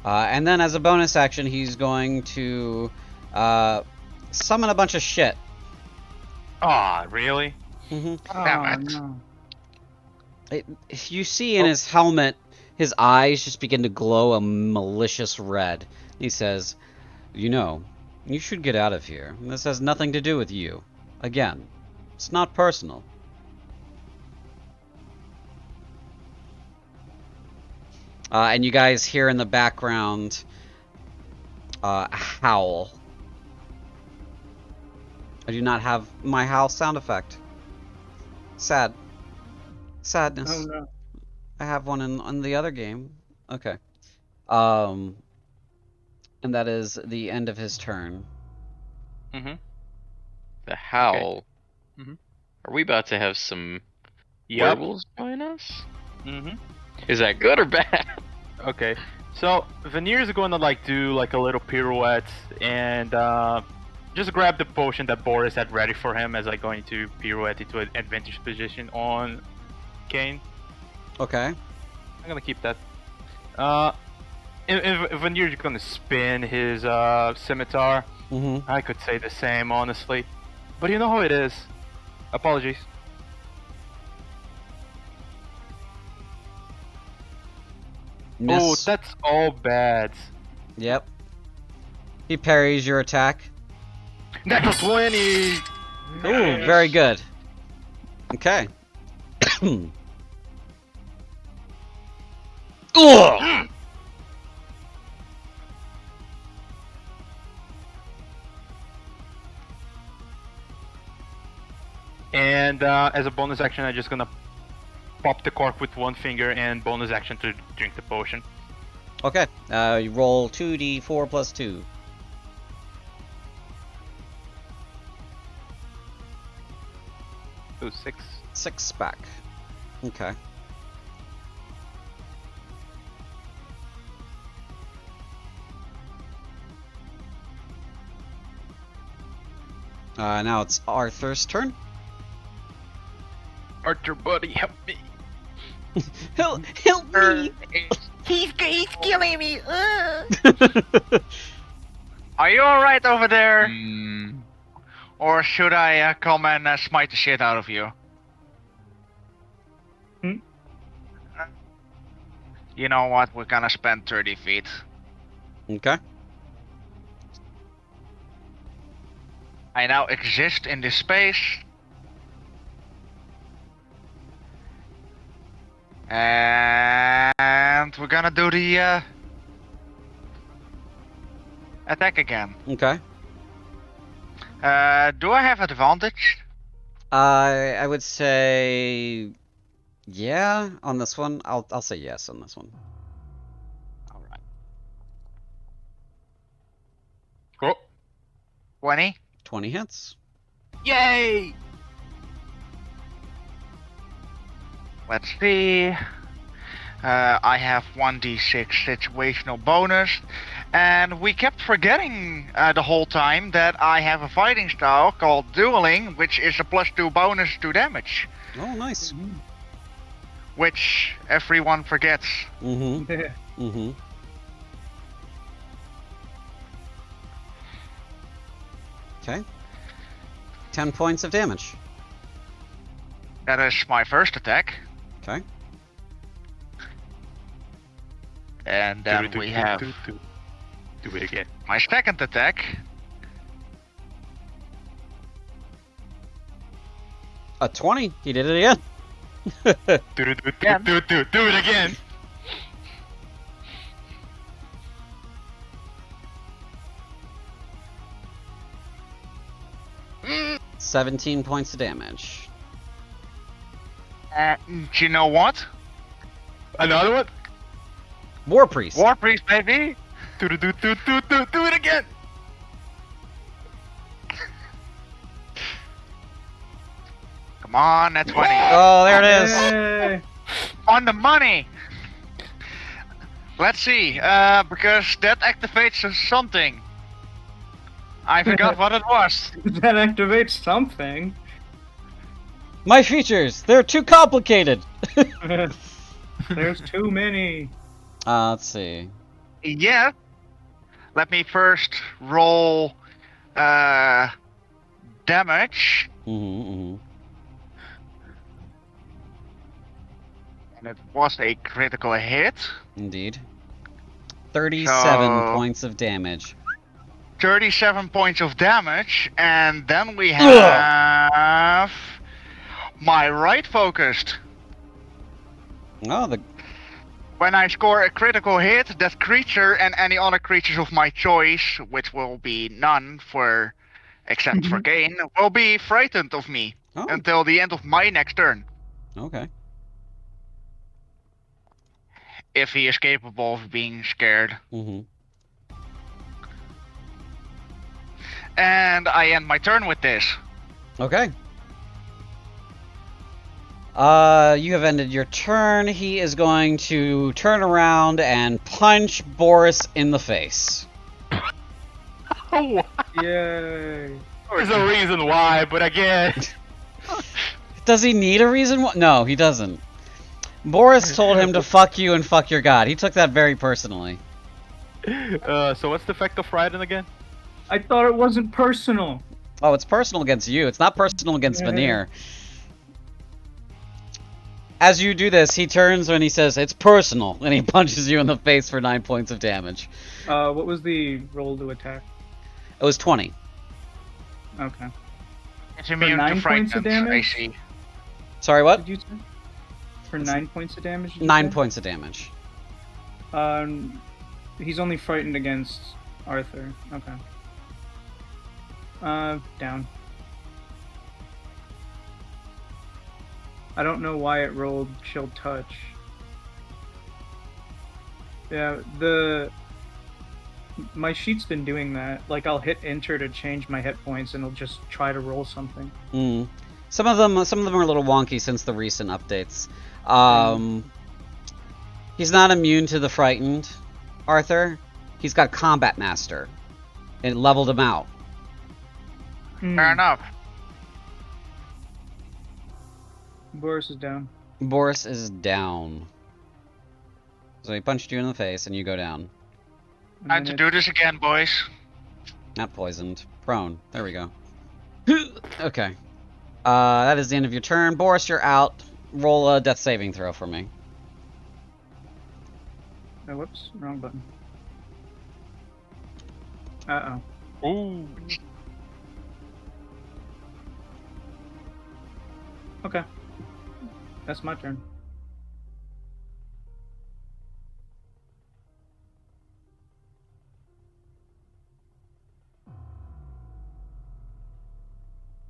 And then as a bonus action, he's going to summon a bunch of shit. Ah, really? Mm-hmm. Damn it. No. You see in his helmet, his eyes just begin to glow a malicious red. He says, "You know, you should get out of here. This has nothing to do with you. Again, it's not personal." And you guys hear in the background a howl. I do not have my howl sound effect. Sad. Sadness. Oh no. I have one in the other game. Okay. And that is the end of his turn. Mm-hmm. The howl. Mhm. Are we about to have some Yep. werewolves join us? Mm-hmm. Is that good or bad? Okay. So Veneer's going to like do like a little pirouette and just grab the potion that Boris had ready for him as like going to pirouette into an advantage position on Kane. Okay. I'm gonna keep that. If Veneer's gonna spin his scimitar, Mm-hmm. I could say the same honestly, but you know how it is. Apologies. Miss. Oh, that's all bad. Yep. He parries your attack. Natural 20! Ooh, very good. Okay. Ugh! And as a bonus action, I'm just gonna pop the cork with one finger and bonus action to drink the potion. Okay. You roll 2d4 plus 2. So 6. 6 back. Okay. Now it's Arthur's turn. Arthur, buddy, help me. Help me! He's killing me. Are you alright over there? Hmm. Or should I come and smite the shit out of you? Hmm? You know what? We're gonna spend 30 feet. Okay. I now exist in this space. And we're gonna do the attack again. Okay. Do I have advantage? I would say yeah on this one. I'll say yes on this one. Alright. Oh, 20. 20 hits. yay! Let's see. I have 1d6 situational bonus. And we kept forgetting the whole time that I have a fighting style called dueling, which is a +2 bonus to damage. Oh, nice. Which everyone forgets. Mm-hmm. Mm-hmm. Okay. 10 points of damage. That is my first attack. Okay. And then we have Do it again. my second attack. A 20. He did it again. Do it again. Mm, 17 points of damage. you know what? Another one. War Priest. War Priest, baby! Do it again. Come on, that's 20. Oh, there it is. Yay. On the money! Let's see, because that activates something. I forgot what it was. That activates something. My features. They're too complicated. There's too many. Let's see. Yeah. Let me first roll damage. Mm-hmm. And it was a critical hit. Indeed. 37 So- points of damage. 37 points of damage. And then we have my right focused. Oh, the When I score a critical hit, that creature and any other creatures of my choice, which will be none for except for Gain, will be frightened of me oh, until the end of my next turn. okay. If he is capable of being scared. Mm-hmm. And I end my turn with this. Okay. You have ended your turn. He is going to turn around and punch Boris in the face. Oh, Yay. there's a reason why, but again. Does he need a reason? No, he doesn't. Boris told him to fuck you and fuck your god. He took that very personally. So what's the effect of Raiden again? I thought it wasn't personal. Oh, it's personal against you. It's not personal against Yeah. Veneer. As you do this, he turns and he says, "It's personal," and he punches you in the face for 9 points of damage. What was the roll to attack? It was 20. Okay. It's immune 9 to points of frightened, I damage? see. Sorry, what? Did you say? For 9 points of damage? did you 9 say? points of damage. He's only frightened against Arthur. Okay. Down. I don't know why it rolled Chill Touch. Yeah, my sheet's been doing that. Like, I'll hit enter to change my hit points, and it'll just try to roll something. Some of them are a little wonky since the recent updates. He's not immune to the frightened, Arthur. He's got Combat Master. It leveled him out. Fair enough. Boris is down. Boris is down. So he punched you in the face and you go down. And Time then to do this again, boys. Not poisoned. Prone. There we go. Okay. That is the end of your turn. Boris, you're out. Roll a death saving throw for me. Oh, whoops, wrong button. Uh-oh. Ooh. Okay. That's my turn.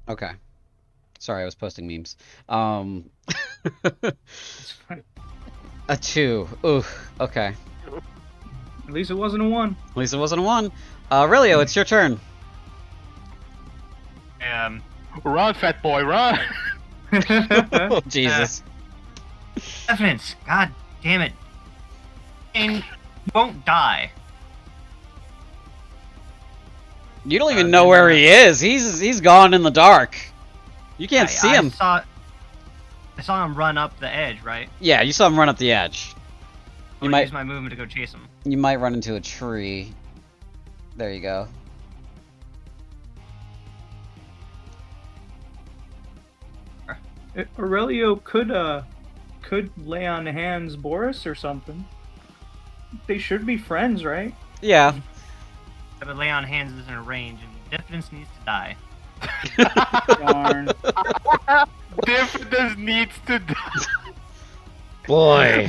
Okay. Sorry, I was posting memes. It's fine. A 2. Ooh, okay. At least it wasn't a 1. At least it wasn't a 1. Aurelio, it's your turn. Run, fat boy, run! Oh, Jesus. Evidence. God damn it. And you won't die. You don't even know where he is. He's gone in the dark. You can't see him. I saw him run up the edge, right? Yeah, you saw him run up the edge. I'm You gonna might use my movement to go chase him. you might run into a tree. There you go. Aurelio could lay on hands Boris or something. They should be friends, right? Yeah. But lay on hands isn't a range, and Diffidence needs to die. Darn. Diffidence needs to die. Boy.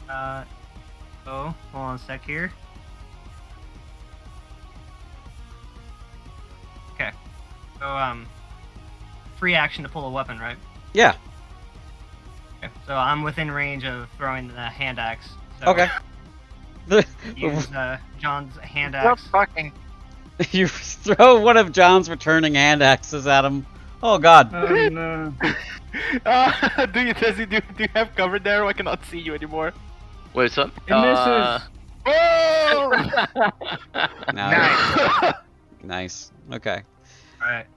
Oh, hold on a sec here. Okay. So, free action to pull a weapon, right? Yeah. Okay. So I'm within range of throwing the hand axe. So Okay. Use John's hand You're axe. fucking. You throw one of John's returning hand axes at him. Oh God. Oh no. Do you have cover there? I cannot see you anymore. What's up? It misses. Oh! Nice. Nice. Okay. Alright.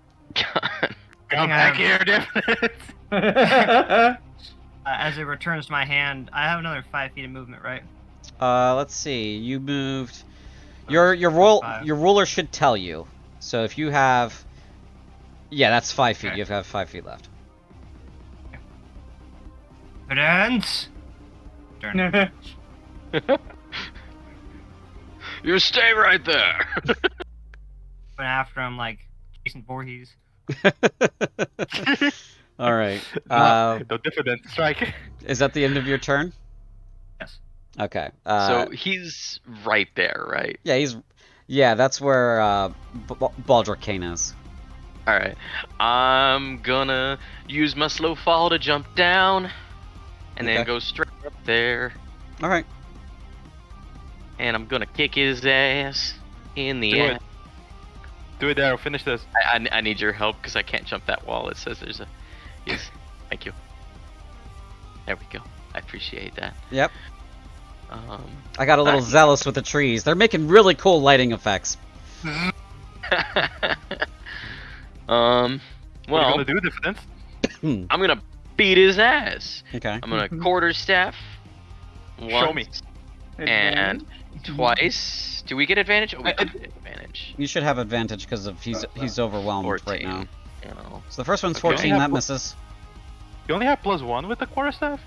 Come back here, Diffidence. As it returns to my hand, I have another 5 feet of movement, right? Let's see. You moved. Your ruler should tell you. So if you have, yeah, that's 5 feet. Okay. You have 5 feet left. Diffidence! Turn. You stay right there. Went after him like Jason Voorhees. All right. No Diffidence strike. Is that the end of your turn? Yes. Okay. So he's right there, right? Yeah, that's where Baldric Kane is. All right. I'm gonna use my slow fall to jump down, and then Okay. go straight up there, All right. and I'm gonna kick his ass in the Do ass. it. Do it, Daryl. Finish this. I need your help because I can't jump that wall. It says there's a. Yes. Thank you. There we go. I appreciate that. Yep. I got a little zealous with the trees. They're making really cool lighting effects. What are you Well, gonna do, Diffidence? I'm gonna beat his ass. Okay. I'm gonna quarterstaff. Show me. Once and twice. Do we get advantage? Oh, we do get advantage. You should have advantage because of he's overwhelmed right 14. now. know. So the first one's Okay. 14, Yeah, that but- misses. You only have +1 with the quarterstaff?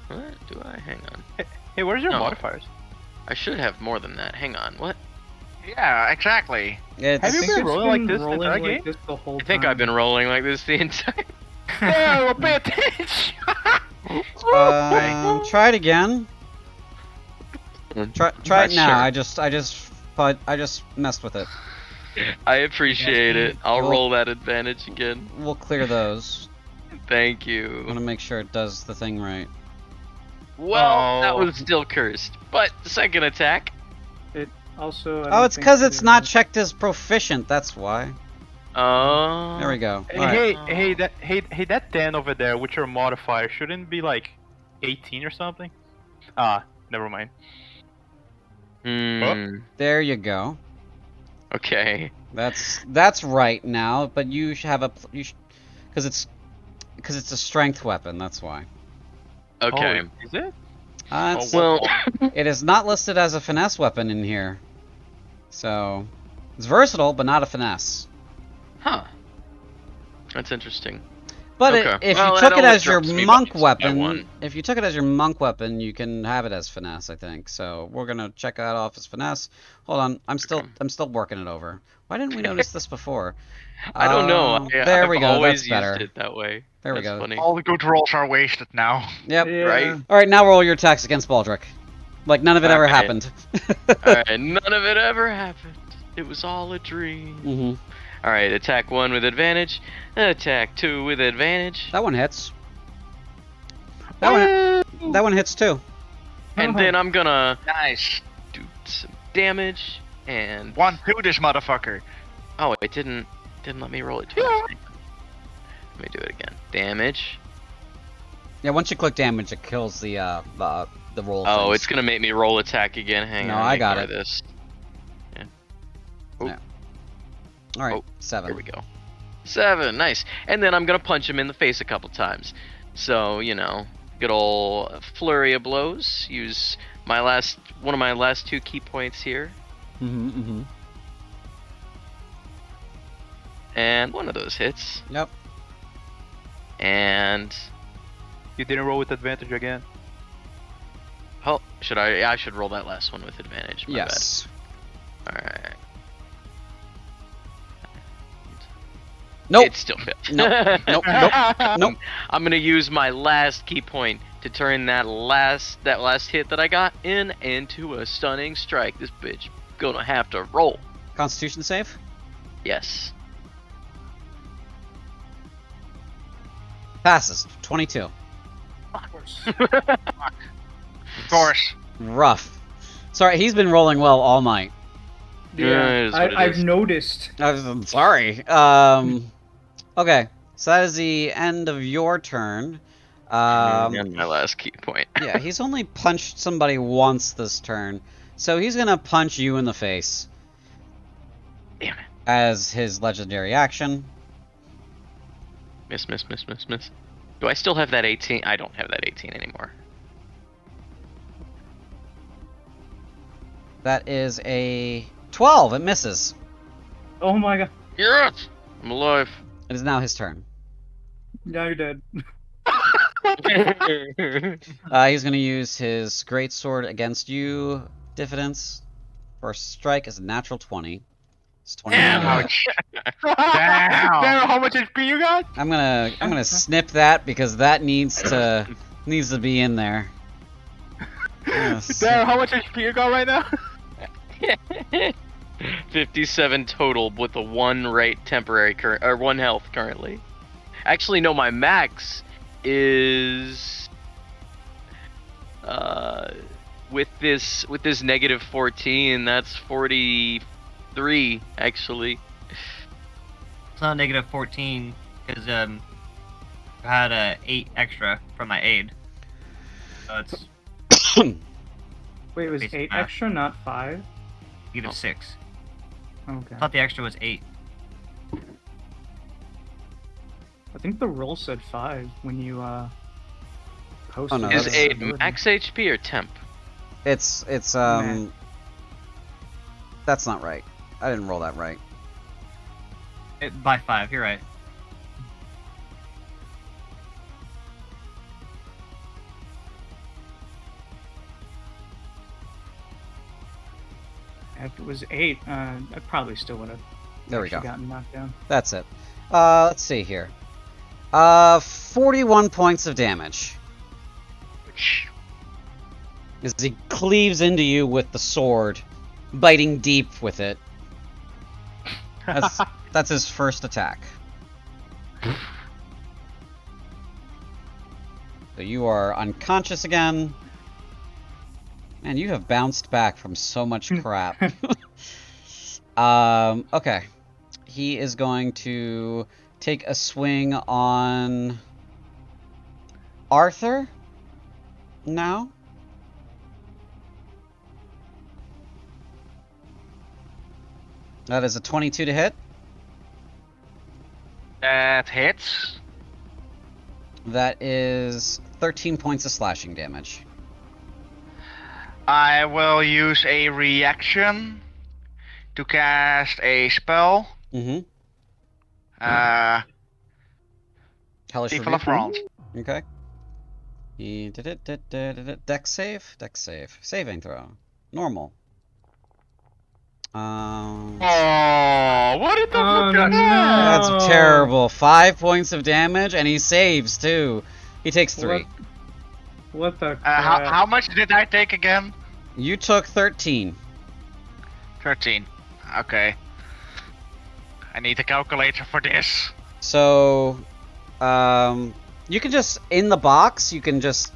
What do I? Hang on. Hey, where's your No. modifiers? I should have more than that. Hang on. What? Yeah, exactly. It's, Have you been rolling like this the entire game? this the whole I think I've been rolling like this the entire. Daryl, pay attention! try it again. Try it Not now. sure. I just messed with it. I appreciate it. I'll Well- roll that advantage again. We'll clear those. Thank I want you. to make sure it does the thing right. Well, that Oh. was still cursed. But the second attack. Also, I Oh, don't it's think because it's it not is- checked as proficient. That's why. Oh. There we go. All right. Hey, that 10 over there with your modifier shouldn't be like 18 or something? Ah, never mind. Hmm. There you go. Okay. That's right now. But you should have because it's a strength weapon. That's why. Okay. Oh, is it? It's- Well. It is not listed as a finesse weapon in here. So, it's versatile, but not a finesse. Huh. That's interesting. But Okay. if Well, you that took it only as your drops me monk by weapon, one. if you took it as your monk weapon, you can have it as finesse, I think. So we're gonna check that off as finesse. Hold on, I'm still working it over. Why didn't we notice this before? I don't know. There we I've go. always That's better. used it that way. There we That's go. Funny. All the good rolls are wasted now. Yep. Yeah. Right? All right, now roll your attacks against Baldric. Like none of it ever Okay. happened. Alright, none of it ever happened. It was all a dream. hmm Alright, attack 1 with advantage. Attack 2 with advantage. That one hits. That one hits too. And then I'm gonna Nice. do some damage. And 1-2 this motherfucker. oh, it didn't let me roll it twice. Let me do it again. Damage. Yeah, once you click damage, it kills the roll. Oh, things. it's gonna make me roll attack again. Hang No, on. I got ignore it. This. All right, Oh, 7. Here we go. 7, nice. And then I'm gonna punch him in the face a couple times. So, you know, good ol' flurry of blows. Use one of my last 2 key points here. Mm-hmm. And one of those hits. Yep. And You didn't roll with advantage again. oh, should I? Yeah, I should roll that last one with advantage. My Yes. bad. All right. Nope. It still failed. Nope. Nope. I'm gonna use my last key point to turn that last hit that I got into a stunning strike. This bitch gonna have to roll. Constitution save. Yes. Passes. 22. Of course. Rough. Sorry, he's been rolling well all night. Yeah, it is what it I've is. noticed. I'm sorry. Okay, so that is the end of your turn. And my last key point. Yeah, he's only punched somebody once this turn, so he's gonna punch you in the face Damn it. as his legendary action. Miss. Do I still have that 18? I don't have that 18 anymore. That is a 12. It misses. Oh my god. Yes! I'm alive. It is now his turn. Now you're dead. He's gonna use his greatsword against you, Diffidence. First strike is a natural 20. It's 20. Ouch. Damn. Daryl, how much HP you got? I'm gonna snip that because that needs to be in there. Yes. Daryl, how much HP you got right now? 57 total with a 1 rate temporary or 1 health currently. Actually, no, my max is with this negative 14. That's 43 actually. It's not negative 14 because I had 8 extra from my aid. So it's Wait, it was Basic 8 math. extra, not 5? negative 6. Okay. I thought the extra was 8. I think the roll said 5 when you posted. no, Is that's- 8 max HP or temp? It's That's not right. I didn't roll that right. By 5, you're right. If it was 8, I probably still would have There we go. gotten knocked down. That's it. Let's see here. 41 points of damage. As he cleaves into you with the sword, biting deep with it. That's his first attack. So you are unconscious again. Man, you have bounced back from so much crap. Okay. He is going to take a swing on Arthur now. That is a 22 to hit. That hits. That is 13 points of slashing damage. I will use a reaction to cast a spell. Mm-hmm. Hellish Evil of Rebuke. Front. Okay. He did it. Dex save? Dex save. Saving throw. Normal. Oh, what did the fuck no. is that? That's terrible. 5 points of damage, and he saves too. He takes 3. What the crap? How much did I take again? You took 13. 13. Okay. I need a calculator for this. So, you can just, in the box, you can just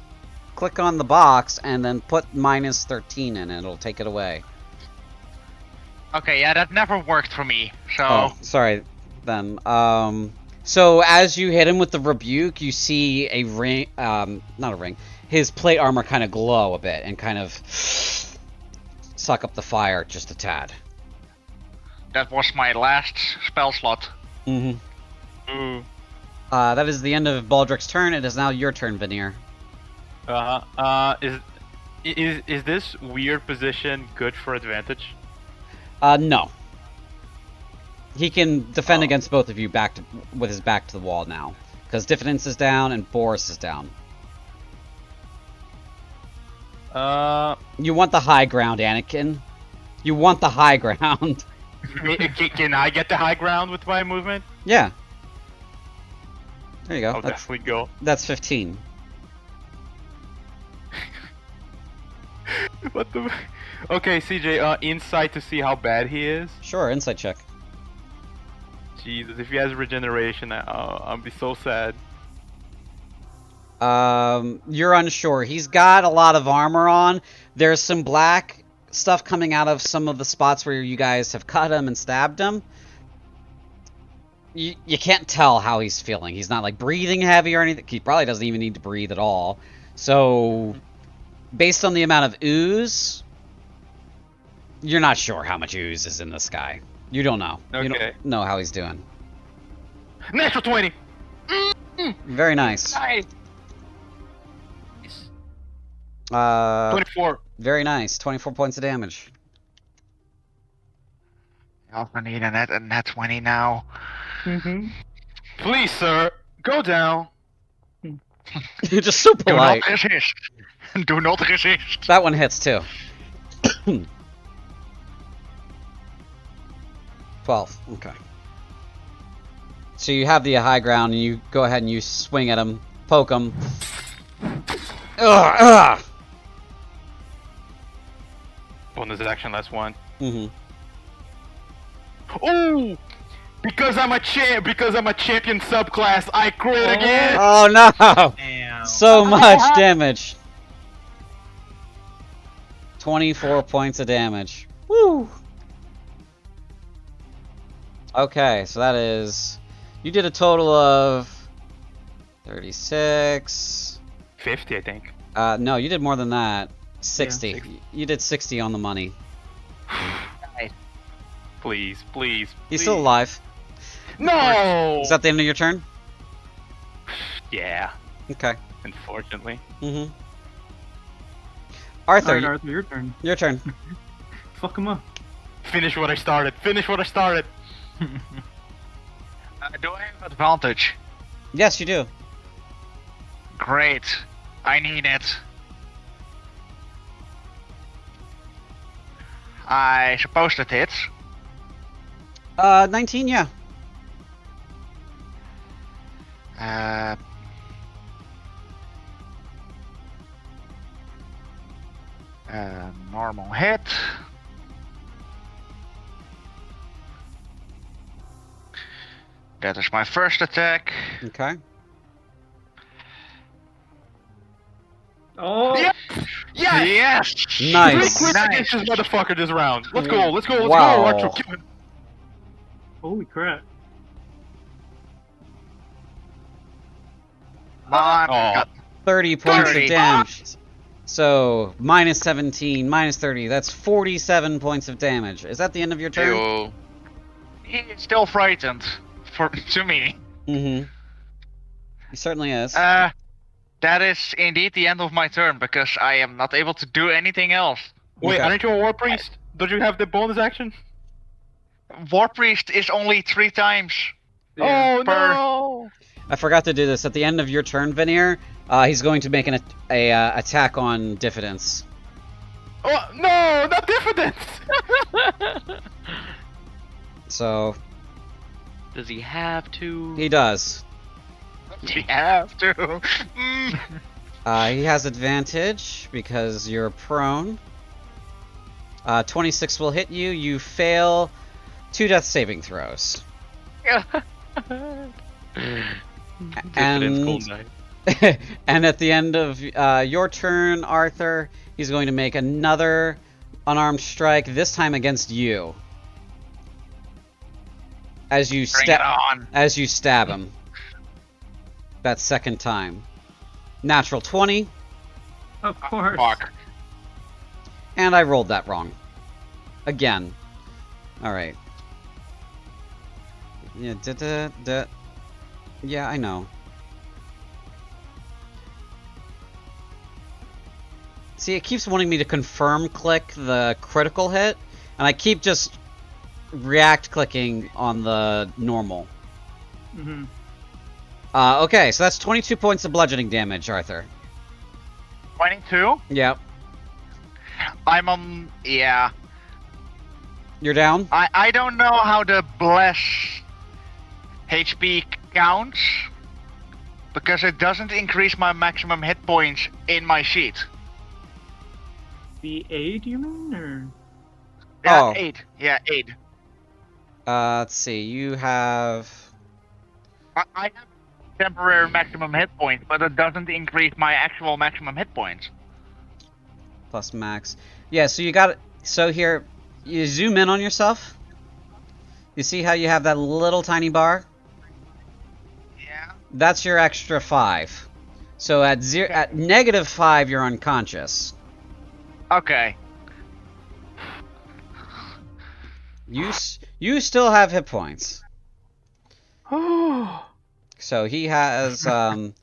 click on the box and then put minus 13 in, and it'll take it away. Okay, yeah, that never worked for me. So. Oh, sorry, then. So as you hit him with the rebuke, you see a ring, not a ring, his plate armor kind of glow a bit and kind of suck up the fire just a tad. That was my last spell slot. Mm-hmm. Ooh. That is the end of Baldric's turn. It is now your turn, Veneer. Is this weird position good for advantage? No. He can defend against both of you with his back to the wall now. Because Diffidence is down and Boris is down. You want the high ground, Anakin. You want the high ground. Can I get the high ground with my movement? Yeah. There you go. I'll definitely go. That's 15. What the? Okay, CJ, insight to see how bad he is. Sure, insight check. Jesus, if he has regeneration, I'll be so sad. You're unsure. He's got a lot of armor on. There's some black stuff coming out of some of the spots where you guys have cut him and stabbed him. You can't tell how he's feeling. He's not like breathing heavy or anything. He probably doesn't even need to breathe at all. So, based on the amount of ooze, you're not sure how much ooze is in this guy. You don't know. Okay. You don't know how he's doing. Natural 20! Very nice. Nice. 24. Very nice. 24 points of damage. I also need a net 20 now. Mm-hmm. Please, sir, go down. You're just so Do polite. not resist. Do not resist. That one hits too. 12. Okay. So you have the high ground, and you go ahead and you swing at him, poke him. Ugh! Bonus action, last one. Mm-hmm. Oh! Because I'm a champion subclass, I crit again. Oh no! Damn. So much damage. 24 points of damage. Woo! Okay, so that is... You did a total of... 36... 50, I think. No, you did more than that. 60. 60. You did 60 on the money. Please, please. He's still alive. No! Is that the end of your turn? Yeah, Okay. unfortunately. Mm-hmm. Arthur, Alright, Arthur, your turn. your turn. Fuck him up. Finish what I started. Finish what I started. Do I have advantage? Yes, you do. Great. I need it. I suppose that hits. 19, yeah. Normal hit. That is my first attack. Okay. Oh, Yeah. Yes! Nice. Three crits Nice. against this motherfucker this round. Let's go, let's go, let's Wow. go, Archer. Kill him. holy crap. Come on. Aw. 30 points 30. of damage. So, minus 17, minus 30. That's 47 points of damage. Is that the end of your turn? Ew. He is still frightened. To me. Mm-hmm. He certainly is. That is indeed the end of my turn because I am not able to do anything else. Wait, Okay. aren't you a war priest? Don't you have the bonus action? War Priest is only 3 times. Oh Per- no! I forgot to do this. At the end of your turn, Veneer, he's going to make an attack on Diffidence. Oh no, not diffidence! So, Does he have to? he does. We have to. Mm. He has advantage because you're prone. 26 will hit you. You fail 2 death saving throws. Diffidence cold night. And at the end of your turn, Arthur, he's going to make another unarmed strike, this time against you. As you Bring it on. as you stab him. That second time. Natural 20, Of course. Fuck. and I rolled that wrong. Again. Alright. Yeah, yeah, I know. See, it keeps wanting me to confirm click the critical hit, and I keep just react clicking on the normal. Mm-hmm. Okay, so that's 22 points of bludgeoning damage, Arthur. 22? Yep. I'm on. Yeah. You're down? I don't know how the bless HP counts because it doesn't increase my maximum hit points in my sheet. The aid, you mean? Or? Yeah, Oh. 8. Yeah, 8. Let's see, you have... I have temporary maximum hit points, but it doesn't increase my actual maximum hit points. Plus max. Yeah, so you got... So here, you zoom in on yourself. You see how you have that little tiny bar? Yeah. That's your extra 5. So at negative 5, you're unconscious. Okay. You still have hit points. So he has,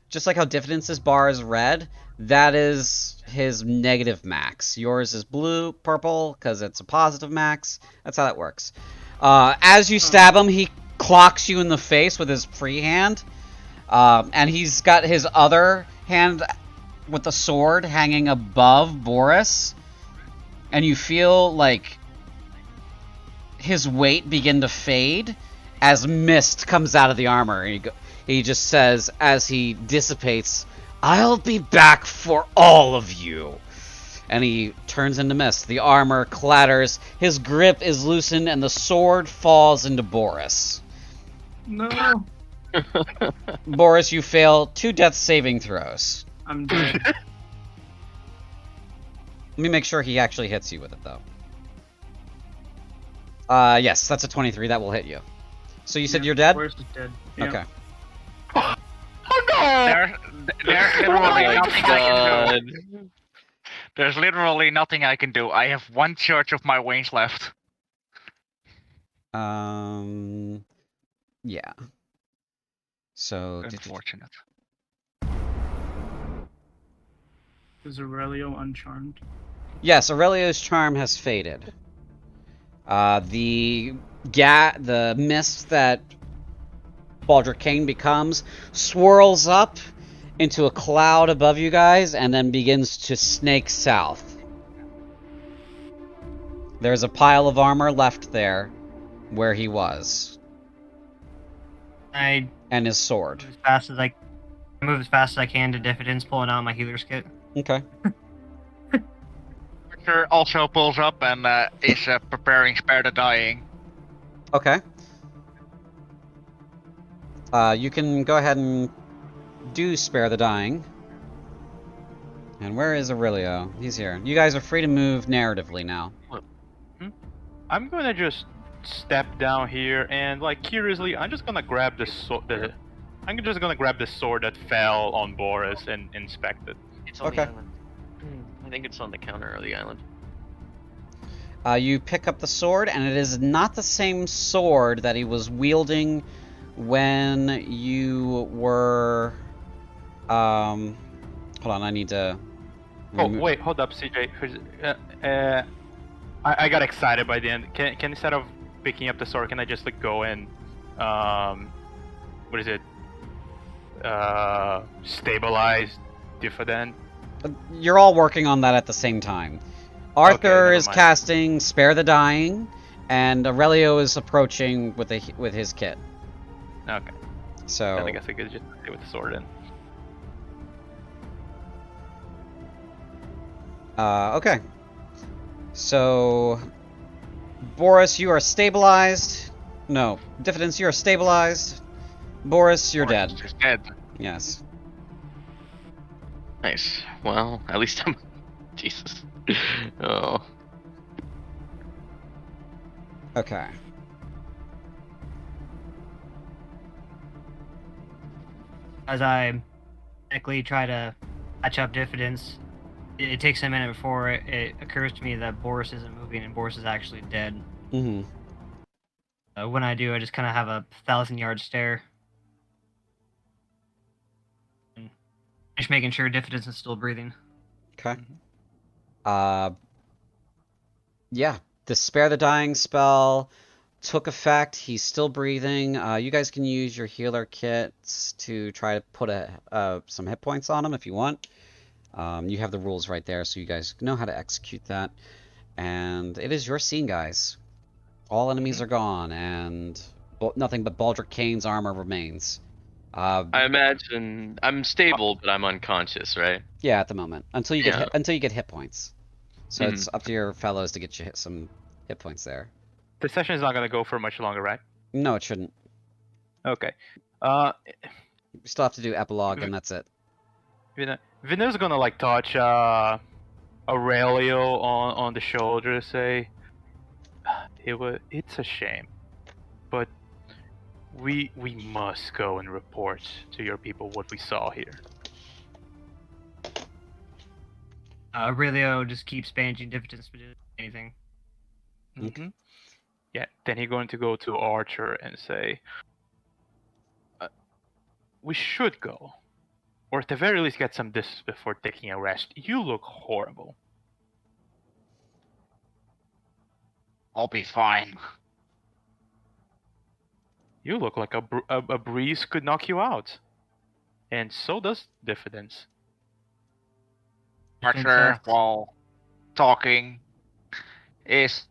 just like how Diffidence's bar is red, that is his negative max. Yours is blue, purple, because it's a positive max. That's how that works. As you stab him, he clocks you in the face with his free hand. And he's got his other hand with the sword hanging above Boris. And you feel like his weight begin to fade as mist comes out of the armor. He just says, as he dissipates, "I'll be back for all of you." And he turns into mist. The armor clatters, his grip is loosened, and the sword falls into Boris. No. Boris, you fail 2 death saving throws. I'm dead. Let me make sure he actually hits you with it, though. Yes, that's a 23. That will hit you. So you said you're dead? Where's the dead? Yeah. Okay. Oh no! There's literally Oh nothing my I can do. god. There's literally nothing I can do. I have 1 charge of my wings left. Yeah. So... Unfortunate. Is Aurelio uncharmed? Yes, Aurelio's charm has faded. The mist that Baldric Cane becomes, swirls up into a cloud above you guys, and then begins to snake south. There's a pile of armor left there where he was. I And his sword. move as fast as I can to Diffidence, pulling out my healer's kit. Okay. Archer also pulls up and is preparing Spare the Dying. Okay. You can go ahead and do Spare the Dying. And where is Aurelio? He's here. You guys are free to move narratively now. I'm gonna just step down here and, like, curiously, I'm just gonna grab the I'm just gonna grab the sword that fell on Boris and inspect it. It's on Okay. the island. I think it's on the counter of the island. You pick up the sword, and it is not the same sword that he was wielding when you were... Hold on, I need to... Oh, wait, hold up, CJ. I got excited by the end. Can instead of picking up the sword, can I just, like, go and, what is it? Stabilize Diffident? You're all working on that at the same time. Arthur never is mind. casting Spare the Dying, and Aurelio is approaching with his kit. Okay. So... Then I guess I could just stay with the sword in. Okay. So... Boris, you are stabilized. No. Diffidence, you are stabilized. Boris, you're dead. He's dead. Yes. Nice. Well, at least I'm... Jesus. Oh. Okay. As I technically try to catch up Diffidence, it takes a minute before it occurs to me that Boris isn't moving and Boris is actually dead. Mm-hmm. When I do, I just kind of have a 1,000-yard stare. And just making sure Diffidence is still breathing. Okay. Yeah. The Spare the Dying spell took effect. He's still breathing. You guys can use your healer kits to try to put some hit points on him if you want. You have the rules right there, so you guys know how to execute that. And it is your scene, guys. All enemies are gone, and nothing but Baldric Cane's armor remains. I imagine I'm stable, but I'm unconscious, right? Yeah, at the moment, until you Yeah. get hit points. So it's up to your fellows to get you some hit points there. The session is not gonna go for much longer, right? No, it shouldn't. Okay. We still have to do epilogue, and that's it. Vinner's gonna, like, touch Aurelio on the shoulder, say, it's a shame, but we must go and report to your people what we saw here. Aurelio just keeps banishing Diffidence for doing anything. Mm-hmm. Yeah, then he's going to go to Archer and say, we should go, or at the very least get some distance before taking a rest. You look horrible. I'll be fine. You look like a breeze could knock you out. And so does Diffidence. Archer, while talking, is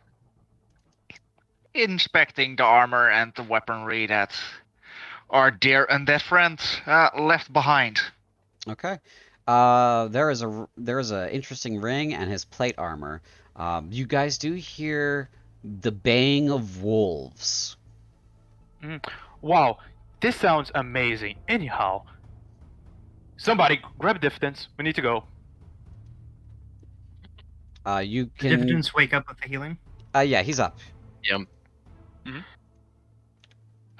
inspecting the armor and the weaponry that our dear undead friend left behind. Okay. There is a interesting ring and his plate armor. You guys do hear the baying of wolves. Wow, this sounds amazing. Anyhow, somebody grab Diffidence. We need to go. You Did can. Diffidence wake up with the healing? Yeah, he's up. Yep.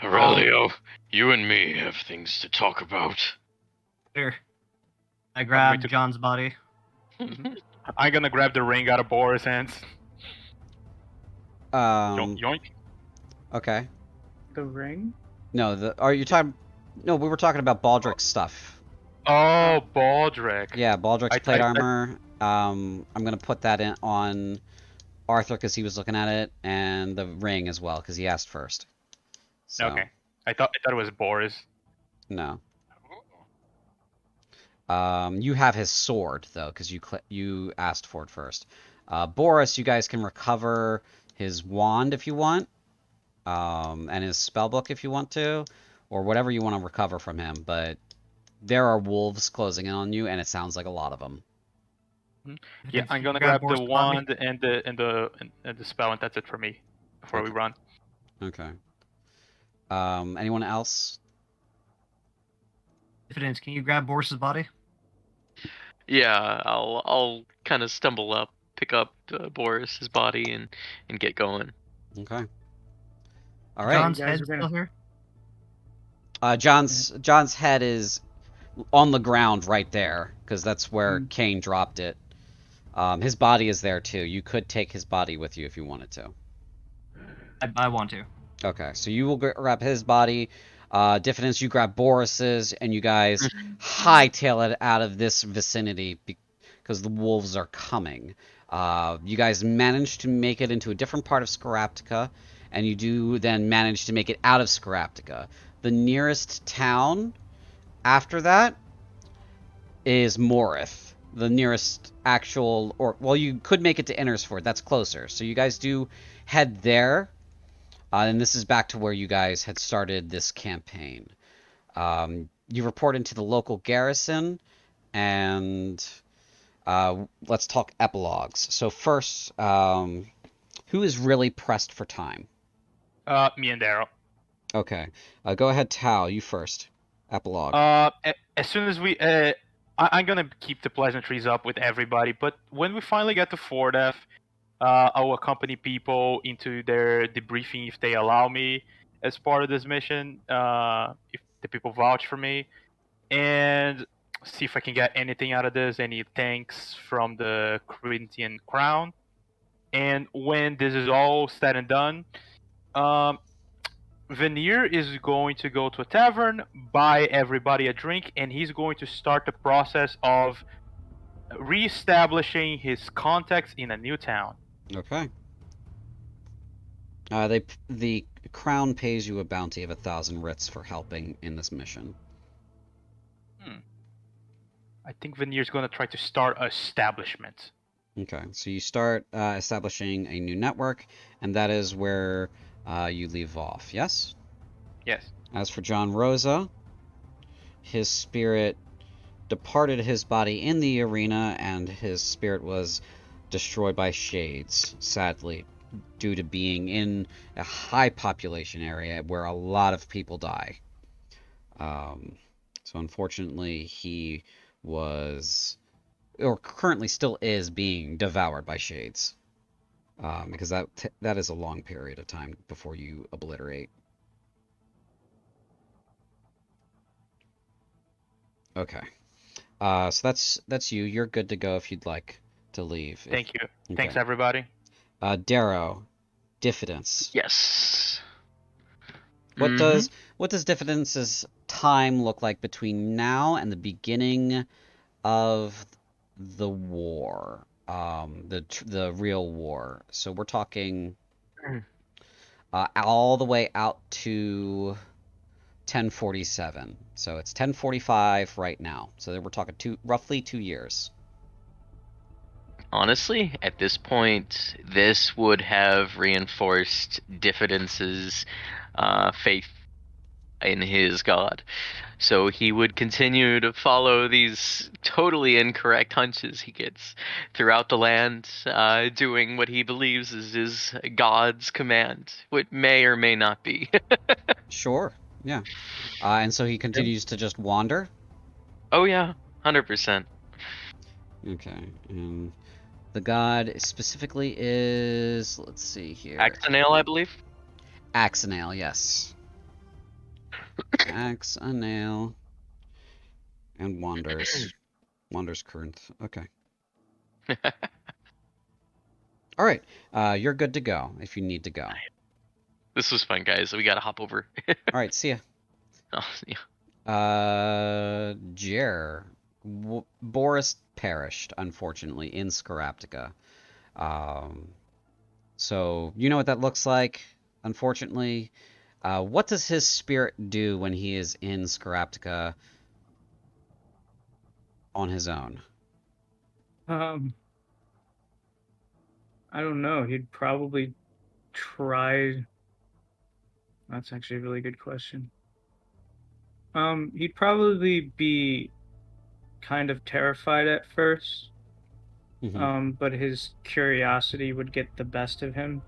Aurelio, you and me have things to talk about. Sure. I grabbed to- John's body. I'm gonna grab the ring out of Boris' hands. Yoink. Okay. The ring? No, are you talking? No, we were talking about Baldric's stuff. Oh, Baldric. Yeah, Baldric's I- plate I- armor. I'm gonna put that in on Arthur because he was looking at it, and the ring as well because he asked first. So, Okay. I thought it was Boris. No. You have his sword though, because you asked for it first. Boris, you guys can recover his wand if you want, and his spellbook if you want to, or whatever you want to recover from him. But there are wolves closing in on you, and it sounds like a lot of them. Yeah, I'm gonna grab the wand and the spell, and that's it for me before we run. Okay. Anyone else? Diffidence, can you grab Boris's body? Yeah, I'll kind of stumble up, pick up Boris's body, and get going. Okay. All right. John's You guys head are gonna- still here? John's head is on the ground right there, because that's where Kane dropped it. His body is there too. You could take his body with you if you wanted to. I want to. Okay, so you will grab his body. Diffidence, you grab Boris's, and you guys hightail it out of this vicinity because the wolves are coming. You guys manage to make it into a different part of Scaraptica, and you do then manage to make it out of Scaraptica. The nearest town after that is Morith. The nearest actual, well, you could make it to Innersford. That's closer. So you guys do head there. And this is back to where you guys had started this campaign. You report into the local garrison, and let's talk epilogues. So first, who is really pressed for time? Me and Daryl. Okay. Go ahead, Tao. You first. Epilogue. As soon as we, I'm gonna keep the pleasantries up with everybody. But when we finally get to Fort F, I'll accompany people into their debriefing if they allow me as part of this mission. If the people vouch for me, and see if I can get anything out of this. Any thanks from the Corinthian crown. And when this is all said and done, Veneer is going to go to a tavern, buy everybody a drink, and he's going to start the process of reestablishing his contacts in a new town. Okay. The crown pays you a bounty of 1,000 writs for helping in this mission. I think Veneer's going to try to start an establishment. Okay, so you start establishing a new network, and that is where you leave off, yes? Yes. As for John Rosa, his spirit departed his body in the arena, and his spirit was destroyed by shades, sadly, due to being in a high population area where a lot of people die. So unfortunately, he was, or currently still is, being devoured by shades. Because that is a long period of time before you obliterate. Okay. So that's you. You're good to go if you'd like to leave. Thank you. Okay. Thanks, everybody. Darrow, diffidence. Yes. What does diffidence's time look like between now and the beginning of the war? The real war. So we're talking all the way out to 1047. So it's 1045 right now. So we're talking roughly 2 years. Honestly, at this point, this would have reinforced Diffidence's faith in his god. So he would continue to follow these totally incorrect hunches he gets throughout the land, doing what he believes is his god's command, what may or may not be. Sure, yeah. And so he continues to just wander? Oh yeah, 100%. Okay, and the god specifically is, let's see here. Axonale, I believe. Axonale, yes. Axonale. And wanders. Wanders current. Okay. Alright, you're good to go if you need to go. This was fun, guys. We gotta hop over. Alright, see ya. Oh, yeah. Jer. Boris perished, unfortunately, in Scaraptica. So, you know what that looks like, unfortunately. What does his spirit do when he is in Scaraptica on his own? I don't know. He'd probably try. That's actually a really good question. He'd probably be kind of terrified at first, but his curiosity would get the best of him.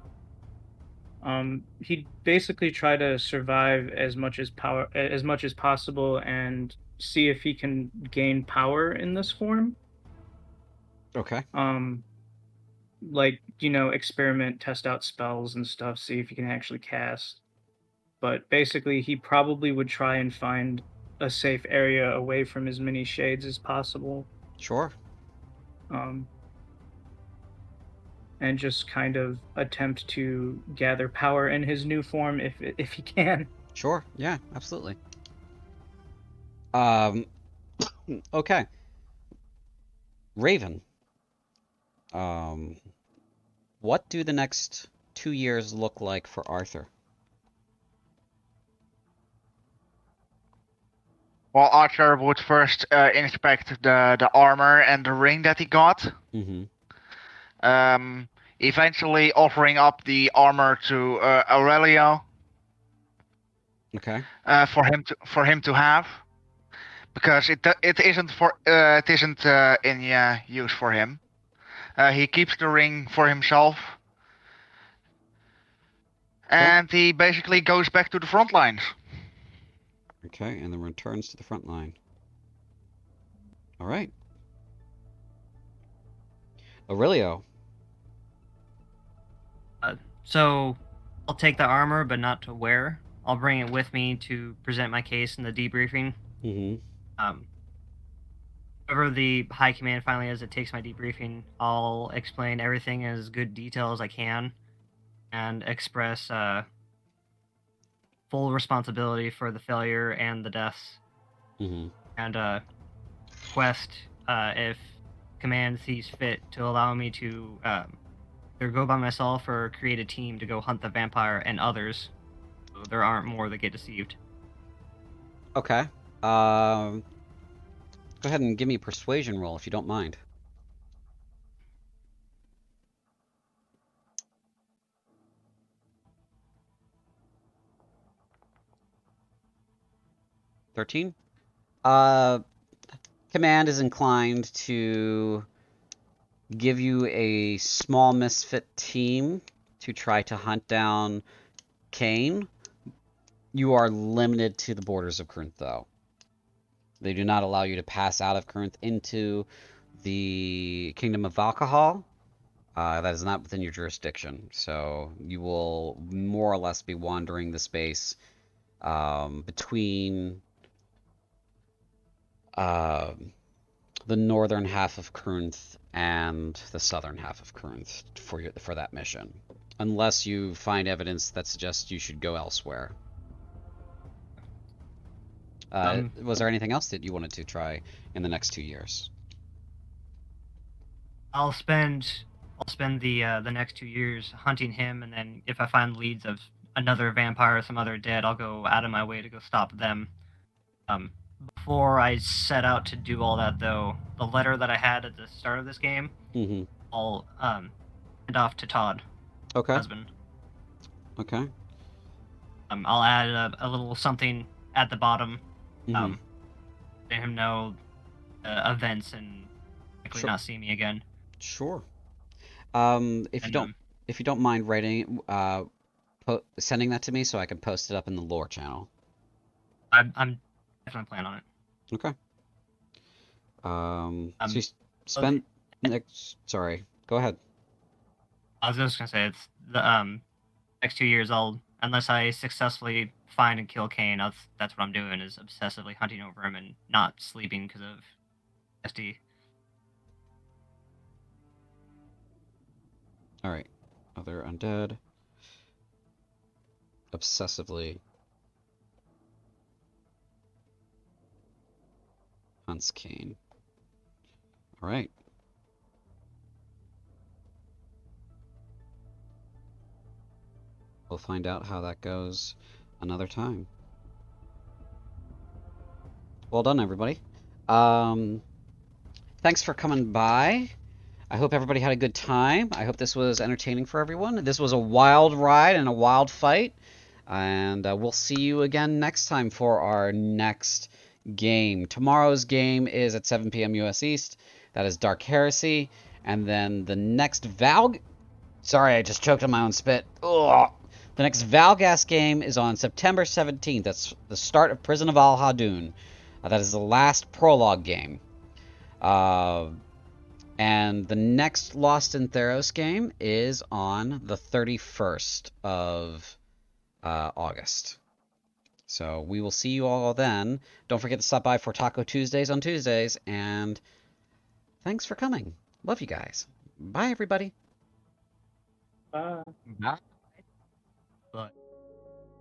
He'd basically try to survive as much as possible, and see if he can gain power in this form. Okay. Like, experiment, test out spells and stuff, see if he can actually cast. But basically, he probably would try and find a safe area away from as many shades as possible. Sure. And just kind of attempt to gather power in his new form if he can. Sure. Yeah, absolutely. Okay. Raven. What do the next 2 years look like for Arthur? Well, Archer would first inspect the armor and the ring that he got. Eventually offering up the armor to Aurelio. Okay. For him to have, because it isn't in use for him. He keeps the ring for himself, and he basically goes back to the front lines. Okay, and then returns to the front line. All right. Aurelio. So I'll take the armor, but not to wear. I'll bring it with me to present my case in the debriefing. Whenever the high command finally is, it takes my debriefing. I'll explain everything as good detail as I can, and express full responsibility for the failure and the deaths. And request if command sees fit to allow me to either go by myself or create a team to go hunt the vampire and others, so there aren't more that get deceived. Okay. Go ahead and give me a persuasion roll if you don't mind. $13. Command is inclined to give you a small misfit team to try to hunt down Cain. You are limited to the borders of Corinth, though. They do not allow you to pass out of Corinth into the Kingdom of Val'Ghast. That is not within your jurisdiction, so you will more or less be wandering the space between the northern half of Corinth and the southern half of Corinth for that mission, unless you find evidence that suggests you should go elsewhere. Was there anything else that you wanted to try in the next 2 years? I'll spend the next 2 years hunting him, and then if I find leads of another vampire or some other dead, I'll go out of my way to go stop them. Before I set out to do all that, though, the letter that I had at the start of this game, I'll hand off to Todd, husband. Okay. I'll add a little something at the bottom, letting him know events and likely not see me again. Sure. If you don't mind writing, sending that to me so I can post it up in the lore channel. I'm definitely planning on it. Okay. So you spend next. Sorry, go ahead. I was just gonna say it's the next 2 years. Unless I successfully find and kill Cain, that's what I'm doing, is obsessively hunting over him and not sleeping because of SD. All right. Other undead. Obsessively hunts Cain. All right. We'll find out how that goes. another time. Well done, everybody. Thanks for coming by. I hope everybody had a good time. I hope this was entertaining for everyone. This was a wild ride and a wild fight. And we'll see you again next time for our next game. Tomorrow's game is at 7 p.m. US East. That is Dark Heresy. And then the next Sorry, I just choked on my own spit. Ugh. The next Val'Ghast game is on September 17th. That's the start of Prison of Al-Hadun. That is the last Prologue game. And the next Lost in Theros game is on the 31st of August. So we will see you all then. Don't forget to stop by for Taco Tuesdays on Tuesdays. And thanks for coming. Love you guys. Bye, everybody. Bye. Bye.